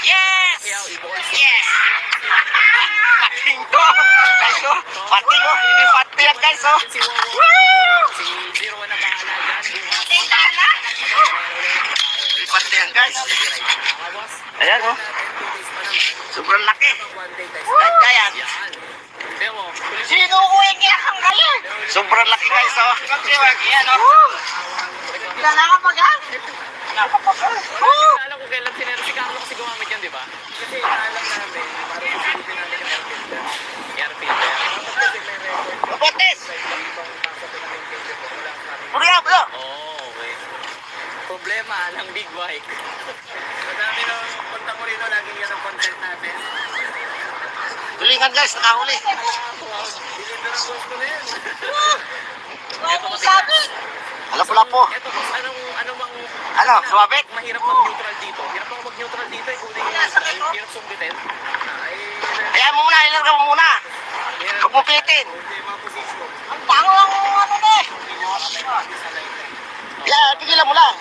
Yes! Pating ko! Guys, oh. Pating, oh. Hindi pati yan, guys, oh. Hindi pati yan, guys. Ayan, oh. Sobrang laki. Dadayan. Sinukuhin niya kang kayo. Sobrang laki, guys, oh. Ayan, oh. Wala na kapag ha? Alam ko kailan si Carlo kasi gumamit yan, di ba? Kasi alam namin, parang isipin namin yung airfilter. Mabutis! Bro! Oo, okay. Problema ng big bike. Madami na punta mo rito, laging yan ang content natin. Tulingan, guys, nakahuli. Deliver ang boss ko na yan. Ano sabi? Lapo-lapo. Eto boss, ano bang... Ano, sumabit? Mahirap mag-neutral dito. Hirap ako mag-neutral dito eh. Kundi hirap sumbitin. Hayaan mo muna, ilarga mo muna. Huwag mo pilitin. Ang tango lang ano na eh. Yan, pigilan mo lang.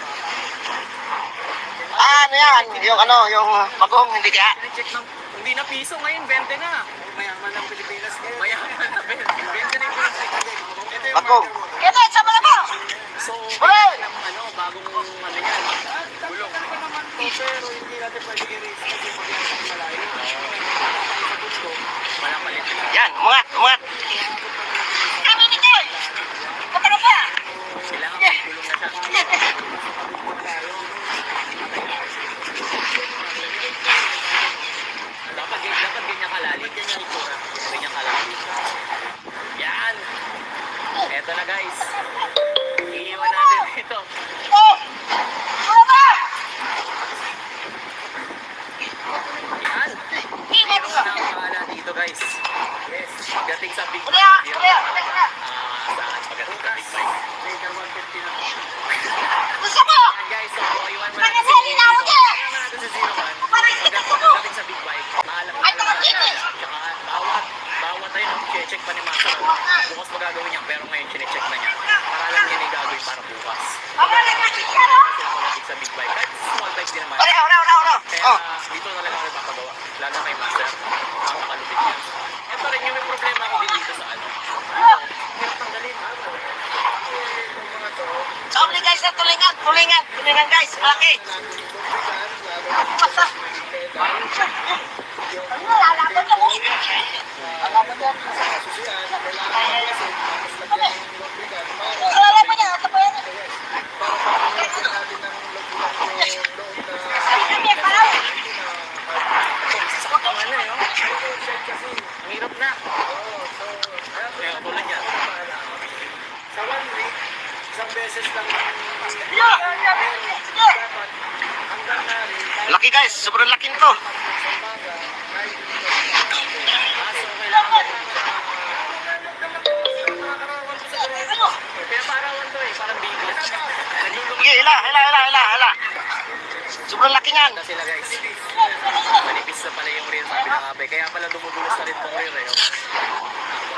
Ano yan? Yung bagong, hindi kaya. Check ng... Hindi na piso ngayon, 20 na. Mayaman ng Pilipinas ngayon. Mayaman na 20 na yung pinag-check. Ito yung Bagong. Kaya sama na ba? So, Hoy! bagong ano yan. Gulong. Pero hindi natin pwede i-race kasi pag-iasang malayo. Sa gusto, walang palit. Yan, umangat. Kami ni Koy. Kapag ba? Kailangan may gulong na siya. Dapat ganyan kalalim. Ganyan kalalim. Yan. Eto na guys. Iiwan natin ito. Oh! Ano ba? Yan. Iiwan na ang pangalan dito guys. Yes. Pagdating sa big bike. Kuya. Saan pagdating sa big bike. Gusto mo? Yan guys. So, iwan mo Mga heli na ako dyan. Iwan natin sa 01. Parang Pagdating sa big bike. Mahal ang Ay, nakakita. Tsaka bawat tayo mag-check pa ni Master. Bukas pa gagawin niya, pero ngayon chinecheck na niya. Para alam niya na yung gagawin para bukas. Aba, nagkakit ka, no? Sila pagdating sa big bike. Kahit small bike din naman. Ora. Kaya Oh. dito na lang ako ipapagawa. Lalo kay Master. Ang makalupit niya. Ito rin yung may problema ako din dito sa ano. Hirap tanggalin. Yung mga to, Sabi guys, tulingan guys, malaki. Ano, lalaban na mo. Lalaban niya, ito pa yan. Sabi kami, parang. ang ano eh, oh. Ang hirap na. Kaya tulad yan. Sa 1 week, isang beses lang Yo! Yo! hanggang na rin, Laki guys, sobrang laki nito. Ano? Kaya parawan to eh, parang baby. Naglulungkot Sige, hila. Sobrang laki niyan. na sila guys. Manipis na pala yung rear, sabi ng abe. Kaya pala dumudulas na rin tong rear eh. Oh.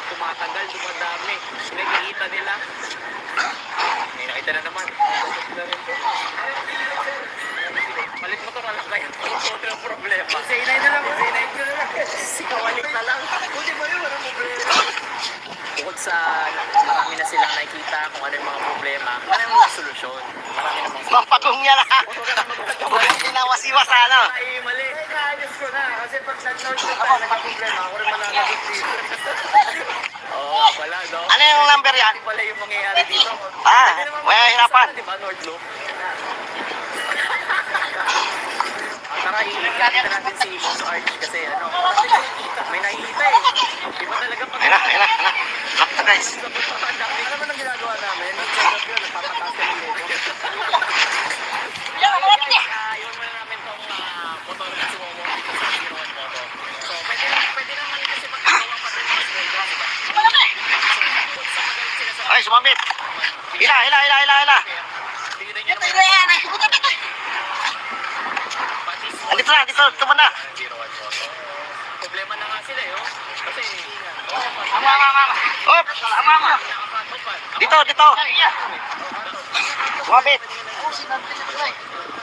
Tumatagal, dumadami. Nakikita nila. May nakita na naman. Palit mo to na lang kayo. Ito ang problema. Sinay na lang. Sinay ko na lang. Sikawalik na lang. Buti ba yun? Walang problema. Bukod sa marami na silang nakikita kung ano yung mga problema, marami na solusyon. Marami na mga Pampagong niya lang. Huwag tinawasiwas ano. ay mali. Ayos ko na, kasi pag nag-note ko tayo, nagka-problema, ako rin mananagot dito. Oo, nga pala, no? Ano yung number yan? Ano pala yung mangyayari dito? Ah, Pwede naman may hirapan. di ba, North Loop? Tara, i-cut natin si Boss Arch kasi ano, may nakikita eh. Di ba talaga pag... Ayun na. Lock na guys. Hindi naman ang ginagawa namin. Nag-set up yun, nagpapataas ka ng logo. Yo, malapit niya. Iwan muna namin tong motor na sumomo dito sa 01 Moto. So, pwede naman kasi magkagawa pa rin mas welder, di ba? Malapit. Bukod sa magaling sila sa... Ay, sumambit. Hila. Tingnan niyo Ito naman yung yan. Ito. Dito, tumana. 01 Moto. Problema na nga sila eh, oh. Kasi... Hop. Dito. Sumambit.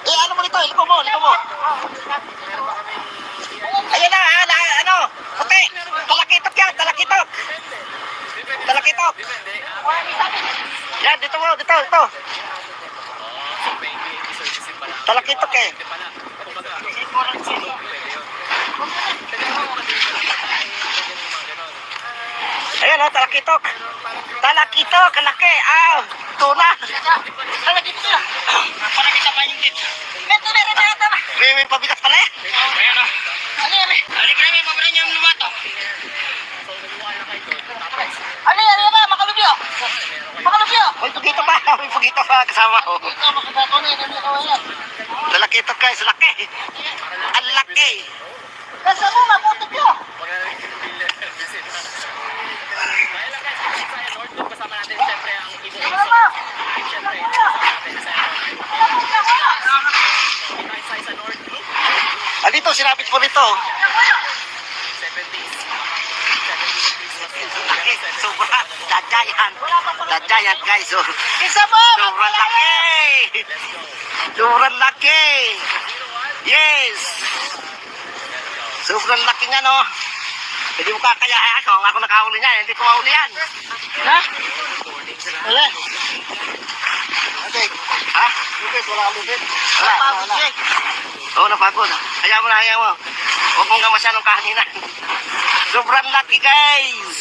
Ano mo dito? Liko mo. Ayan na, ano? Puti. Talakitok yan. Talakitok. Yan, dito mo. Talakitok eh. Ayan o, talakitok. Talakitok, laki. Tuna. Malapit niya. Para kita pahingit. Ito na rin ata ba? May pabigas pala eh. Ayan o. Ano yan eh? Ano yung pabre niya yung lumato? Ano yan? Ano ba? Makalubyo. May pagito pa kasama ko. Ito, makabato na yan. Ano yung kawayan? Talakitok guys, laki. Ang laki. Kasa mo, maputok yun. Kasama natin siyempre ang Ibo Ano ba? Siyempre, sa North Loop, Dito, sinabit mo dito. 7 days. 7 days Laki, sobra. Dadyayan guys. Oh. Kisa mo, Sobrang laki. Sobrang laki. Yes. Sobrang laki nga no. Hindi mo kakayaan ko. Ako nakahuli niya. Hindi ko mahuli yan. Ha? Wala. Ha? Wala lubid. Napagod siya. Oo, napagod. Hayaan mo. Huwag mong gamasya ng kahaningan. Sobrang laki guys.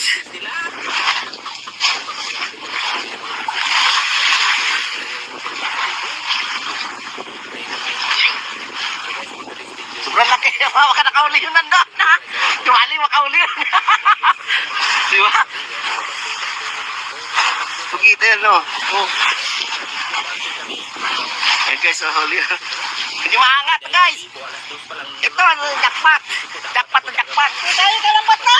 Sobrang laki. Baka nakauli yun nandun. Tumali, makauli yun. Di ba? Pagkita yan, no? Oh. Ayan guys, huli. Hindi maangat, guys. Ito, jackpot. Jackpot. Tayo kalambat na.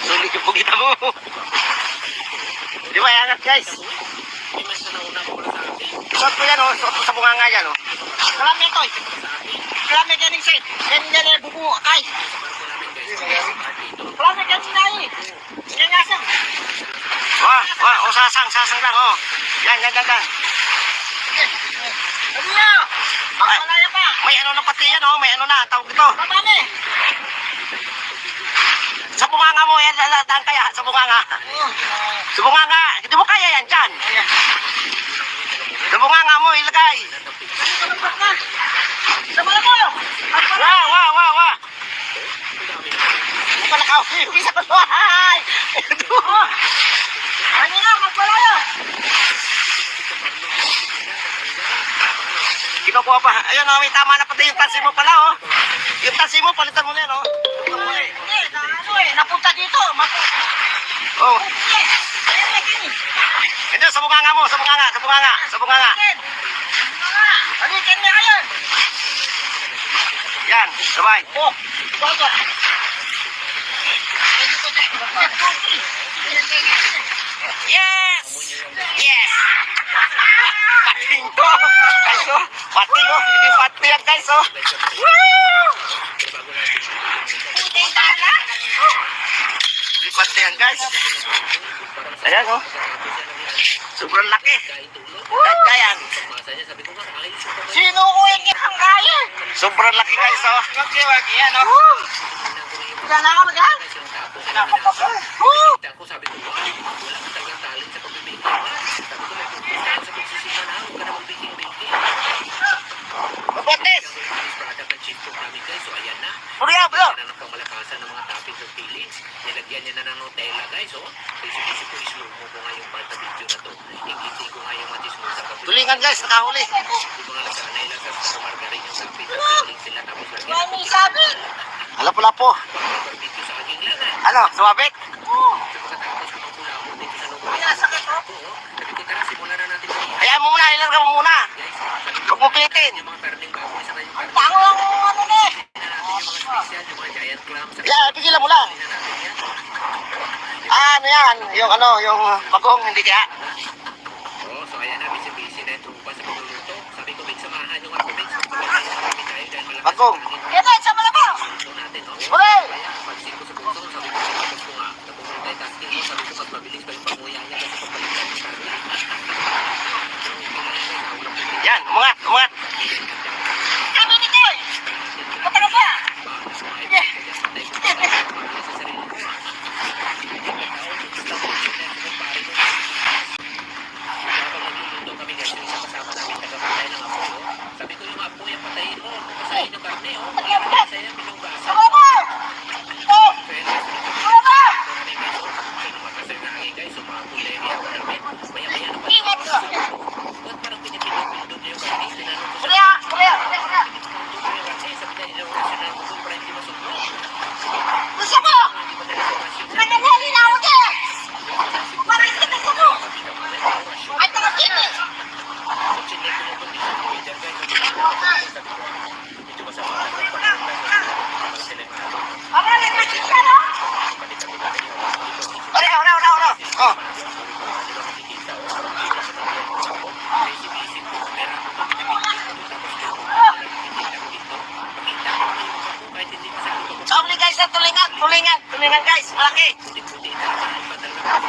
Sulit yung pagkita mo. Hindi maangat, guys. May mas na nauna ko sa akin. Suot ko yan, oh. Suot ko sa bunganga yan, oh. Kalami ito. Kalami ganing side. Ganyan bubu kay. Kalami ganing nai. Kaya sang. Wah, oh, sasang lang, oh. Yan. Ano niya? Magpalaya pa. May ano na pati yan, oh. May ano na, tawag ito. Kapani. Sa bunganga mo, yan, daan kaya, sa bunganga. Sa bunganga, hindi mo kaya yan dyan. Sa bunganga mo, ilagay. Sama mo. Wah. Hindi pa nakauwi sa bahay. Ano na, magpalaya. Kinukuha pa. Ayun, oh, may tama na pati yung tansi mo pala, oh. Yung tansi mo, palitan mo na yan, oh. Hindi, ano napunta dito. Oh. Hindi, sa bunganga mo, sa bunganga. Alikin niya kayo. Yan, sabay. Oh, bago. Yes! Pating to! Guys, oh. Pating, oh. Hindi pati yan, guys, oh. Hindi pati yan, guys. Ayan, oh. Sobrang laki. Ganda yan. Sino ko yung kaya? Sobrang laki, guys, oh. Wagi yan, oh. Gana ka mag-ahal? Ako sabi ko, wala ka talagang talent sa pag-baking. Sabi ko, nagpupunta sa pagsisima na, huwag ka na mag-baking. Mabotes! Product ng chip cook namin guys, so ayan na. Puriya, bro! Yan ang pamalakasan ng mga toppings of fillings. Nilagyan niya na ng Nutella guys, oh. Isip-isip ko, islow mo ko nga yung part na video na to. Ingiti ko nga yung matismo sa kapit. Tulingan, guys, nakahuli. Hindi ko nga nasanay lang sa star margarine yung toppings of fillings sila. Tapos lagyan Mami, sabi. Lapo-lapo. barbecue sa aking lahat. Ano, sumabit? Oh, Pagkatapos kumapula ako dito sa loob. pinasakit ko. Sabi ko, tara, simulan na natin yung Hayaan mo muna, ilarga mo muna. guys. Huwag mo pitin. Yung mga perning baboy sa kanyang perning. Tango lang ano ni. Yung mga special, yung mga giant clams. Yeah, pigilan mo lang. Ano yan? Yung bagong, hindi kaya. Oo, so ayan na, busy-busy na yung trupa sa pagluluto. Sabi ko, Big, samahan yung ako, Big. Magpapakain na kami tayo dahil malakas Bagong. ang hangin. Kaya sa malabo. Luto natin, no? Hooray! Kaya, pagsin ko sa bunso, sabi ko, tapos ko nga, napumultitasking ko, sabi ko, mas mabilis pa yung pagmuya niya kasi pagpalitan ng camera. Yan, umangat. Kami ni Toy. Patalo pa. Sige. Sabi ko yung apo yung patayin mo, pasahin yung karne, oh. Pasahin yung pinugasan. Sama mo. Oh, sama. Ingat ka. Puriya. Gusto mo? Nananali na ako dyan. Parang kita sa mo. Ay, tangakini. Parang nagkakita, no? Ora. Oh. Sabi guys, tulingan guys, malaki.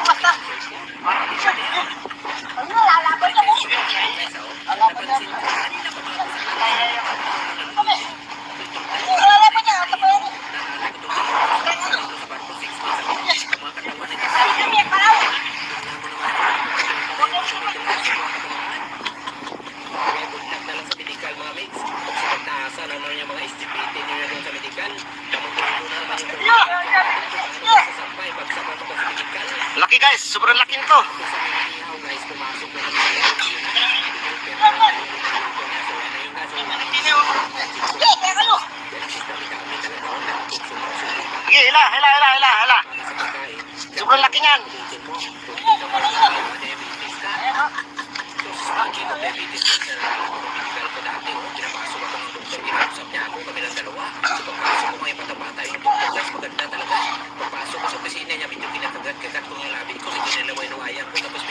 Basta. Ano, lalaban na mo. Lalaban na mo. Kami. Lalaban niya, tapayan niya. Kami, paraw. Laki guys, sobrang laki nito. Sige, kaya kayo. Sige, hila. Sobrang laki niyan. Pagpasok ko sa opisina niya, medyo kinakagat-kagat ko yung labi ko, medyo nilaway-nawayan ko, tapos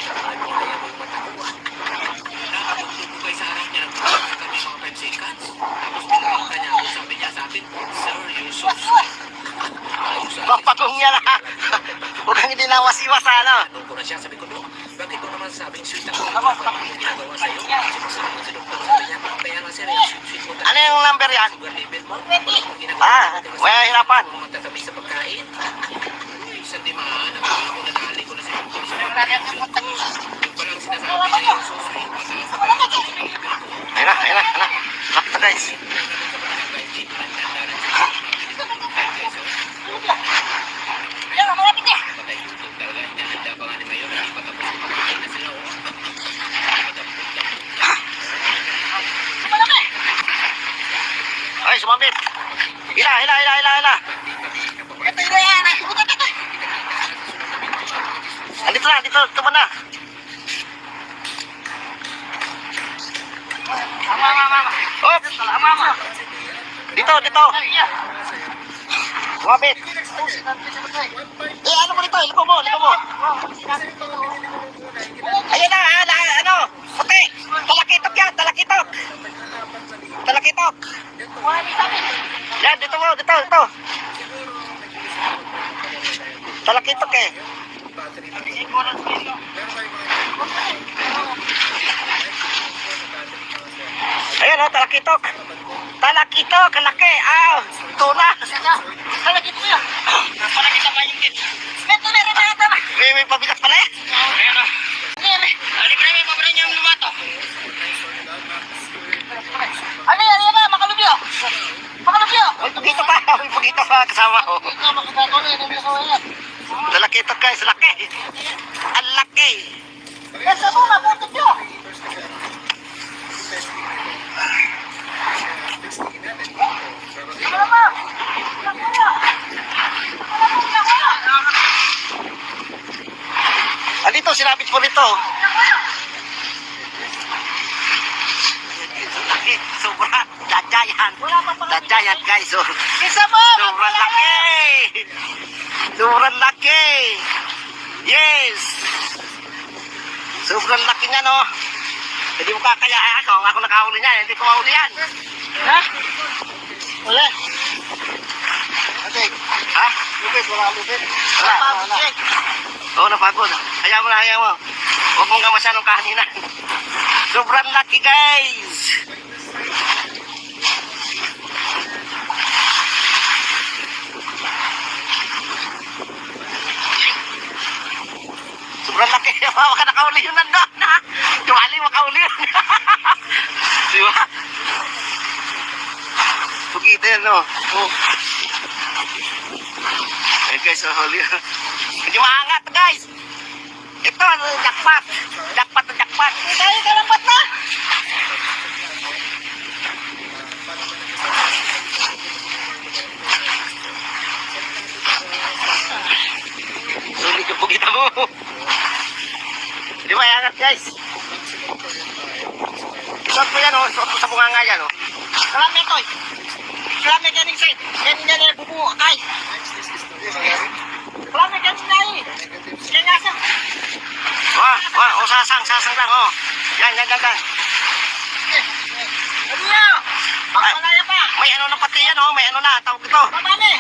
Nawas-iwas ano. Tanong ko na siya, sabi ko, Dok, bakit ko naman sabing sweet ako? Ano yung ginagawa sa'yo? Sumasabi ko si Doktor, sabi niya, kaya nga sir, yung sweet mo Ano yung number yan? sugar level mo. May hirapan. Kung magtatabi sa pagkain. Isang dimaan, ako nadali ko na si Doktor. Yung palang sinasabi niya yung so sweet, mataas sa Ayun na. Lock na guys. Yan, malapit eh. Malaki. Ay, sumabit. Ila. Ito yan. Ito. Andito na, dito na. Op! Dito. Sumabit. Ano mo dito? Liko mo. Ayun na, ano? Puti. Talakitok. Yan, dito. Talakitok eh. Ayun o, talakitok. Ang laki. Tuna. Malaki po yan. Palakita pa yung kit. Ito na rin na ito. May pabigat pala eh. Ayun o. Ano may paboran niya yung lumato? Ano yan ba? Makalubyo. May pagito pa kasama ko. Ito, makagato na yan. Talakitok guys, laki. Ang laki. Ito mo, mabutot nyo. Ano ba? Andito, sinabit po nito. Laki, sobra. Dajayan guys. Isa mo! Sobrang laki. Yes. Sobrang laki niya no. Hindi mo kakaya ako nakahuli niya. Hindi ko mahuli yan. Ha? Wala. Okay. Ha? Lupit. Wala. Oo, napagod. Hayaan mo. Huwag mong kamasan ng kahaningan. Sobrang laki guys. Sobrang laki. Baka nakauli yun nandun. Tumali makauli yun. Diba? Pugita yan no. Eh guys, huli yun. Hindi maangat guys. Ito, jackpot. Jackpot. Tayo ka lang ba't na? Huli yung pugita mo. Hindi maangat guys. Isot mo yan isot mo sa bunganga yan Marami ito eh. Marami ganing side. Ganing na bubuo kay. Marami ganing na eh. Kaya sa. Sasang lang Yan. Ano yan? Pagpalaya pa. May ano na pati yan may ano na, tawag ito. Marami.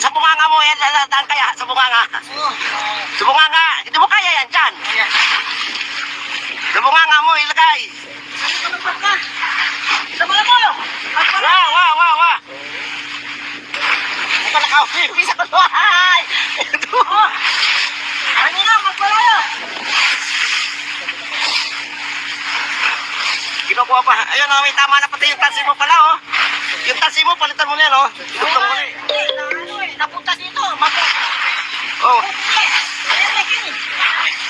Sa bunganga mo yan, daan kaya sa bunganga. Sa bunganga, hindi mo kaya yan dyan. Sa bunganga mo ilagay. Ano ka ng baka? Sama mo. Wow. Ito nakahuli, bisa ko ay. Ano na, magpalaya. Kinukuha pa. Ayun may tama na pati yung tansi mo pala Yung tansi mo, palitan mo na yan Itutong mo na Napunta dito.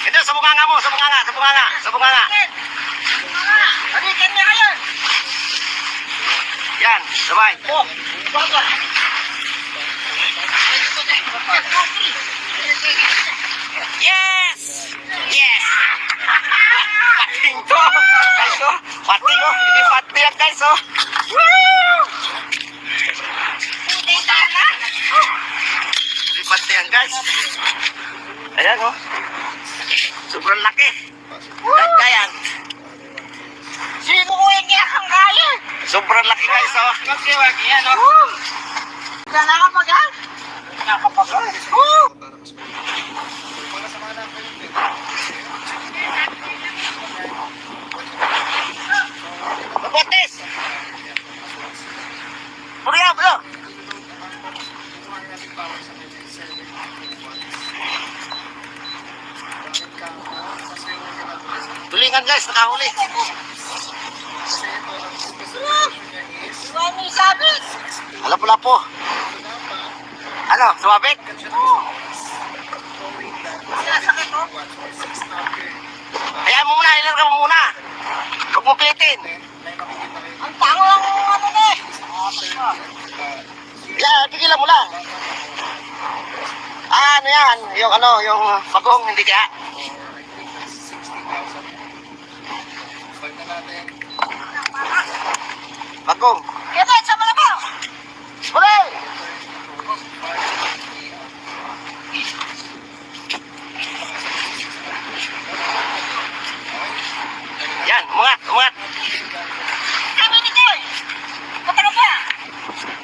Ito, sa bunganga mo, sa bunganga. Halikan niya ngayon. Yan, sabay. Baga. Yes! Pating to! Guys, pating hindi pating yan guys, Woo! Hindi pating yan guys. Ayan, sobrang laki. Giant. Sino ko yung kiyakang kaya? Sobrang laki guys, Magkiwag yan, Wala na ka pag Nakapagay. Woo! Mabutis! Puriya, bro! Tulingan guys, nakahuli. Iwan mo yung sabit. Lapo-lapo. Ano, sumabit? Sinasakit mo. Hayaan mo muna, ilarga mo muna. Huwag mo pilitin. Ang tango lang ano na eh. Tigilan mo lang. Ano yan? Yung bagong, hindi kaya? Bagong. Kaya sa malabaw. Huli! Yan, umangat, umangat. Kami ni Joy. Matagal ka.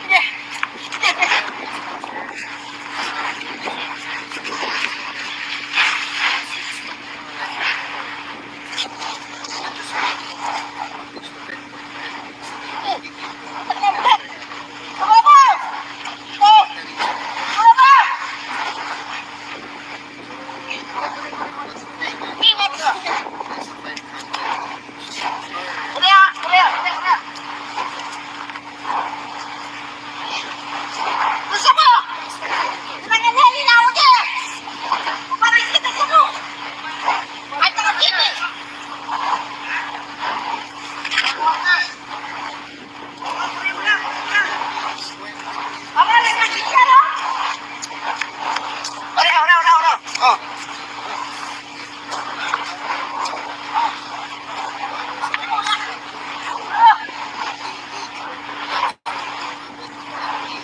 Sige. Oh.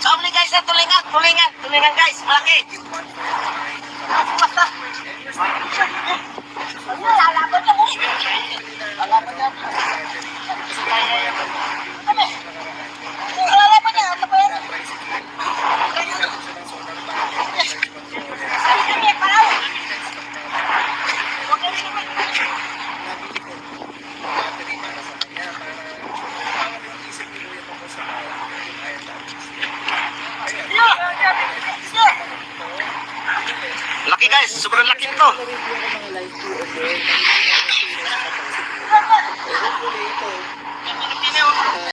Sabi guys, tulingan guys, malaki. Laki guys, sobrang laki nito. Nag-review ako ng live to over.